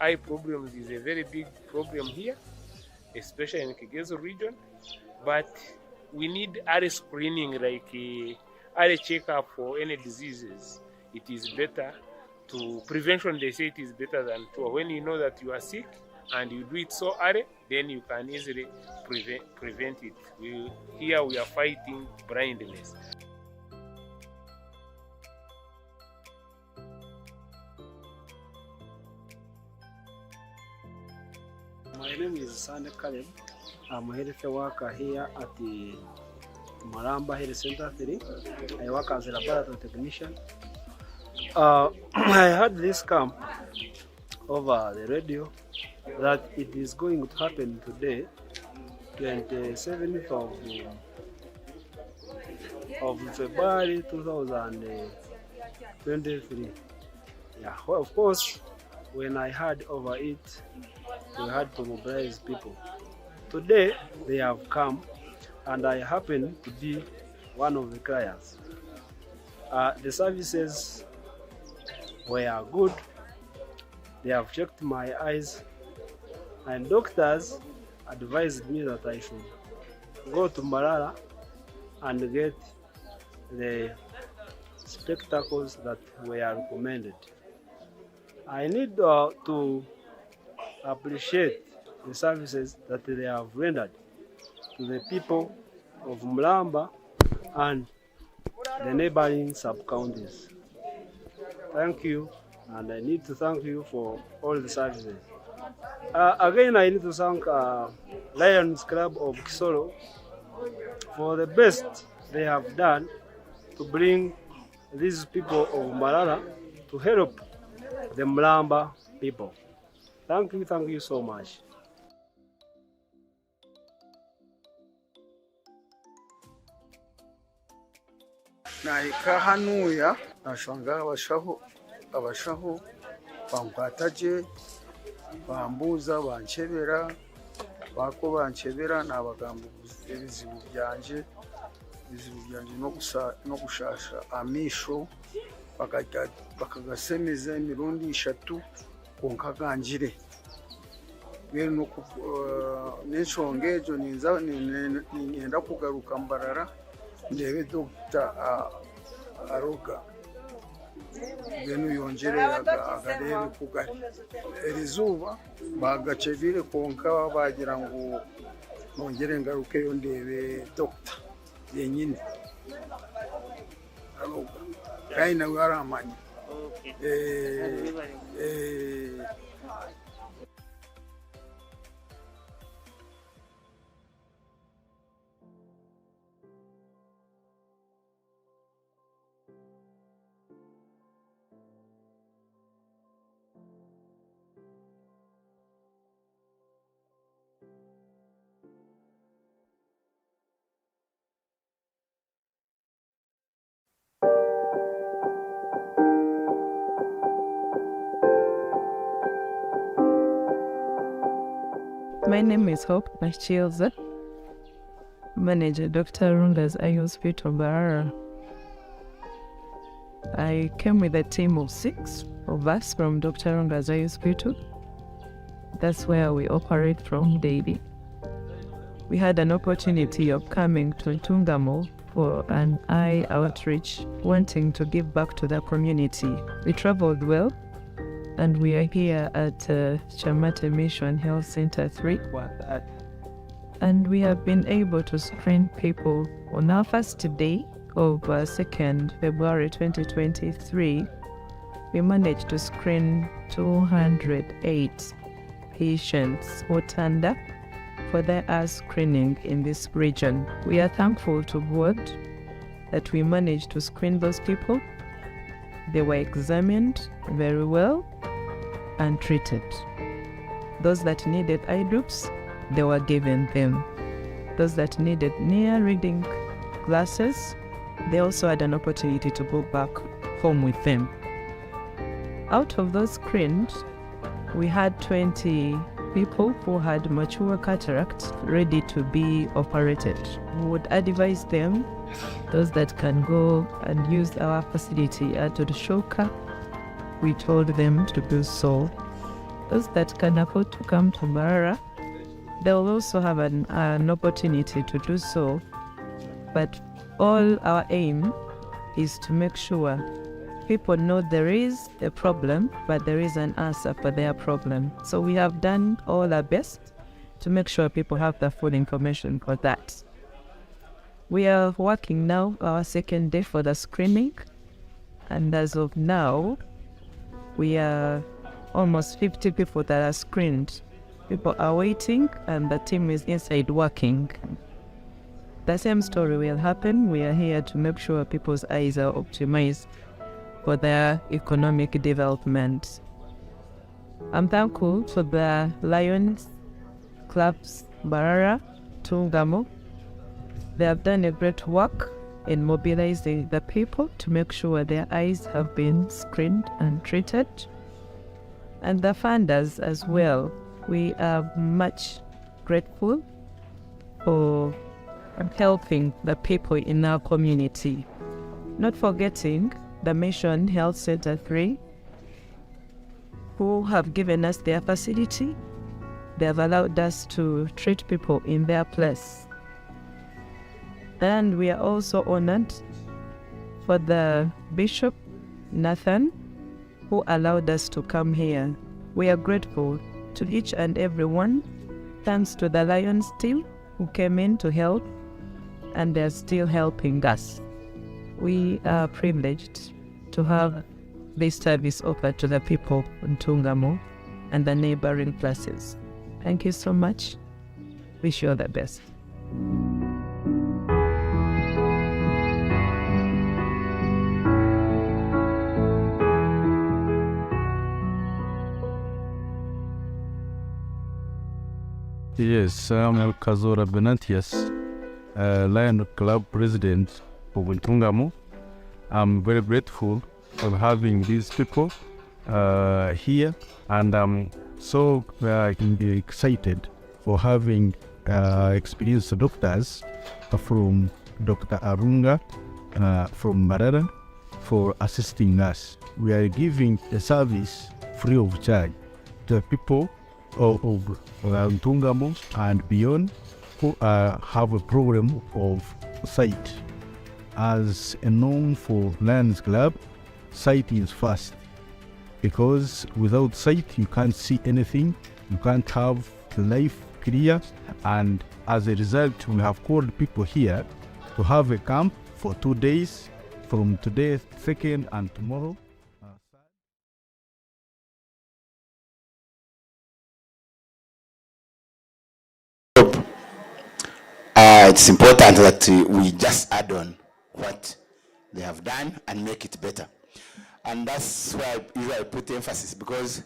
Eye problems is a very big problem here, especially in Kigezo region. But we need early screening, like early checkup for any diseases. It is better to prevention. They say it is better than cure. When you know that you are sick and you do it so early, then you can easily prevent it. Here we are fighting blindness. My name is Sane Caleb. I'm a health worker here at the Mulamba Health Center 3. I work as a laboratory technician. I heard this camp over the radio that it is going to happen today, 27th of February 2023. Yeah, well, of course, when I heard over it, we had to mobilize people. Today they have come, and I happen to be one of the clients. The services were good. They have checked my eyes, and doctors advised me that I should go to Mbarara and get the spectacles that were recommended. I need to appreciate the services that they have rendered to the people of Mulamba and the neighboring sub-counties. Thank you, and I need to thank you for all the services. Again, I need to thank Lions Club of Kisoro for the best they have done to bring these people of Mbarara to help the Mulamba people. Thank you so much. nahika hanuya nashanga abashaho bankwataje bambuza banchebera bako banchebera nabagamba ibizibu byanje no gushasha amisho bakagasemeza imirundi 3 konka ganjire bero no nishongejo ningenda kugaruka Mbarara ndebe Dr. Aroga beno yongereraga agarebe kugari erizuba bagacevire konka bagira ngo nongere ngaruke yo ndebe Dr. yenyine Aroga kaina waramanye My name is Hope Machilza, manager Dr. Runga's Eye Hospital Barara. I came with a team of 6 of us from Dr. Runga's Eye Hospital. That's where we operate from daily. We had an opportunity of coming to Ntungamo for an eye outreach, wanting to give back to the community. We traveled well, and we are here at Chamate Mission Health Center 3. And we have been able to screen people on our first day of 2nd February 2023. We managed to screen 208 patients Otanda for their eye screening in this region. We are thankful to God that we managed to screen those people. They were examined very well and treated. Those that needed eye drops, they were given them. Those that needed near reading glasses, they also had an opportunity to go back home with them. Out of those screened, we had 20 people who had mature cataracts ready to be operated. We would advise them, those that can go and use our facility at Shoka, we told them to do so. Those that can afford to come to Barara, they will also have an opportunity to do so. But all our aim is to make sure people know there is a problem, but there is an answer for their problem. So we have done all our best to make sure people have the full information for that. We are working now our 2nd day for the screening, and as of now, we are almost 50 people that are screened. People are waiting, and the team is inside working. The same story will happen. We are here to make sure people's eyes are optimized for their economic development. I'm thankful for the Lions Clubs Barara, Tungamo. They have done a great work in mobilizing the people to make sure their eyes have been screened and treated. And the funders as well. We are much grateful for helping the people in our community. Not forgetting the Mission Health Center 3, who have given us their facility. They have allowed us to treat people in their place. And we are also honored for the Bishop Nathan, who allowed us to come here. We are grateful to each and every one. Thanks to the Lions team who came in to help, and they're still helping us. We are privileged to have this service offered to the people in Tungamo and the neighboring places. Thank you so much. Wish you all the best. Yes, I'm Kazora Benantias, Lion Club President of Ntungamo. I'm very grateful for having these people here, and I'm so excited for having experienced doctors from Dr. Arunga from Marara for assisting us. We are giving a service free of charge to people of Ntungamo and beyond who have a problem of sight. As known for Lions Club, sight is first, because without sight you can't see anything, you can't have life clear, and as a result we have called people here to have a camp for 2 days from today 2nd and tomorrow. It's important that we just add on what they have done and make it better. And that's why I put emphasis, because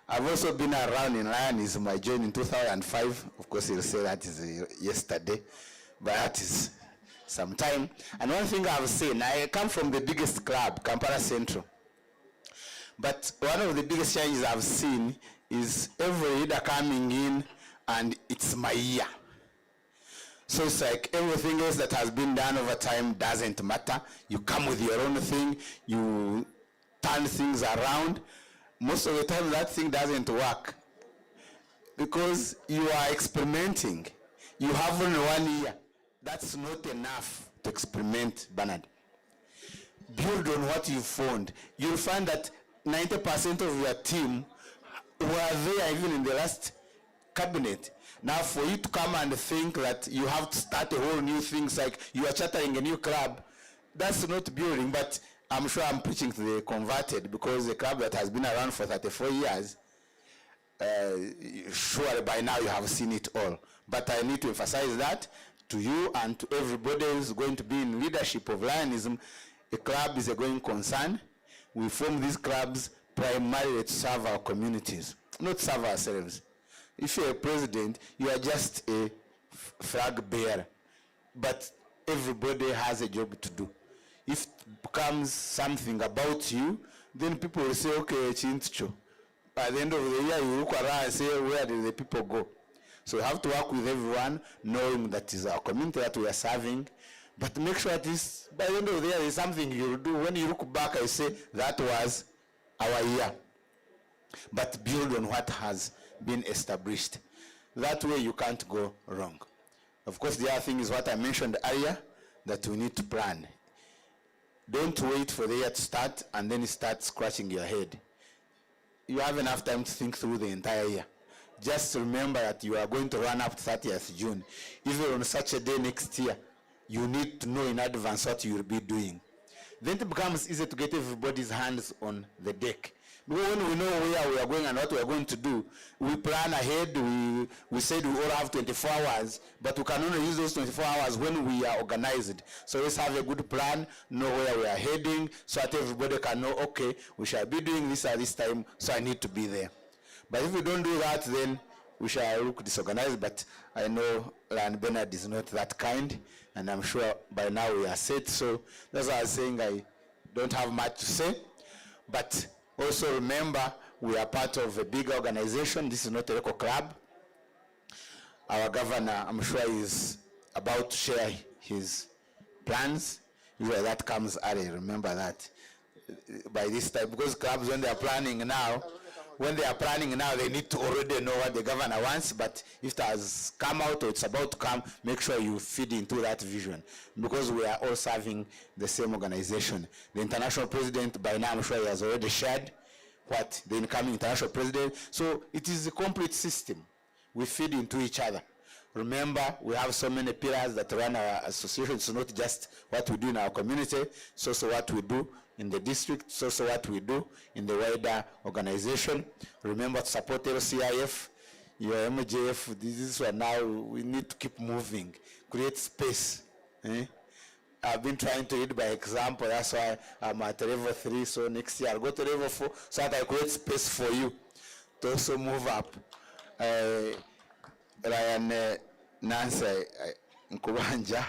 I've also been around in Lions. I joined in 2005. Of course, you'll say that is yesterday, but that is some time. And one thing I've seen, I come from the biggest club, Kampala Central. But one of the biggest changes I've seen is every leader coming in and it's my year. So it's like everything else that has been done over time doesn't matter. You come with your own thing, you turn things around. Most of the time that thing doesn't work because you are experimenting. You have only 1 year. That's not enough to experiment, Bernard. Build on what you found. You'll find that 90% of your team were there even in the last cabinet. Now for you to come and think that you have to start a whole new things like you are chartering a new club, that's not building. But I'm sure I'm preaching to the converted, because the club that has been around for 34 years, surely by now you have seen it all. But I need to emphasize that to you and to everybody who's going to be in leadership of Lionism. A club is a going concern. We form these clubs primarily to serve our communities, not serve ourselves. If you're a president, you are just a flag bearer, but everybody has a job to do. If it becomes something about you, then people will say, okay, Chincho. By the end of the year, you look around and say, where did the people go? So we have to work with everyone, knowing that is our community that we are serving, but make sure at least by the end of the year, there's something you will do. When you look back, I say, that was our year. But build on what has been established. That way you can't go wrong. Of course, the other thing is what I mentioned earlier, that we need to plan. Don't wait for the year to start and then start scratching your head. You have enough time to think through the entire year. Just remember that you are going to run up to 30th June. Even on such a day next year, you need to know in advance what you will be doing. Then it becomes easy to get everybody's hands on the deck. Because when we know where we are going and what we are going to do, we plan ahead. We said we all have 24 hours, but we can only use those 24 hours when we are organized. So let's have a good plan, know where we are heading, so that everybody can know, okay, we shall be doing this at this time, so I need to be there. But if we don't do that, then we shall look disorganized. But I know Lion Bernard is not that kind, and I'm sure by now we are set. So that's why I was saying I don't have much to say. But also remember, we are part of a big organization. This is not a local club. Our governor, I'm sure, is about to share his plans. Usually that comes early, remember that. By this time, because clubs, when they are planning now, they need to already know what the governor wants. But if it has come out or it's about to come, make sure you feed into that vision, because we are all serving the same organization. The international president, by now I'm sure he has already shared what the incoming international president. So it is a complete system. We feed into each other. Remember, we have so many pillars that run our association. It's not just what we do in our community, it's also what we do in the district, it's also what we do in the wider organization. Remember to support LCIF, your MJF. This is where now we need to keep moving, create space. I've been trying to lead by example. That's why I'm at level 3. So next year I'll go to level 4 so that I create space for you to also move up. Ryan Nancy Nkubanja.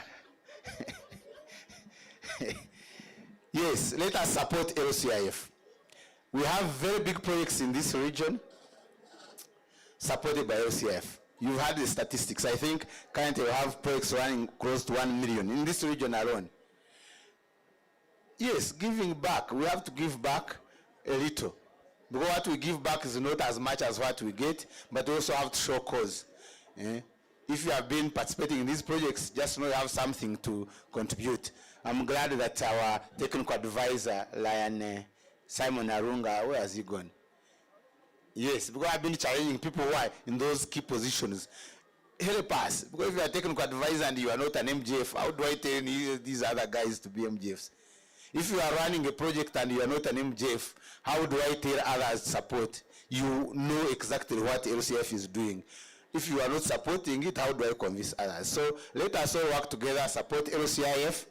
Yes, let us support LCIF. We have very big projects in this region supported by LCIF. You've had the statistics. I think currently we have projects running close to 1 million in this region alone. Yes, giving back. We have to give back a little. Because what we give back is not as much as what we get, but we also have to show cause. If you have been participating in these projects, just know you have something to contribute. I'm glad that our technical advisor, Lion Simon Arunga, where has he gone? Yes, because I've been challenging people who are in those key positions. Help us, because if you are a technical advisor and you are not an MJF, how do I tell these other guys to be MJFs? If you are running a project and you are not an MJF, how do I tell others to support? You know exactly what LCF is doing. If you are not supporting it, how do I convince others? So let us all work together, support LCIF,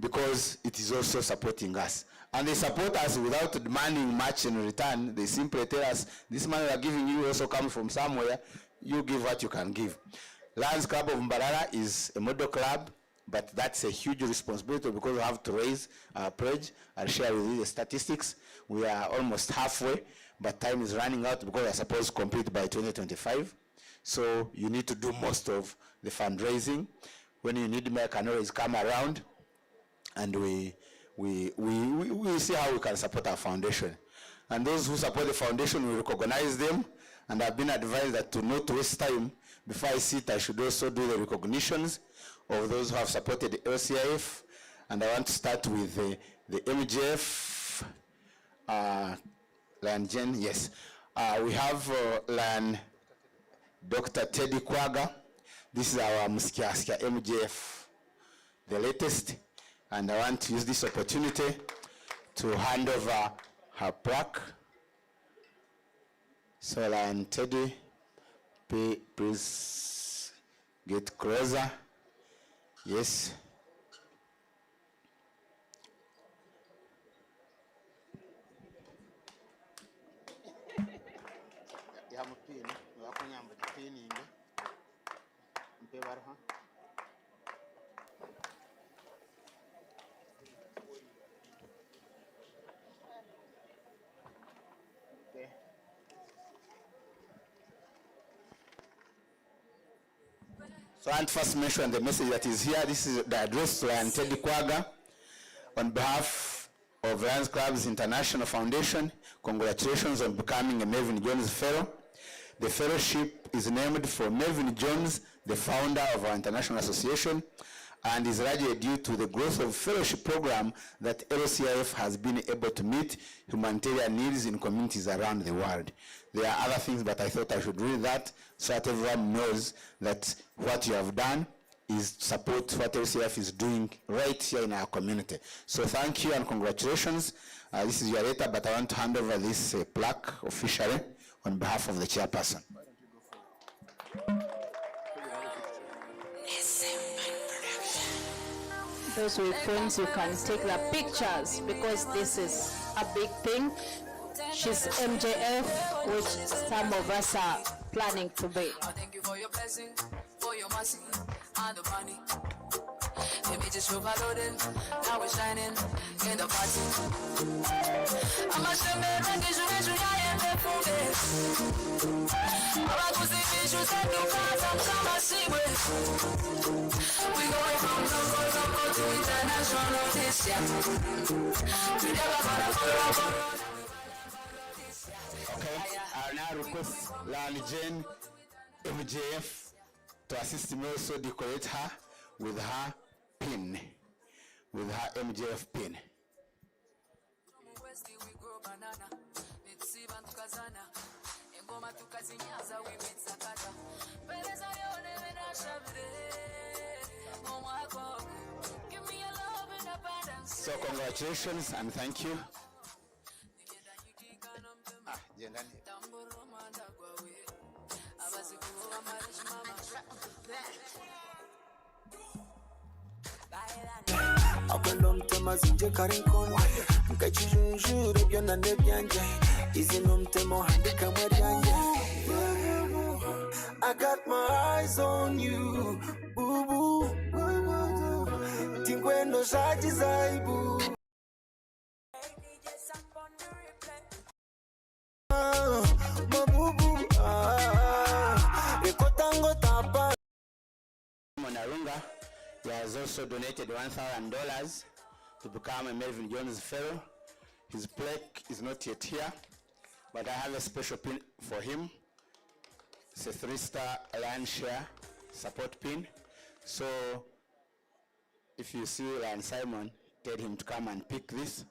because it is also supporting us. And they support us without demanding much in return. They simply tell us, this money we are giving you also comes from somewhere. You give what you can give. Lions Club of Mbarara is a model club, but that's a huge responsibility because we have to raise our pledge. I'll share with you the statistics. We are almost halfway, but time is running out because we are supposed to complete by 2025. So you need to do most of the fundraising. When you need me, I can always come around, and we see how we can support our foundation. And those who support the foundation, we recognize them, and I've been advised that to not waste time, before I sit, I should also do the recognitions of those who have supported the LCIF. And I want to start with the MJF, Lion Jen, yes. We have Lion Dr. Teddy Kwaga. This is our Msikia MJF, the latest. And I want to use this opportunity to hand over her plaque. So Lion Teddy, please get closer. Yes. So I want to first mention the message that is here. This is the address to Lion Teddy Kwaga. On behalf of Lions Clubs International Foundation, congratulations on becoming a Melvin Jones Fellow. The fellowship is named for Melvin Jones, the founder of our international association, and is largely due to the growth of fellowship program that LCIF has been able to meet humanitarian needs in communities around the world. There are other things, but I thought I should read that so that everyone knows that what you have done is support what LCIF is doing right here in our community. So thank you and congratulations. This is your letter, but I want to hand over this plaque officially on behalf of the chairperson. Those with phones, you can take the pictures because this is a big thing. She's MJF, which some of us are planning to be. Thank you for your blessing, for your mercy, and the money. Images overloading, now we're shining in the party. I'm a shaman, and you am the focus. I'm a pussy fish, you said no cars, I'm some seaway. We going from local to international this year. We never gonna follow. Okay, I now request Lani Jane MJF to assist me also decorate her with her pin, with her MJF pin. So congratulations and thank you. Akwenda mtema zinje karinkoni nkakijunjure byonna nebyanje izi n'omutema ohandika mweryanjye. I got my eyes on you, boo boo, tingwendo shaji zaibu. Monarunga, he has also donated $1,000 to become a Melvin Jones Fellow. His plaque is not yet here, but I have a special pin for him. It's a 3-star Lion Share support pin. So if you see Lion Simon, tell him to come and pick this.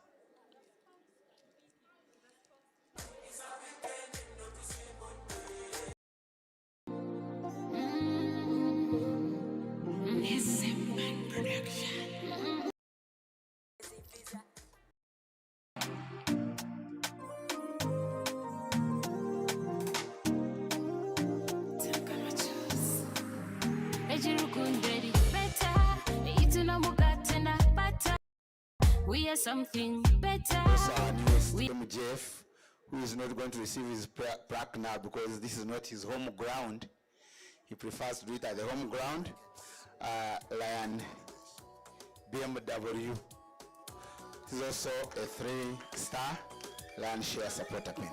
We are something better. This is our newest MJF, who is not going to receive his plaque now because this is not his home ground. He prefers to do it at the home ground. Lion BMW. This is also a 3-star Lion Share supporter pin.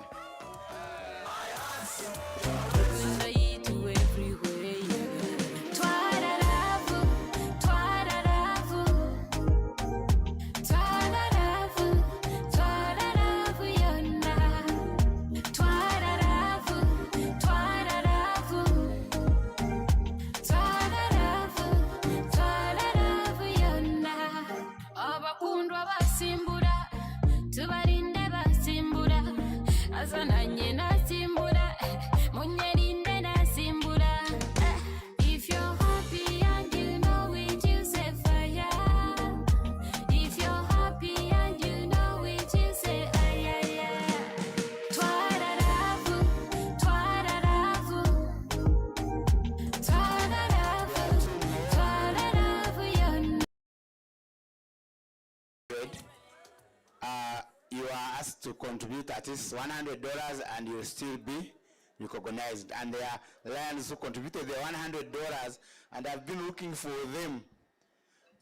to contribute at least $100 and you'll still be recognized. And there are Lions who contributed the $100 and I've been looking for them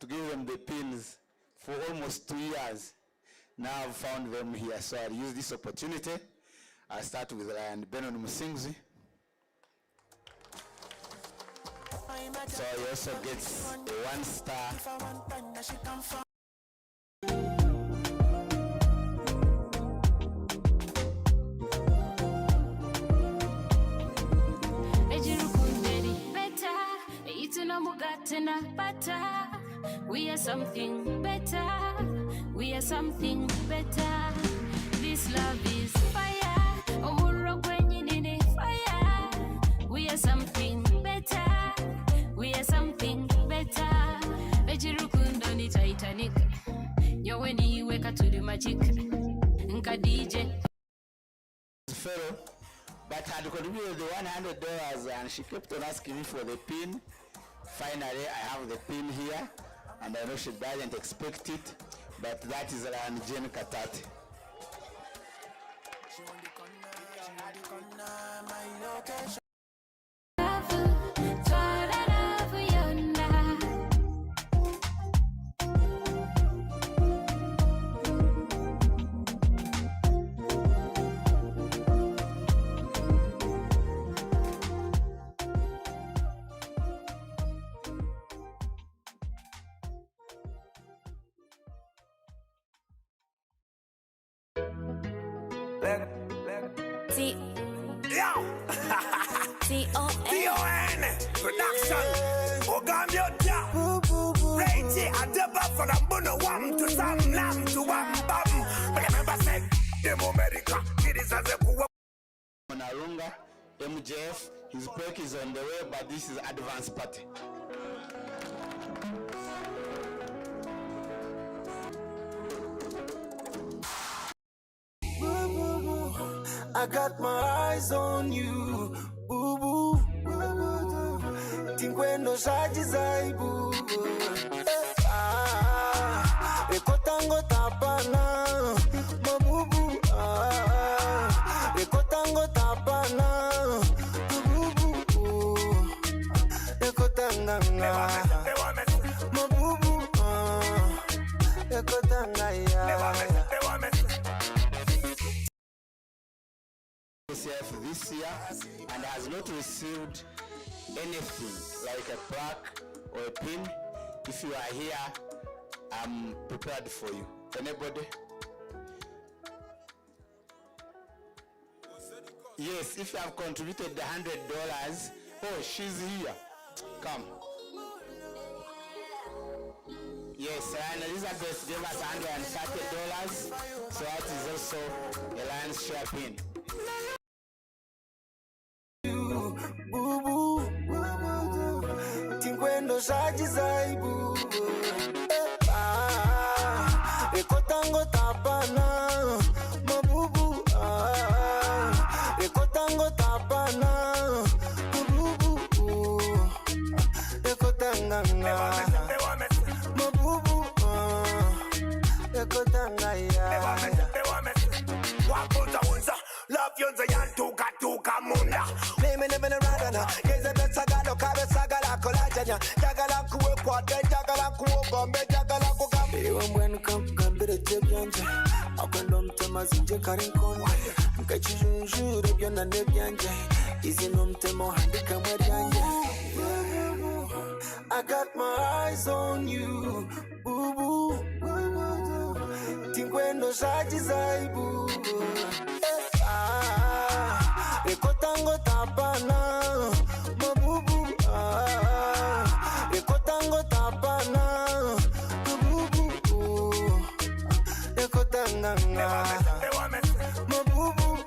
to give them the pins for almost 2 years. Now I've found them here, so I'll use this opportunity. I'll start with Lion Benon Musingzi. So he also gets a 1 star. We are something better. We are something better. This love is fire. Fire. We are something better. We are something better. Bejirukundo ni Titanic. Nyoweni weka to the magic. Nka DJ. Fellow, but had contributed the $100 and she kept on asking me for the pin. Finally, I have the pin here, and I know she doesn't expect it, but that is Lion Jane Katati. T-O-N Production Ogambiotia Reiji Adeba for the Bono Wam to Sam Lam to Wam Bam Remember say Demo America it is as a Kuwa Monarunga MJF, his break is on the way, but this is advance party. I got my eyes on you, boo boo. Tinkwendo shaji zai boo. Ekotango tapana, mabubu. Ekotango tapana, mabubu. Ekotanganga, mabubu. Ekotangaya. This year and has not received anything like a plaque or a pin. If you are here, I'm prepared for you. Anybody? Yes, if you have contributed the $100, oh, she's here. Come. Yes, and Elizabeth gave us $130, so that is also a Lion's share pin. Tinkwendo shaji zaibu Ekotango tapana mabubu Ekotango tapana mabubu Ekotanganga mabubu Ekotangaya Wakuta unza Love yonza yantuka tuka munda Name never ragana Yeze besagalo kabe sagala kolajanya Jagala kuwe kwate jagala kuwe bombe jagala kukambi Iwa mwenu kambire tebyanje Akwendo mtema zinje karinkonde Mkachijunjure byona nebyanje Izi no mtema handika mwaryanje I got my eyes on you Boo boo Tinkwendo shaji zaibu Ekotango tapana mabubu Ekotango tapana mabubu Ekotanganga mabubu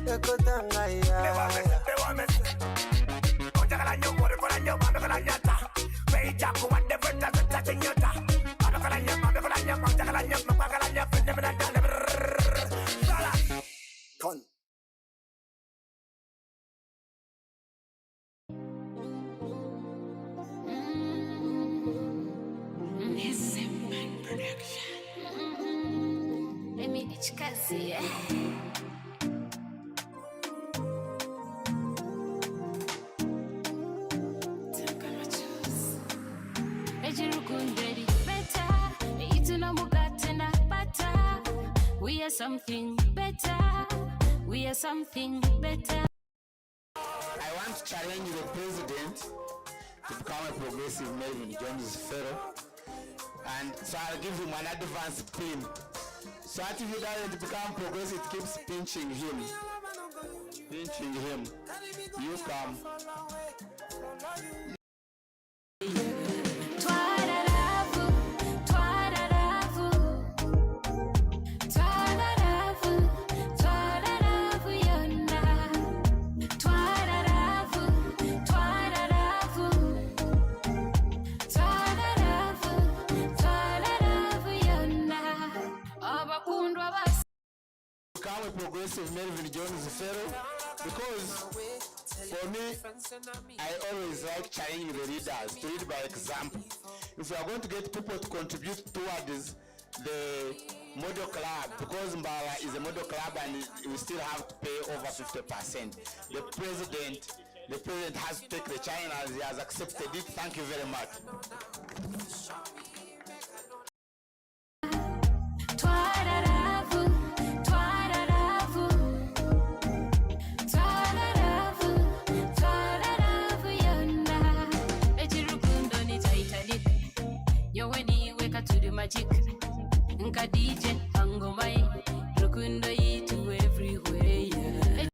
Ekotangaya Ojagala nyomore kola nyomame kola nyata Peija kuwande veta veta chinyota Ano kola nyomame kola nyomame Ojagala nyomame kola nyomame Con Let me Chikazi. We are something better. We are something better. I want to challenge the president to become a progressive Melvin Jones fellow, and so I'll give him an advance pin. So that if he doesn't become progressive, it keeps pinching him. Pinching him. You come. Become a progressive Melvin Jones fellow, because for me, I always like challenging the leaders to lead by example. If we are going to get people to contribute towards the model club, because Mbala is a model club and we still have to pay over 50%, the president has to take the China as he has accepted it. Thank you very much. To the magic, nka DJ angomai, rukundo yitu everywhere.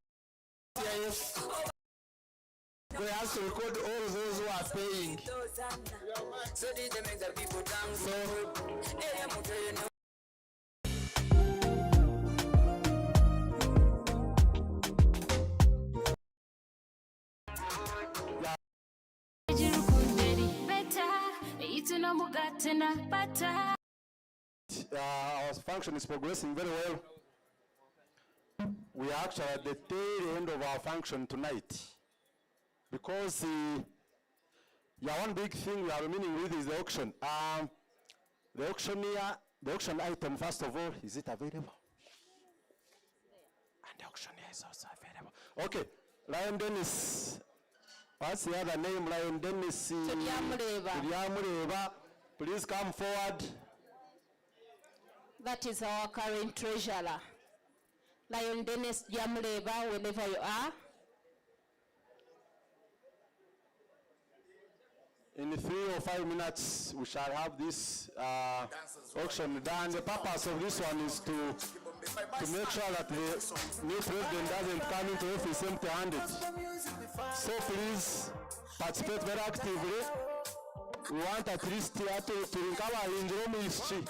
Yes. We have to record all those who are paying. So DJ makes the people dance. Our function is progressing very well. We are actually at the tail end of our function tonight, because one big thing we are meaning with is the auction. The auction item, first of all, is it available? And the auctioneer is also available. Okay, Lion Dennis. What's the other name? Lion Dennis. Please come forward. That is our current treasurer. Lion Dennis Jamleba, whenever you are. In 3 or 5 minutes, we shall have this auction done. The purpose of this one is to make sure that the new president doesn't come into office empty-handed. So please participate very actively. We want at least to recover in the room history.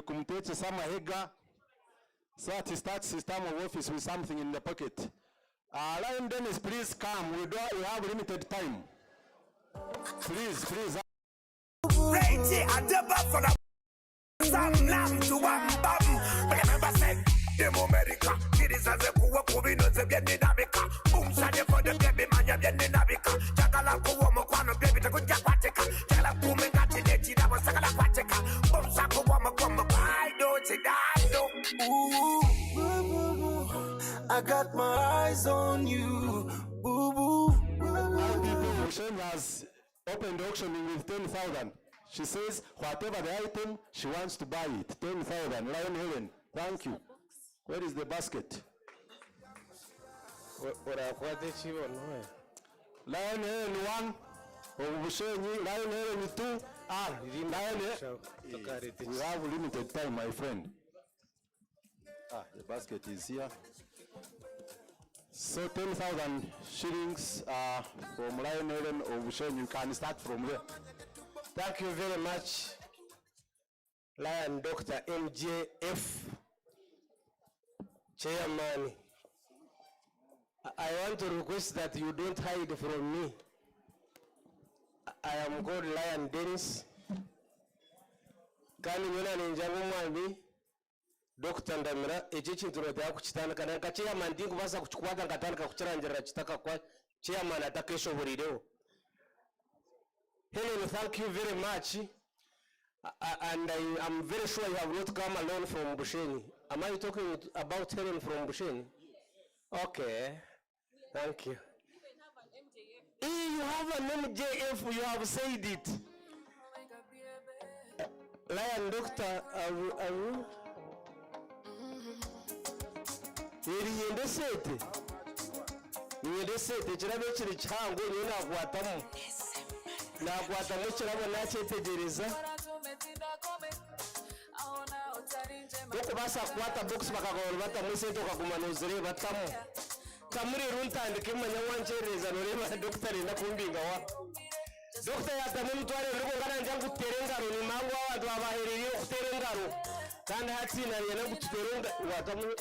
Kumtete sama hega, so that he starts his term of office with something in the pocket. Lion Dennis, please come. We have limited time. Please. America, citizens who are moving on the Vietnamica. Boom, Sadia for the baby, Mania Vietnamica. Jagala Kuomo, Quano, baby, the good Japatica. Jala Booming at the Neti, that was Sagala Patica. Boom, Sako, Wama, I don't say that. Ooh, I got my eyes on you. Boo boo. Michelle has opened the auctioning with 10,000. She says whatever the item, she wants to buy it. 10,000. Lion Helen, thank you. Where is the basket? Lion Helen 1, Lion Helen 2, we have limited time, my friend. The basket is here. So 10,000 shillings from Lion Helen or Bushen. You can start from there. Thank you very much, Lion Dr. MJF, Chairman. I want to request that you don't hide from me. I am called Lion Dennis. Kani mwana ninjangu mwambi Dr. Ndamira echintu notaya kuchitandika nka chairman ndingu basa kuchikwata ngatandika kuchiranjira chitaka kwa chairman atakesho burireho. Helen, thank you very much. And I'm very sure you have not come alone from Busheni. Am I talking about Helen from Busheni? Okay, thank you. You have an MJF, you have said it. Lion Doctor, are you? Yende sete kirabe kiri kyango nyine nakwatamu kirabo nakyetegereza doko basa kwata box bakagora batamu sente okakumanuzire batamu kamuri runtandike manya wanchereza noreba doctor enda kumbinga wa doctor yatamu mutware riko ngana njya guterengaro ni mangu abantu abahereye kuterengaro kandi hatsina yena guterengaro watamu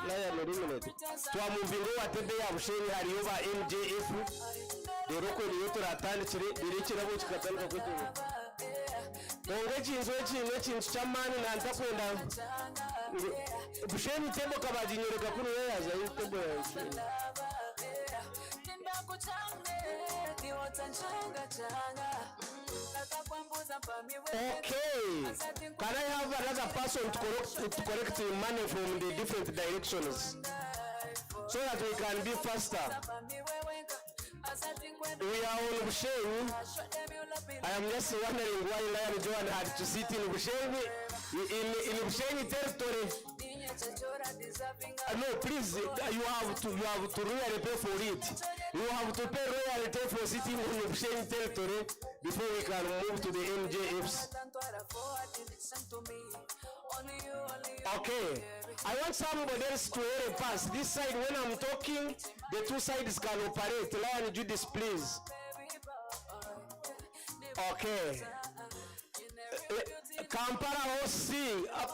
Lion eliminate twamuvingo watebe ya Busheni hariyo ba MJF rero ko niyo turatandikire birekera bo kikatandika kwituma nonge kintu cyamani nantakwenda Busheni tebo kabajinyereka kuri yaza tebo ya Busheni. Okay, can I have another person to correct money from the different directions so that we can be faster? We are on Busheni. I am just wondering why Lion Joan had to sit in Busheni, in Busheni territory. No, please, you have to really pay for it. You have to pay royalty for sitting in the Busheni territory before we can move to the MJFs. Okay, I want somebody else to hear a pass. This side, when I'm talking, the two sides can operate. Lion Judas, please. Okay. Kampala OC.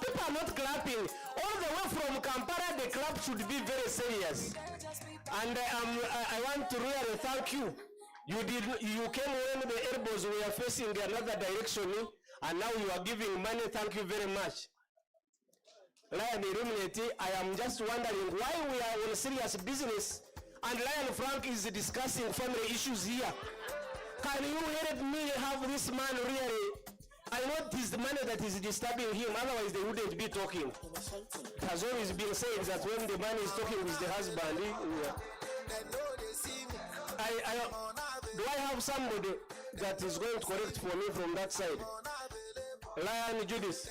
People are not clapping. All the way from Kampala, the clap should be very serious. And I want to really thank you. You came when the elbows were facing another direction, and now you are giving money. Thank you very much. Lion Illuminati, I am just wondering why we are on serious business and Lion Frank is discussing family issues here. Can you help me have this man really? I know it is the money that is disturbing him, otherwise they wouldn't be talking. It has always been said that when the man is talking with the husband, do I have somebody that is going to correct for me from that side? Lion Judas.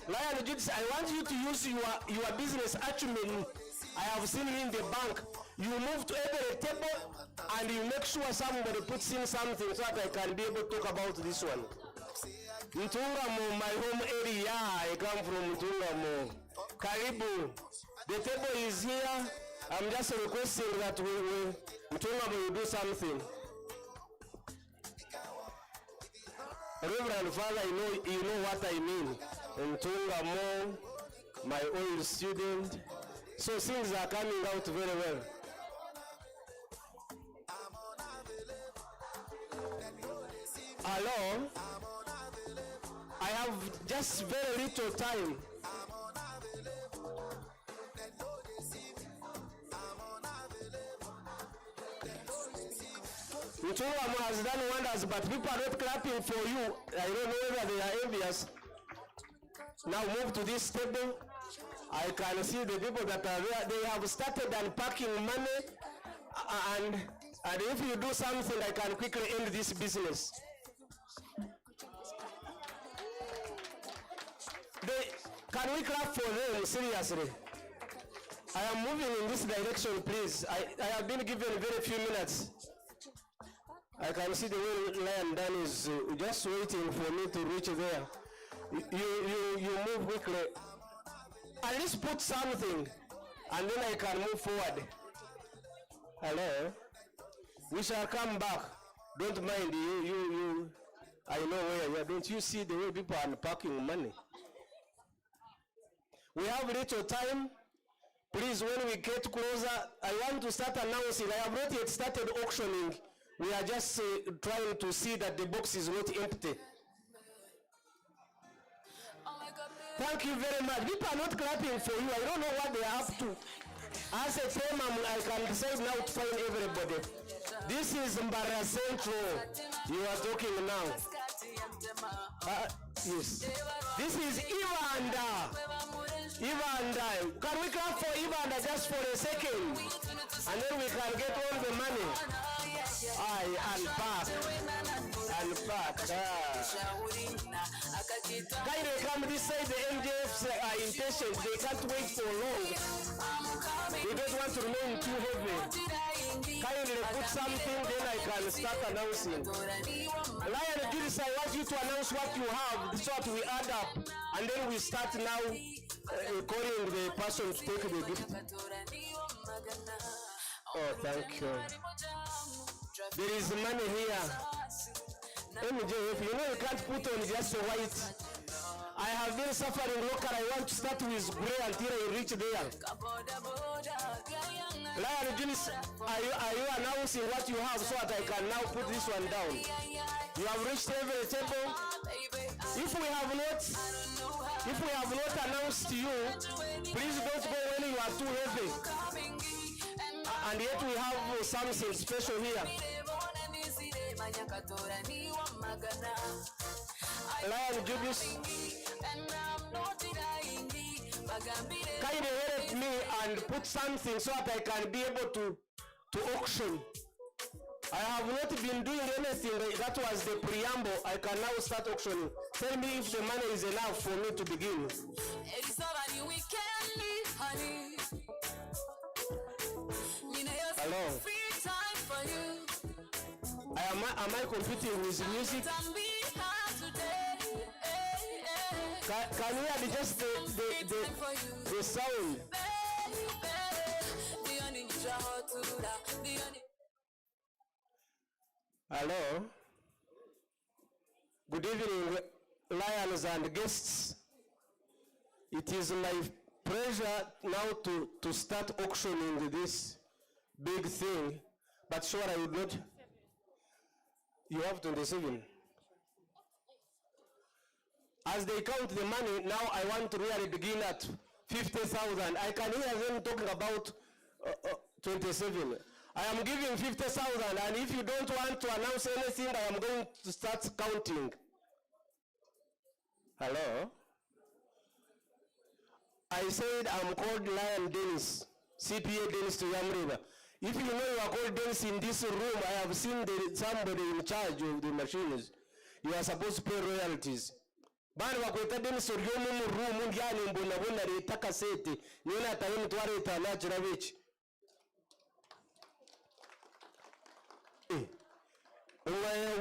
Lion Judas, I want you to use your business acumen. I have seen you in the bank. You move to every table and you make sure somebody puts in something so that I can be able to talk about this one. Mtungamo, my home area. I come from Mtungamo. Karibu. The table is here. I'm just requesting that Mtungamo will do something. Reverend Father, you know what I mean. Mtungamo, my old student. So things are coming out very well. Hello? I have just very little time. Mtungamo has done wonders, but people are not clapping for you. I don't know whether they are envious. Now move to this table. I can see the people that are there. They have started unpacking money, and if you do something, I can quickly end this business. Can we clap for them, seriously? I am moving in this direction, please. I have been given very few minutes. I can see the way Lion Dan is just waiting for me to reach there. You move quickly. At least put something, and then I can move forward. Hello? We shall come back. Don't mind you. I know where you are. Don't you see the way people are unpacking money? We have little time. Please, when we get closer, I want to start announcing. I have not yet started auctioning. We are just trying to see that the box is not empty. Thank you very much. People are not clapping for you. I don't know what they are up to. As a team, I can decide now to find everybody. This is Mbara Central. You are talking now. Yes. This is Ivanda. Ivanda. Can we clap for Ivanda just for a second? And then we can get all the money. And back. And back. Can they come this side? The MJFs are impatient. They can't wait for long. They don't want to remain too heavy. Kindly put something, then I can start announcing. Lion Julius, I want you to announce what you have, so that we add up, and then we start now calling the person to take the gift. Oh, thank you. There is money here. MJF, you know you can't put on just white. I have been suffering local. I want to start with gray until I reach there. Lion Julius, are you announcing what you have so that I can now put this one down? You have reached every table. If we have not announced to you, please don't go when you are too heavy. And yet we have something special here. Lion Julius, kindly help me and put something so that I can be able to auction. I have not been doing anything. That was the preamble. I can now start auctioning. Tell me if the money is enough for me to begin. Hello. Am I competing with music? Can you hear just the sound? Hello. Good evening, lions and guests. It is my pleasure now to start auctioning this big thing, but sure I would not. You have 27. As they count the money, now I want to really begin at 50,000. I can hear them talking about 27. I am giving 50,000, and if you don't want to announce anything, I am going to start counting. Hello? I said I'm called Lion Dennis, CPA Dennis to Yamriba. If you know you are called Dennis in this room, I have seen somebody in charge of the machines. You are supposed to pay royalties. Bani wakweta Dennis oryomu mu room ndiani mbona leta kasete niona ataye mutware itanajira bichi.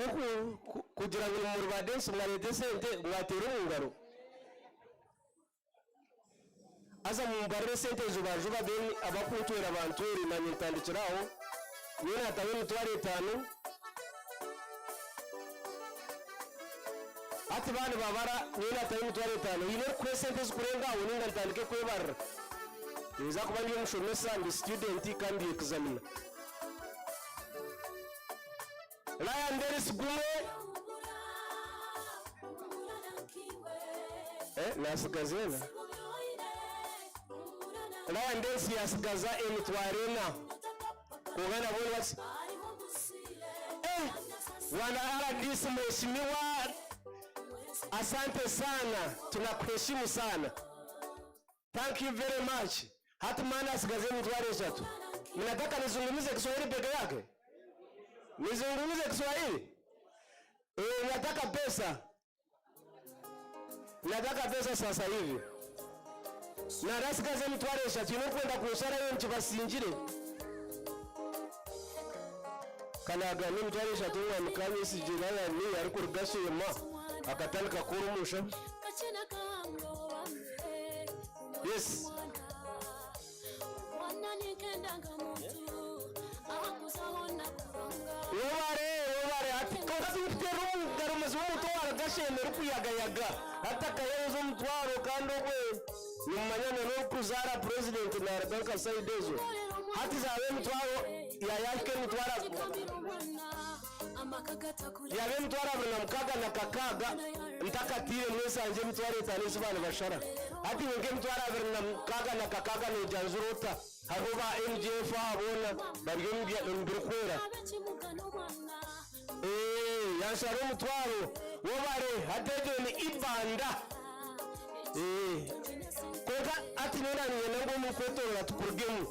Huku kugira ngo mu Rwanda mwarete sente mwatera umungaro. Aza mu mbarre sente zubajuba beni abakuntwera abantu rimanye tandikiraho niona ataye mutware itanu. Ati bani babara niona ataye mutware itanu. Yine kwe sente zikurenga uninga ntandike kwebara. Niza kuba ndi umushomesa ndi student kandi examiner. Lion Dennis Gume. Nasigazena. Lion Dennis yasigaza emitwarena. Kugana boli wati. Wana RDC mheshimiwa. Asante sana. Tunakuheshimu sana. Thank you very much. Hata maana asigaze emitware shatu. Mnataka nizungumze Kiswahili peke yake? Nizungumze Kiswahili? Nataka pesa. Nataka pesa sasa hivi. Na rasikaze mtwaresha tinokwenda kushara yo nchibasinjire. Kanaga ni mtwaresha tuwa mukanye sijirana ni ari kurugashema akatandika kurumusha. Yes. Wabare ati kasi mteru garumazu mutwara gashemera kuyagayaga atakayezo mutwaro kandi ogwe nyumanyane no kuzara president na banka saidezo hati zawe mutwaro yayake mutwara yawe mutwara na mkaga na kakaga mtakatire mwesa anje mutwara itanisi bana bashara hati wenge mutwara na mkaga na kakaga no janzurota haruba MJF abona baryo mbya ndrukwera yanshara umutwaro wobare hategene ibanda koga ati nonaniye nango mukwetorera tukurugemu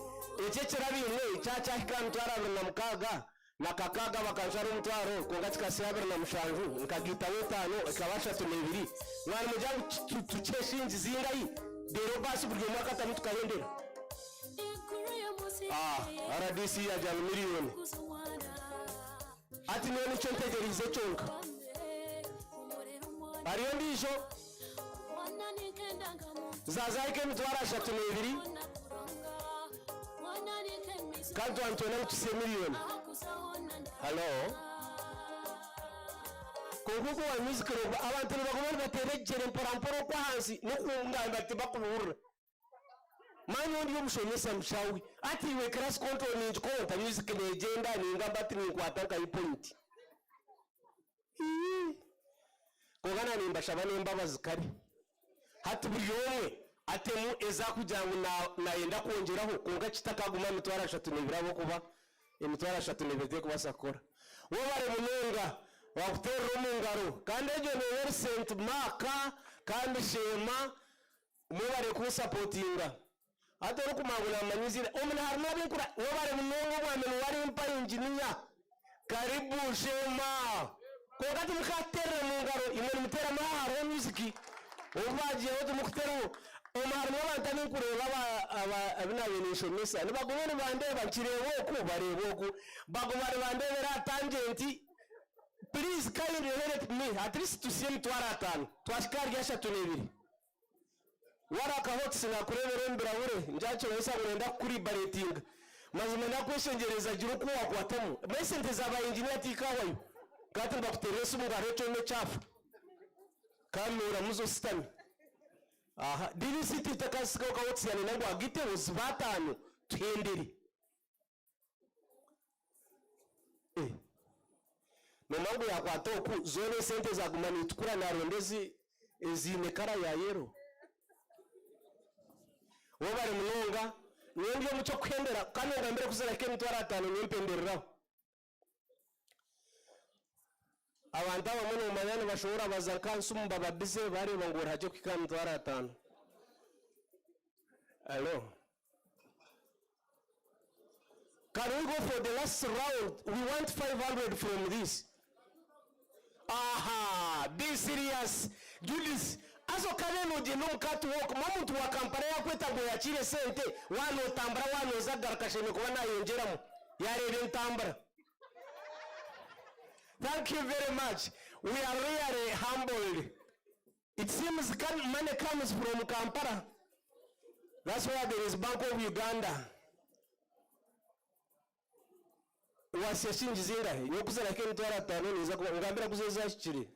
ekekera bimwe cyaca kikantwara na mukaga na kakaga bakanshara umutwaro koga tikasiyabira na mushanju nkagita wetano ikabasha tunebiri mwana mujangu tukeshinzi zingayi dero basi buryo mwaka tamu tukahendera RDC ya jana miliyoni ati none icyo ntegereze cyonka ariyo ndijo zazayike mitwara 32 kandi Antonio tuse miliyoni hello konguko wa music ro abantu bagomba bateregere mparamporo kwa hansi no kunganga tibakubura manyo ndiyo mushonyesa mshawi ati we class control ni konta music ni agenda ni ngambati ni kwataka ipoint kogana ni mbashaba n'imbabazi kari hati buri yomwe atemu eza kujangu na yenda kongeraho konga kitakaguma mitwara 32 kuba emitwara 32 kuba sakora wo bare munenga wakutera umungaro kandi ejo ni Vincent Maka kandi Shema mubare ku supportinga atoro kumangula manyizira omuna harimo binkura wo bare munenga bwamene wari impa engineer karibu Shema kogati mukatera mungaro imwe mutera maharo music obaje oto mukutero omar mwabanta ninkureba abinabenisho mesa nibagumene bandeba nkirewo ko barebo ko bagumane bandebera tangenti please kindly help me at least to see mitwara 5 twashikari yasha 2 waraka hot sina kurebera mbirahure njacho wesa urenda kuri balleting mazima nakweshengereza giruko wakwatamu mesente zaba engineer tikawayo kati bakuteresa mungaro cyo ne chafu kamera muzo system dili city takasika ukawotsi yani nangu agite uzbatano twenderi nomangu yakwatoku zone sente za kumani tukura na rondezi ezimekara ya yero wobare munonga nyendiyo mucho kwendera kanonga mbere kuzara ke mitwara 5 nyempenderera abantu abamwe mu manyane bashobora bazankansu mbaba bize bare bangora haje kwikamutwara 5 hello can we go for the last round we want 500 from this be serious do this aso kaneno je no catwalk mamuntu wa kampara yakweta ngo yakire sente wano tambara wano zagarukashene kubana yongeramo yarebe ntambara. Thank you very much. We are really humbled. It seems money comes from Kampala. That's why there is Bank of Uganda. Wasiyashinji zinga yokuzara ke mitwara 5 niza ngambira kuzeza chiri.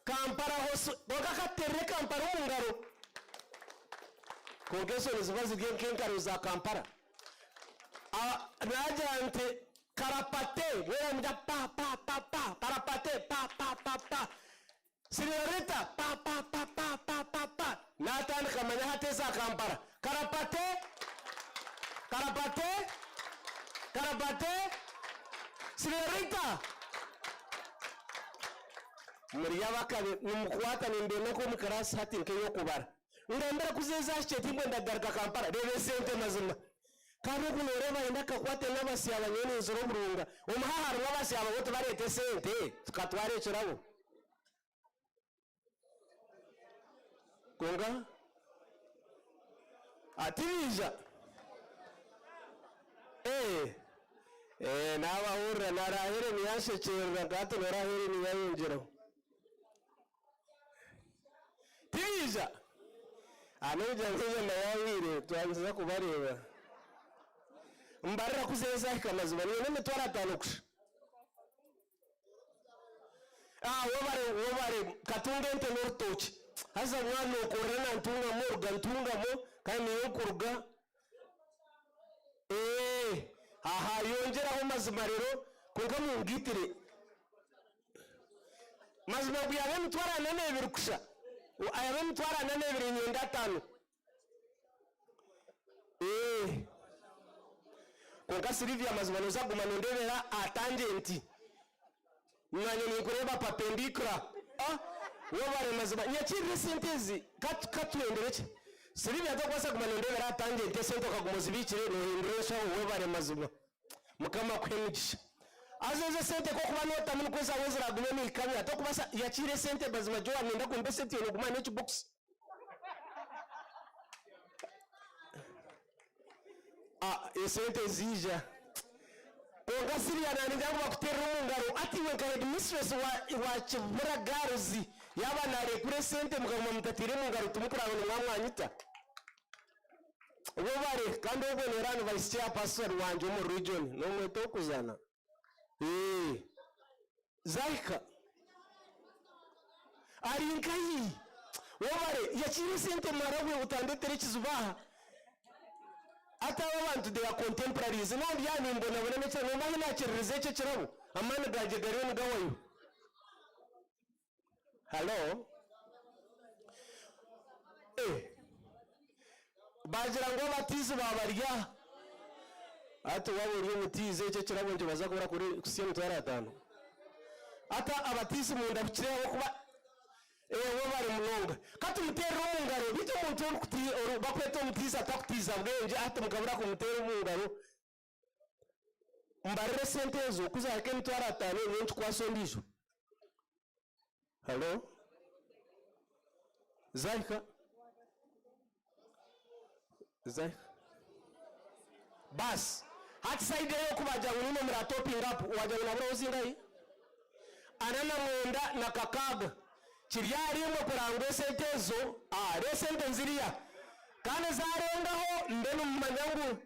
Kampala hoso bakakatere Kampala ngaro. Kongeso nizibazi genkaro za Kampala. Naja ante karapate wewe mja pa karapate pa señorita pa natan kamanya hateza Kampala karapate señorita muriya bakabe numukwata nimbene ko mukarasi hati nkeyo kubara urambera kuzeza cheti mwenda garka Kampala rebe sente mazima kandi kunoreba indaka kwate n'abasi abanyene zoro burunga umuhaharo w'abasi abagote barete sente tukatware kirabo konga atirija nabahurra narahere niyashekera gato narahere niyayongeraho tirija anoja ngiye nayawire twanza kubareba mbarira kuzeza ikamazuba niyo mitwara 5 kusha wobare katunga ente n'urutoki haza mwana ukorana ntunga mo kandi yokuruga yongeraho mazima rero kuko mungitire mazima byawe mitwara 4 kusha ayabe mitwara 4 nyenda 5 konka Silvia mazima noza guma ndebera atangenti mwanya ni kureba perpendicular wo bare mazima nyakiri sentezi katuendereke siri byato kwasa kumanendera atangiye tesento kagumuzibikire no hindresha wo bare mazima mukama kwemigisha azeze sente ko kuba nota muri kweza wezera gume ni kamya to kubasa yakire sente bazima jo anenda kumbe sente yo guma n'iki box esente zija konga siriya nani jangu bakutera umungaro ati we ka administrator wa chibura garuzi yabana rekure sente mugama mutatire mungaro tumukurana mwamwanyita ubo bare kandi ubwo nerano vice chairperson wanje mu region no mweto kuzana zaika arinkai wobare yakiri sente marawe utandetere kizubaha ata abantu they are contemporaries no byani mbona bone mecha no mahina kiririze cyo kirabo amana gaje gari ni gawayo hello bagira ngo batize babarya ati waburiye mutize cyo kirabo nje baza kubura kuri kusiye mutara ata abatize mu ndabukire kuba wo bari munonga kati mutera umungaro bito muntu kuti bakweto mutiza takutiza bwenje ati mukabura ku mutera umungaro mbarire sente zo kuzake mutara atano nyinshi kwasondisho hello zaika bas hati saide yo kubaja unino mratoping up waja unabro uzingai anana munda na kakaga kiryari mo kurangwe sentezo resente nziriya kana zarengaho ndeno mumanyangu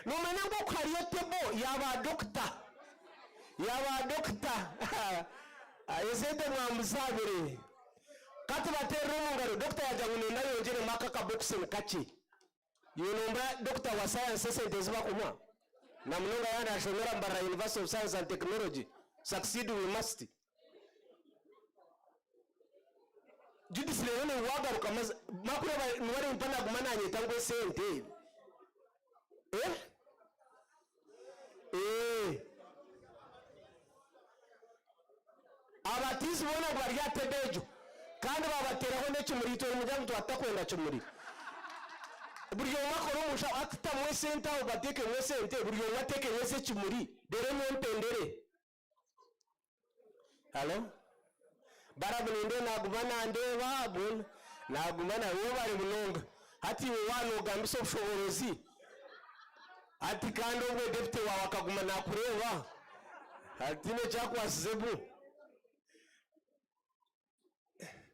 no manyangu kwariyo tebo yaba doctor ayesente mwamuzabire kati batero mungaro doctor yajangune nayo njere makaka boxing kachi yunomba doctor wa science sente zibakumwa na munonga yana shonera mbara University of Science and Technology succeed we must judisi lero ne wagaruka makuru nwari mpana gumananye tangwe sente abatizi bona gwarya tebejo kandi babateraho n'ekimuri to umujyango twatakwenda kimuri buryo makoro musha atita mwe sente aho bateke mwe sente buryo wateke wese kimuri dere mwe mpendere hello barabuninde nagumana ndeba bun nagumana wo bari munonga ati wano gambiso ubushoborozi ati kandi ubwe deputy wawe akagumana kureba ati ne cyakwasizebu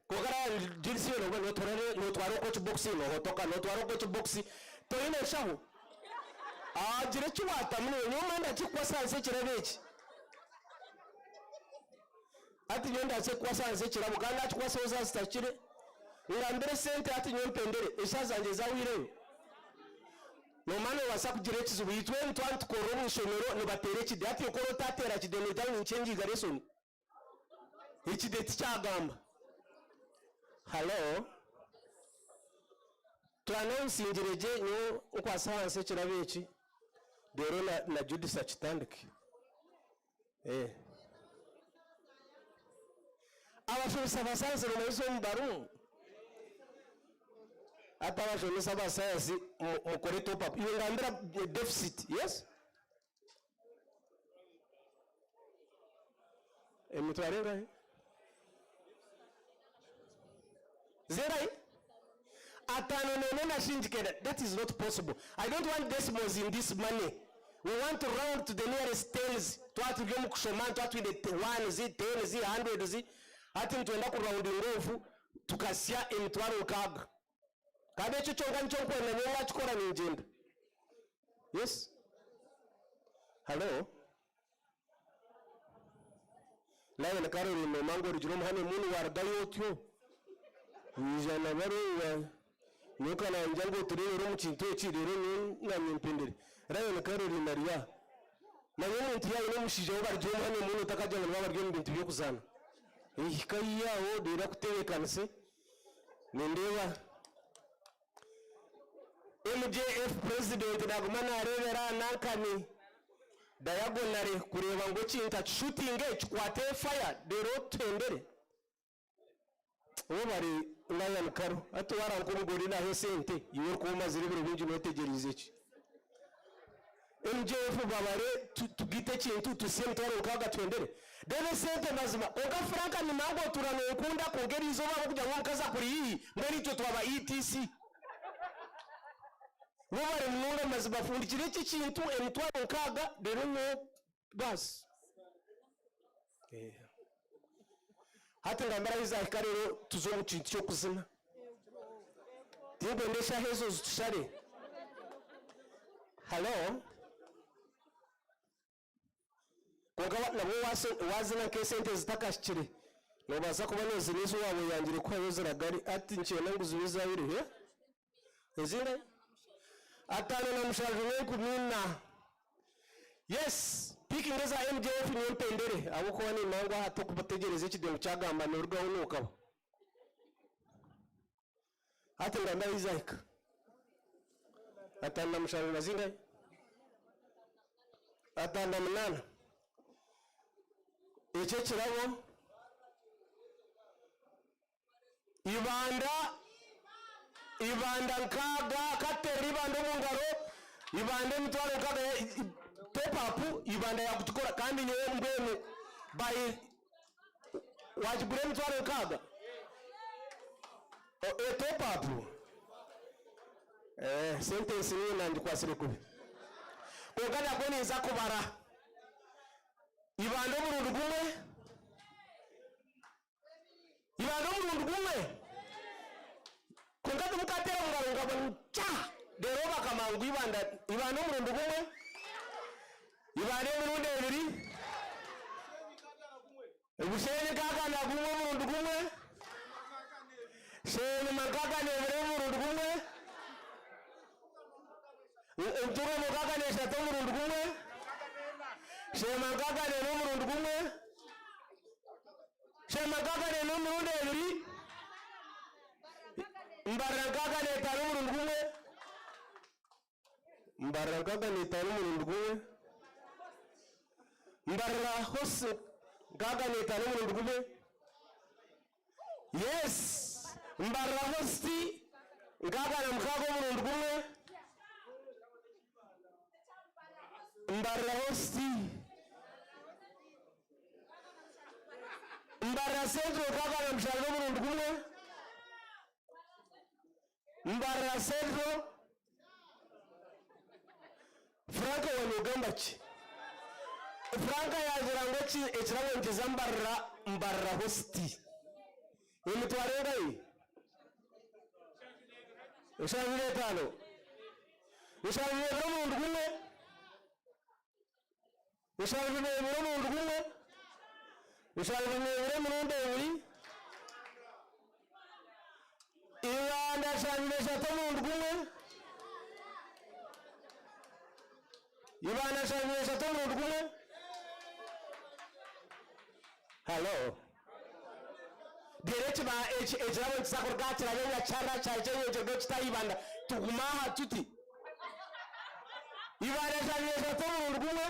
kokara jirisi yo no torare no twaro coach boxing no hotoka no twaro coach boxing to ine shaho jire chiwata mwe nyuma ndachikwasa kirabeki ati nyonda se kwasanze kirabo kandi achikwasa uzasitakire ngambere sente ati nyompendere eshazanje zawire no mane wasa kugire kizubu yitwe ntwantu koro mushomero ne batere kidi ati koro tatera kidene tawo nchengi garesoni ikide tichagamba hello twanonsingireje nyo ukwasanze kirabeki dero na judisa kitandike abashobora basanze rumezo mbaru atabashobora basanze mukore top up iyo ngambira deficit yes mutwarenga zerai atano nene na shinjikeda that is not possible. I don't want decimals in this money. We want to round to the nearest tens twatu gemu kushomana twatu ile 1 zi 10 zi 100 zi ati mtuenda ku round ngofu tukasia emitwaro kaga kabe cyo cyonga ncyo kwena nyenga chikora ninjenda yes hello lawe na karo ni mango rijuro mhane munu wardayo tyo wijana baro nuka na njango turi ro muchinto chirero na mpendere lawe na karo ni maria na yene ntiya ine mushije barjo mhane munu takajya ngo babaryo mbintu byo kuzana ihikayi yawo dira kutekanse nindeba MJF president nagumana arebera nankani diagonally kureba ngo kinta shooting kikwate fire dero tendere ubari Lion Karo ati warankumugori naho sente yiwe kuma ziri biro bingi notegerize ki MJF babare tugite kintu tusente waro kaga twendere dero sente mazima oga franka ni mango turano ukunda kongera izo babo kujya ngo kaza kuri iyi ngari cyo twaba ETC wabare munga mazima fundikire iki kintu emitwaro kaga dero no bas hata ngambara iza ikarero tuzo mu kintu cyo kuzina tibe ndesha hezo zitushare hello koga nabo wazina ke sente zitakashikire no baza kuba neze nizo wabo yangire ko yozera gari ati ncyena nguzubiza biri he ezire atano na mushaje we kumina yes piki ngeza MJF ni mpendere abo ko ni mango hato kubategereze kidemo cyagamba no rwaho nukaba ati nganda izaika atana mushaje bazinga atana munana icyo kirabo ibanda nkaga kateri ibanda mu ngaro ibanda mitwaro nkaga tepapu ibanda yakutukora kandi nyewe mbene by wajibure mitwaro nkaga tepapu sentence ni nandi kwasire kubi kogada koni za kubara ibanda burundu gumwe kongada mukatera ngaro ngabo cha dero bakamangu ibanda burundu gumwe ibanda burundu ebiri ubushene kaga na gumwe burundu gumwe shene makaga ne burundu gumwe uturo makaga ne shato burundu gumwe shema kaga ne burundu gumwe shema kaga ne burundu ebiri mbarra kaga ne taru burundu gumwe mbarra kaga ne taru burundu gumwe mbarra hose kaga ne taru burundu gumwe yes mbarra hosti kaga na mkago burundu gumwe mbarra hosti mbarra centro kaga na mshalgo burundu gumwe mbarra centro franka wa Uganda ki franka yagira ngo ki ekirabo nkiza mbarra hosti emitwarenga yi ushabire tano ushabire burundu gumwe ushabire burundu gumwe ushabire burundu ebiri ibanda shabire shato burundu gumwe ibanda shabire shato burundu gumwe hello direct ba ejabo tsakor gatira ya chara chaje yejo chitayibanda tugumaha tuti ibanda shabire shato burundu gumwe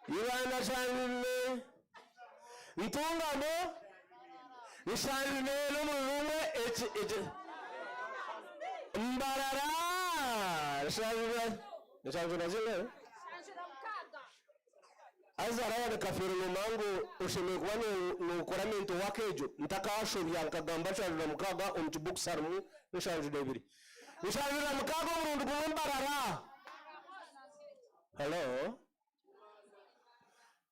ibanda shabire ntungamo nishanne no murumwe mbarara shabire zile azara ya kafiri mu mango ushime kwani nukoramento wakejo ntakashobya nkagamba shabire mukaga umtibuksarumu nishanjide ebiri nishanjide mukaga burundu kumbarara hello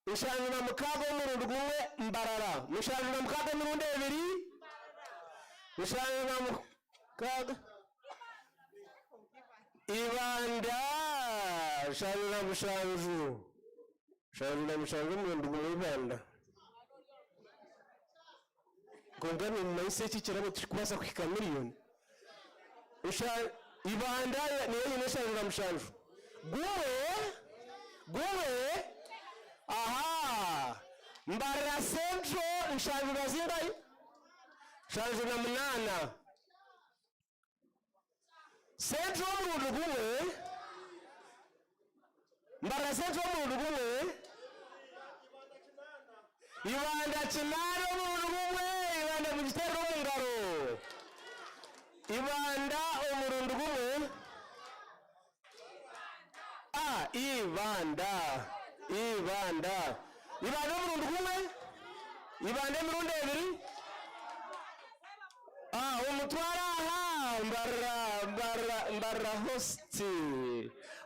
nishanjide mukaga burundu kumwe mbarara nishanjide mukaga burundu ebiri nishanjide mukaga ibanda shanjide mushanju shanjide burundu kumwe ibanda kongani maise kikirabo kikubasa kwika miliyoni ibanda niyo shanjide mushanju guwe aha mbarra centro nshanjide zingayi shanjide munana centro burundu gumwe mbara sente omuntu gumwe ibanda kinano omuntu gumwe ibanda mu gitero mu ngaro ibanda omuntu gumwe ibanda omuntu gumwe ibanda emirundi ebiri umutwara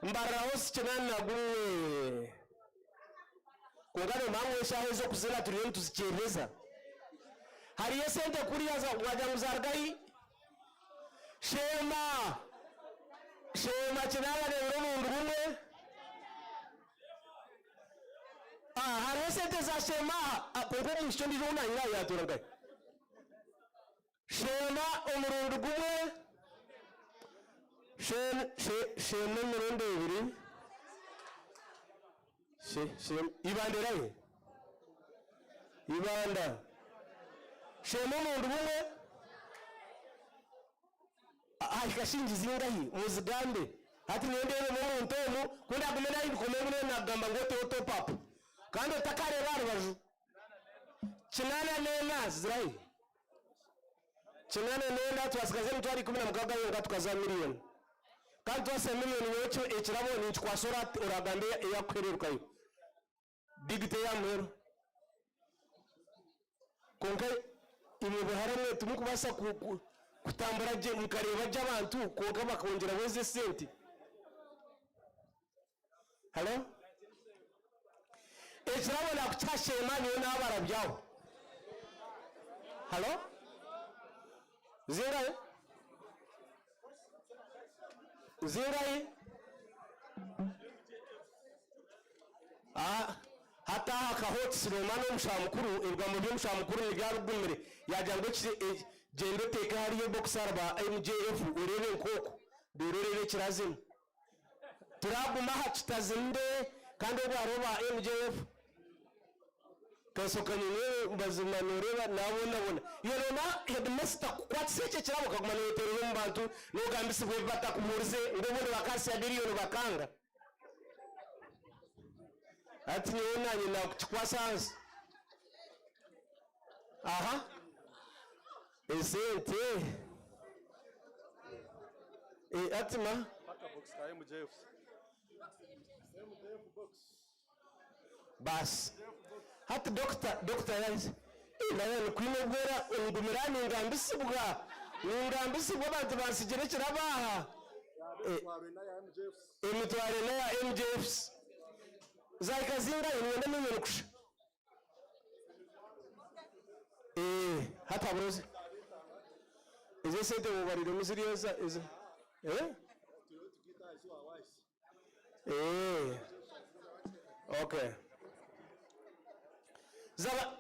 mbarra hosti nana gumwe kungano mamwe eshaho zo kuzina turiyo tuzikereza hariyo sente kuriya wajya muzargayi shema kinaba nebiro mundu gumwe hariho sente za shema kuko musho ndizo unanyira yaturagayi shema omurundu gumwe shema emirundi ebiri ibanderaye ibanda shema omundu gumwe kashingiza ingahi muzigambe hati mwendere omuntu omu kundi agumena ibikomengu nagamba ngo top up kandi otakareba arubaju kinana nena zirahi kinana nena twasigaze mutwari 16 yonga tukaza miliyoni kandi twase miliyoni yocho ekirabo ni twasora uragambe yakwererukayo digite ya mwero konka imwe haramwe tumukubasa kutambura je mukareba j'abantu konka bakongera weze senti halo ekirabo nakucyashe mani yo nabarabyaho halo zingahe hata hakahoti siromano mushamukuru ibwamo by'umushamukuru nibyarugumire yajyango gendo teka hariyo boxer ba MJF urebe nkoko durerere kirazima turaguma hakitazinde kandi ubwaro ba MJF kasokanye ne bazimanureba nabona yorona headmaster kwatse cyo kirabo kagumanurira mu bantu no gambise bwe batakumurize ngobone bakasi ya billion bakanga ati yona nyina kukwasanze esente atima paka box ka MJF box bas hati doctor yanze nawe kwino gwera ungumirani ngambisibwa abantu basigire kirabaha emitware na ya MJF zaikazinga imwenda miliyoni kusha hata broze izo sente mubariro muziriyoza izo okay zaba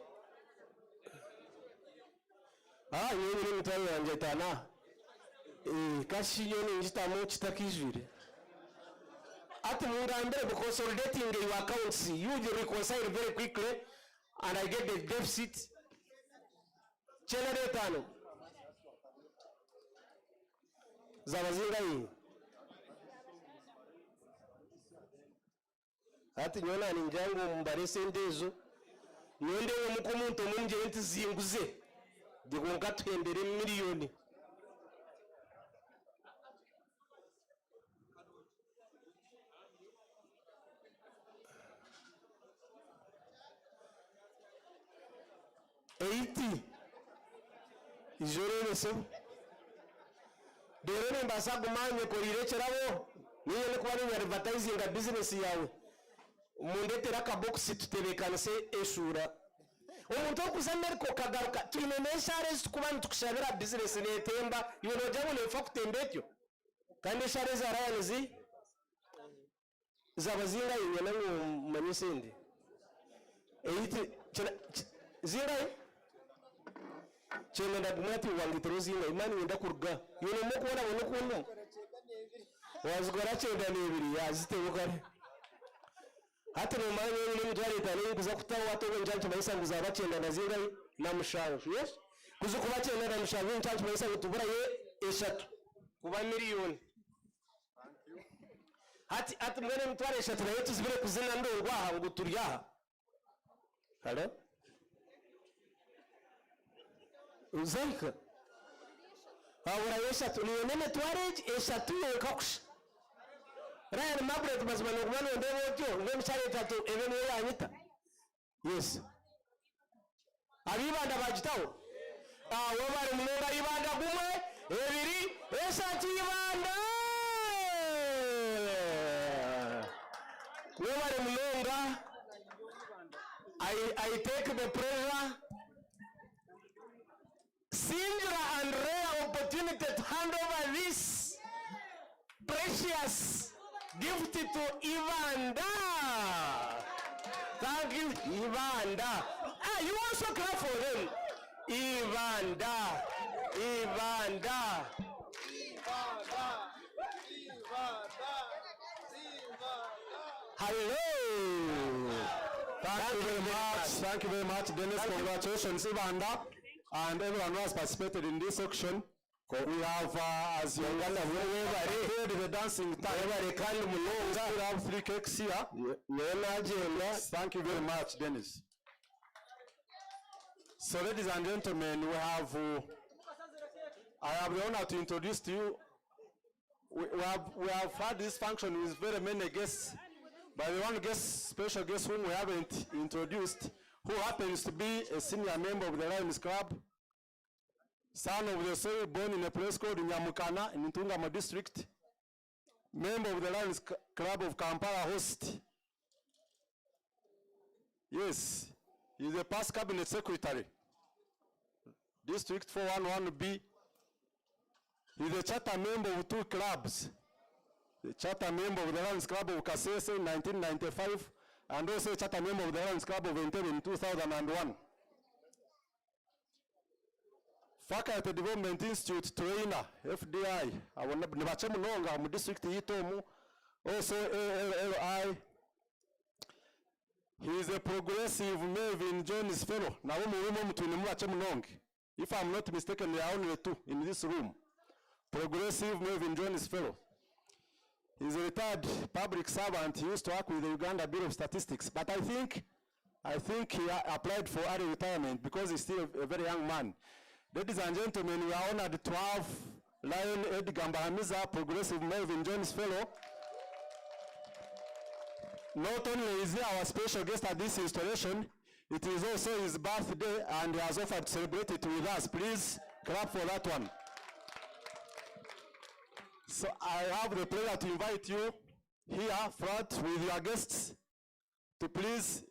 yeye ni mtayo yanje tana kashiyo ni ngitamo kitakijure ati mungambere consolidating your accounts you reconcile very quickly and I get the deficit generate tano zabazinga hii ati nyona ni njango mbare sendezo nyende mukumuntu munje enti zinguze ndikunga twendere miliyoni ijoro so dere mbasa gumanye ko irekerabo niyo ne kuba ni advertising business yawe umundetera ka box tutebekana se eshura umuntu okuzamera ko kagaruka tumenesha res kuba ntukushabira business netemba ibintu byabo ne fa kutembetyo kandi share za rayanizi zabazinga yena ngo manyisende zinga chene ndagumati wangitorozinga imani yenda kurga yone mo kubona bono kunno wazigora chenda nebiri yazitebukare hata no manye ni mutwari tani kuza kutawa wato njanje maisa nguza bachenda nazinga na mushavu yes kuza kubachenda na mushavu njanje maisa gutubura ye eshatu kuba miliyoni ati mwene mutware eshatu nayo tuzibire kuzina ndungwa aha ngo turyaha. Hello? Uzanka? Awura eshatu niyo nene tware eshatu yekakusha. Ryan Margaret bazimana kumana ndebo cyo ngo mchare tatu ebe niyo yanyita. Yes. Abibanda bagitaho. Wabare munonga ibanda gumwe ebiri eshatu ibanda. Wabare munonga I take the pleasure, singular and rare opportunity to hand over this precious gift to Ivanda. Thank you, Ivanda. You also clap for them. Ivanda. Hello. Thank you very much, Dennis. Congratulations, Ivanda, and everyone who has participated in this auction. We have, as you heard, the dancing time. We have 3 cakes here. Thank you very much, Dennis. So, ladies and gentlemen, I have the honor to introduce to you. We have had this function with very many guests, but the one special guest whom we haven't introduced, who happens to be a senior member of the Lions Club, son of the soil, born in a place called Nyamukana in Ntungamo district, member of the Lions Club of Kampala host. Yes, he's a past cabinet secretary, District 411B. He's a charter member of 2 clubs. The charter member of the Lions Club of Kasese in 1995, and also a charter member of the Lions Club of Entebbe in 2001. Faculty Development Institute trainer, FDI, Nibachemunonga, district Itomu, also ALI. He is a progressive Melvin Jones fellow. If I'm not mistaken, there are only 2 in this room. Progressive Melvin Jones fellow. He's a retired public servant. He used to work with the Uganda Bureau of Statistics, but I think he applied for early retirement because he's still a very young man. Ladies and gentlemen, we are honored to have Lion Edgar Mbahamiza, Progressive Melvin Jones fellow. Not only is he our special guest at this installation, it is also his birthday, and he has offered to celebrate it with us. Please clap for that one. So I have the pleasure to invite you here front with your guests to please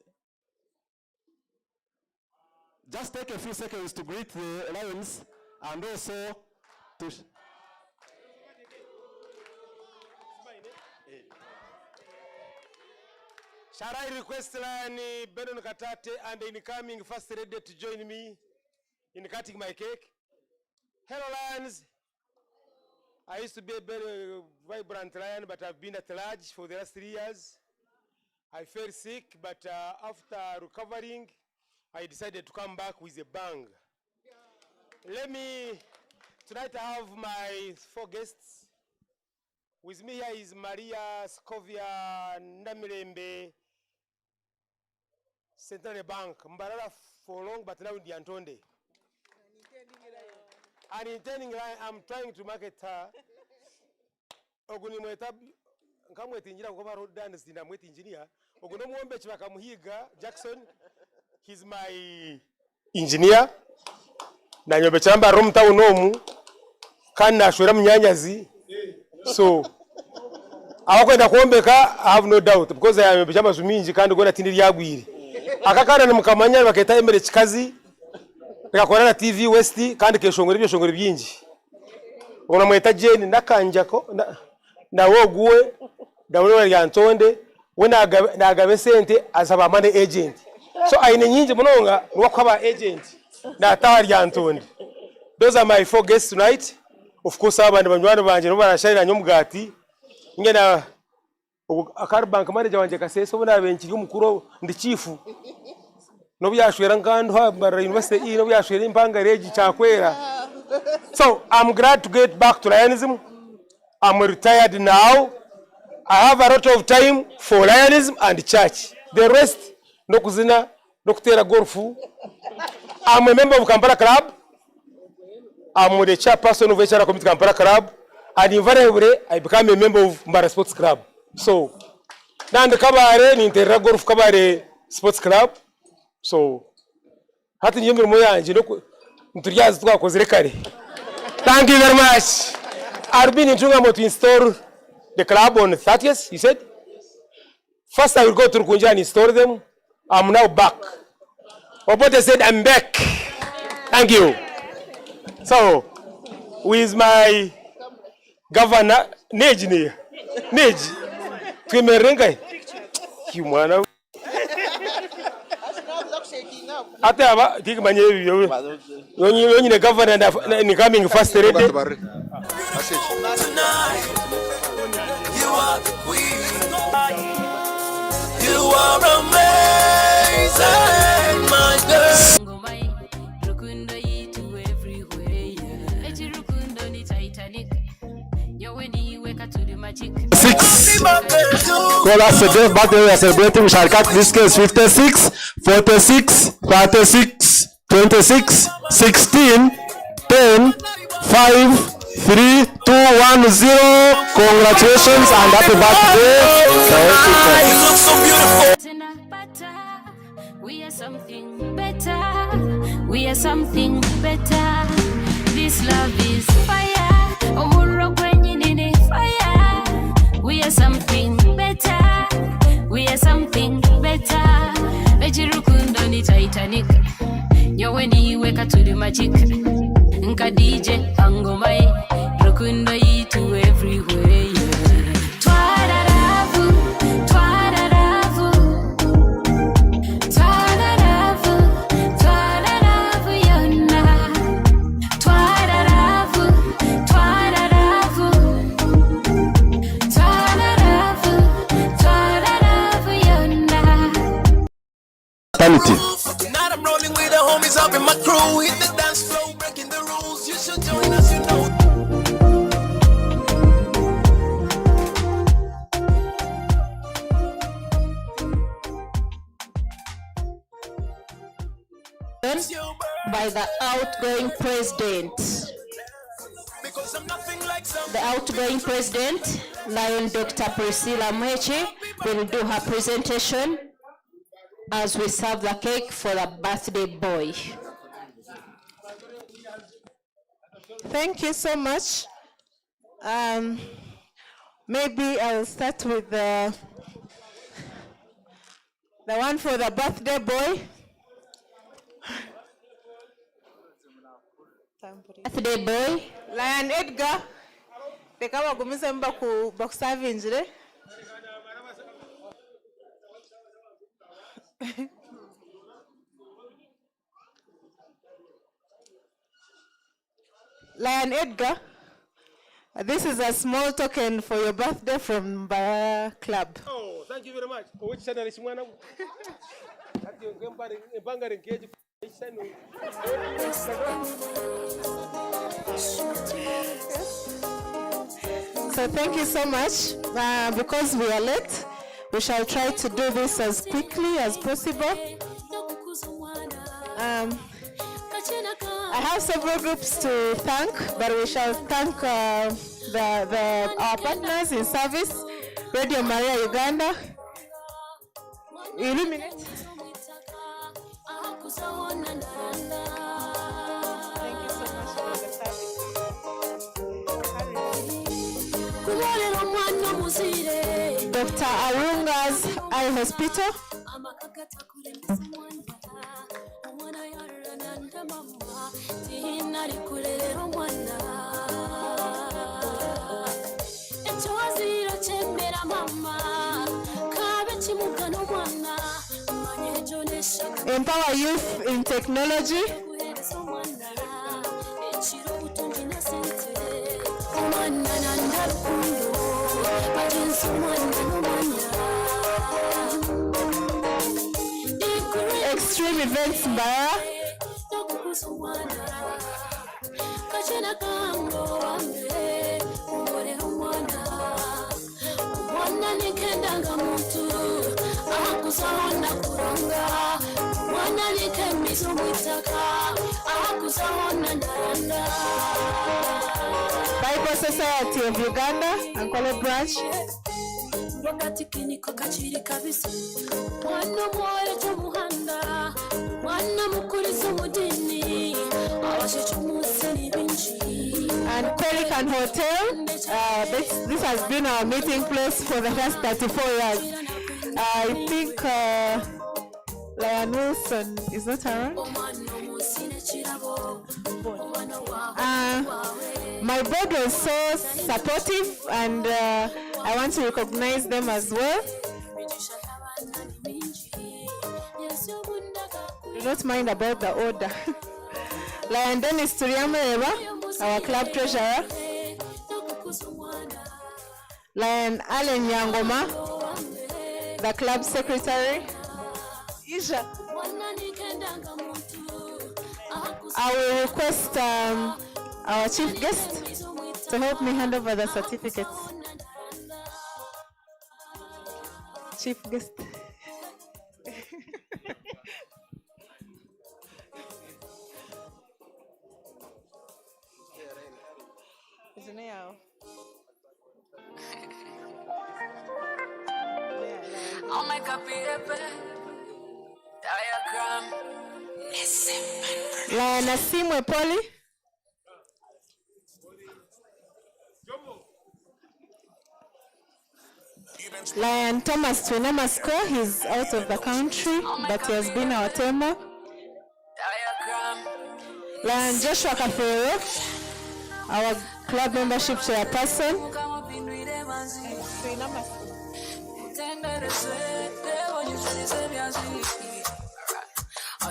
just take a few seconds to greet the Lions and also to shall I request Lion Benon Katate and the incoming first lady to join me in cutting my cake? Hello, Lions. I used to be a very vibrant lion, but I've been at large for the last 3 years. I fell sick, but after recovering, I decided to come back with a bang. Tonight I have my 4 guests. With me here is Maria Scovia Namirembe, Central Bank. Mbarara for long, but now in the Antonde. And intending, I'm trying to market her. Ogunimweta nkamweta injira kuba road dance na mweta engineer. Oguno muombe chibaka muhiga Jackson. He's my engineer. Na nyobe chamba room town omu. Kana ashwera munyanyazi. So abakwenda kuombeka, I have no doubt because I am chamba suminji kandi gona tindi lyagwire. Akakana ni mukamanya baketa emere chikazi. Yakora na TV West kandi keshongore byinji. Ona mweta Jane nakanjako na woguwe dawulo ya Ntonde wena agabe sente asaba mane agent. So aine nyinji munonga wakwaba agent na tawari ya Ntonde. Those are my 4 guests tonight. Of course abandi banywano banje no barashayira nyomugati. Ngena akar bank manager wanje Kaseso bona benchi umukuru ndi chief. No byashwera nkandu ha university no byashwera impanga reji chakwera. So I'm glad to get back to Lionism. I'm retired now I have a lot of time for Lionism and church. The rest, no kuzina, no kutera golfu. I'm a member of Kampala Club. I'm the chairperson of HR Committee Kampala Club. And invariably, I become a member of Mbara Sports Club. So, nande kabare ni intera golf kabare sports club. So, hati njembe moya anje no nturiyazi twakozere kare. Thank you very much. I've been in Tungamo to install the club on 30th, he said. First I will go to Rukunja and install them. I'm now back. Obote said, I'm back. Thank you. So, with my governor, Nej. Twimerenga. Kimwana. Ate aba tikimanye yo. Yonyi the governor ni coming first ready. You are the queen. You are amazing, my girl. Call us today, birthday we are celebrating. We shall cut this case 56, 46, 36, 26, 16, 10, 5, 3, 2, 1, 0. Congratulations and happy birthday. You look so beautiful. We are something better. We are something better. This love is fire. We are something better. We are something better. Bejirukundo ni Titanic. Nyowe ni weka to the magic. Nka DJ angomai. Rukundo yitu everywhere. Twadaravu, twadaravu. Twadaravu, twadaravu yona. Twadaravu, twadaravu. Tonight I'm rolling with the homies up in my crew. Hit the dance floor, breaking the rules. You should join us, you know. By the outgoing president. The outgoing president, Lion Dr. Priscilla Mweche, will do her presentation as we serve the cake for the birthday boy. Thank you so much. Maybe I'll start with the one for the birthday boy. Birthday boy. Lion Edgar. Tekawa gumiza mba ku boxavinjire. Lion Edgar, this is a small token for your birthday from Mbara Club. Oh, thank you very much. Which channel is one? So thank you so much. Because we are late, we shall try to do this as quickly as possible. I have several groups to thank, but we shall thank our partners in service, Radio Maria Uganda. Illuminate. Thank you so much for the service. Dr. Arunga's Eye Hospital. Empower youth in technology. Extreme events Mbara. Ankole Society of Uganda, Ankole branch. Wakati kiniko kachiri kabisa mwana mwore cy'umuhanda mwana mukuriza umudini abashe cy'umuseni binji. And Pelican Hotel, this has been our meeting place for the past 34 years. I think Lion Wilson is not around. My board was so supportive, and I want to recognize them as well. Do not mind about the order. Lion Dennis Turiamereba, our club treasurer. Lion Allen Yangoma, the club secretary. Isha. I will request our chief guest to help me hand over the certificates. Chief guest. I'll make a paper diagram. Lion Asimwe Poli. Lion Thomas Twinamasko, he's out of the country, but he has been our tema. Lion Joshua Kafero, our club membership chairperson.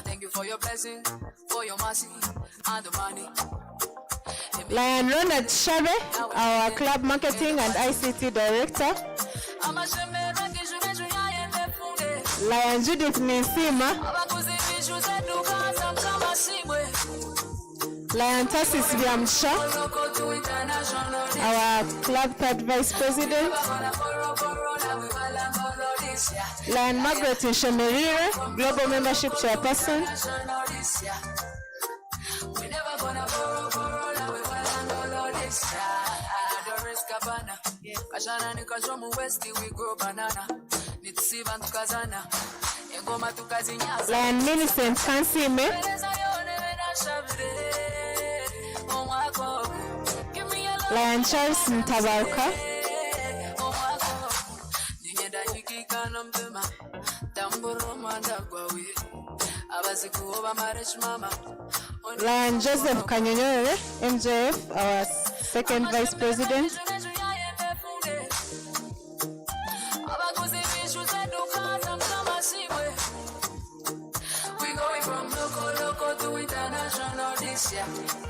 Thank you for your blessing, for your mercy, and the money. Lion Ronald Shabe, our club marketing and ICT director. Lion Judith Nisima. Lion Tassis Biamsha, our club third vice president. Lion Margaret Nshemerire, global membership chairperson. Lion Millicent Kansime. Lion Charles Ntabaruka. Lion Joseph Kanyonyore, MJF, our second vice president.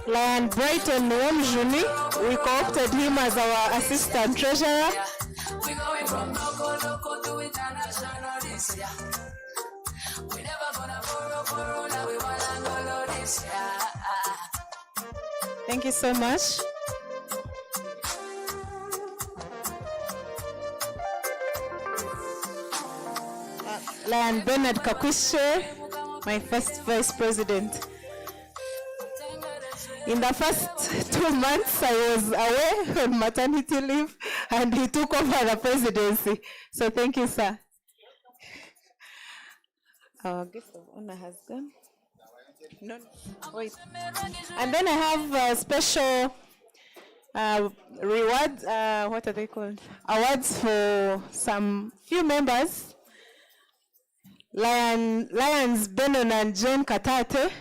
Lion Brighton Wamjuni, we co-opted him as our assistant treasurer. We're going from local to international this year. We never gonna borrow, now we wanna go this year. Thank you so much. Lion Bernard Kakuhikire, my first vice president. In the first 2 months, I was away on maternity leave, and he took over the presidency. So thank you, sir. Our guest of honor has gone. No, wait. And then I have a special reward. What are they called? Awards for some few members. Lions Benon and John Katate.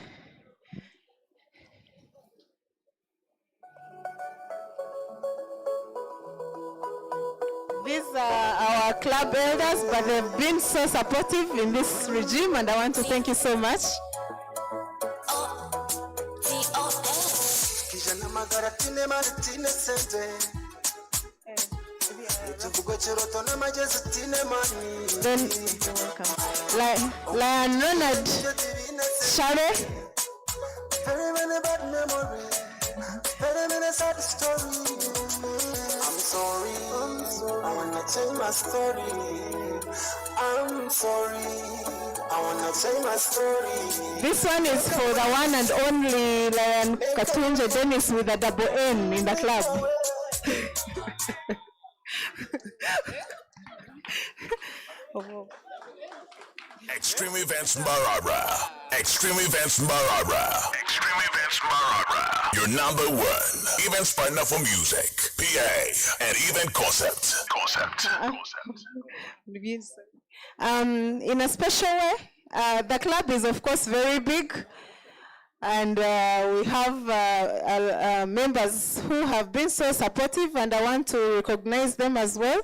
These are our club elders, but they've been so supportive in this regime, and I want to thank you so much. Then, Lion Ronald Share. Very many bad memories, very many sad stories. I'm sorry, I wanna tell my story. I'm sorry, I wanna tell my story. This one is for the one and only Lion Katunje Dennis with a double N in the club. Extreme Events Marara. Extreme Events Marara. Extreme Events Marara. Your number one events partner for music, PA, and event concept. In a special way, the club is of course very big, and we have members who have been so supportive, and I want to recognize them as well.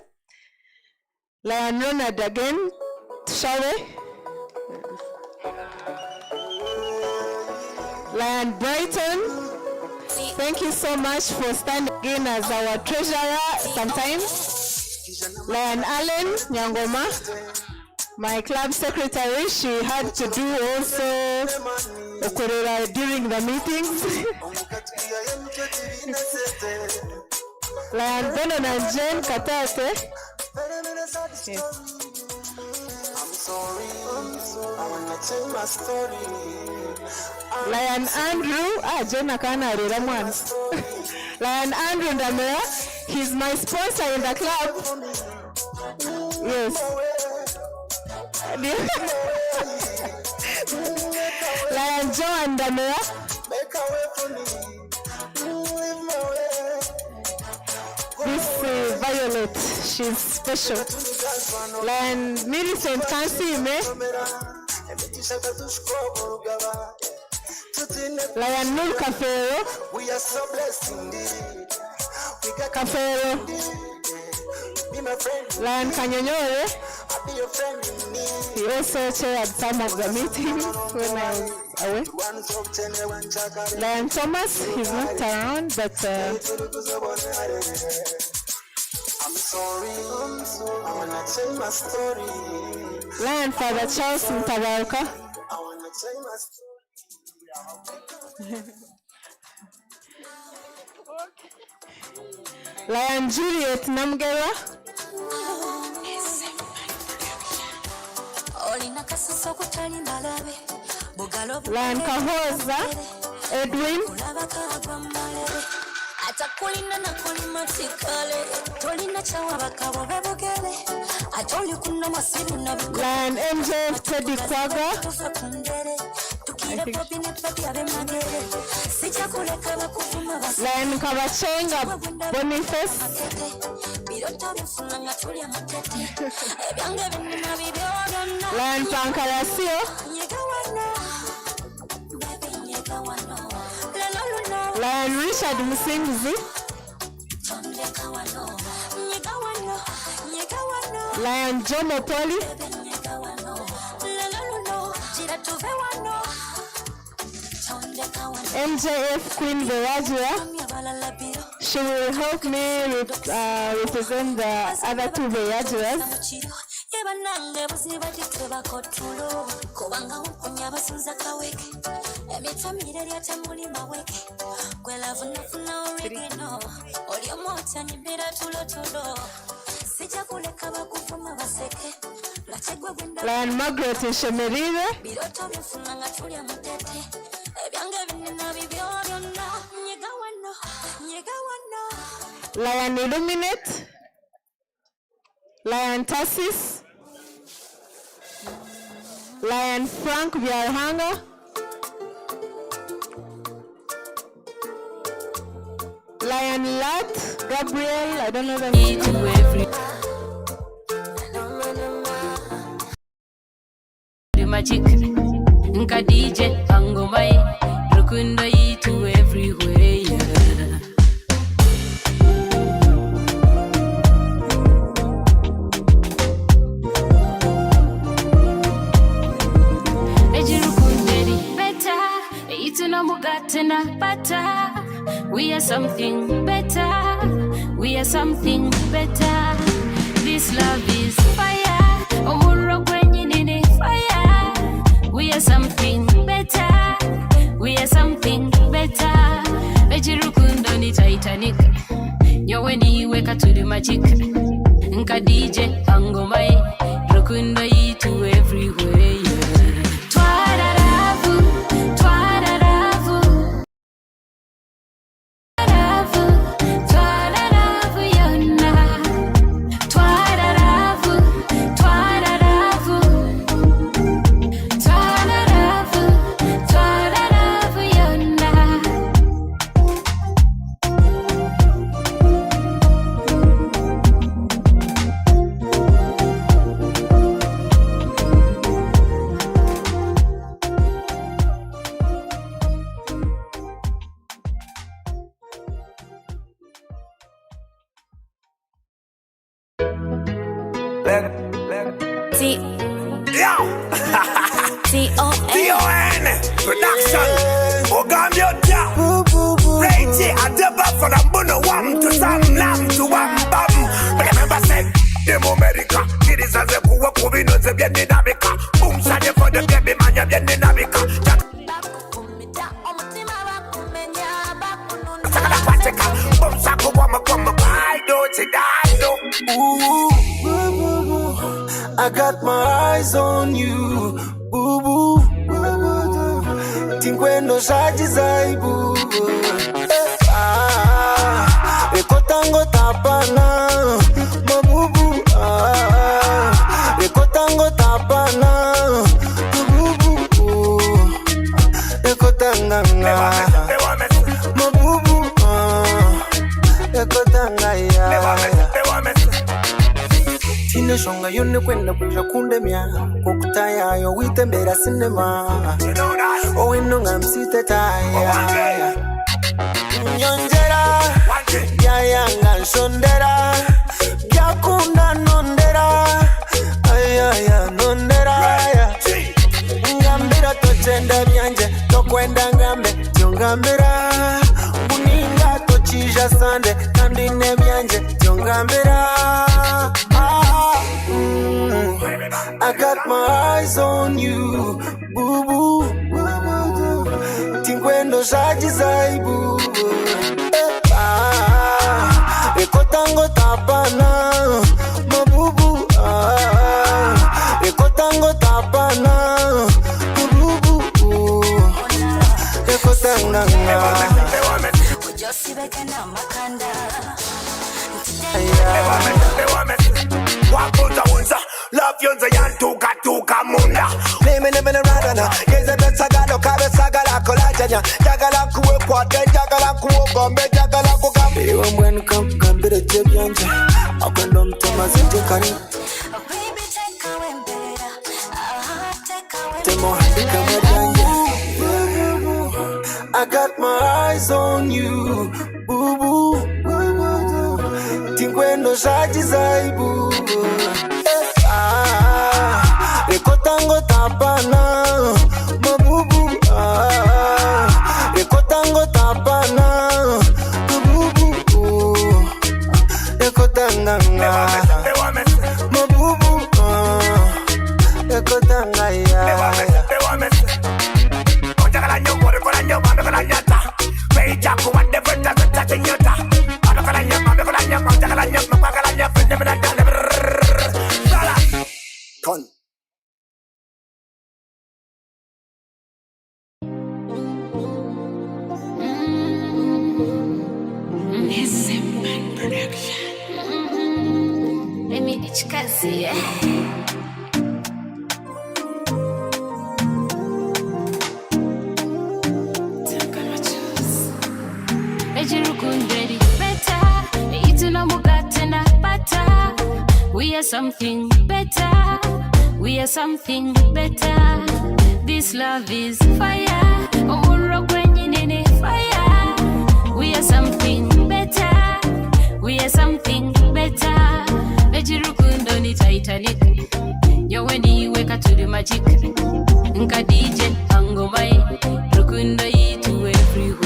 Lion Ronald again, shall we? Lion Brighton, thank you so much for standing in as our treasurer sometimes. Lion Allen Nyangoma, my club secretary, she had to do also during the meetings. Lion Benon and Jen Katate. Yes. Lion Andrew, Jen Akana once. Lion Andrew Ndamera, he's my sponsor in the club. Yes. Lion Joe and Ndamera. This Violet, she's special. Lion Millicent can't see me. Lion Nul Cafero. We are so blessed indeed. Cafero. Lion Kanyonyore. He also chaired some of the meetings when I was away. Lion Thomas, he's not around, but I'm sorry, I wanna tell my story. Lion Father Charles Mtabaruka. I wanna tell my story. Lion Juliet Namgera. Lion Kahoza Edwin. Atakulina na kulima tikale tolina chawa bakabo bebogele atoli kunna masibu na Lion MJF Teddy Kwaga tukire popi ne popi abe magere sija kuleka bakuvuma basi Lion Kabachenga Boniface biroto bifuna ngatuli amatete ebyange binna bibyogonna Lion Pankarasio Lion Richard Musingizi. Lion Jomo Poli. MJF Queen Verajua. She will help me represent the other two Verajuas. Yebanange busibadde bakotulo kubanga ukonya basunza kaweke emitamire lyata muli maweke kwelavu nafuna origino oli omota nibira tulo sija kuleka bakuvuma baseke lategwa gwenda Lion Margaret Shemerire biroto bifuna nga tuli amutete ebyange binina bibyo byonna nyega wano Lion Illuminate Lion Tassis Lion Frank Byarhanga Lion Lat Gabriel, I don't know the name. Magic nka DJ angomai rukundo yitu everywhere we are something better. We are something better. This love is fire. Omuro kwenye nini fire. We are something better. We are something better. Ejirukundo ni Titanic. Nyowe ni weka to the magic. Nka DJ angomai. Rukundo yitu everywhere. You're T-O-N Production Ogambiotia Reiji Adeba for the Bono Wam to Sam Lam to Wam Bam But remember said Demo America It is as a Kuwa Kubino Zebian Dinamica Boom Sanya for the baby man Yabian Dinamica Sakala Patika Boom Saku Wama Kwama Bye Do Tidado Ooh I got my eyes on you, boo boo. Tinkwendo shaji zaibu. Ekotango tapana, mabubu. Ekotango tapana, mabubu. Ekotanganga, mabubu. Ekotangaya. Tine shonga yone kwenda kuja kundemya Kukutaya yo witembera cinema Owino nga msite taya Nyonjera Yaya nga nshondera Gyakunda nondera Ayaya nondera Ngambira tochenda byanje Tokwenda ngambe Tyongambira Uninga tochija sande Kandine byanje Tyongambira I got my eyes on you, boo boo. Tinkwendo shaji zaibu. Ekotango tapana, mabubu. Ekotango tapana, mabubu. Ekotanganga. Love yonza yantuka tuka munda Neme neme ne radana Geze bet sagalo kabe sagala kolajanya Jagala kuwe kwate Jagala kuwe bombe Jagala kukambi Iwa mwenu kambire jebi anje Akwendo mtema zinje kari Temo handika mwajanje I got my eyes on you Boo boo Tinkwendo shaji zaibu Ekotango tapana, mabubu. Ekotango tapana, mabubu. Ekotanganga, mabubu. Ekotangaya. Ojagala nyongore kola nyomba kola nyata. Beija kuwande venda venda nyata. Kola nyomba kola nyomba ojagala nyomba kola nyomba venda venda. Con. Let me ichikazi We are something better. We are something better. This love is fire. Fire. We are something better. We are something better. Bejirukundo ni Titanic. Yowedi weka to the magic. Nka DJ angomai. Rukundo yitu everywhere.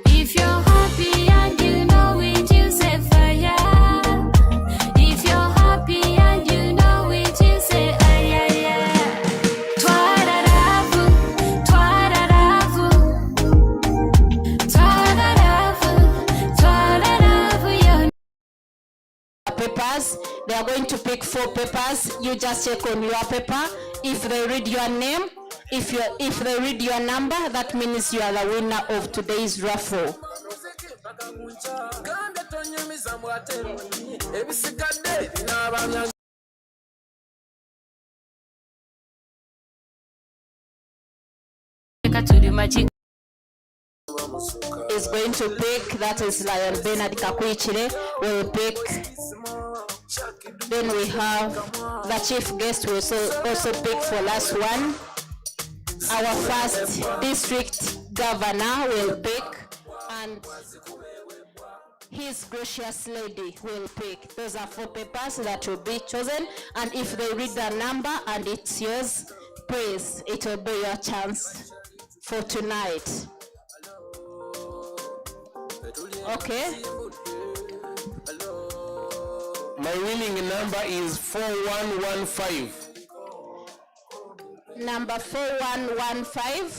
If you're happy and you know it, you say fire. If you're happy and you know it, you say ay ay ay. Twadarafu, twadarafu, twadarafu. Papers. They are going to pick 4 papers. You just check on your paper. If they read your name, if they read your number, that means you are the winner of today's raffle. magic. Is going to pick, that is Lion Bernard Kakuhikire will pick. Then we have the chief guest will also pick for last one. Our first district governor will pick, and his gracious lady will pick. Those are 4 papers that will be chosen, and if they read the number and it's yours, please, it will be your chance for tonight. Okay. My winning number is 4115. Number 4115.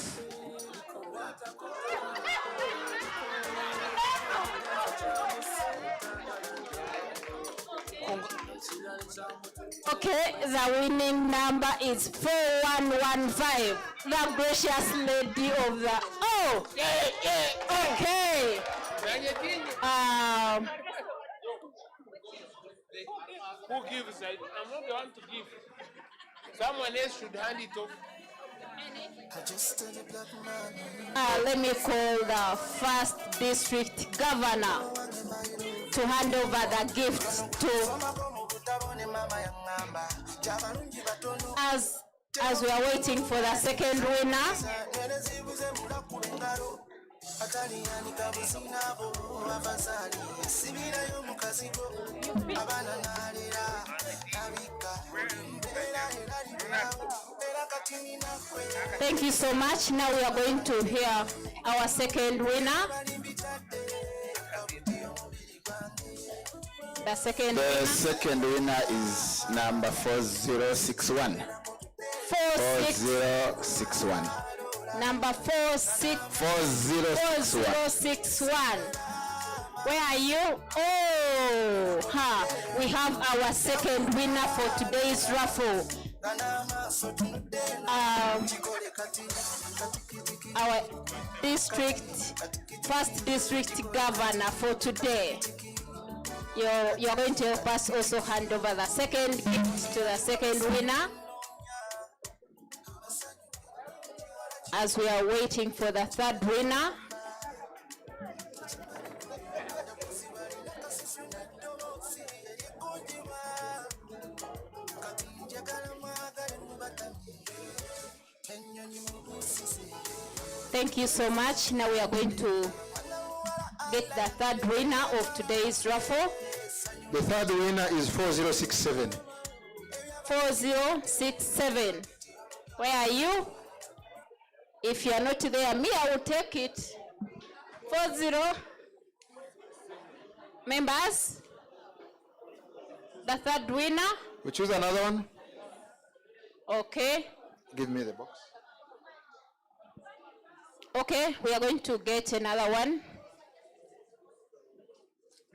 Okay, the winning number is 4115. The gracious lady of the okay. Who gives? I'm not the one to give. Someone else should hand it off. Let me call the first district governor to hand over the gift to. As we are waiting for the second winner. Thank you so much. Now we are going to hear our second winner. The second winner is number 4061. 4061. Number 4061. Where are you? We have our second winner for today's raffle. Our first district governor for today. You're going to help us also hand over the second gift to the second winner. As we are waiting for the third winner. Thank you so much. Now we are going to get the third winner of today's raffle. The third winner is 4067. 4067. Where are you? If you are not there, me, I will take it. 40. Members? The third winner? We choose another one. Okay. Give me the box. Okay, we are going to get another one.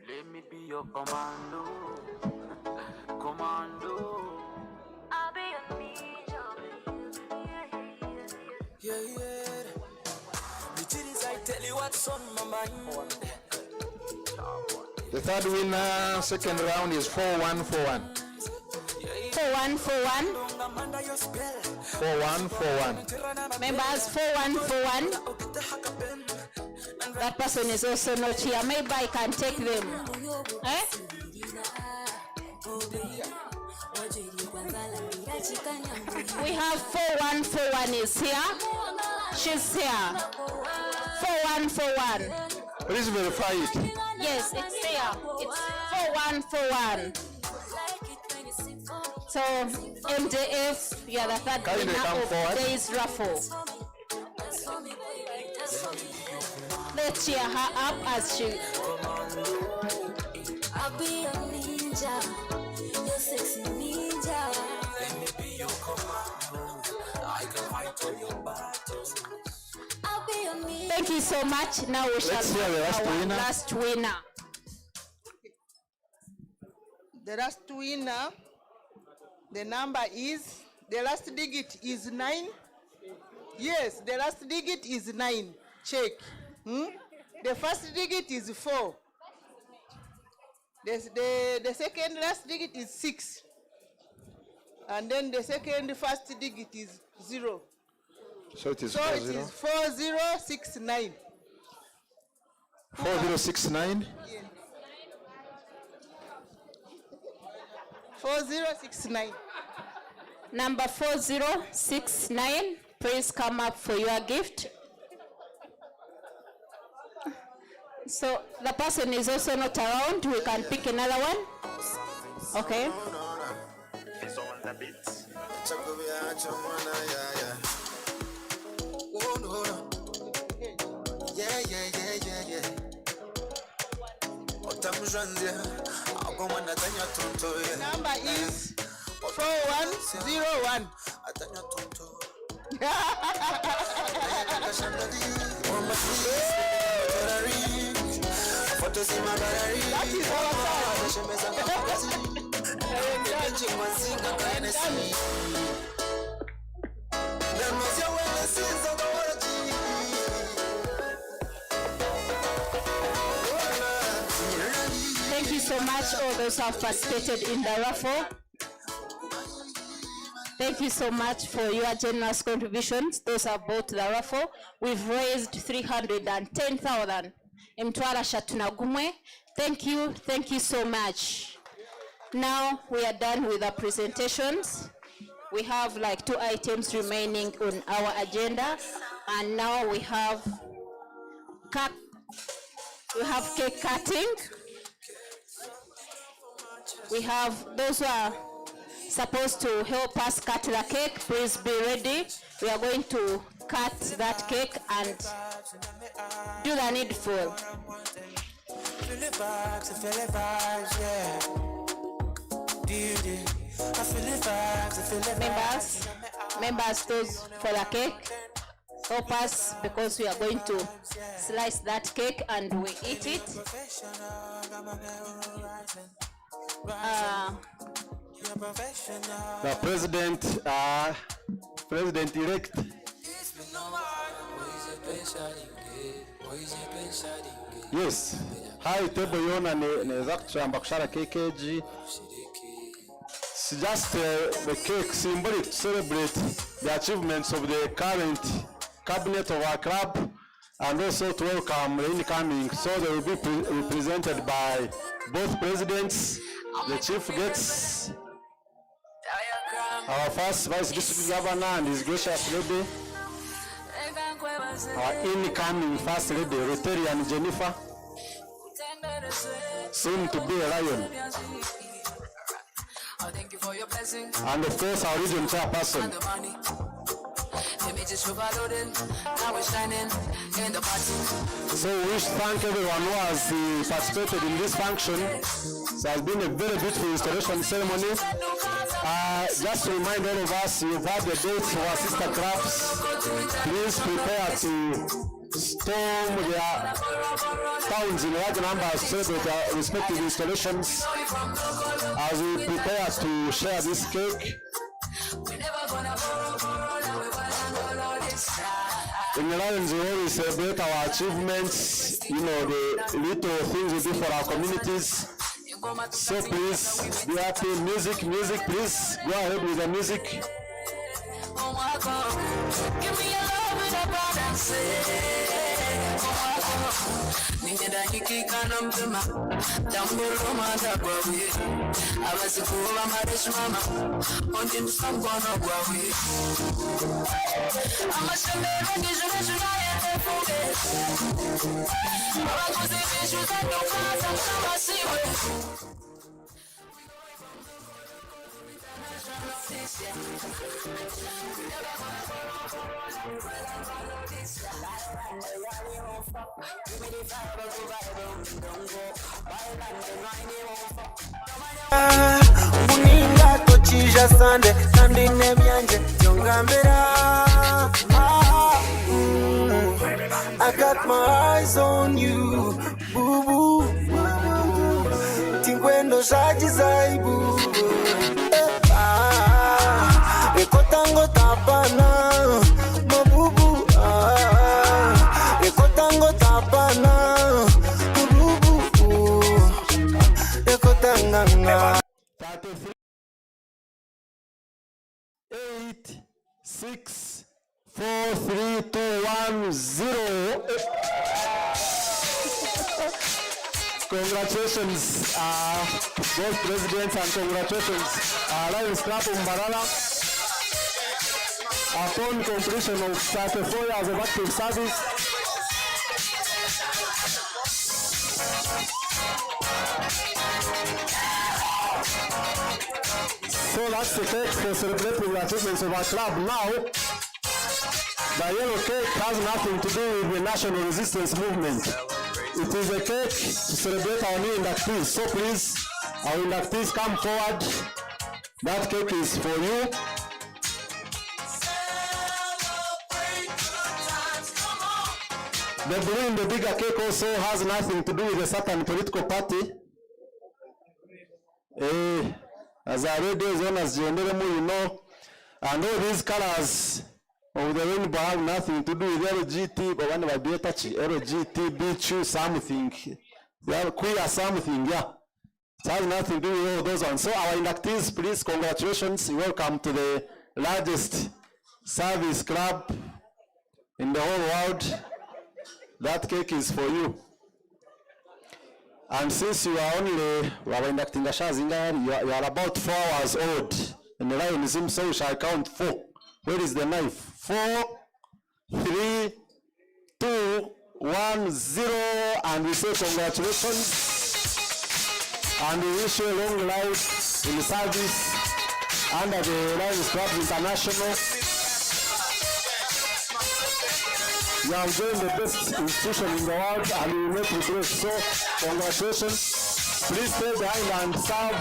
Let me be your commando. Commando. I'll be your ninja. Yeah. The things I tell you what's on my mind. The third winner, second round is 4141. 4141. 4141. Members, 4141. That person is also not here. Maybe I can take them. Eh? We have 4141 is here. She's here. 4141. Please verify it. Yes, it's here. It's 4141. So, MJF, you are the third winner of today's raffle. Let's cheer her up as she. I'll be your ninja, your sexy ninja. Let me be your commando. I can fight all your battles. I'll be your ninja. Thank you so much. Now we shall have our last winner. The last winner, the number is, the last digit is 9. Yes, the last digit is 9. Check. The first digit is 4. The second last digit is 6. And then the second first digit is 0. So it is So it is 4069. 4069. 4069. Number 4069, please come up for your gift. So the person is also not around. We can pick another one. Okay. He's on the beat. Number is 4101. That is our Thank you so much, all those who have participated in the raffle. Thank you so much for your generous contributions. Those who have bought the raffle. We've raised 310,000. Mtwara Shatunagumwe. Thank you so much. Now we are done with the presentations. We have like 2 items remaining on our agenda, and now we have cake cutting. We have those who are supposed to help us cut the cake. Please be ready. We are going to cut that cake and do the needful. Members, those for the cake, help us because we are going to slice that cake and we eat it. The president-elect. Yes, high table yona neza kuchamba kushara KKG. It's just the cake symbolic to celebrate the achievements of the current cabinet of our club, and also to welcome the incoming. So they will be represented by both presidents, the chief guests, our first vice district governor and his gracious lady, our incoming first lady, Rotarian Jennifer, soon to be a lion, and of course our region chairperson. So we wish to thank everyone who has participated in this function. It has been a very beautiful installation ceremony. Just to remind all of us, you've had the dates for our sister clubs. Please prepare to storm their towns in large numbers to celebrate their respective installations as we prepare to share this cake. In the Lions, we always celebrate our achievements, you know, the little things we do for our communities. So please be happy. Music, please go ahead with the music. Give me your love with a balance. Ningenda hikikana mpema Tamburo mada gwawe Abasikuwa maresh mama Ondi msamkono gwawe Amashamera gijuna juna yete fuge Abakuzi vishu zandukaza mkamasiwe Muninga tochija sande kandi nebyanje yongambera. I got my eyes on you, boo boo. Tingwendo shaji zaibu. Ekotango tapana, mabubu. Ekotango tapana, mabubu. Ekotanganga. 33, 8, 6, 4, 3, 2, 1, 0. Congratulations, both presidents, and congratulations, Lions Club Mbarara. Upon completion of 34 years of active service, so that's the cake for celebrating the achievements of our club. Now, the yellow cake has nothing to do with the national resistance movement. It is a cake to celebrate our new inductees. So please, our inductees, come forward. That cake is for you. The blue in the bigger cake also has nothing to do with a certain political party. As our radio zoners, you know, and all these colors of the rainbow have nothing to do with LGT, but one of the LGBT, BQ, something. They are queer something, yeah. It has nothing to do with all those ones. So our inductees, please, congratulations. Welcome to the largest service club in the whole world. That cake is for you. And since you are only, you are about 4 hours old, and the Lionism, so we shall count 4. Where is the knife? 4, 3, 2, 1, 0, and we say congratulations. And we wish you a long life in service under the Lions Club International. You have joined the best institution in the world and you will make regret. So, congratulations. Please stay behind and serve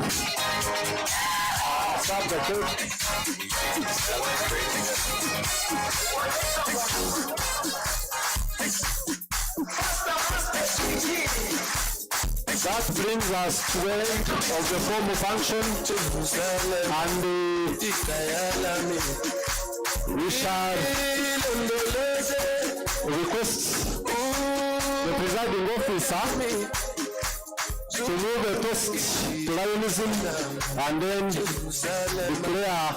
the cake. That brings us to the end of the formal function, and we shall request the presiding officer to move a toast to Lionism and then declare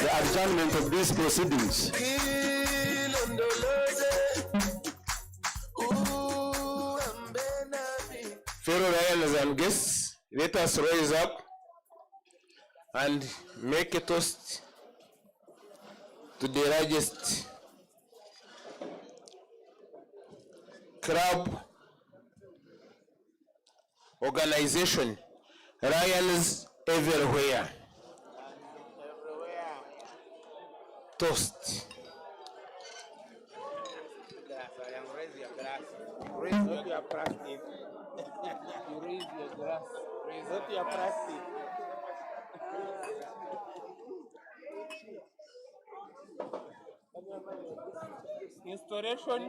the adjournment of these proceedings. Fellow Lions and guests, let us rise up and make a toast to the largest club organization, Lions everywhere. Toast. Raise up your practice. You raise your glass. Raise up your practice. Installation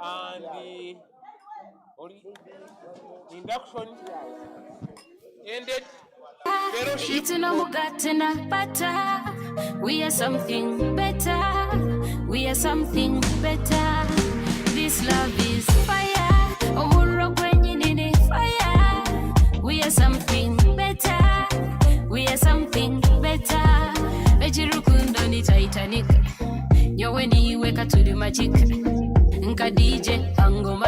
and the induction ended. It's no mugatena butter. We are something better. We are something better. This love is fire. Omuro kwenye fire. We are something better. We are something better. Ejirukundo ni Titanic. Nyowe ni weka to the magic. Nka DJ angoma